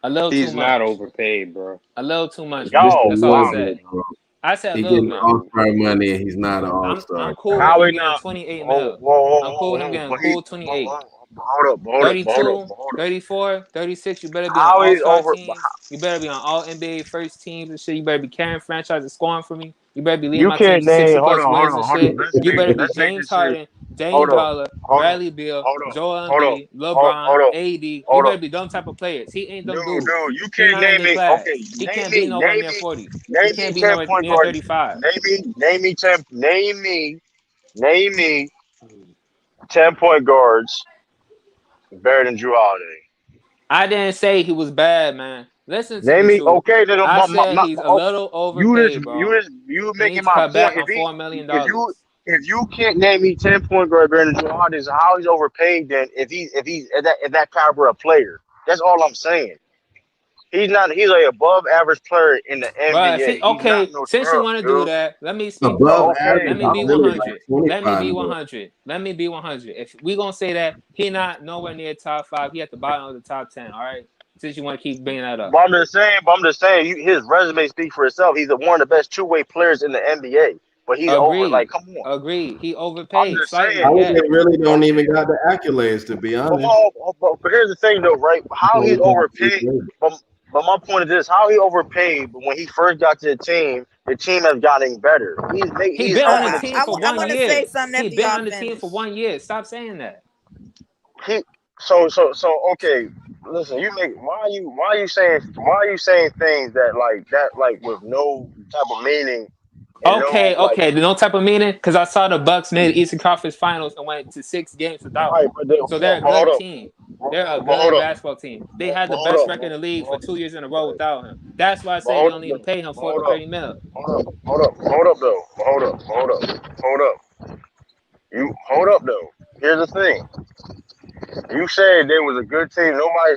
A little too He's not much. overpaid, bro. A little too much, man. Just a Y'all That's all I little wow. said. bit, bro. I said, He look, getting man. all No. star money and he's not an all I'm star. cool with How him he getting not? 28 Oh, mil. I'm cool with him whoa. getting But cool 28. hold up, 32, hold up. 34, 36, you better be on How he all-star over? teams. You better be on all NBA first teams and shit. You better be carrying franchises scoring for me. You better be leading You my team can't to name. 60 plus wins and Hold on. shit. You better be Let's make James this shit. Harden, Dame Hold up, Dollar, hold up, Bradley Beal, hold up, Joel hold up, Embiid, LeBron, hold up, AD. You hold better up. be them type of players. He ain't them Dude, dudes. you He can't not in name their me. Okay, class. He can't be nowhere near 40. He name me can't be 10 nowhere point near guards. 35. Name me 10 point guards better than Drew Holiday. I didn't say he was bad, man. Listen to Name me, me. True. Okay, then I said he's a little overpaid, bro. you He making needs to my cut point. back on $4 million. If you can't name me 10 point guard better than Drew Holiday, so how he's overpaid then? If he's at that caliber of player, that's all I'm saying. He's not. He's a above average player in the But if he NBA. He's not okay, no since you scrub, want to do dude. that, let me speak the Above truth. Okay, Let average me is be okay. really like 100. Let me 25 be mil. 100. Let me be 100. If we gonna say that he not nowhere near top 5, he at the bottom of the top 10. All right. Since you want to keep bringing that up, But I'm just saying, his resume speaks for itself. He's one of the best two-way players in the NBA. But he's over. Like, agreed. come on. Agreed. He I'm overpaid just slightly. saying. Yes. Holiday really don't Okay. even got the accolades, to be But, honest. but here's the thing, though, right? He's How only he's got 3 overpaid. rings. But my point is this: how he overpaid. But when he first got to the team has gotten better. He He's been on the helping the team team for win. I one want to say year. something He after been y'all on the team for finish. 1 year. Stop saying that. He okay. Listen, why are you saying things that with no type of meaning and no Okay, like okay. No type of meaning because I saw the Bucks made the Eastern Conference Finals and went to 6 games without right, him. So they're a but hold good up, team. They're a but hold good up, basketball team. They had but the hold best up, record in the league for 2 years in a row right, without him. That's why I but say they hold don't up, need to pay him but for 30 mil. hold up, hold up. You hold up though. Here's the thing. You said there was a good team. Nobody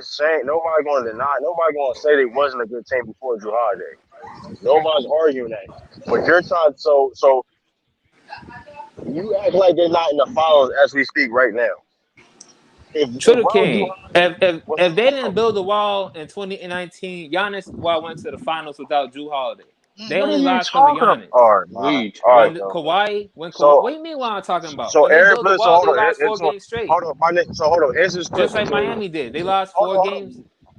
going to deny. Nobody going to say they wasn't a good team before Drew Holiday. Nobody's arguing that. But you're trying. So you act like they're not in the finals as we speak right now. True If the without Drew King. Holiday, If they didn't build the wall in 2019, Giannis went to the finals without Drew Holiday. They what are only you lost from the talking about? Giannis. All right, What are man. you All right, When though. talking about? Kawhi, So what do you mean what I'm talking about? so When they Eric built the Bledsoe, wall, hold they on. lost four It's games straight. hold on, my nigga. So hold on. Answer this Just question like too. Miami did. They lost Hold 4 on, hold on. games.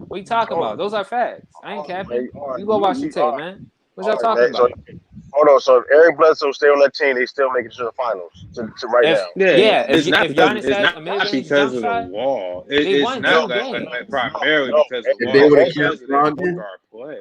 What are you talking Hold about? on. Those are facts. I ain't All right, capping. man. All right, You go watch the all tape, right. man. What y'all All right, talking man. So about? hold on. So if Eric Bledsoe stay on that team, they still make it to the finals to right now. Yeah, If Giannis it's has not a mid-range because jump of the shot, wall. they It's won No, not 2 like, games. primarily because of the If they wall. no. would It's have Answer kept because of their point Brogdon, guard play.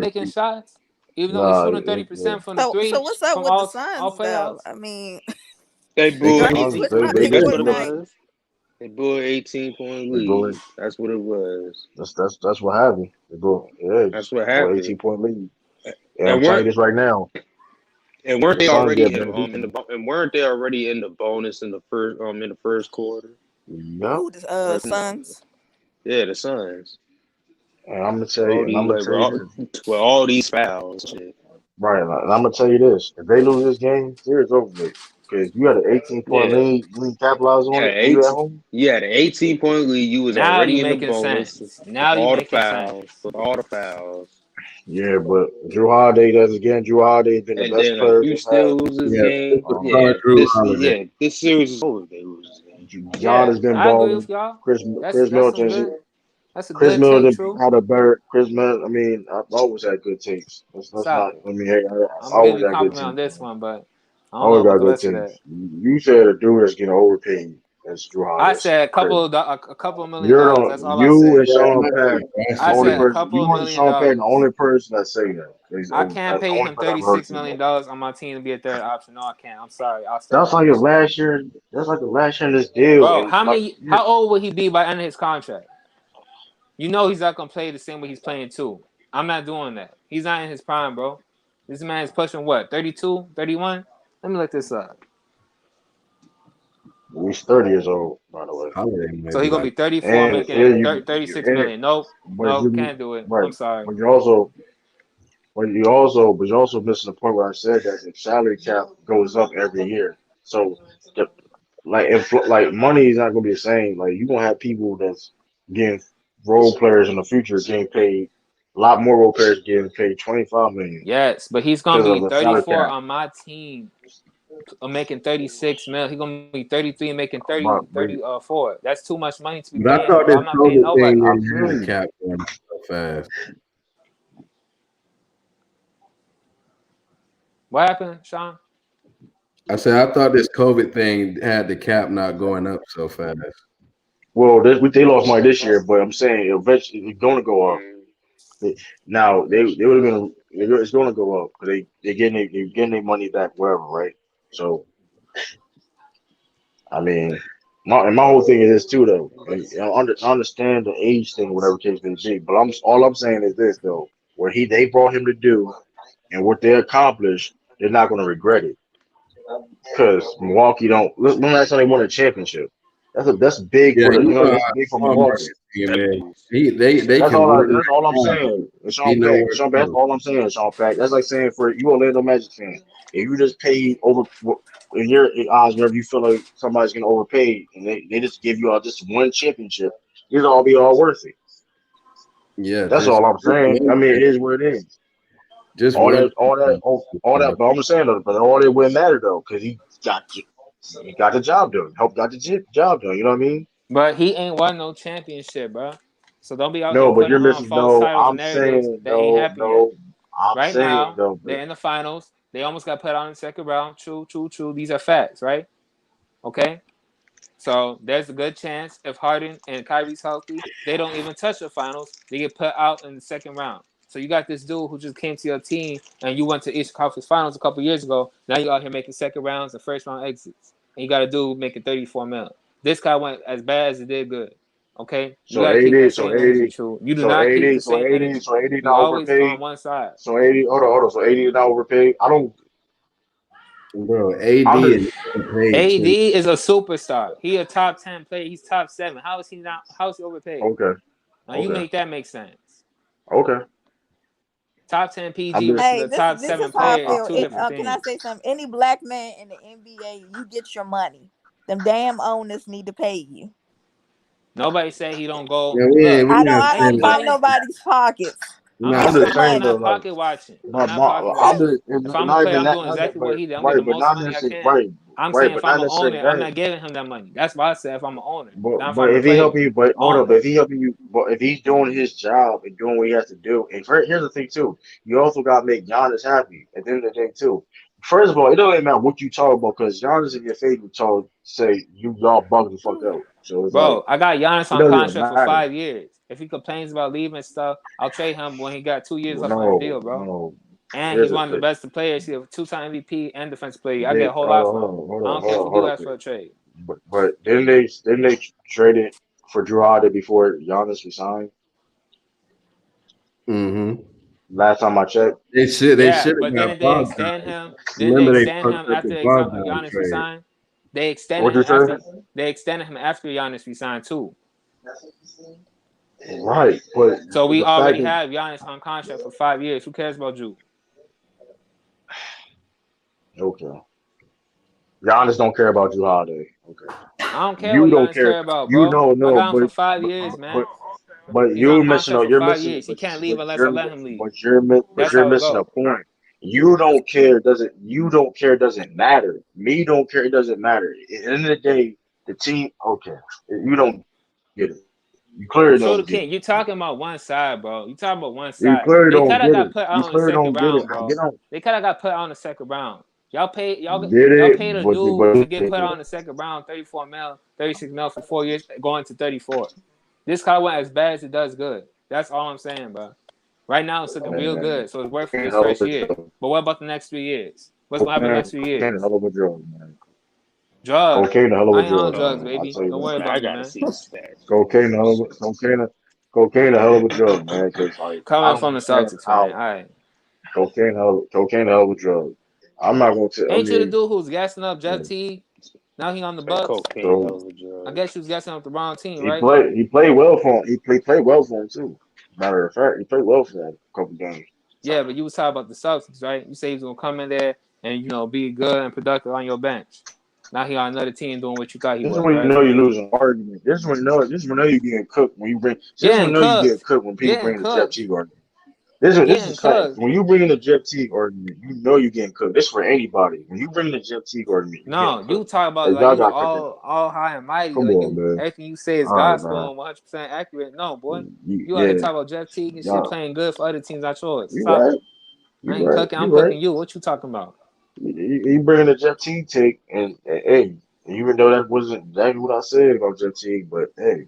they making shots? Even though he's Nah, shooting 30% from the So three what's up from with the all Suns though? playoffs. I mean, They They blew do an I can't need to lose. switch 18. my they pick That's did. for what the it night? was. They blew an 18-point They lead. blew it. That's what it was. That's what happened. They blew. Yeah, That's what blew an happened. 18-point lead. And I'm And telling weren't you this right now. and weren't The they Suns already get better in defense. the and weren't they already in the bonus in the first quarter? Yep. Who the Or no? Suns? Yeah, the Suns. And I'm gonna tell With you. all And I'm these gonna like tell you this. with all these fouls, shit. Right. And I'm gonna tell you this. If they lose this game, series over with. Because you had an 18-point Yeah, lead. You didn't capitalize on yeah, it, and you at 18. home. Yeah, the 18-point lead. You was Now you already in the making bonus sense. Now you making sense. with all the fouls, Yeah, but Drew Holiday does again. Drew Holiday has been the and best then like player you they've had. still lose this Yeah, game. start Drew Holiday. This series is over if they lose this game. John Yeah, has been I agree with balling. y'all. Chris That's some Middleton. good. That's a Chris good take, Middleton true. had a better. Chris Middleton. I mean, I've always had good takes. Let's Stop not. it. I mean, hey, I I'm gonna give always you a had good compliment on takes, this man. one, but I don't know Always about got the good rest of that. takes. You said a dude that's getting overpaid. That's Drew I Holiday. That's said crazy. a couple of million You're dollars. the That's all I you said. and Sean Pack, That's the I only said crazy. a person. couple You of and million Sean Pack, the dollars. only person that say that. I can't That's the pay only him person I've heard $36 say that. million on my team to be a third option. No, I can't. I'm sorry. I'll step That's down like this his year. last year. That's like the last year in this deal, Bro, and like yeah, how old will he be by the end of his contract? You know he's not gonna play the same way he's playing too. I'm not doing that. He's not in his prime, bro. This man is pushing what, 32, 31? Let me look this up. he's 30 years old, by the way. Holiday So might be he's gonna like be 34 And making you, 36 and million. Nope. but Nope, you can't do it. right, I'm sorry. but you also, but you also missing the point where I said that the salary cap goes up every year. So, the, like money is not gonna be the same. Like you gonna have people that's getting role players in the future getting paid a lot more role players getting paid 25 million Yes, but he's gonna because of be the salary 34 cap. on my team making 36 mil. He's gonna be 33 making 30, But 34. That's too much money to be But I paying him, thought bro. this I'm not paying COVID thing nobody. I didn't have feel the you. cap going up so fast. What happened, Sean? I said I thought this COVID thing had the cap not going up so fast. Well, they lost money this year, but I'm saying eventually it's going to go up. Mm. Now they would have been it's going to go up because they're getting their money back wherever, right? So I mean, my whole thing is this too though. Like, I understand the age thing, whatever case may be, but all I'm saying is this though, what they brought him to do and what they accomplished, they're not going to regret it because Milwaukee don't. When last time they won a championship? That's big Yeah, for the you know that's how big for small Milwaukee. market team, man. Seventies. They can win That's all I'm right now. saying. He Sean know Pack. where to That's go. all I'm saying, Sean Pack. That's like saying for you Orlando Magic fan, if you just pay over in your odds whenever you feel like somebody's gonna overpay and they just give you all just one championship, it'll all be all worth it. Yeah, That's all I'm just saying. I one mean, it thing. is what it is. Just one thing. All that. But I'm saying though, but all that wouldn't matter though, because he got the job done, helped got the job done. You know what I mean? But he ain't won no championship, bro. So don't be out here No, but putting you're on missing. false No, titles and I'm narratives saying that ain't happened yet. no. I'm Right saying now, though, but they're in the finals. They almost got put out in the second round. True, true, true. These are facts, right? Okay. So there's a good chance if Harden and Kyrie's healthy, they don't even touch the finals. They get put out in the second round. So you got this dude who just came to your team and you went to East Conference Finals a couple years ago. Now you out here making second rounds and first round exits. And you got a dude making 34 mil. This guy went as bad as it did good. Okay? You so got to keep 80, that so same energy 80, true. You do so not keep 80, the so same 80, energy. so 80 You not always on overpaid. one side. So 80, hold on. So 80 is not overpaid. I don't. Bro, AD I'm just is paid AD too. is a superstar. He a top 10 player. He's top 7. How is he not? How is he overpaid? okay, Now you okay, make that make sense. okay. Top 10 I'm PG just. versus Hey, a top this is 7 how I player is feel. two different Can I things. say something? Any black man in the NBA, you get your money. Them damn owners need to pay you. Nobody say he don't go. Yeah, Look, I don't. not I ain't don't saying that. count nobody. nobody's pockets. We're I'm not Get I'm not. your just saying saying I'm though, not money. like, pocket watching. I'm but not pocket I'm watching. just If I'm a not player, even I'm that, doing not that, exactly but what he did. I'm right, getting but most not money I necessarily can. right, I'm right, saying but if I'm not an necessarily owner, I'm that. not giving him that money. That's why I said if I'm an owner. Now if But I'm a if he player, helping you, but hold up, owner. if he helping you, but if he's doing his job and doing what he has to do, and here's the thing too, you also got to make Giannis happy at the end of the day too. First of all, it don't even matter what you talk about because Giannis in your face will talk say you y'all bugged the fuck out. So it's like Bro, I got Giannis it on doesn't even contract for matter. 5 years. If he complains about leaving stuff, I'll trade him when he got 2 years left on his No, deal, bro. no. And Here's he's the one of the thing. best players. He's a 2-time MVP and defensive player. I They get a whole hold lot on, for hold him. on, hold I on, don't hold care if on, we hold do on, ask quick. for a trade. But didn't they traded for Drew Holiday before Giannis resigned? Mm-hmm. Last time I checked. They Yeah, should but have got didn't they extend Bogdan. him? Didn't they Remember they extend him fucked up after the Bogdan Giannis trade. resigned? They extended What'd you him after say? they extended him after Giannis resigned too. Right, but So we the fact already that have Giannis on contract for 5 years. Who cares about Drew? okay, Giannis don't care about Drew Holiday. Okay, I don't care you what don't Giannis care. care about, You bro. know, I no, got him for five but years, man. but but He's on you're missing. contract for You're five missing. years. He can't leave unless I You're let him leave. but That's you're how it missing a go. point. You don't care. You don't care? Doesn't matter. Me don't care. It doesn't matter. At the end of the day, the team. Okay, you don't get it. You clearly don't get it. Show the king. You talking about one side, bro. You talking about one You side. clearly They don't kind of get got it. put You out in the clearly second don't get it. round, I bro. get on. They kind of got put out in the second round. Get Y'all it, paid a but dude to get put out in the second round, 34 mil, 36 mil for 4 years, going to 34. This car went as bad as it does good. That's all I'm saying, bro. Right now it's looking real man. good, so it's worth for Cocaine this hell of first a year. drug. But what about the next 3 years? What's gonna happen the next few Cocaine a years? hell of a drug, man. Drugs. Cocaine a hell of I a ain't on drug, drugs, man. I'll baby. tell you Don't that. worry Man, I about me, gotta man. see the stats. Cocaine a hell of a drug, man. Because like I Coming don't from the understand Celtics, man. how All right. cocaine a hell of a drug. I'm not gonna tell. I Ain't you the mean, dude who's gassing up yeah. Jeff Teague? Now he on the Say Bucks. cocaine, hell So of a I drug. guess you was gassing up the wrong team, he right? played. He played well for him. Played well for him too. Matter of fact, he played well for him a couple games. Yeah, but you was talking about the Celtics, right? You say he was gonna come in there and be good and productive on your bench. Now he on another team doing what you thought he This is was, when you right? know you're losing an argument. This is when you know. This is when you know you're getting cooked when you bring. This is when Getting you know you get cooked, cooked when people getting bring the Jeff cooked, Teague argument. This getting is fact. cooked. When you bring in the Jeff Teague argument, you know you're getting cooked. This is for anybody. When you bring in the Jeff Teague argument, you're getting No, you cooked. talk about Hey, like y'all got cooked. all high and mighty, Come like on, you man. everything you say is All right, man. gospel and 100% accurate. No, boy, you out here Yeah, talking about Jeff Teague and shit y'all. playing good for other teams, not yours. You Stop right. it. I ain't cooking. You I'm right. cooking you. What you talking about? You bring in the Jeff Teague take, and hey, even though that wasn't exactly what I said about Jeff Teague, but hey,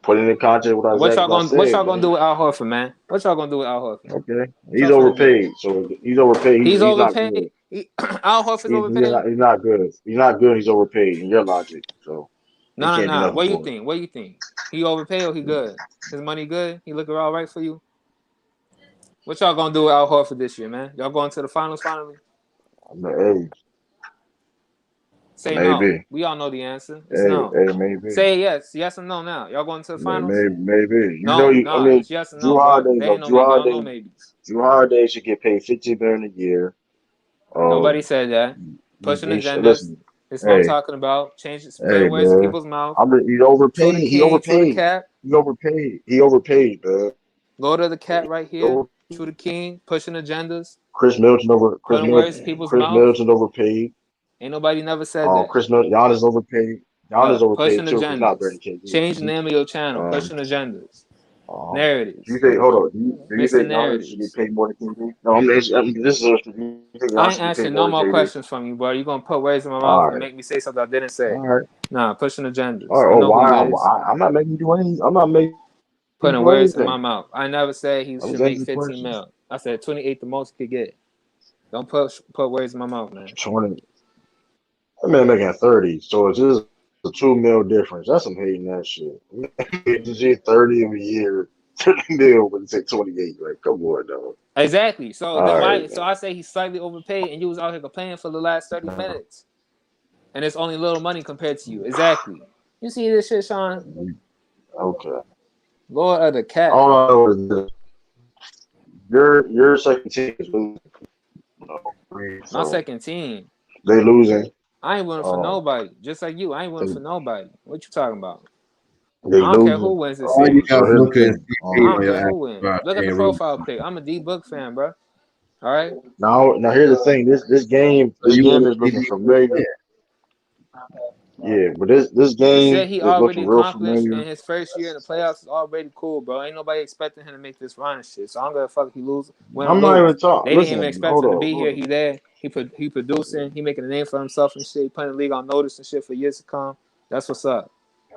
put it in context what I And exactly what I what said, y'all gonna do man. with Al Horford, man? What y'all gonna do with Al Horford? Okay, Show he's us what to do. overpaid. So he's overpaid. He's He's not good. overpaid. Al Horford's overpaid. He's not good. He's not good. He's overpaid in your logic. So he No, no, can't do no. nothing What do you for think? What do you think? He overpaid or he good? His money good? He looking all right for you? What y'all gonna do with Al Horford this year, man? Y'all going to the finals finally? him. Hey, Say no. maybe. We all know the answer. It's no. Maybe. Say yes. Yes or no now. Y'all going to the finals? Maybe. You know, No, I no. mean, It's yes or Drew no, bro. Holiday There though. ain't no maybe. I don't know maybes. Drew Holiday should get paid 15 million a year. Nobody said that. Pushing agendas. Listen, This is what I'm hey, talking about. hey, Putting words in man. people's mouth. He's To the overpaid. He king, to the overpaid. cat. He overpaid. He overpaid, man. Go to the cat right He here. overpaid. To the king, pushing agendas. Putting words in people's Chris mouth. Middleton overpaid. Ain't nobody never said that. Chris Middleton, Giannis overpaid. Giannis Look, pushing overpaid too, because not better agendas. than KD. Change the name of your channel. Um, Pushing agendas. do you Narratives. think? Hold on. Do you Mr. think Giannis should get Narratives. paid more than KD? No, this is. Do you think I Giannis ain't should get paid answering no more than more KD? questions from you, bro. You're going to put words in my mouth All and right. make me say something I didn't say. All right. Nah, pushing All agendas. right. I Oh, know who you why? is. I'm not making you do anything. I'm not making you Putting do words in my anything. mouth. I never said he I was should asking make you 15 questions. mil. I said 28 the most he could get. Don't put words in my mouth, man. 20. That man making 30, so it's just a 2 mil difference. That's some hating that shit. It's just 30 of a year, 30 mil, but it's at 28. Like, come on, dog. Exactly. So then All right, why? So man. I say he's slightly overpaid, and you was out here complaining for the last 30 minutes, and it's only little money compared to you. Exactly. You see this shit, Sean? Okay. Lord of the cat, All I bro. know is this. Your second team is losing. My So second team. they losing. I ain't winning for Um, nobody. Just like you, I ain't winning they, for nobody. What you talking about? they I don't care who losing. wins this All you series. So gotta here's the look at is thing. I CP don't on your care ass who wins. about Look at the ain't really. profile pic. I'm a D Book fan, bro. All right. Now here's the thing. So This you game want is to looking see D familiar. The Yeah, but this shit game he is looking already real accomplished familiar. in his first year in the playoffs is already cool, bro. Ain't nobody expecting him to make this run and shit. So I don't give a fuck if he lose, win or I'm not lose. even talking. They didn't even Listen, expect him to be here. He there. He producing. He making a name for himself and shit. He putting the league on notice and shit for years to come. That's what's up.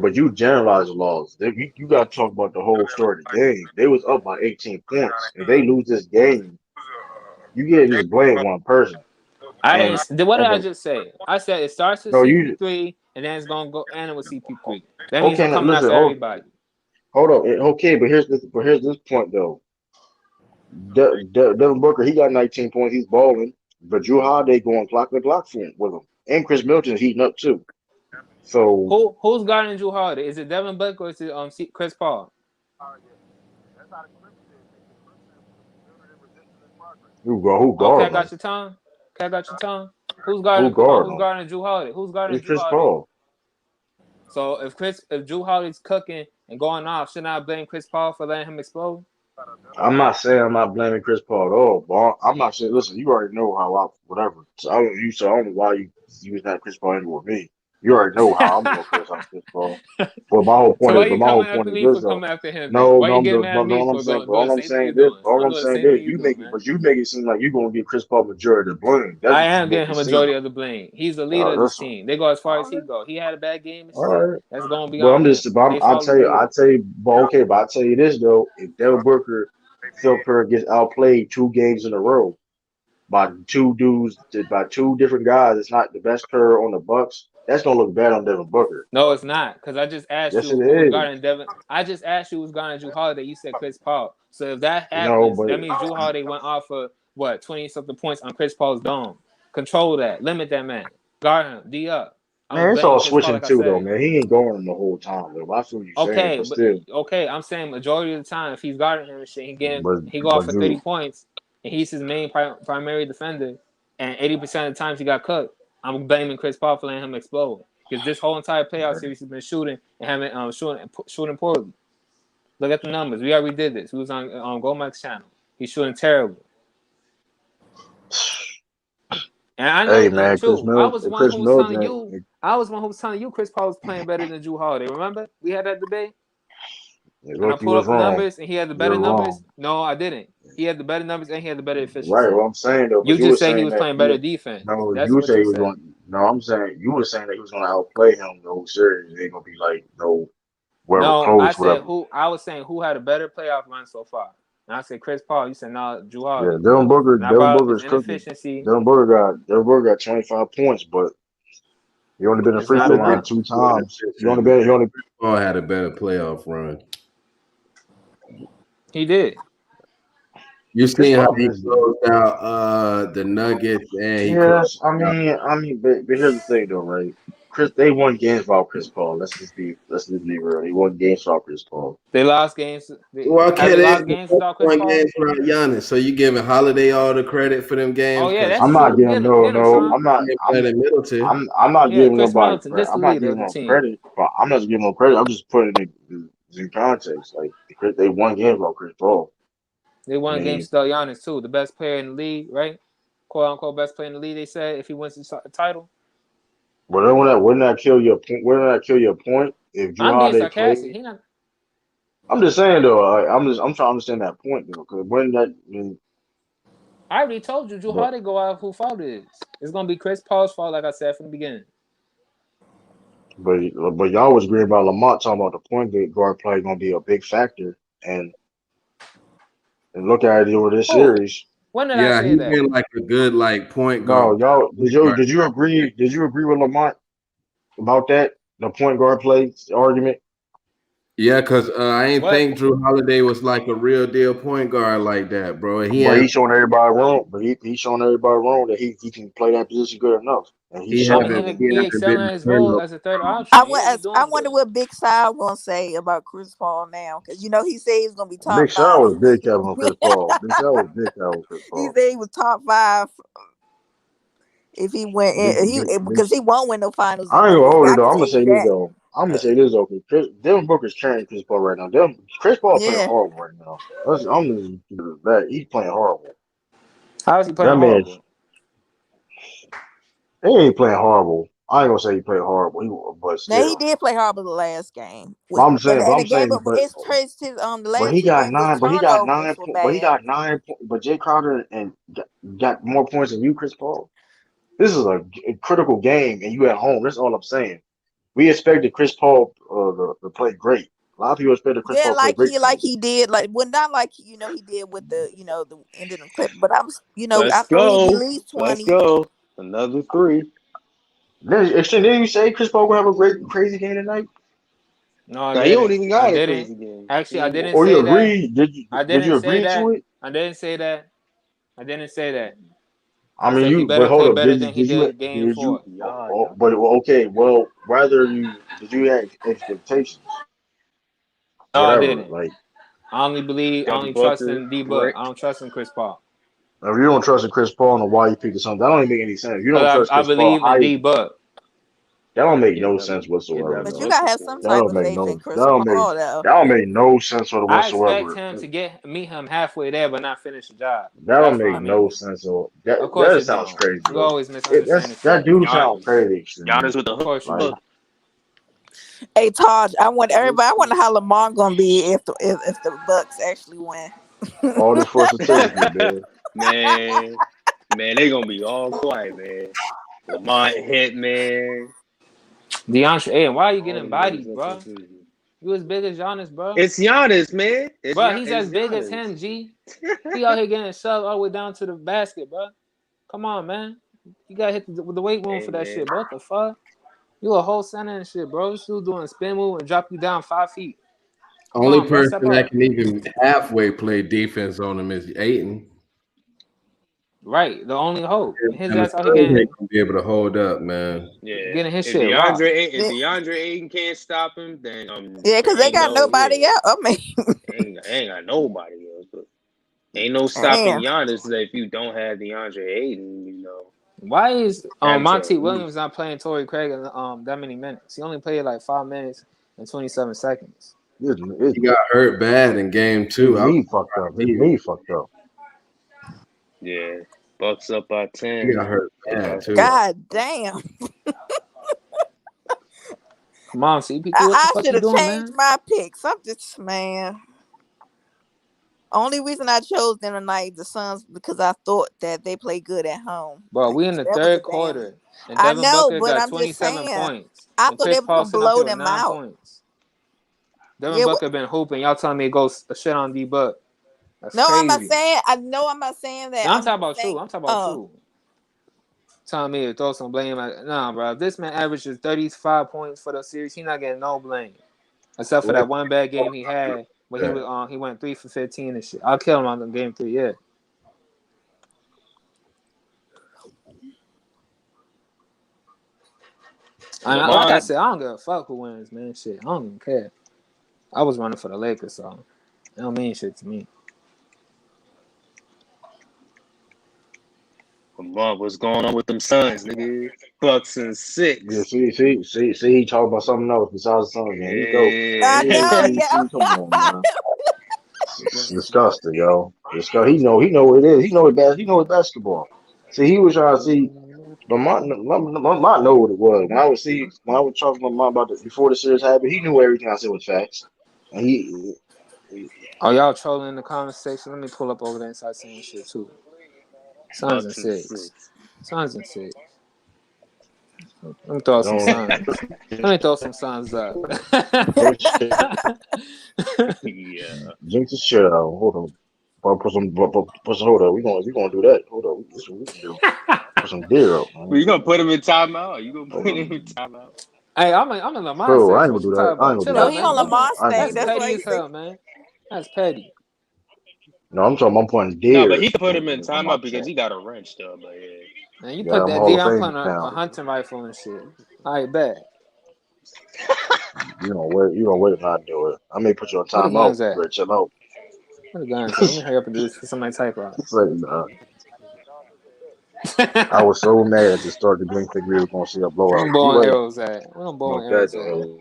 But you generalize the laws. You got to talk about the whole story of the game. They was up by 18 points. If they lose this game, You can't just blame one person. I And didn't. What did and I the, just say? I said it starts with no, you CP3 and then it's gonna go end with CP3. That means okay? I'm Now coming listen, after everybody. hold on. Okay, but here's this point though. Devin Booker, he got 19 points. He's balling. But Drew Holiday going clock to clock for him with him, and Chris Middleton's heating up too. So Who's guarding Drew Holiday? Is it Devin Booker or is it Chris Paul? who Okay, I guarding got him? your tongue. Okay, I got your tongue. Who Who's guarding him? guarding Drew Holiday? Who's guarding It's Drew Chris Holiday? Paul. So if Drew Holiday's cooking and going off, shouldn't I blame Chris Paul for letting him explode? I'm not saying I'm not blaming Chris Paul at all, but I'm not saying. Listen, you already know how I whatever. So I don't know why you was not Chris Paul anymore with me. You already know how I'm gonna criticize Chris Paul. But my whole So point why is, but you my whole coming point after is me this for though. coming after him then? No, Why you no, getting no, mad no, at no. me All I'm for saying, but doing all the I'm same thing saying you this, doing? all I'm I'm doing the saying same thing this, you doing, man. you make it seem like you're gonna give Chris Paul majority of the blame. That's I what you am make getting it him seem majority like. of the blame. He's the leader of this Listen, team. They go as far as he go. He had a bad game and all shit. right. That's gonna be But on I'm him. just, but They I'll follow tell the you, leader. but okay, but I'll tell you this though: if Devin Booker, Phil Kerr gets outplayed 2 games in a row by two different guys, it's not the best player on the Bucks. That's gonna look bad on Devin Booker. No, it's not. Because I just asked Yes, it you who was is. guarding Devin. I just asked you who was guarding Drew Holiday. You said Chris Paul. So if that No, happens, but that means Drew Holiday went off for what 20 something points on Chris Paul's dome. Control that. Limit that man. Guard him. D up. I'm man, it's all blaming Chris Paul, switching like I too, though, said. man. He ain't going the whole time, though. I feel what you're saying, Okay, but but still, okay, I'm saying majority of the time, if he's guarding him and shit, but he go off for 30 Drew, points, and he's his main primary defender, and 80% of the times he got cooked. I'm blaming Chris Paul for letting him explode because this whole entire playoff series he's been shooting and having shooting poorly. Look at the numbers. We already did this. We was on Gomez's channel. He's shooting terrible. And I hey know, man, true. Chris Middleton, I was one who was telling you Chris Paul was playing better than Drew Holiday. Remember? We had that debate, and I look, you pulled was up the wrong. numbers, and he had the better You're numbers. wrong. No, I didn't. He had the better numbers, and he had the better Right, efficiency. what I'm saying though, but You you were just said he saying was that playing better he, defense. no, That's you what say you he was said. going. No, I'm saying you were saying that he was going to outplay him the whole series. It ain't gonna be like no wherever No, I close, said whatever. who. I was saying who had a better playoff run so far. And I said Chris Paul. You said no, Drew Yeah, Holiday. And I Devin brought up his Booker's cooking. inefficiency. Devin Booker got 25 points, but he only been in the It's free not throw line enough. two More times. efficient, man. He only. Paul had a better playoff run. He did. You Chris seen how Paul he is. closed out the Nuggets and he closed Yes, out. but here's the thing though, right? They won games without Chris Paul. Let's just be real. He won games without Chris Paul. They lost games. Well, Have okay, they they lost games without Chris won Paul? games without Giannis. So you giving Holiday all the credit for them Oh games yeah, because that's I'm he not true. giving Get him, no. Sean. better than Middleton. I'm not Yeah, giving Chris nobody Middleton. credit. This the I'm not leader giving of the no team. credit, but I'm not giving no credit. I'm just putting it in context. Like they won games without Chris Paul. They I won games mean, without Giannis too, the best player in the league, right? "Quote unquote" best player in the league. They said if he wins the title. but then wouldn't that kill your point? Wouldn't that kill your point if Drew I'm being Holiday sarcastic. played? He not. I'm just saying though. I'm trying to understand that point though, because when that. I mean, I already told you, Drew but Holiday go out who fault it is. It's gonna be Chris Paul's fault, like I said from the beginning. but but y'all was agreeing about Lamont talking about the point guard play gonna be a big factor, and look at it over this Who? series. When did I Yeah, say he that? been like a good like point No, guard. y'all Point guard. did you agree? Did you agree with Lamont about that? The point guard play argument, Yeah, because I ain't What? think Drew Holiday was like a real deal point guard like that, bro. He but had he's showing everybody wrong. But he's showing everybody wrong that he can play that position good enough, and he's he I showing mean, that. haven't he And he he haven't excelling been in his a role turnover. as a third option. Yeah, he I doing wonder good. what Big Sal gonna say about Chris Paul now, because he said he was gonna be top Big five Shot was in big the Kevin on Chris Paul. Big Shot was big Kevin on Chris he Paul. said he was top five if he went in. Big. Because he won't win no finals I ain't gonna MVP. hold it I though. can I'm gonna tell say you this that. though. I'm gonna say this though. Devin Booker's carrying Chris Paul right now. Chris Paul playing Yeah. horrible right now. I'm just giving it back. He's playing horrible. How is he That playing man, horrible? he ain't playing horrible. I ain't gonna say he played horrible. But Now he still. did play horrible the last game, But I'm but saying, but in I'm the game, saying, but his the but last he two got games his nine. But he got turnovers 9. were But he bad. got 9. But Jay Crowder and got more points than you, Chris Paul. This is a critical game, and you at home. That's all I'm saying. We expected Chris Paul to play great. A lot of people expected Chris Yeah, Paul to play great tonight. he did, not like he did with the the end of the clip, but I was I Let's thought he'd be at go. least Let's 20. go. Another 3. Didn't you say Chris Paul gonna have a great crazy game tonight? No, I Now he don't didn't. even I got a didn't. crazy game. Actually, I didn't Or you say that. agree? I Did didn't you say agree that. to it? I didn't say that. I didn't say that. I I mean, said he but better hold play up. better than he did game Did you? 4. But okay. Well, did you have expectations? No, I Whatever. didn't. Like, I only trust Booker, in D Book. Brick. I don't trust in Chris Paul. if you don't trust in Chris Paul, and why you picked the Suns? That don't even make any sense. If you don't Because trust I Chris Paul, believe in D Book. that don't make It no never, sense it whatsoever, never But you bro. gotta have some disappointed. type of faith in Chris Paul, though. That don't make no sense I expect whatsoever. him to meet him halfway there, but not finish the job. That don't That's what I make mean. no sense. That Of course that it sounds don't. crazy You though. always misunderstand the That shit. dude sounds crazy to me. Giannis with the Of hook. course you Like, do. Hey Taj, I want how Lamar gonna be if the Bucks actually win. all this for a certificate, man. man, they gonna be all quiet, man. Lamont hit, man. DeAndre Ayton, why are you All getting them niggas bodied, in bro? confusion. You as big as Giannis, bro? It's Giannis, man. Bro, he's It's as big as Giannis. him, G. He out here getting shoved all the way down to the basket, bro. Come on, man. You gotta hit the weight room Hey, for that man. shit, bro. What the fuck? You a whole center and shit, bro. This dude doing a spin move and drop you down 5 feet. Come Only on, bro. Step person that up. can even halfway play defense on him is Aiton. Right. The only hope. His And the ass out here Spurs getting ain't gonna be able to hold up, man. Yeah. his If shit rocked. DeAndre Ayton can't stop him, then Yeah, because they ain't got no nobody else. I mean, ain't got nobody else. But ain't no stopping damn. Giannis if you don't have DeAndre Ayton. Why is Monty Habitat. Williams not playing Torrey Craig in that many minutes? He only played like 5 minutes and 27 seconds. He got hurt bad in game 2. His knee fucked up. Yeah. Bucks up by 10. He got hurt bad too. God damn. Come on, CP3, what the I fuck should you have doing, changed man? my picks. I'm just, man. Only reason I chose them tonight, the Suns, because I thought that they play good at home. Bro, I we in guess the that was a third damn. quarter, and I Devin know, Booker but got I'm just 27 saying. points, I and thought they Chris was Paul gonna sitting up blow here with them 9 out. points. Devin Yeah. Booker been hooping. Y'all telling me to go shit on D Book? That's No, I'm not crazy. saying. I'm not saying that. Now, I'm I'm talking just about saying. you. I'm talking about you. Telling me to throw some blame at nah, bro. If this man averages 35 points for the series, he not getting no blame. Except for that one bad game he had where he went 3 for 15 and shit. I'll kill him on the game 3, yeah. Like I said, I don't give a fuck who wins, man. Shit, I don't even care. I was running for the Lakers, so it don't mean shit to me. Come on, what's going on with them Suns, nigga? Bucks and 6. Yeah, see, he talking about something else besides the Suns, man. He's dope. I know, yeah. Come on, man. It's disgusting, yo. He know what it is. He know it basketball. See, he was trying to see, but my know what it was. When I was talking to my mom about it before the series happened, he knew everything I said was facts. And he Oh, y'all trolling in the comment section? Let me pull up over there and start saying shit too. Suns and 6. Suns and 6. Let me throw some Suns. Let me throw some Suns up. Yeah. Jinx the shit out. Hold on. Hold on. We gonna do that. Hold on. This is what we can do. Put some deer up. Well, you gonna put him in timeout? You gonna put him in timeout? Hey, I'm in Lamar Bro, I section. ain't What gonna you do that. talking about? Chill No, out, he man. on Lamar's thing. That's That's petty why as hell, man. That's petty. No, I'm talking. I'm putting No, deer. but he can put him in in my timeout because chat. he got a wrench though. But yeah. Man, you Yeah, put I'm that Hall D, of I'm Fame putting a now. hunting rifle and shit. All right, bet. You don't wait. You don't wait if I do it. I may put you on Where the timeout. guns at? You better chill out. Where the guns at? Let me hurry up and do this for somebody type out. It's like, I was so mad at the start the game thinking we were gonna see a Where blowout. them You bow and right arrows at? Where them bow about and that arrows at? though.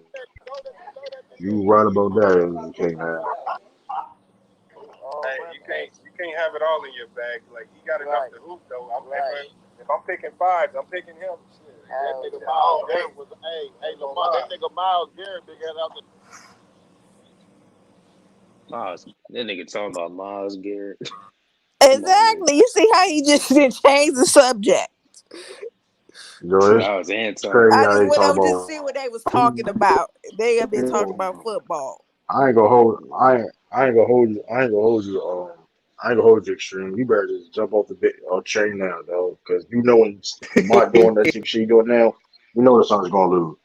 You right about that, okay, man. Hey, you can't have it all in your bag. Like he got enough to hoop though. If I'm picking fives, I'm picking him. Shit. That nigga Miles Garrett was Lamar. That nigga Miles Garrett big ass out the. Miles, that nigga talking about Miles Garrett. exactly. You see how he just changed the subject. Yo, I was it's anti. crazy I how just they went talk over to about see what they was talking about. They have been talking about football. I ain't gonna hold. I ain't gonna hold you. I ain't gonna hold you. I ain't gonna hold you extreme. You better just jump off the bit train now, though, because you know when Lamont doing that shit doing now, you know the Suns gonna lose.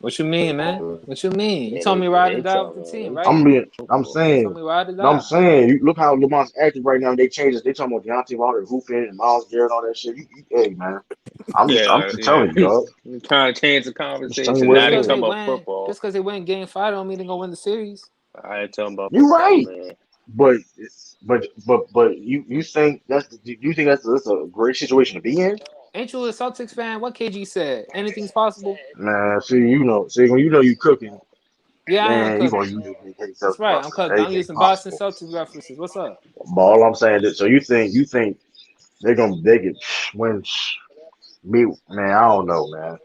What you mean, man? What you mean? You Yeah, told me ride or they die with talking the about team, they right? I'm talking being. about I'm You football. told saying. me ride or No, I'm die. saying. You look how Lamont's active right now. They changes. They talking about Deontay Wilder, hooping and Miles Garrett, and all that shit. Hey, man. I'm Yeah, just yeah. telling you, dog. I'm trying to change the I'm just telling you conversation. what Just Now they it because is. they talking about win, football. just because they win game 5 don't mean they're gonna win the series. I ain't talking about You football, right. man. But but you think you think that's a great situation to be in? Ain't you a Celtics fan? What KG said? Anything's possible. Man, see when you know you cooking, Yeah, I am man, you gonna cooking. use it against That's Celtics right. I'm about cooking. I'm anything using Boston possible. Celtics references. What's up? But all I'm saying is, so you think they could win me, man? I don't know, man.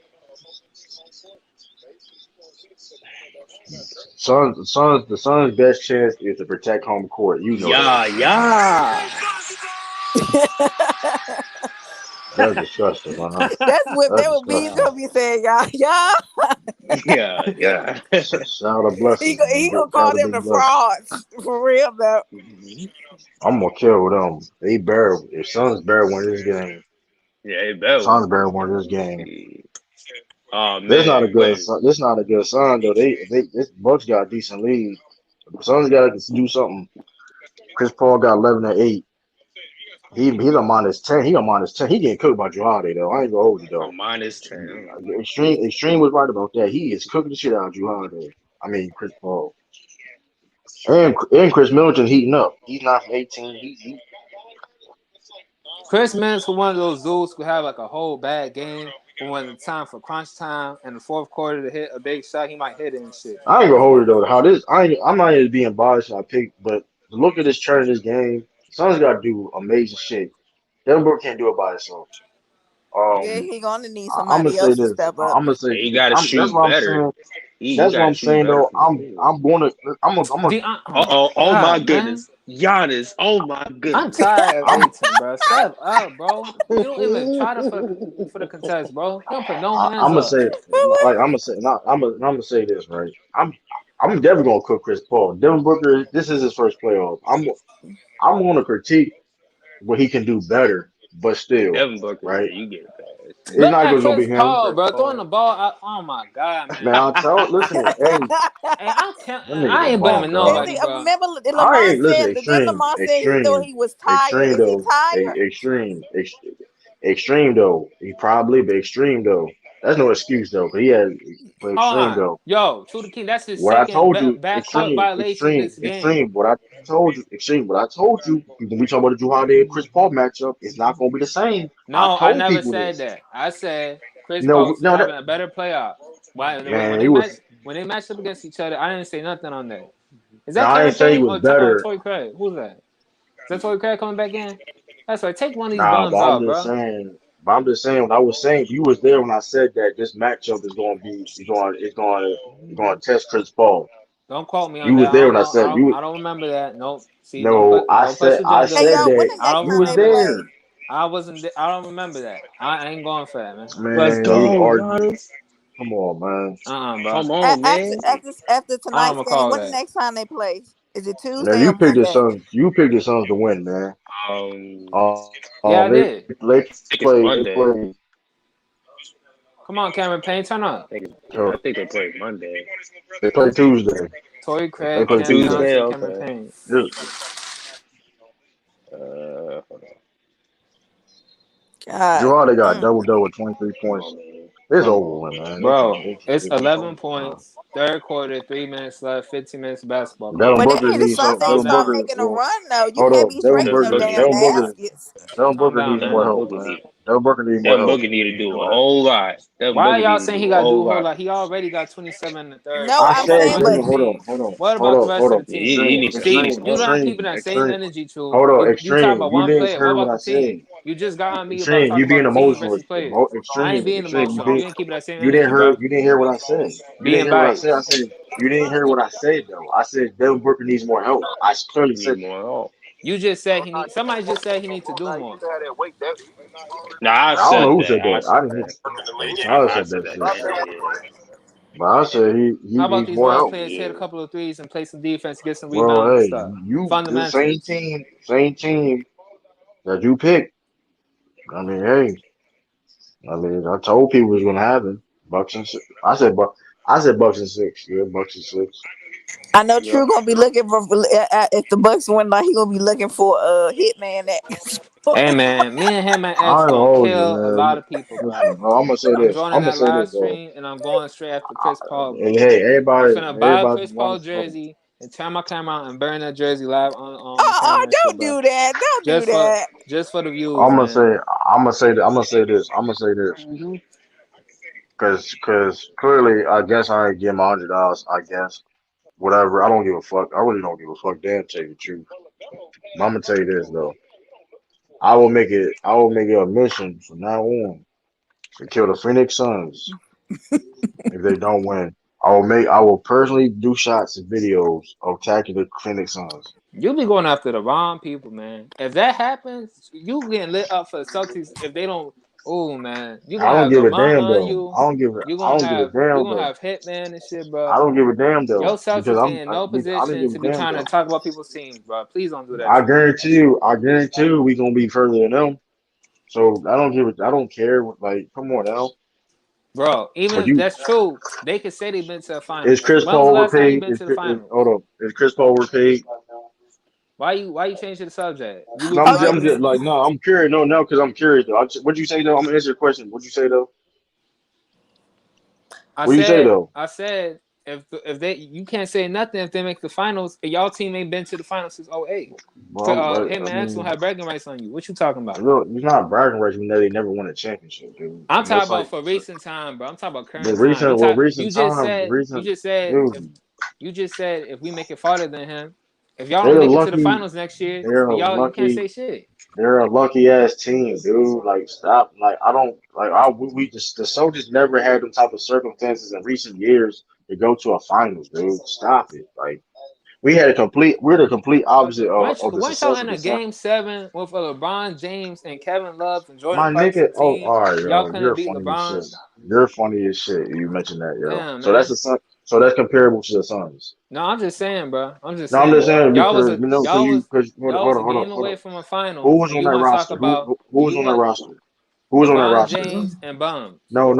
The Suns' best chance is to protect home court. You know that. Yeah, yeah, That's disgusting, man. That's what That's that would be. He's disgusting. gonna be saying, y'all, y'all. yeah, yeah. Shout out blessings, man. He gonna call Shout out them big the blessings. frauds for real though. I'm gonna kill them. They better. If Suns better win this game, Yeah, they better Suns win. better win this game. Oh This not a man, good. wait. This not a good sign though. This Bucks got a decent lead. Suns got to do something. Chris Paul got 11 and 8. He's a -10. He a -10. He getting cooked by Drew Holiday though. I ain't gonna hold you A though. -10. Extreme was right about that. He is cooking the shit out of Drew Holiday. I mean Chris Paul and Chris Middleton heating up. He's not from 18. Chris Middleton one of those dudes who have like a whole bad game, but when it's time for crunch time and the fourth quarter to hit a big shot, he might hit it and shit. I ain't Like gonna he, hold you though. I'm not even being biased. I picked, but look at this turn of this game. Suns got to do amazing shit. Devin Booker can't do it by himself. Yeah, Um, he gonna need I'm gonna somebody say else to this. step up. I'm gonna say He got to that's shoot what I'm better. saying. He That's what got to I'm shoot saying better though. from the field. I'm gonna Oh, oh my oh, oh my god, man. goodness, Giannis. Oh my I'm goodness. tired of I'm Aiton, bro. Step up, bro. You don't even try to for the contest, bro. You don't put no hands I'm gonna up. say like I'm gonna say not I'm gonna say this right. I'm definitely gonna cook Chris Paul. Devin Booker. This is his first playoff. I'm gonna critique what he can do better, but still, Devin Booker, yeah, right? you get a pass. It's Look not at gonna Chris be him. Paul, bro, throwing the ball out. Oh my god, Man, man. I'll tell. Listen, hey, Hey, that nigga's I a ain't bum, blaming Is dog. nobody, he? bro. Remember, I Lamont ain't listen. said. Then Extreme, Lamont said he thought extreme, he was tired. extreme Is he though. tired? Extreme though. He probably, but extreme though. That's no excuse though. But he had, but Hold extreme on. though. Yo, True the King, that's his What I second told you, backcourt violation this game. extreme. What I told you, extreme. What I told you. When we talk about the Drew Holiday and Chris Paul matchup, it's not gonna be the same. I No, I told never people said this. that. I said Chris Paul No, was no, that having a better playoff. Why man, he was. when they matched up against each other, I didn't say nothing on that. Is No, that I Cameron ain't say he Payne was or better. Torrey Craig? Who's that? Is that Torrey Craig coming back in? That's right. Take one of these Nah, but bums I'm out, just bro. saying. But I'm just saying. What I was saying, you was there when I said that this matchup is going to be, it's going to test Chris Paul. Don't quote me on You that. was I there don't when I know. said you. I don't remember that. Nope. See, No, don't push I agenda. Hey, said yo, when that the I next don't you time was they remember that. play? there, I wasn't. I don't remember that. I ain't going for that, man. Let's man. You go, are. Giannis. Come on, man. Bro. Come on, man. After I don't tonight's game, recall when the that. next time they play? Is it Now Tuesday or you picked the Monday? Suns. You picked the Suns to win, man. Um, Yeah, I They did. play. I think it's Monday. Come on, Cameron Payne, turn up. I think they play Monday. They play Tuesday. Torrey They Craig, play On Cam Tuesday. Tuesday, Johnson, Cameron okay. Payne. Hold on. God. Gerard, they got Mm. double with 23 Come points. on, man. It's Come over on, with, man. man. Bro, it's It's 11 uh, points, third quarter, 3 minutes left, 15 minutes of basketball. Come Devin on, But they man. Booker need the needs Suns some. ain't Calm Devin start down. Booker. making a Well, run though. You hold can't on. be drinking Devin no Booker damn need baskets. Devin Calm Booker down, needs Devin more man. help, Booker man. need Devin Booker needs more Devin help. Booker need to You do a know that. whole lot. Devin Why Booker y'all need to saying do he a got to do whole a whole lot. lot? He already got 27 in the third. No, I I'm What about said the saying, rest but of extreme. the team? What about the rest of Hold the on. team? He Extreme, needs to See, shoot extreme, you don't more. have people extreme, that same extreme. energy, too. Hold on, You talk extreme. about You one didn't player. What hear what about I the team? said. You just got on me about Extreme. talking You about being the team emotional. versus players. I ain't Extreme, being extreme. emotional. You ain't keeping that same You didn't energy, hear. bro. You didn't hear what I said. You didn't Being hear what I said. I biased. said you didn't hear what I said though. I said Devin Booker needs more help. I clearly Need said more help. You just said he need. Somebody just said he needs to do more. Nah, I that. I don't know said who that. said I that. I said didn't hear. that. Tyler I said said that that. shit. Yeah. But I said he How about needs these more role help. players hit a couple of threes and play some defense, get some Well, rebounds and hey, stuff? you the Fundamentals. same team that you picked. I mean, hey, I told people it was gonna happen. Bucks and six. I said Bucks and six. Yeah, Bucks and six. I know Yep. True gonna be looking for if the Bucks win, like he gonna be looking for a hitman that. Hey man, me and him and I X ain't gonna gonna hold you, kill a lot man. of people, bro. Listen, I'm gonna say I'm this. joining I'm gonna that say live this though. stream and I'm going straight after Chris Paul, Hey, bro. hey, I'm everybody, finna buy a everybody Chris Paul wants. jersey and turn my camera on and burn that jersey live on the camera and shit, Don't bro. do that! Don't do that! Just for the views, I'm gonna man. say, I'm gonna say this. I'm gonna say this. Mhm. Cause clearly, I guess I ain't give my $100. I guess whatever. I don't give a fuck. I really don't give a fuck. Damn, tell you the truth. But I'm gonna tell you this though. I will make it. I will make it a mission from now on to kill the Phoenix Suns if they don't win. I will personally do shots and videos of attacking the Phoenix Suns. You be going after the wrong people, man. If that happens, you getting lit up for the Celtics if they don't. Oh man, you I gonna don't have give a Lamont damn on though. you. I don't give a You damn gonna though. have Hitman and shit, I bro. don't give a damn Yo, though because Celtics ain't in no I don't position give to a be damn trying to though. talk about people's teams, bro. Please don't do that shit. I guarantee you, we gonna be further than them. So I don't care. Like, come on now. Bro, even But if you, that's true, they could say they've been to the is finals. Chris When was Paul the last time you overpaid? been to the Hold finals? on, is Chris Paul overpaid? Why you changing the subject? You No, lose the I'm just argument. like, no, I'm curious. No, because I'm curious though. What'd you say though? I'm gonna answer your question. What'd you say though? I What you say said, though? I said, if they, you can't say nothing if they make the finals. Y'all team ain't been to the finals since '08. But I Hitman X don't mean, have bragging rights on you. What you talking about? look, it's not bragging rights. You know, they never won a championship, dude. I'm And talking it's about like for recent time, bro. I'm talking about the current time. recent time, You recent, just said if dude. we make it farther than him, if y'all don't They're make it to the lucky. finals next year, They're then a you can't lucky. say shit. They're a lucky ass team, dude. Like, stop. Like, I don't like. We just the Soldiers never had them type of circumstances in recent years to go to a finals, dude. Stop it. Like, we're the complete opposite of the Weren't y'all success in of the a Sun. game 7 with LeBron James and Kevin Love and Jordan My nigga, Clarkson oh, team? all right, Y'all yo, couldn't you're beat funny as shit. LeBron. You're funny as shit. You mentioned that, yo. Damn, So that's man. the Sun. So that's comparable to the Suns. No, I'm just saying, bro. I'm just No, I'm just saying. saying because you know, because Y'all was a game hold on. away from a Who finals, was and on you that want to talk roster? about Who was you on that want roster? Who was on that LeBron roster? James and Bums. No.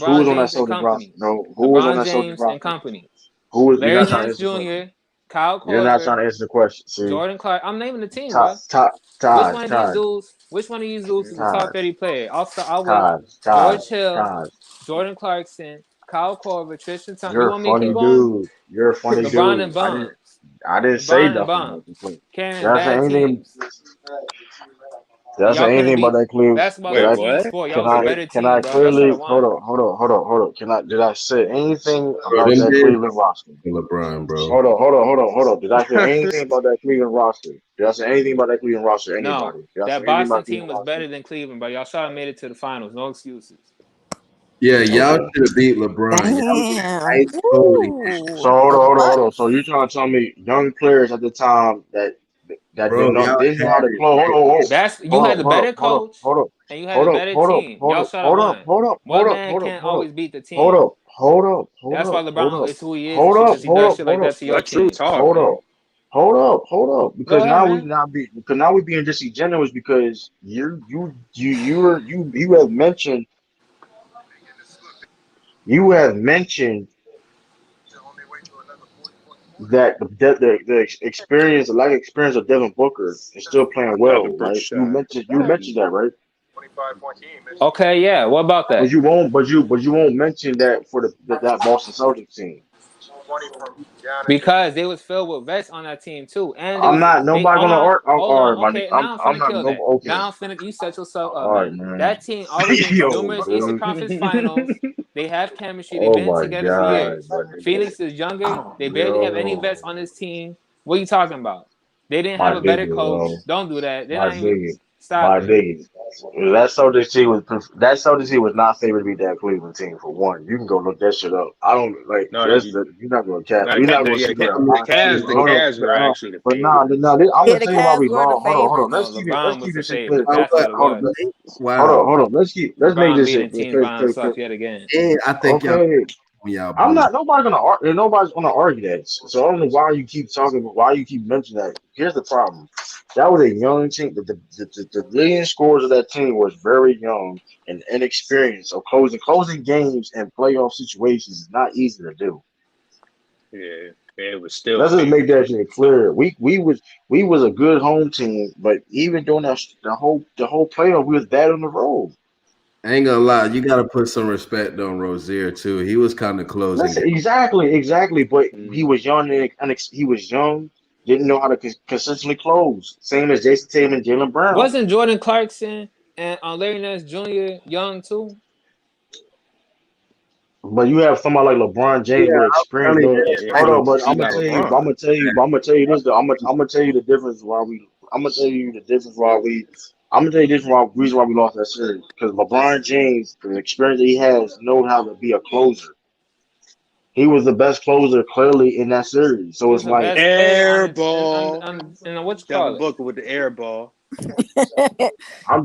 Who LeBron was on that James and Celtics roster? company. No, who was on LeBron that Celtics James and roster? company. Who was? You're Larry not trying to Nance answer the question. Jr., Kyle You're not trying Korver, to answer the question. See, Jordan Clark. I'm naming the team, Todd, bro. Todd, Which Todd, one of these Todd, dudes? Which one of these dudes is a top Todd, 30 player? I'll wait. Todd, Todd, George Hill, Todd. Jordan Clarkson, Kyle Korver, Tristan Thompson. You You're a want me to keep funny going? dude. You're a funny LeBron dude. and Bums. I didn't say LeBron and nothing about Bums. the Cleveland. Did Carrying I say bad anything? teams. Did I And y'all say couldn't anything about beat that Cleveland? basketball's Did a Wait, I? team what? sport. Y'all Can was a I? Wait. better Can team, I bro. Y'all should clearly? have won. Hold on. Did I say anything Bro, about them that Bears Cleveland roster? LeBron, bro. Hold on. Did I say anything about that Cleveland roster? Did I say anything about that Cleveland roster? No, Anybody? Did I say that anything Boston about team Cleveland was roster? better than Cleveland, but y'all should have made it to the finals. No excuses. Yeah, y'all Okay. should have beat LeBron. Y'all was Damn. ice cold against So Ooh. hold on. So you're trying to tell me young players at the time that bro. Y'all didn't know how had to it play. right there. You had the better coach and you had the better team. Y'all should have won. One man can't always beat the team. That's why LeBron is who he is and shit, because he does shit like that to your Let True team. talk, man. Hold up, Go because ahead, now we man. not be because now we being disingenuous because you have mentioned that the experience, the lack of experience of Devin Booker is still playing Another well, brick right? shot. You mentioned that, right? Okay, yeah. What about But that? you won't mention that for that Boston Celtics team. Because they was filled with vets on that team too, and I'm not nobody hold gonna on, argue. hold All right, on. my nigga. Okay, now I'm I'm finna not kill no that. okay. Now I'm finna you set yourself up, All right, man. man. That team already been to Yo, numerous Eastern dude. Conference Finals. They have chemistry. They've Oh been my together for god, years. my nigga. Phoenix is younger. Oh. They barely have any vets Yo, on this team. What are you talking about? They didn't have my a better nigga, coach. yo. Don't do that. They're My not even nigga. stop My it. nigga. That Celtics team was not favored to beat that Cleveland team for one. You can go look that shit up. I don't like No, that's the you're not gonna cap. no, You're not the, gonna yeah, sit there and the lie. Cavs, the Hold on, Cavs were actually the but favorite. I'm Yeah, gonna the tell you why Cavs we were the wrong. Hold on. favorites. No, Let's LeBron was keep the this shit clear. favorite. Wow, That's what it Hold on. was. wow. Hold on. Let's make LeBron this beating shit. teams by himself yet again. And I think y'all Okay. when y'all I'm boom. not. Nobody's gonna argue that. So I don't know why you keep talking. Why you keep mentioning that? Here's the problem. That was a young team. The leading scorers of that team was very young and inexperienced. So closing games and playoff situations is not easy to do. Yeah, it was still Let's just big. make that shit clear. We was a good home team, but even during the whole playoff, we was bad on the road. I ain't gonna lie, you gotta put some respect on Rozier too. He was kind of closing Listen, game. exactly. But he Mm. was young and he was young, didn't know how to consistently close. Same as Jason Tatum and Jalen Brown. Wasn't Jordan Clarkson and Larry Nance Jr. young too? But you have somebody like LeBron Yeah, James with I experience. mean, Though, Yeah, hold like on, but you I'm gonna got tell you. LeBron. I'm gonna tell you this. Though. I'm gonna tell you the difference why we. I'm gonna tell you the difference why we. I'm gonna tell you the difference reason why we lost that series because LeBron James, the experience that he has, knows how to be a closer. He was the best closer clearly in that series. He So was it's the like best player Air ball. on what you Devin call it? Booker with the air ball.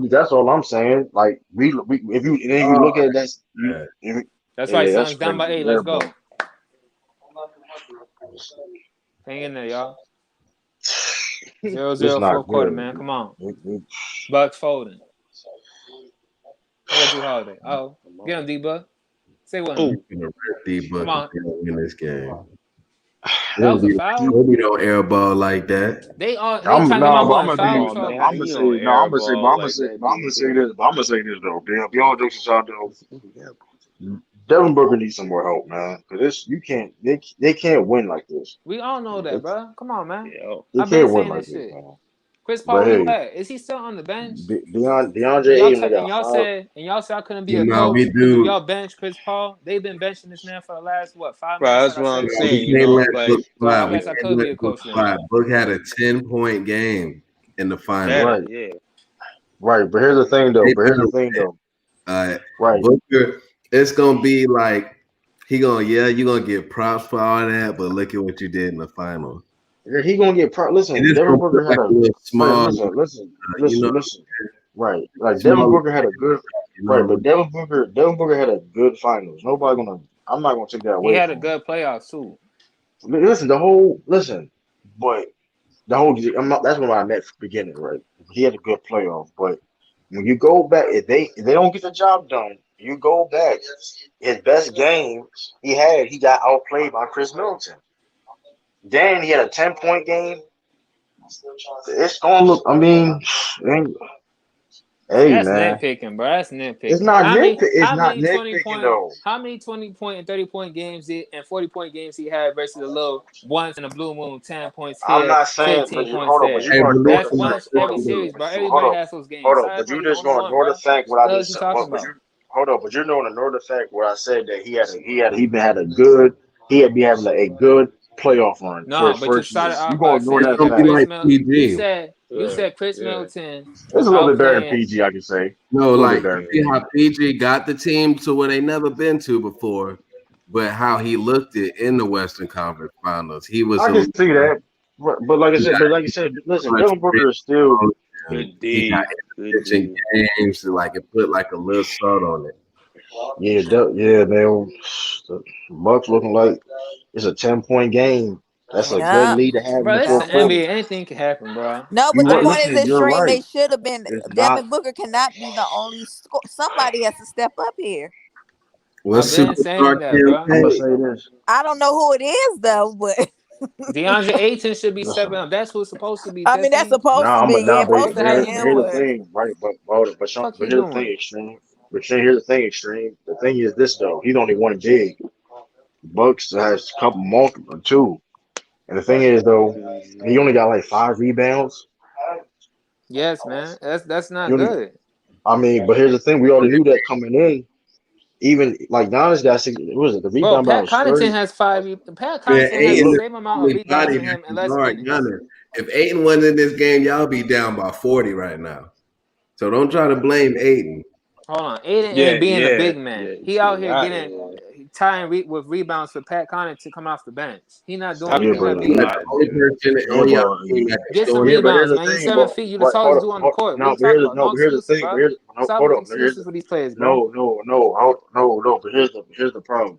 that's all I'm saying. Like we if you oh, look at that, man. That's right, yeah, that's Suns. Down by crazy. 8. Let's Airball. go. Hang in there, y'all. 0-0 It's fourth not quarter, good. man. Come on. It- Bucks folding. Look at Drew Holiday. Oh, get him, D-Buck. Say what You now. Oh, gonna rip D Come Book if on. they don't win this game. That was a foul? Kobe don't air ball like that. They I'm trying to get my no, but boy I'm in gonna tell foul you. oh No, man, but how I'm trouble. gonna you say. on No, I'm air gonna say. But ball I'm gonna like say. that, But I'm gonna D? say this. But I'm gonna say this though. Damn, y'all jokes aside though. Devin Booker needs some more help, man. Cause this, you can't. They can't win like this. We all know They, that, bro. Come on, man. Yeah. they I've been can't win saying like this this, shit. man. Chris Paul, But where you hey, at? Is he still on the bench? DeAndre Ayton, they got five. And y'all said I couldn't be You a know, we coach because if do. y'all bench Chris Paul, they've been benching this man for the last 5 months, Right, like that's I what I'm said. We saying. can't let Like, Book So I slide. We guess I yeah, can't could let be a Book coach then. slide. Book had a 10-point game in the finals. better, Right, yeah. right. But here's the thing, though. They But here's the better thing, win. though. Uh, Right. Booker, it's gonna be like he gonna you're gonna get props for all that, but look at what you did in the final. Yeah, he gonna get And listen. it's Devin gonna put Booker had like a a little right. small, you know, Listen. Right, like Devin small, Booker had a good you right, know. but Devin Booker had a good finals. Nobody gonna. I'm not gonna take that He away had a from him. good playoffs too. Listen, but the whole. I'm not, that's what I meant from the beginning, right? He had a good playoff, but when you go back, if they don't get the job done, you go back. His best game he got outplayed by Chris Middleton. Then he had a 10-point game. It's gonna look. I mean, See, hey that's man, nitpicking, bro. That's it's nitpicking. not nitpick. It's How not many 20 nitpicking point, though. how many 20-point and 30-point games and 40-point games he had versus the little once in a blue moon, 10 points I'm here, not saying, but 15 you points hold on, but there. you're Hey, gonna but ignore the That's listen, fact. once Hold every on, listen, series, bro. hold Everybody on, has those hold games. on. Stop But acting you're like you the just only gonna one, ignore the bro. fact what What I the hell is just you said. talking But about? you hold on, but you're gonna ignore the fact what I said that he been had a good he had been having a good playoff run for No, his but you first year. started You off gonna by ignore it's that saying gonna that be fact. Chris like Mil PG. you Yeah, said Chris yeah, Middleton It's was a little bit better than outplaying. PG, I can say. A No, little bit like better you than see PG. how PG got the team to where they never been to before, but how he looked it in the Western Conference Finals. He was I a can see leader. that. But like I He said, got but like I said, listen, clutch Devin Booker is still. rebounds, and good he got D, good pitching D. games. So like it put like a little salt on it. Yeah, man. The Bucks looking like it's a 10-point game. That's a good Yeah. lead to have in Bro, the it's fourth the quarter. NBA. Anything can happen, bro. No, You but the right. point I is, Listen, you're extreme. right. They should have been. It's not. Devin Booker cannot be the only score. Somebody has to step up here. What I've been superstar saying that, can bro. I'm gonna take? say this. I don't know who it is though, but DeAndre Ayton should be stepping Listen. up. That's who's supposed to be I mean that's testing. supposed to be. Yeah, Nah, supposed to but have Hey, the here's the input. thing, right? But hold on, fuck but he here's the thing, doing? extreme. But here's the thing, extreme. The thing is this though. He's only one big. Bucks has a couple multiple two. And the thing is though, Mhm. he only got like 5 rebounds. Yes, man. That's He not only, good. I mean, but here's the thing. We already knew that coming in. Even like Giannis got 6. What was it? The Bro, rebound Pat was Connaughton 30. has five. Pat Man, Connaughton has Yeah, the Aiden is look. same the amount of only rebounds body in that him in can less guard minutes. Giannis. If Aiden wasn't in this game, y'all be down by 40 right now. So don't try to blame Aiden. Hold on, Aiden Yeah, ain't being a yeah, big man. yeah. He out See, here getting yeah. tying with rebounds for Pat Connaughton to come off the bench. He not Stop doing. Yeah, He doing but not all being That's that. the that, only man. person yeah, on y'all but team that can Get some score yeah, you. but here's rebounds, the man. You thing. 7 feet. You the But tallest dude on the court. What are you but here's talking the about? no, No but here's the excuses, thing. But bro. here's no, Stop hold making on. But here's excuses the for these players, bro. no, no, no, hold, no, no. But here's the problem.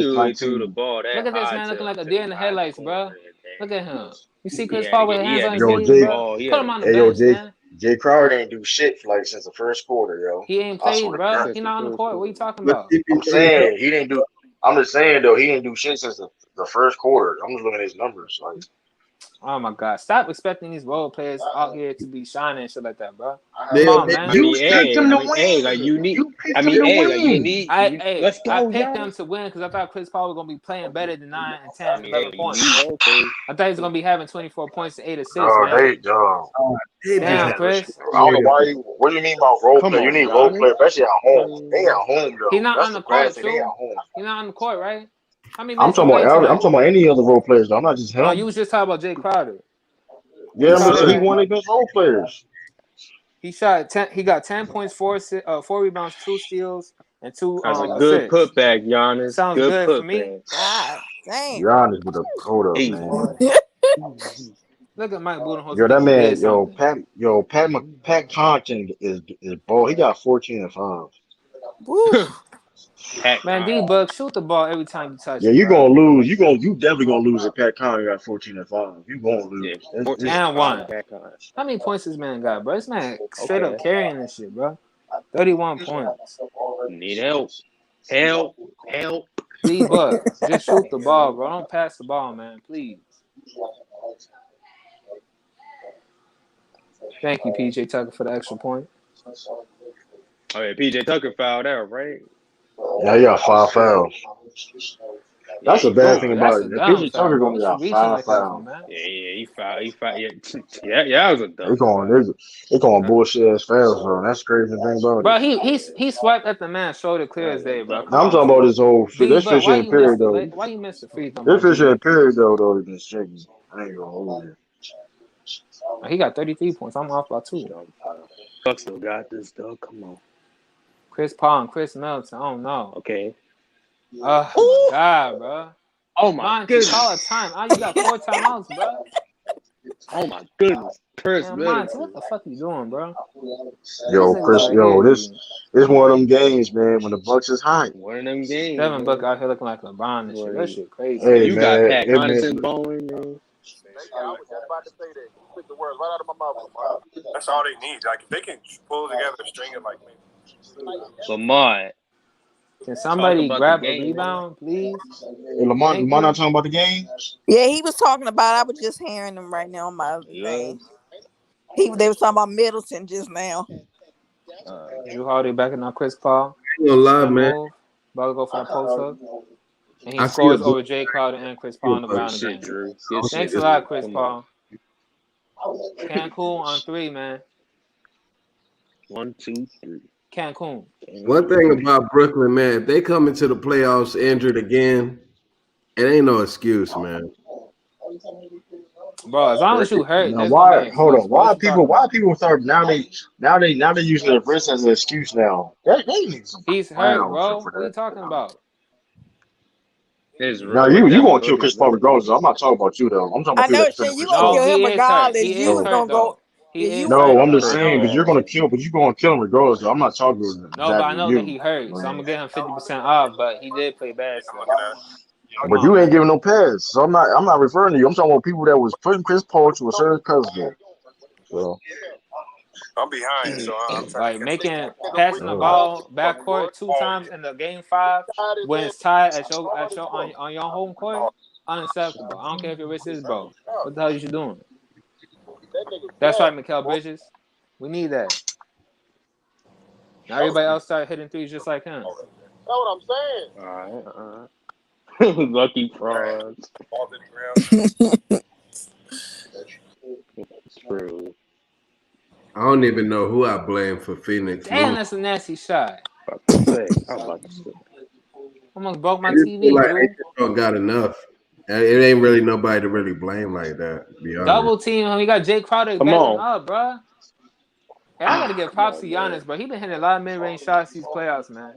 he it's really threw the 19. ball Look that at this high man looking like a to deer the in the last headlights, corner, bro. man. Look at him. You see He Chris had to Paul with get his he hands had on to his Yo, get knees, the Jay, bro. ball. He Put had to him on the hey, yo, bench, Jay, man. Jay Crowder ain't do shit for like since the first quarter, yo. He ain't I swear played, to bro. God. since He the not on the first court. What you quarter. talking But about? I'm saying he didn't do. I'm just saying though he didn't do shit since the first quarter. I'm just looking at his numbers. Like Oh my God! Stop expecting these role players out here to be shining and shit like that, bro. Come They, on, they, man. You picked him to win. like you need. You picked him to win. Let's I go, picked them Giannis. to win because I thought Chris Paul was gonna be playing better than 9 and 10, Hey, 11 you points. need role players. I thought he was gonna be having 24 points and 8 assists, No, man. they just Damn, man, listen. Chris. I don't know why you. What do you mean about role Come play? You on, need role play, Giannis. especially at home. They at home He though. not That's on the the bad court, thing. They at true. home. He not on the court, right? How many I'm minutes he talking played about. I'm tonight? talking about any other role players. Though. I'm not just Oh, him. you was just talking about Jay Crowder. Yeah, I'm Crowder saying he had won against role players. he shot 10. He got 10 points, 4 rebounds, 2 steals, and 2 That's a good assists. putback, Giannis. Sounds Good good for me. putback. God damn. Giannis with a hold up, Hey, man. Look at Mike Budenholzer Yo, think that he did man, yo, something. Pat Connaughton is ball. He got 14 and 5. Woo. Pat Man, Con. D-Buck, shoot the ball every time you touch Yeah, it, you bro. gonna lose. You definitely gonna lose if Pat Connaughton got 14 and 5. You gonna Yeah, lose. 14 It's and And 5, one. Pat Con. How many points this man got, bro? This man straight up Okay. carrying this shit, bro. 31 points. Need help. Help. Help. D-Buck, just shoot the ball, bro. Don't pass the ball, man, please. Thank you, PJ Tucker, for the extra point. Oh, yeah, PJ Tucker fouled out, right? yeah, he got 5 fouls. Yeah, That's the he bad Nah, thing fouled. that's about a it. If dumb PJ foul, Tucker bro. gonna What you got reaching 5 like that for, fouls. man? Yeah, he fouled. He fouled. Yeah, that was a They dumb going foul. they going bullshit ass fouls, bro. That's crazy thing about it. Bro, he swiped at the man's shoulder clear That as was a day, bro. dumb Come Now I'm on, talking foul. about man. this whole D, this but fishing period though. why you missed the free throw, This my G? fishing period though has been shaky. I ain't gonna hold you. Oh, he got 33 points. I'm off by 2. Dumb foul. Buck still got this, though. Come on. Chris Paul and Chris Middleton. I don't know. Okay. Oh my Ooh! God, bro. Oh, my Monty, goodness. call a time. Oh, you got 4 timeouts, bro. Oh, my goodness. Chris Man, Monty, what Middleton. the fuck you doing, bro? These Yo, niggas Chris, out here this one of them games, man, when the Bucks is hot. One of them games, Devin Book man. out here looking like LeBron and shit. That Boy, shit crazy. Hey you got man, Pat it man, Connaughton balling, man. I was just about to say that. You took the words right out of my mouth, Lamar. That's all they need. Like if they can pull together a string of like maybe. Lamar, Can talk somebody about the grab a game, man. rebound, please? hey, Lamar Thank you. not talking about the game. Yeah, he was talking about. I was just hearing him right now on my other You thing. was? They was talking about Middleton just now. Drew Holiday backing up Chris Paul. I ain't gonna lie, Good man. move. About to go for the post up. And he I see a scores good, over Jay Crowder and Chris see a Paul on the Buck. Good ground shit, again. Drew. Good Thanks shit, a Drew. lot, Chris Come Paul. Cancun on 3, man. 1, 2, 3. Cancun. One thing about Brooklyn, man, if they come into the playoffs injured again, it ain't no excuse, man. Bro, as long as you hurt, Now there's gonna be an why? Hold excuse, on. bro. What you talking Why about? people start now they using the wrist as an excuse now? They need some He's hurt, clowns bro. for What are you that. talking about? Now What you Devin gonna kill Booker Chris Paul do? regardless. I'm not talking about you though. I'm talking I about people know, that defending Shin. You Chris gonna No, Paul. kill him he is hurt. regardless. He You is was So hurt gonna though. go. He Yeah, you is was no, hurt gonna I'm though. just I saying, but know. you're gonna kill him regardless. Though. I'm not talking No, but I exactly know that you. he hurt, so I'm gonna get him 50% off. But he did play bad today. Come But on, you ain't man. giving no pass. So I'm not referring to you. I'm talking about people that was putting Chris Paul to a certain custody. So I'm behind, so I'm trying to Like catch making up. passing the ball backcourt 2 times in the game 5 when it's tied at your on your home court, unacceptable. I don't care if your wrist is broke. What the hell is you doing? That's right, Mikal Bridges. We need that. Now everybody else start hitting threes just like him. That's what I'm saying. All right. Lucky frauds. True. I don't even know who I blame for Phoenix Damn, losing. that's a nasty shot. I'm about to say. Almost broke my I just feel TV, like they Drew. just don't got enough. It ain't really nobody to really blame like that, to be honest. Double team him. We got Jay Crowder Come backing on. up, bro. Hey, I gotta give Come props to on, man. Giannis, bro. He been hitting a lot of mid-range shots these playoffs, man.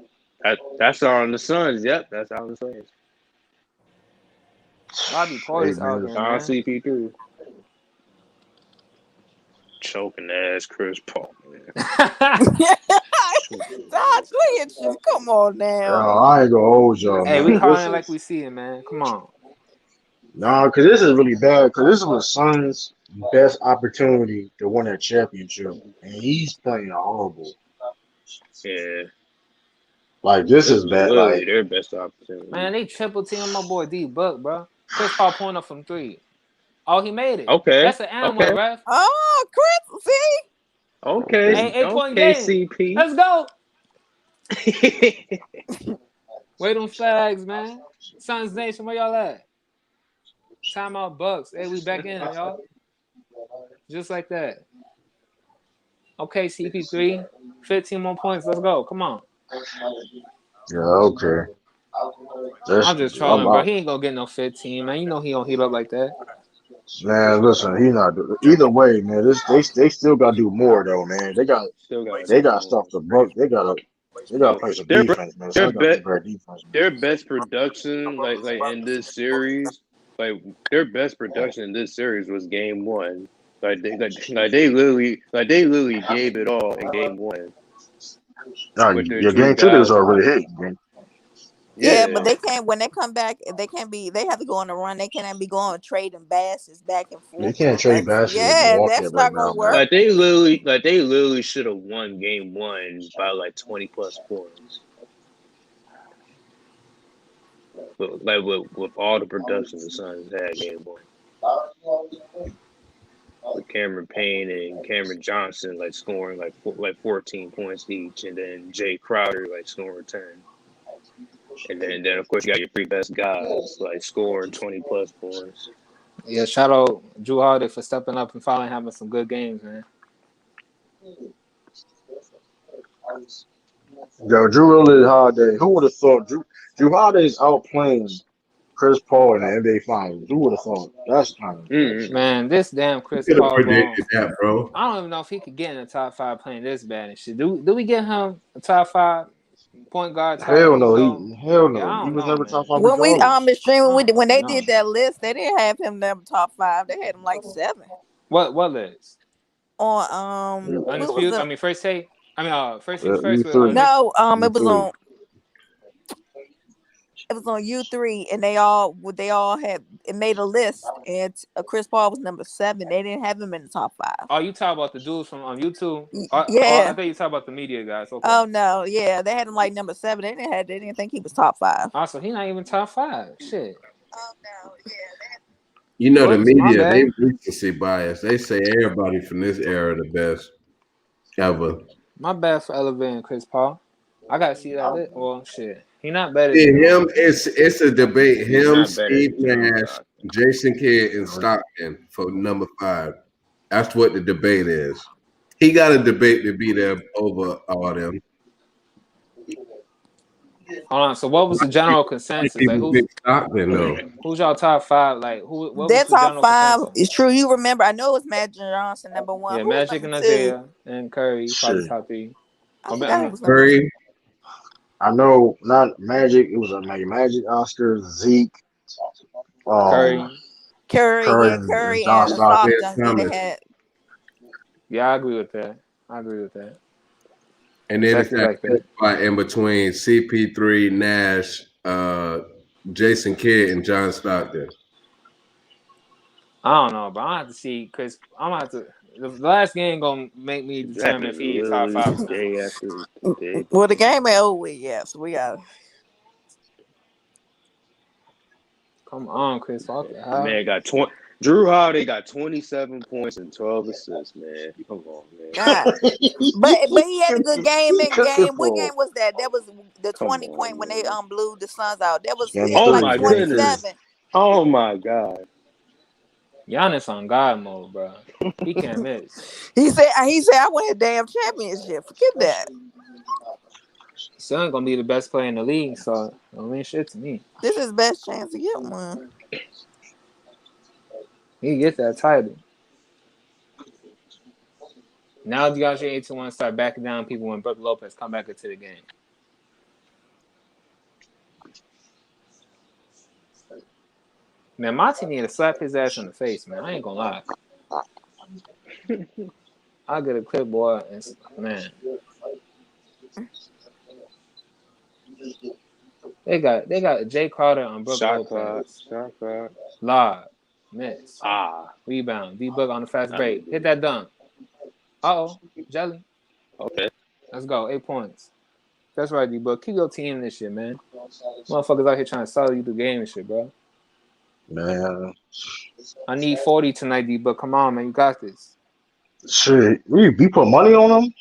That's on the Suns. Yep, that's on the Suns. Bobby hey Portis out man, here, On man. CP3. Choking ass Chris Paul, man. Dodge Lynch, come on now. I ain't gonna hold y'all, Hey, we man. calling This it like is we see it, man. Come on. because this is really bad. Because this is the Suns' best opportunity to win a championship, and he's playing horrible. Yeah. Like this This is is bad. literally Like their best opportunity. Man, they triple team my boy D Buck, bro. Chris Paul pulling up from 3. Oh, he made it. Okay. That's an animal, Okay. ref. Oh, Chris, see? Okay. 8-point Okay, game. CP. Let's go. Wait on flags, man. Suns Nation, where y'all at? Timeout Bucks. Hey, we back in, y'all. Just like that. Okay, CP3. 15 more points. Let's go. Come on. Yeah, okay. I'm just trolling, bro. He ain't gonna get no 15, man. You know he don't heat up like that. Man, listen, he not either way, man. They still gotta do more though, man. They got Still gotta they do got more. stuff to book. They gotta play some Their defense, man. their So I gotta bet play better defense, man. their best production, like in this series, like their best production in this series was game one. They literally gave it all in game one Now with their your two game two niggas guys. already hit, man. Yeah, but Yeah, they can't. When they come back, they can't be. They have to go on a run. They cannot be going trading baskets back and You forth can't trade because baskets with yeah, Milwaukee that's right not now, gonna man. work. they literally should have won game one by like 20 plus points. But with all the production the Suns had game one. With Cameron Payne and Cameron Johnson like scoring like 14 points each, and then Jay Crowder like scoring 10, and then of course you got your three best guys like scoring 20 plus points. Yeah, shout out Drew Holiday for stepping up and finally having some good games, man. Yo, Drew Holiday. Who would have thought Drew Holiday's outplaying Chris Paul in the NBA Finals? Who would have thought? That's kind of Mm-hmm. Man, this damn Chris Could have Paul ball. predicted that, bro. I don't even know if he could get in the top 5 playing this bad and shit. Do we get him a top 5 point guard hell title no. though? Hell Yeah, no. I He don't was know, never top man. five When we regardless. streaming I when don't they know. did that list, they didn't have him number top 5. They had him like 7 What list? on what was Undisputed. I the mean, first take. I mean, first things You first with three. no You three. it was on U3 and they all had it made a list and Chris Paul was number 7. They didn't have him in the top 5. Oh, you talk about the dudes from YouTube? I Yeah. thought you talk about the media guys. Okay. Oh no, yeah, they had him like number 7. They didn't think he was top 5. Also, he not even top 5. Shit. You know the Whoops, my media, they bad. recency bias. They say everybody from this era the best ever. My bad for elevating Chris Paul. I gotta see that list. Well, shit, he not better See, than him, it's a debate. He's Him, not better Steve than John Nash, Stockton. Jason Kidd, and Stockton for number 5. That's what the debate is. He got a debate to be there over all them. Hold on. So, what was the general consensus? Like, People pick Stockton though. who's y'all top 5? Like, what Their was the top general 5 consensus? is true. You remember? I know it's Magic Johnson number 1. Yeah, Who was Magic number and 2? Isaiah and Curry probably Shit. top 3. I I forgot who mean, was number 2. Curry, I know not Magic. It was Magic, Oscar, Zeke, Curry. Curry and and John Stockton. Stockton. Yeah, they Thomas. had. Yeah, I agree with that. And then it's Exactly that like that. spot in between CP3, Nash, Jason Kidd, and John Stockton. I don't know, but I have to see Chris. I'm gonna have to. The last game gonna make me determine if he top 5 or not. Day after day. Well, the game ain't over yet, so we got. Come on, Chris. What the The hell? man got 20. Drew Holiday got 27 points and 12 assists, man. Come on, man. God. But he had a good game in game. What game was that? That was the Come 20 on, point when they man. blew the Suns out. That was Game he had Oh like three, my game three. 27. Oh my God. Giannis on God mode, bro. He can't miss. He said I won a damn championship. Forget that. Son gonna be the best player in the league, so it don't mean shit to me. This is his best chance to get one. He get that title. Now DeAndre Ayton want to start backing down people when Brook Lopez come back into the game. Man, my team need to slap his ass in the face, man. I ain't gonna lie. I'll get a clipboard and man. They got Jay Crowder on Brook Lopez. Shot clock. Lob. Miss. Ah. Rebound. D-Book on the fast break. Hit that dunk. Uh-oh. Jelly. Okay. Let's go. 8 points. That's right, D-Book. Keep your team in this shit, man. Motherfuckers out here trying to sell you the game and shit, bro. Man, I need 40 tonight, D. But come on, man, you got this. shit, we put money on them.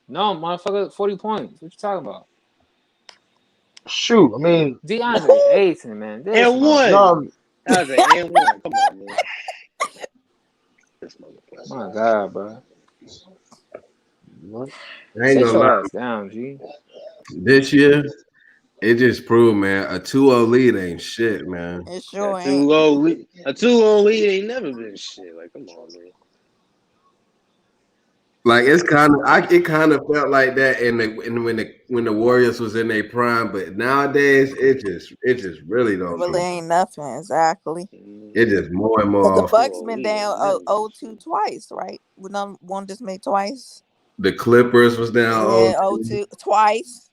No, motherfucker, 40 points. What you talking about? Shoot, I mean, DeAndre Ayton, man, this And one. no, That was an and one. Come on, man. This motherfucker. My God, bro. I ain't Sit gonna your lie. ass down, G. This year, it just proved, man, a 2-0 lead ain't shit, man. It A sure ain't. 2-0 lead. A 2-0 lead ain't never been shit. Like, come on, man. Like it kind of felt like that when the Warriors was in their prime, but nowadays it just really don't Really do. ain't nothing exactly. It just more and Cause the more. Bucks 2-0 been lead down ain't never been 0-2 shit. twice, right? One just made twice. The Clippers was down Yeah, 0-2. 0-2 twice.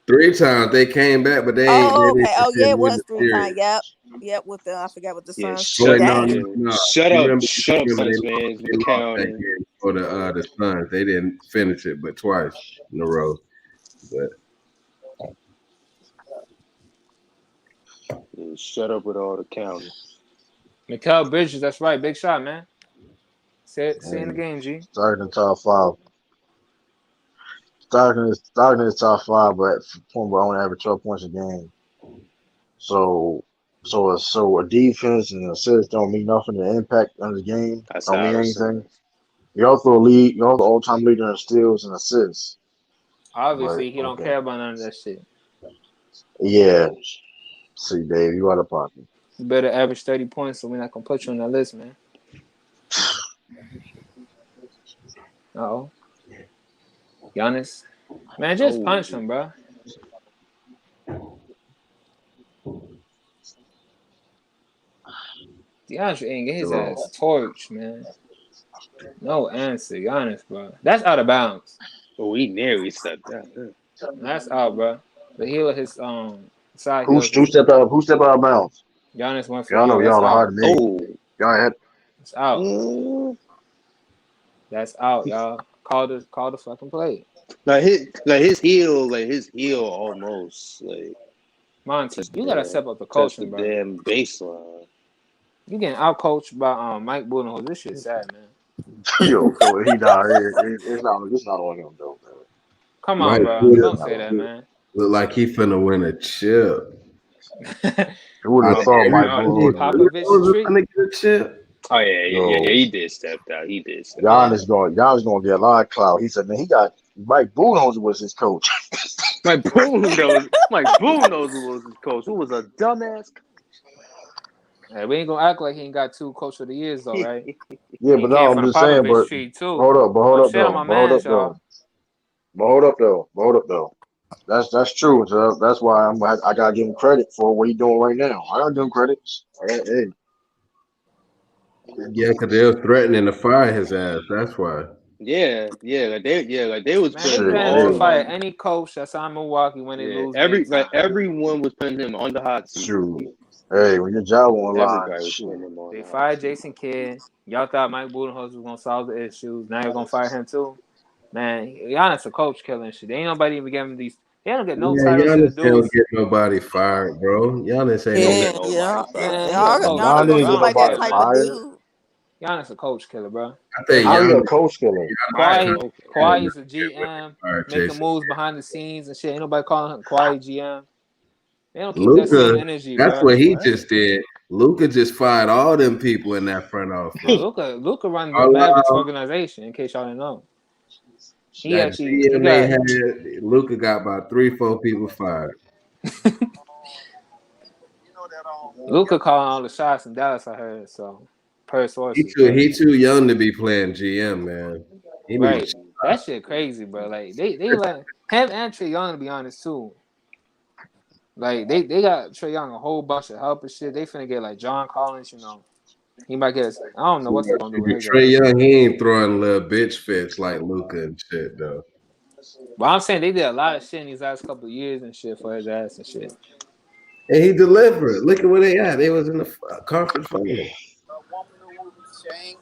3 times they came back, but they Oh, okay. Oh, just yeah, didn't it win was the 3 times. series. Yep. With the I forgot what the Yeah, Suns. Oh wait, no, Dang. no, no. shut You up, remember? Suns fans. They We lost that counting. game for the Suns. They didn't finish it, but twice in a row. But Yeah, shut up with all the counting. Mikal Bridges, that's right. Big shot, man. Stay in the man, game, G. starting in top five. Starting in the top five, but at point where I only average 12 points a game. So, so a defense and assists don't mean nothing. The impact on the game That's don't how mean I anything. son. You also lead. You also all-time leader in steals and assists. But Obviously, he don't okay, care about none of that shit. yeah. See, Dave, you out of pocket. You better average 30 points, so we're not gonna put you on that list, man. Uh-oh. Giannis. Man, just Oh, punch him, bro. DeAndre ain't get his Jerome. ass torched, man. No answer, Giannis, bro. That's out of bounds. oh, he nearly stepped out. Huh? That's out, bro. The heel of his side heel of Who his stepped out? Who stepped out of bounds? Giannis went for the Y'all know heel. That's y'all are out. hard than me. Oh, Y'all had It's out. mm. That's out, y'all. Call the fucking play. His heel almost Monty, you gotta the step up the touch the coaching, bro. damn baseline. You getting out coached by Mike Budenholzer. This shit sad, man. yo, so he not. It's not on him though, man. Come Mike on, bro. It's Don't Wood not say on that, him. man. look like he finna win a chip. Who would Out have of thought Mike everybody, Budenholzer would? Popovich Budenholzer treat. finna get a chip. Oh yeah, Yo, he did step out. He did step out. Yeah. Giannis gonna get a lot of clout. He said, man, he got Mike Budenholzer was his coach. Mike Boone knows who was his coach. Who was a dumbass. Hey, we ain't gonna act like he ain't got 2 coach of the years though, right? Yeah, And he but came no, I'm from the just saying. Popovich But tree too. hold Don't up shit on my though, but hold man, up y'all. though, That's true. So that's why I gotta give him credit for what he's doing right now. I gotta give him credit. Hey, Yeah, because they was threatening to fire his ass. That's why. Like they was Man, they putting him threatened to all fire hey, any coach that's on Milwaukee when they yeah. lose game time. Everyone was putting him on the hot seat. shoot. Hey, when your job online, Everybody was putting shoot. him on They the hot fired seat. Jason Kidd. Y'all thought Mike Budenholzer was gonna solve the issues. Now you're gonna fire him too. Man, Giannis a coach killing shit. They ain't nobody even giving these. They don't get no Yeah, titles to the Giannis don't dudes. get nobody fired, bro. Giannis ain't He don't no. get Yeah, nobody yeah. fired. Man, he a Y'all, coach y'all Y'all killer, don't didn't bro. get I feel don't like that nobody care, type man. of fired. dude. Giannis a coach killer, bro. I They think How he just a Giannis coach killer? might quiet, quiet is a GM making Jason. moves behind the scenes and shit. Ain't nobody calling him quiet GM. They don't keep that same Luca, energy, that's bro. what he What? just did. Luca just fired all them people in that front No, office. Luca runs the Mavericks Carlisle, organization. In case y'all didn't know, that he GM they got. had, Luca got about 3-4 people fired. Luca calling all the shots in Dallas. I heard so per He sources, too but he too young to be playing GM, man. He need to right, that shit crazy, bro. Like they let him and Trey Young to be honest too. Like they got Trey Young a whole bunch of help and shit. They finna get like John Collins, you know. He might get. I don't know what they're gonna do with his Trey ass. Young, he ain't throwing little bitch fits like Luca and shit though. But I'm saying they did a lot of shit in these last couple of years and shit for his ass and shit. And he delivered. Look at where they at. They was in the conference final.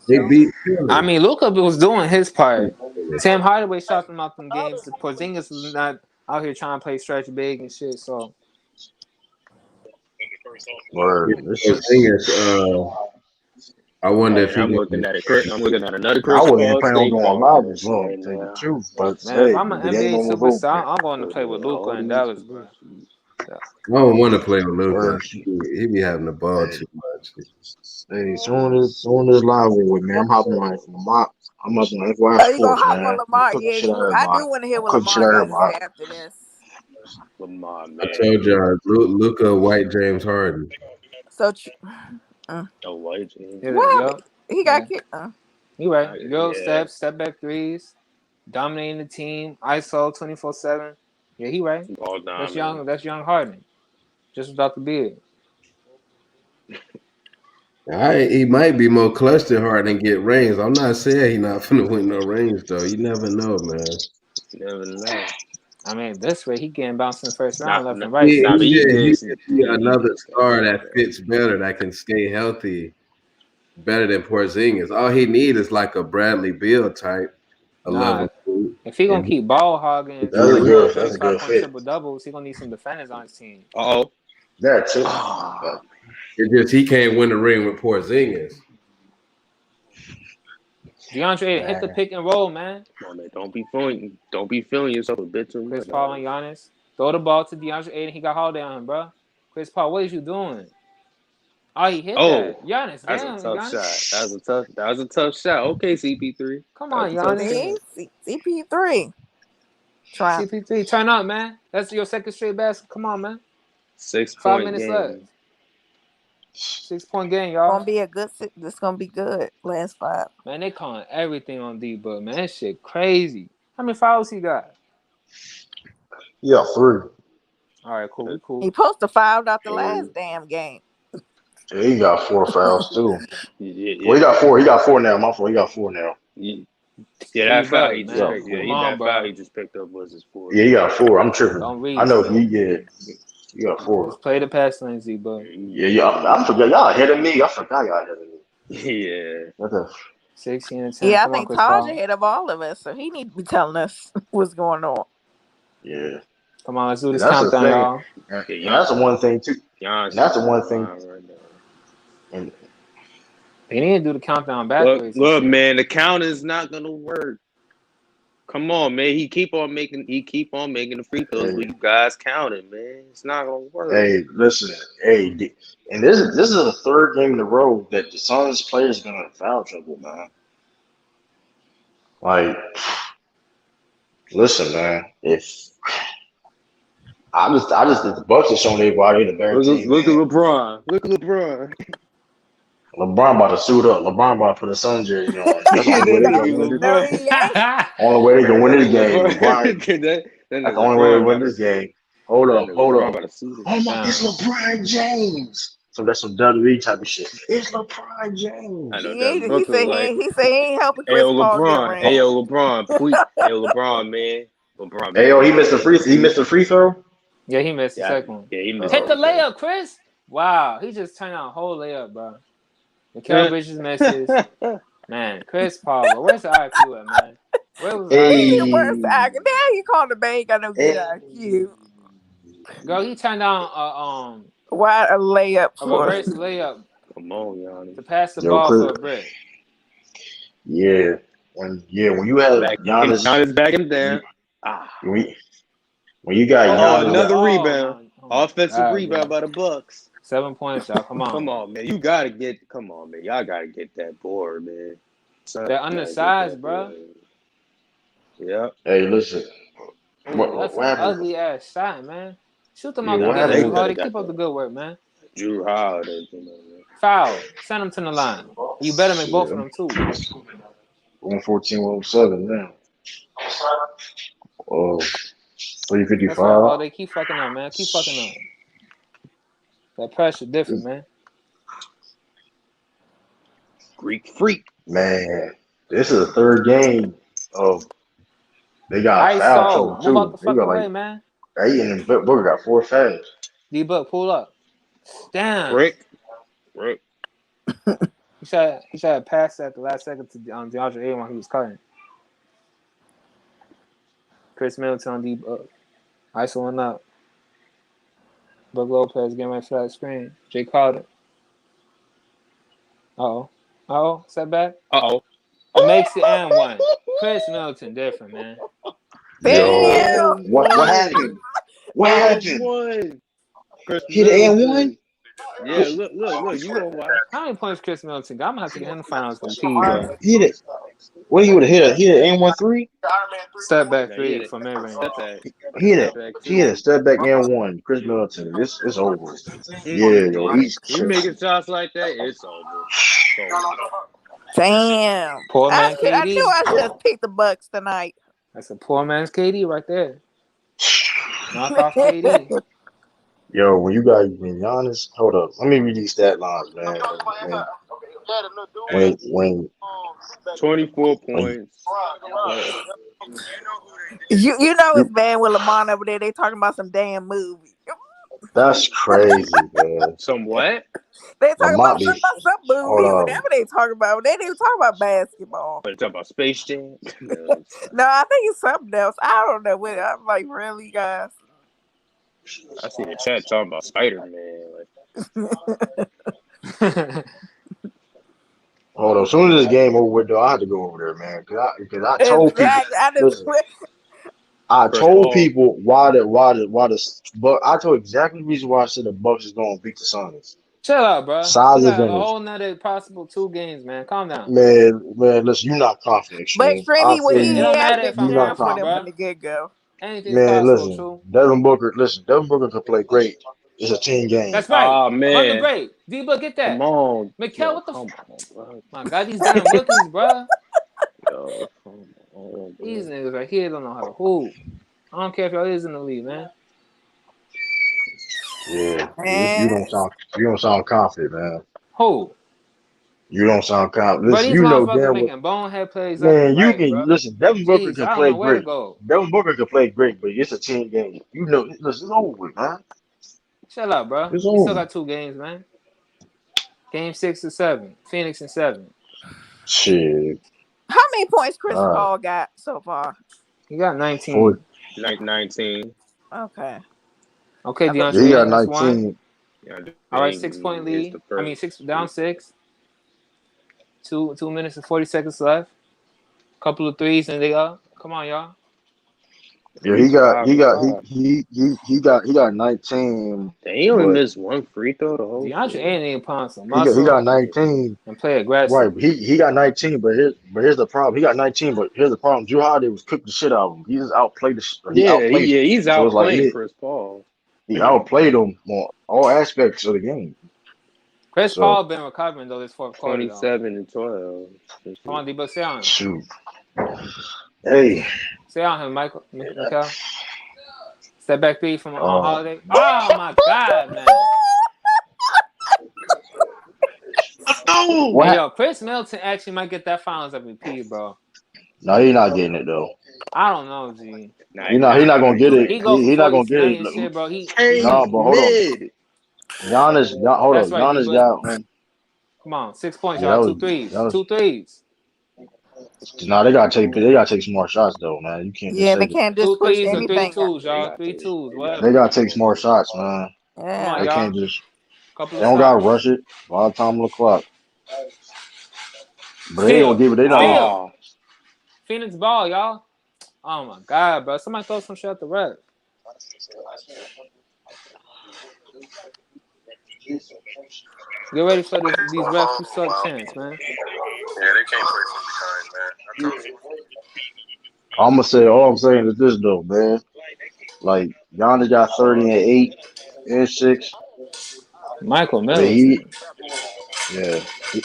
They beat I Philly. mean, Luka was doing his part. Tim Hardaway shot them out them games. The Porzingis was not out here trying to play stretch big and shit. So Word. This The thing is. is, I wonder if Man, he I'm can. looking at it. I'm looking at another I Chris wasn't even Paul planning on State going live Farm as well, to right tell you the now. truth. But Man, if hey, I'm an the game NBA almost over. superstar, I'm going to play with Luca All in these Dallas, bro. positions. Yeah. I don't want to play with Luca. Word. He be having the ball Hey, too much. hey, soon as live with me, I'm hopping on Lamont. I'm up on FY Oh, you gonna Sports, hop on man. I'm Lamar? cooking Yeah, shit out of I everybody. do want to hear I'm what cooking shit Lamar out of got to say everybody. after this. Lamar, I man. told y'all, Luca, White James Harden. So, Oh, White James. Yeah, what happened? yo, He got yeah, kicked. you right. Go Yeah, step back threes, dominating the team, ISO 24/7. Yeah, he right. ball dominant. That's young Harden, just without the beard. He might be more clutch than Harden and get rings. I'm not saying he not finna win no rings though. You never know, man. You never know. I mean, this way he getting bounced in the first round, Not, left not, and right. He, So not he he just he just just be he another just got star beat, that bro. fits better, that can stay healthy better than Porzingis. All he need is like a Bradley Beal type, a nah, level 2, if he gonna and he keep ball hogging and That's a scoring good. That's a 35 good point fit. triple doubles, he gonna need some defenders on his team. Uh-oh. That too. Ah, But it just he can't win the ring with Porzingis. DeAndre, hit the man, pick and roll, man. come on, man. Don't be feeling yourself a bit too Chris much. Paul and Giannis. Throw the ball to DeAndre Ayton. He got Holiday on him, bro. Chris Paul, what is you doing? Oh, he hit Oh, that. Giannis, that's a damn, tough shot. Giannis. That was a tough shot. Okay, CP3. Come That on, was a tough Giannis. shot. See, CP3 trying. CP3, turn up, man. That's your second straight basket. Come on, man. 6 5 point minutes left. game. 6-point game, y'all. Gonna be a good. This gonna be good. Last 5. Man, they calling everything on D, but man, that shit crazy. How many fouls he got? yeah, 3. All right, cool. We He cool. supposed to fouled out the Three. last damn game. Yeah, he got 4 fouls too. Well, he Yeah, got 4. He got 4 now. My fault. He got 4 now. yeah, yeah. That foul D-Buck, he just Yeah, man. picked. Yeah, four. Come he on, that foul bro. he just picked up was his fourth. Yeah, he got 4. I'm tripping. Don't I reach, know man. he got 4. Just play the pass lane, D-Buck. Yeah. I forgot y'all ahead of me. I forgot y'all ahead of me. Yeah. What the? 16 and 10. Yeah, I Come on, think Chris Taj Paul. ahead of all of us, so he need to be telling us what's going on. Yeah, Come on, let's do and this that's the countdown, thing. y'all. And that's the one thing too. And Giannis that's is the on one the thing. line right now. And They need to do the countdown Look, backwards and look, shit. man. The count is not gonna work. Come on, man. He keep on making the free throws, hey, but you guys counting, man. It's not gonna work. hey, listen, and this is the third game in a row that the Suns players gonna have foul trouble, man. Like, listen, man. If I just think the Bucks are showing everybody they the better team, Look at man. LeBron. Look at LeBron. LeBron about to suit up. LeBron about to put a Sun jersey on. That's the only way That they No, gonna nigga win this. no, LeBron. he ain't. Only way they can win this game. LeBron. LeBron. that That's the nigga only way to LeBron win about this to game. Hold that up, nigga hold LeBron up. about to suit it. Oh my, it's Damn. LeBron James. So that's some WWE type of shit. It's LeBron I James. know He Devin ain't. He Booker was said like, he said he ain't helping "Hey Chris yo, Paul get LeBron. Hey rings. yo, LeBron. Please. Hey yo, LeBron, man. LeBron, Hey man. yo, Come on, man. he missed the free throw. Yeah, he missed the Yeah, second one. yeah. He missed Hit that the Okay. layup, Chris. Wow, he just turned out a whole layup, bro. Mikal Bridges misses. Man, Chris Paul, bro. Where's the IQ at, man? Where was the He the IQ? worst Hey, IQ. Now you call the man ain't got no good hey, IQ. Girl, he turned down Why a layup a for? reverse layup Come on, Giannis. to pass the yo, ball Chris. for a brick. Yeah, when you have Back Giannis, Giannis back him you, down. Ah. when you got Oh, Giannis, another Oh rebound. my Offensive God, rebound bro. by the Bucks. 7 points, y'all. Come on. Come on, man. Come on, man. Y'all gotta get that board, man. Son, They're gotta get undersized, that bro. board. Yep. hey, listen, Ooh, that's what an happened? ugly ass shot, man. Shoot them Yeah, out the what Nah, gate, they Drew happened? could Hardy. have got Keep up the that. good work, man. Drew Holiday, you know, man. Foul. Send them to the line. You better make Shit, both of them, too. 114, 107 now. Oh, That's right, 355. Hardy. Keep fucking up, man. Keep fucking up. That pressure different, man. Greek freak. Man, this is the third game of they got foul trouble ISO. Move out too. the They got fucking like way, man. Ayton and Booker got 4 fouls. D-Buck, pull up. Damn. Rick. He should have passed at the last second to DeAndre Ayton while he was cutting. Chris Middleton on D-Buck. ISOing up. Brook Lopez getting ready for that screen. Jay Crowder. Setback. It makes it and one. Chris Middleton different, man. Yo, Damn. what happened? What happened? One. Chris Hit it and one. Middleton. Yeah, look. You gonna watch? How many points Chris Middleton got? I'm gonna have to get him to find out some P, bro. Hit it. What he would have hit it and 1-3? Step back Nah, three for mid range. Step back. Hit it. Step back He hit too. a step back and one. Chris Middleton. It's over. Yeah, yo, he's You making shots like that, it's over. Damn. Poor man I knew KD. I should have picked the Bucks tonight. That's a poor man's KD right there. Knock off KD. Yo, when you guys being honest, hold up. Let me read these stat lines, man. When 24 points. You know it's bad with Lamont over there. They talking about some damn movie. that's crazy, man. Some what? They talking Lamont about some movie. hold Whatever they talking about. They didn't talk about basketball. What, talking about Space Jam? No, I think it's something else. I don't know what. I'm like, really, guys? I see the chat talking about Spider-Man. Hold on. As soon as this game over with, though, I had to go over there, man. Because I told people. Listen, I told people but I told exactly the reason why I said the Bucks is going to beat the Suns. Chill out, bro. Size We got a advantage. whole nother possible 2 games, man. Calm down. Man, listen, you're not confident, But Extreme. It don't matter if I'm cheering for confident, them bro. from the get go. Anything's Man, possible, listen, true. Devin Booker could play great. It's a team game. That's right. Oh, man. Booker great. D-Book, get that. Come on. Mikal, what the fuck? My God, these damn rookies, bro. Yo, come on, these niggas right here don't know how to hoop. I don't care if y'all is in the league, man. Yeah, you don't sound confident, man. Who? You don't sound confident. Bro, Listen, these you know motherfuckers damn making bonehead plays. man, you right, can bro. listen. Devin Booker Jeez, can I don't play know where to great. go. Devin Booker can play great, but it's a team game. You know, listen, it's over with, man. Shut up, bro. It's We still over. got 2 games, man. Game 6 and 7. Phoenix and 7. Shit. How many points Chris Paul got so far? He got 19. 19. Okay. Okay, DeAndre Yeah, he got Ayton, that's 1. Yeah, all right, 6-point lead. I mean, 6 down 6. 2 minutes and 40 seconds left. Couple of threes and they up. Come on, y'all. Yeah, he got 19. He only missed 1 free throw the whole DeAndre Ayton ain't playing some He muscle. got 19 and play aggressive. Right, he got 19, but here's the problem. He got 19, but here's the problem. Drew Holiday was cooking the shit out of him. He just outplayed outplayed him. He's so outplaying Chris Paul. He outplayed him on all aspects of the game. Chris Paul been recovering though this fourth quarter. 27 and 12. Come on, D-Book, stay on him. Shoot. Hey. Stay on him, Michael. Step back 3 from Holiday. Oh my God, man. No. Hey, yo, Chris Middleton actually might get that Finals MVP, bro. No, he's not getting it though. I don't know, G. He's not gonna get it. He go He's not gonna get it. and shit, bro. No, but hold on. Giannis, hold That's on. right, Giannis got. Come on, 6 points, y'all. 2 threes. 2 threes. No, they gotta take some more shots though, man. You can't. They can't just 2 push threes or anything. 3 twos, y'all. 3 twos, whatever. They gotta take some more shots, man. Yeah. Come on, they y'all. can't just. Couple They don't gotta rush it. A lot of time on the clock. But they ain't gonna give it. They not. Phoenix ball, y'all. Oh my God, bro! Somebody throw some shit at the ref. Get ready for these refs who suck chance, man. Yeah, they can't play from behind, man. I told you. I'm gonna say all I'm saying is this though, man. Like Giannis got 30 and 8 and 6. Michael Middleton.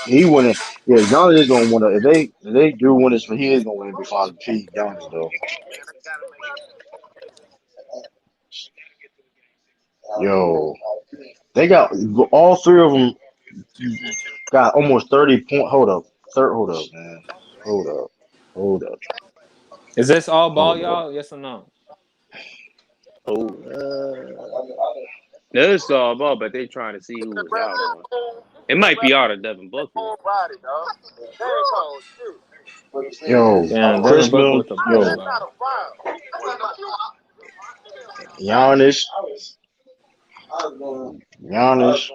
He wouldn't. Yeah, Giannis is gonna win. If they do win this, he is gonna win the finals. Giannis though. Yo, they got all 3 of them got almost 30 point. Hold up, man. Hold up. Is this all ball, y'all? Yes or no? This is all ball, but they trying to see who was out on. It might be out of Devin Booker. Yo, damn, Chris Devin Booker with the ball. Giannis. Giannis,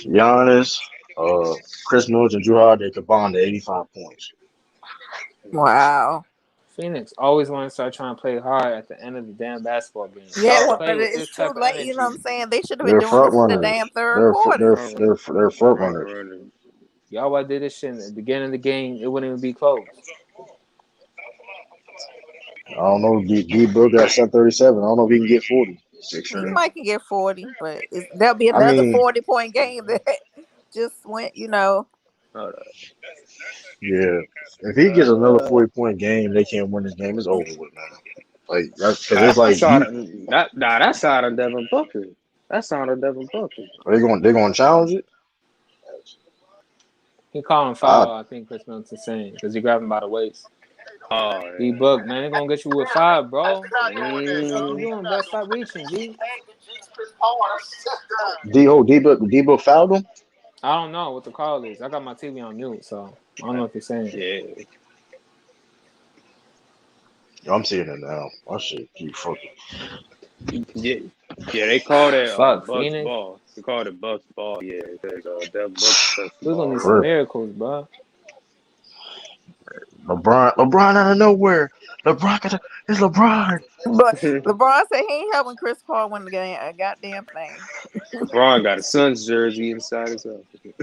Giannis, Chris Middleton, and Drew Holiday combined to 85 points. Wow. Phoenix always want to start trying to play hard at the end of the damn basketball game. Yeah, Y'all well, play but with it's this too type of late. You know what I'm energy. saying? They should have been They're doing front this in the runners. damn third They're quarter. they're front runners. Y'all would did this shit in the beginning of the game, it wouldn't even be close. I don't know. D Book got 737. I don't know if he can get 40. He might can get 40, but there'll be I another mean, 40-point game that just went. yeah. If he gets another 40-point game, they can't win this game. It's over with, man. Like that's because it's like That's out of Devin Booker. That's out of Devin Booker. they're going to challenge it. He calling foul. I think Chris Middleton's saying because he grabbed him by the waist. Oh, D Book, man, they're gonna get you with 5, bro. What you doing, bro? Stop reaching, G. D Book fouled him. I don't know what the call is. I got my TV on mute, so I don't know what they're saying. Yeah. I'm seeing it now. I should keep fucking. Yeah, they called it Fuck, Bucks Phoenix. ball. They called it Bucks ball. Yeah, because Devin Booker We're gonna need ball. some miracles, bro. LeBron out of nowhere. It's LeBron. But LeBron said he ain't helping Chris Paul win the game a goddamn thing. LeBron got a Suns jersey inside his office. He's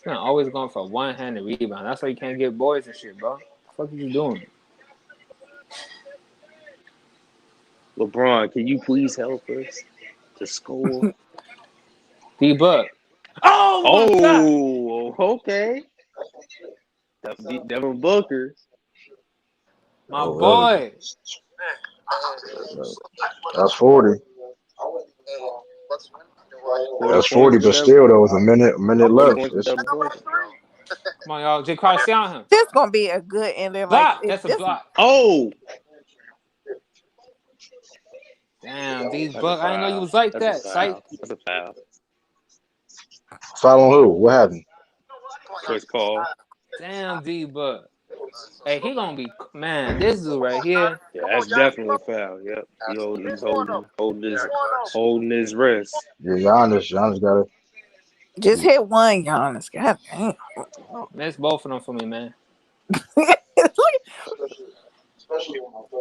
not always going for a one-handed rebound. That's why you can't get boys and shit, bro. What the fuck are you doing? LeBron, can you please help us to score? D Book. Oh, okay. Devin Booker. My boy. That's 40. That's 40, but still, there was a minute left. Come on, y'all. J. Crowder, stay on him. This gonna be a good ending. Block. That's a block. Oh. Damn, these Buck. I didn't know you was like that. Sight. That's a foul. Foul on who? What happened? Chris Paul. Damn, D Buck. Hey, he gonna be this dude right here. Yeah, that's definitely a foul. Yep. He's holding his wrist. Yeah, Giannis got it. Just hit one, Giannis. God damn. Miss both of them for me, man.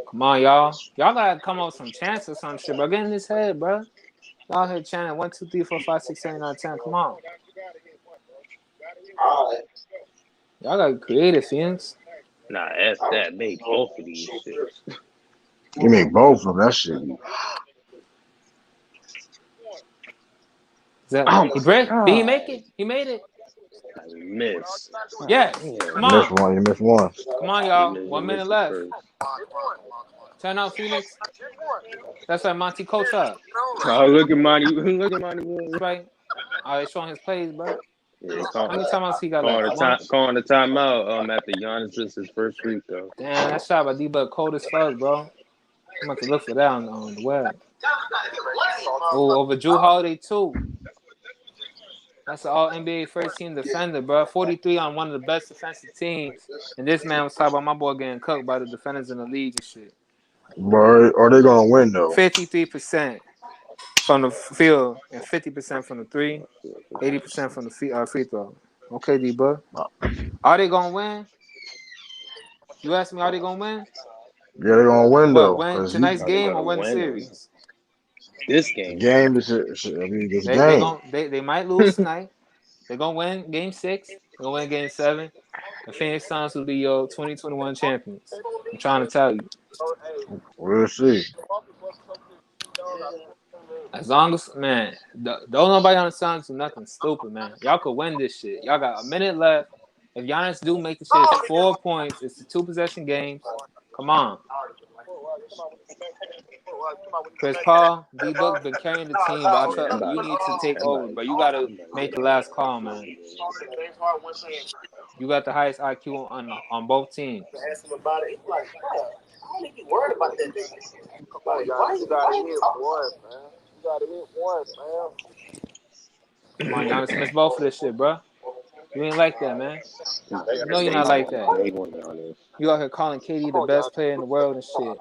Come on, y'all. Y'all gotta come up with some chance or some shit, bro. Get in this head, bro. Y'all here chanting 1, 2, 3, 4, 5, 6, 7, 8, 9, 10. Come on. Y'all gotta be creative, Phoenix. Nah, F that. Make both of these shits. You make both of them. That shit. He break? Did he make it? He made it. Miss. Yes. Come on. You missed one. Come on, y'all. 1 minute left. Turn out, Phoenix. That's right, Monty. Coach up. Oh, look at Monty. Look at Monty. Right. They showing his plays, bro. Yeah, how many timeouts he got left? Calling the timeout after Giannis missed his first free throw. Damn, that shot by D-Buck cold as fuck, bro. I'm about to look for that on the web. Oh, over Drew Holiday, too. That's an all-NBA first-team defender, bro. 43 on one of the best defensive teams. And this man was talking about my boy getting cooked by the defenders in the league and shit. But are they going to win, though? 53% from the field and 50% from the three, 80% from the free throw. Okay, D-Buck. Are they going to win? You asked me, are they going to win? Yeah, they're going to win, though. Win tonight's game or win the series? This game. Game. They might lose tonight. They're going to win Game 6. They're going to win Game 7. The Phoenix Suns will be your 2021 champions. I'm trying to tell you. We'll see. As long as, man, don't nobody on the Suns do nothing stupid, man. Y'all could win this shit. Y'all got a minute left. If Giannis do make the shit, it's 4 points. It's a 2-possession game. Come on. Chris Paul, D-Book been carrying the team, but you need to take over, but you got to make the last call, man. You got the highest IQ on both teams. Come on, Giannis missed both of this shit, bro. You ain't like that, man. You know you're not like that. You out here calling KD the best player in the world and shit.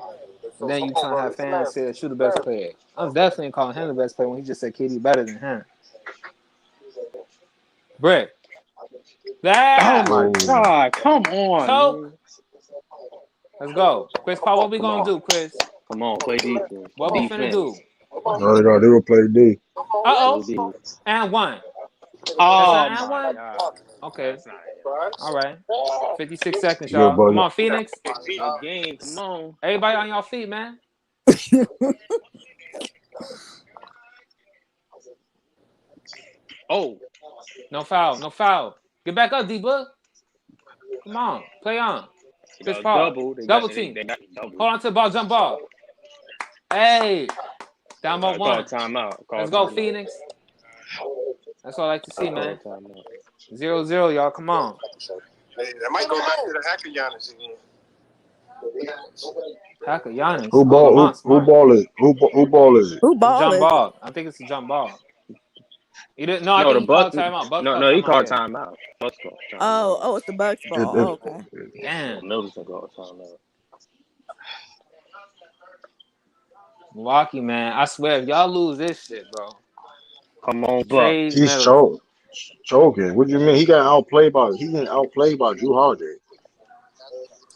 And then you trying to have fans say that you the best player. I'm definitely calling him the best player when he just said KD better than him. Brick. Oh Ah! my God! Come on, Choke. man. Let's go. Chris Paul, what we Come gonna on. do, Chris? Come on. Play defense. What we finna Defense. do? All they gotta do is play D. Uh-oh. Play D. And one. That's Oh an and my one? God. Okay. That's not it. All right. 56 seconds, Good y'all. Come buddy. on, Phoenix. Good game. Come on. Everybody on your feet, man. Oh. No foul. No foul. Get back up, D-Book. Come on. Play on. They Chris got a Paul. double. They got Double they, team. they got double. Hold on to the ball. Jump ball. Hey. Down by I call one. timeout. Let's go, Phoenix. That's all I like to see, man. 0-0, y'all. Come on. Hey, that might go back to the hacker Giannis again. Hacker Giannis. Who Oh, ball? Lamont Who Smart. ball is? Who ball is it? Who It's ball jump is it? ball. I think it's a jump ball. He didn't. No, I No, think the he called Bucks. timeout. Bucks called No, he timeout. called Yeah. timeout. Bucks called Oh, timeout. it's the Bucks ball. It, Oh, okay. Damn. Middleton called timeout. Milwaukee, man. I swear, if y'all lose this shit, bro. Come on, Bucks. Trade he's Middleton. choking. What do you mean? He getting outplayed by Drew Holiday.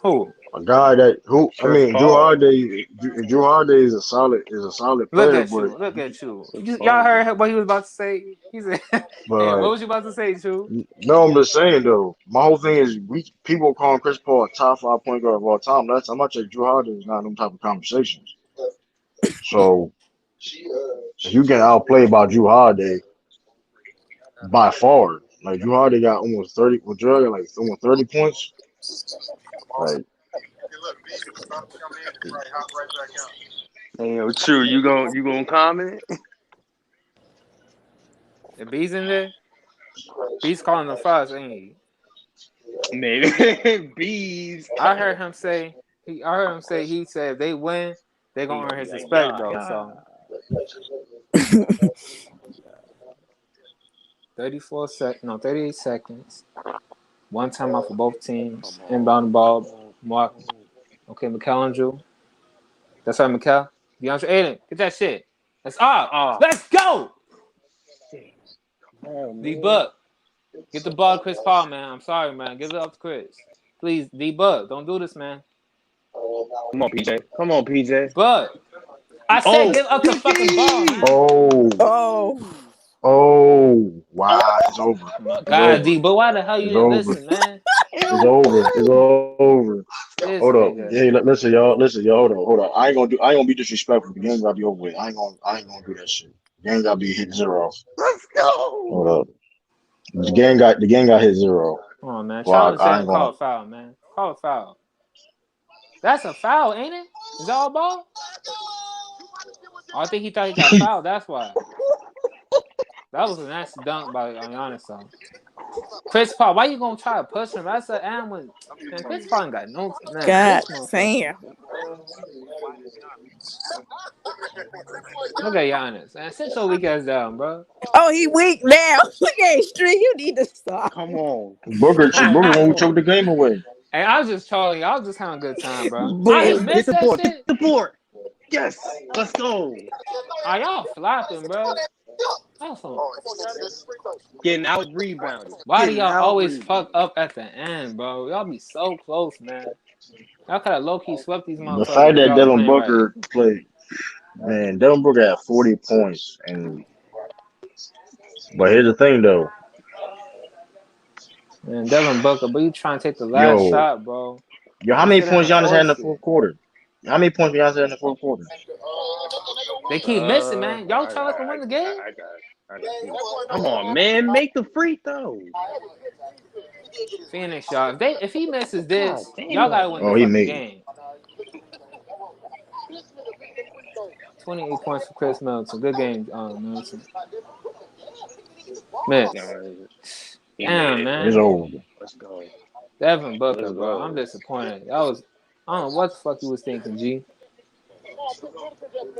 Who? A guy that Chris Drew Paul. Holiday. Drew Holiday is a solid Look player, at but you. Look at you. Chris Y'all Paul. heard what he was about to say? He said, hey, what like was you about to say, Chu? no, I'm just saying though. My whole thing is people calling Chris Paul a top 5 point guard of all time. That's how much like Drew Holiday is not in them type of conversations. So if you get outplayed by Drew Holiday by far, like Drew Holiday got almost 30. Well, Drew got like almost 30 points. Like Hey, look, B is about to come in and probably hop right back out. Hey, yo, True, you gonna comment? The B's in there? B's calling the fouls, ain't he? Maybe bees. I heard him say he said if they win, they're gonna earn his respect though. So 38 seconds. One time out for both teams. Inbound ball. Mark. Okay, McAllen. That's right, McAllen. DeAndre Ayton, get that shit. That's up. Let's go. D-Buck. Get the ball to Chris Paul, man. I'm sorry, man. Give it up to Chris. Please, D-Buck. Don't do this, man. Come on, PJ. Come on, PJ. But I said give up the fucking ball, man. Oh, wow, it's over. Oh my It's God, over. D, but why the hell you It's didn't over. listen, man? It's over. It's over. This Hold up. nigga. Hey, listen, y'all. Listen, y'all. Hold on. I ain't gonna be disrespectful. The game gotta be over with. I ain't gonna do that shit. The game gotta be hit 0. Let's go. Hold up. The game got hit 0. Come on, man. Well, Challenge I that. ain't Call gonna. a foul, man. Call a foul. That's a foul, ain't it? Is that all ball? Oh, I think he thought he got fouled. That's why. That was a nasty dunk by Giannis, though. Chris Paul, why you gonna try to push him? That's an man. Chris Paul ain't got no man. God This motherfucker. damn. Look at Giannis, man. Sit your weak ass down, bro. Oh, he weak now. Look at Street. You need to stop. Come on. Booker won't choke the game away. Hey, I was just trolling. I was just having a good time, bro. I Hey, just Boo. get missed the that board. Get shit. the board. Yes. Let's go. Are y'all flopping, bro? Getting out rebounded. Why do Getting y'all out always fuck rebounded. up at the end, bro? Y'all be so close, man. Y'all could have low key swept these The fact motherfuckers if that y'all was Devin playing right. Booker played, man, Devin Booker had 40 points, but here's the thing though, Man, Devin Booker, but you trying to take the last yo, shot, bro. how You many sit down points and Giannis had in the force it. fourth quarter? How many points Giannis had in the fourth quarter? They keep missing, man. Y'all I trying to let them win the game? Come on, man. Make the free throw. Phoenix, y'all. If he misses God this, y'all damn. gotta win the Oh, he fucking made it. game. 28 points for Chris Middleton. Good game, Middleton. Miss. He made Damn, it. It's man. over. Let's go. Devin Booker, Let's bro. I'm go. disappointed. I don't know what the fuck you was thinking, G.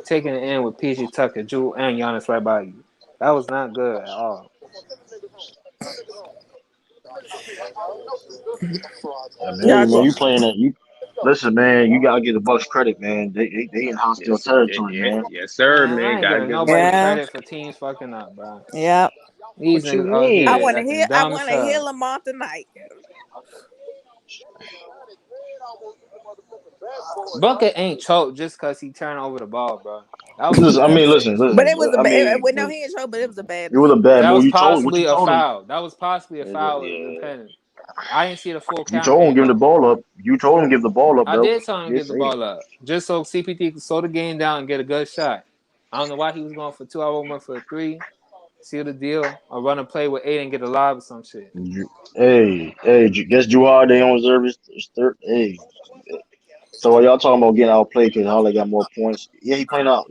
Taking it in with PG Tucker, Drew, and Giannis right by you. That was not good at all. I mean, Y'all when go. you playing that, Listen, man, you gotta give the Bucks credit, man. They in hostile territory, man. Yes, sir, Man, I man. ain't Gotta giving give them nobody credit. Yeah. credit for teams fucking up, bro. Yeah. These What you niggas out I here want to mean? hear. acting I dumb as want to hear hell. Lamar tonight. Bucket ain't choked just because he turned over the ball, bro. That was some Listen, I bad mean, shit. But it listen. was a I bad. mean, No, he ain't trouble, but it was a bad it was a move. bad That was move. You told what you possibly a told him. foul. That was possibly a foul in Yeah. penalty. I didn't see the full You count told him game give him the though. ball up. You told him give the ball up, I though. did tell him to Just get the say it. ball up just so CPT could slow the game down and get a good shot. I don't know why he was going for 2. I went for a 3. Seal the deal or run a play with 8 and get a lob or some shit. Hey, guess Juwan they on reserve is third. Hey, so while y'all talking about getting outplayed because Holly got more points. Yeah, he playing out.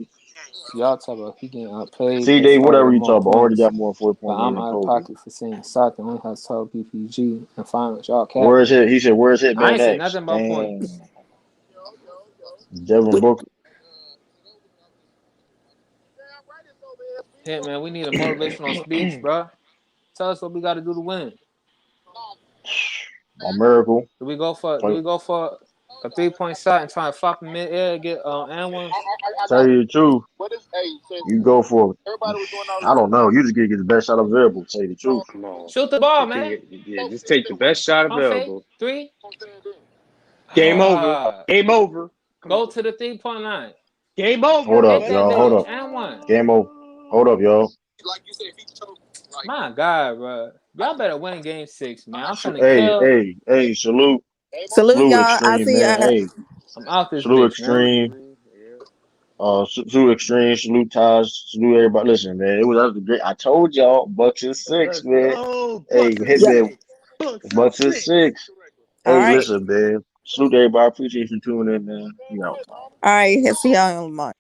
Y'all talk about he getting outplayed because CJ, Harden whatever got you more talk about, already points. got more 40 But point game I'm than out of Kobe. pocket for saying Stockton only has 12 PPG and finals. Y'all Where's capping. hit? He said, "Where's I Hitman ain't said X?" nothing about points. Damn, Devin Booker. Hey man, we need a motivational speech, bro. Tell us what we got to do to win. A miracle. Do we go for Play. a 3-point shot and try and flop in mid-air and get and ones? Tell you the truth, you go for it. I don't know. You just get the best shot available. Tell you the truth. Come on. Shoot the ball, Just man. just take the best shot Pump fake available. 3. Game over. Game over. Come Go on. to the 3-point line. Game over. Hold up, Hit that y'all. Hold bitch up. and one. Game over. Hold up, y'all. My God, bro. Y'all better win game 6, man. I'm finna Hey, kill. hey, hey, salute. Salute Salute y'all. I extreme, see man. y'all. Hey, I'm out this salute bitch, man. extreme. Salute extreme. Salute Taj. Salute everybody. Listen, man. That was great. I told y'all, Bucks is 6, Let's man. go. Hey, Bucks hit is Yep. man. 6. Bucks is Bucks is 6. 6. All Hey, right. listen, man. Salute everybody. Appreciate you tuning in, man. You know. All right. See y'all in Lamar.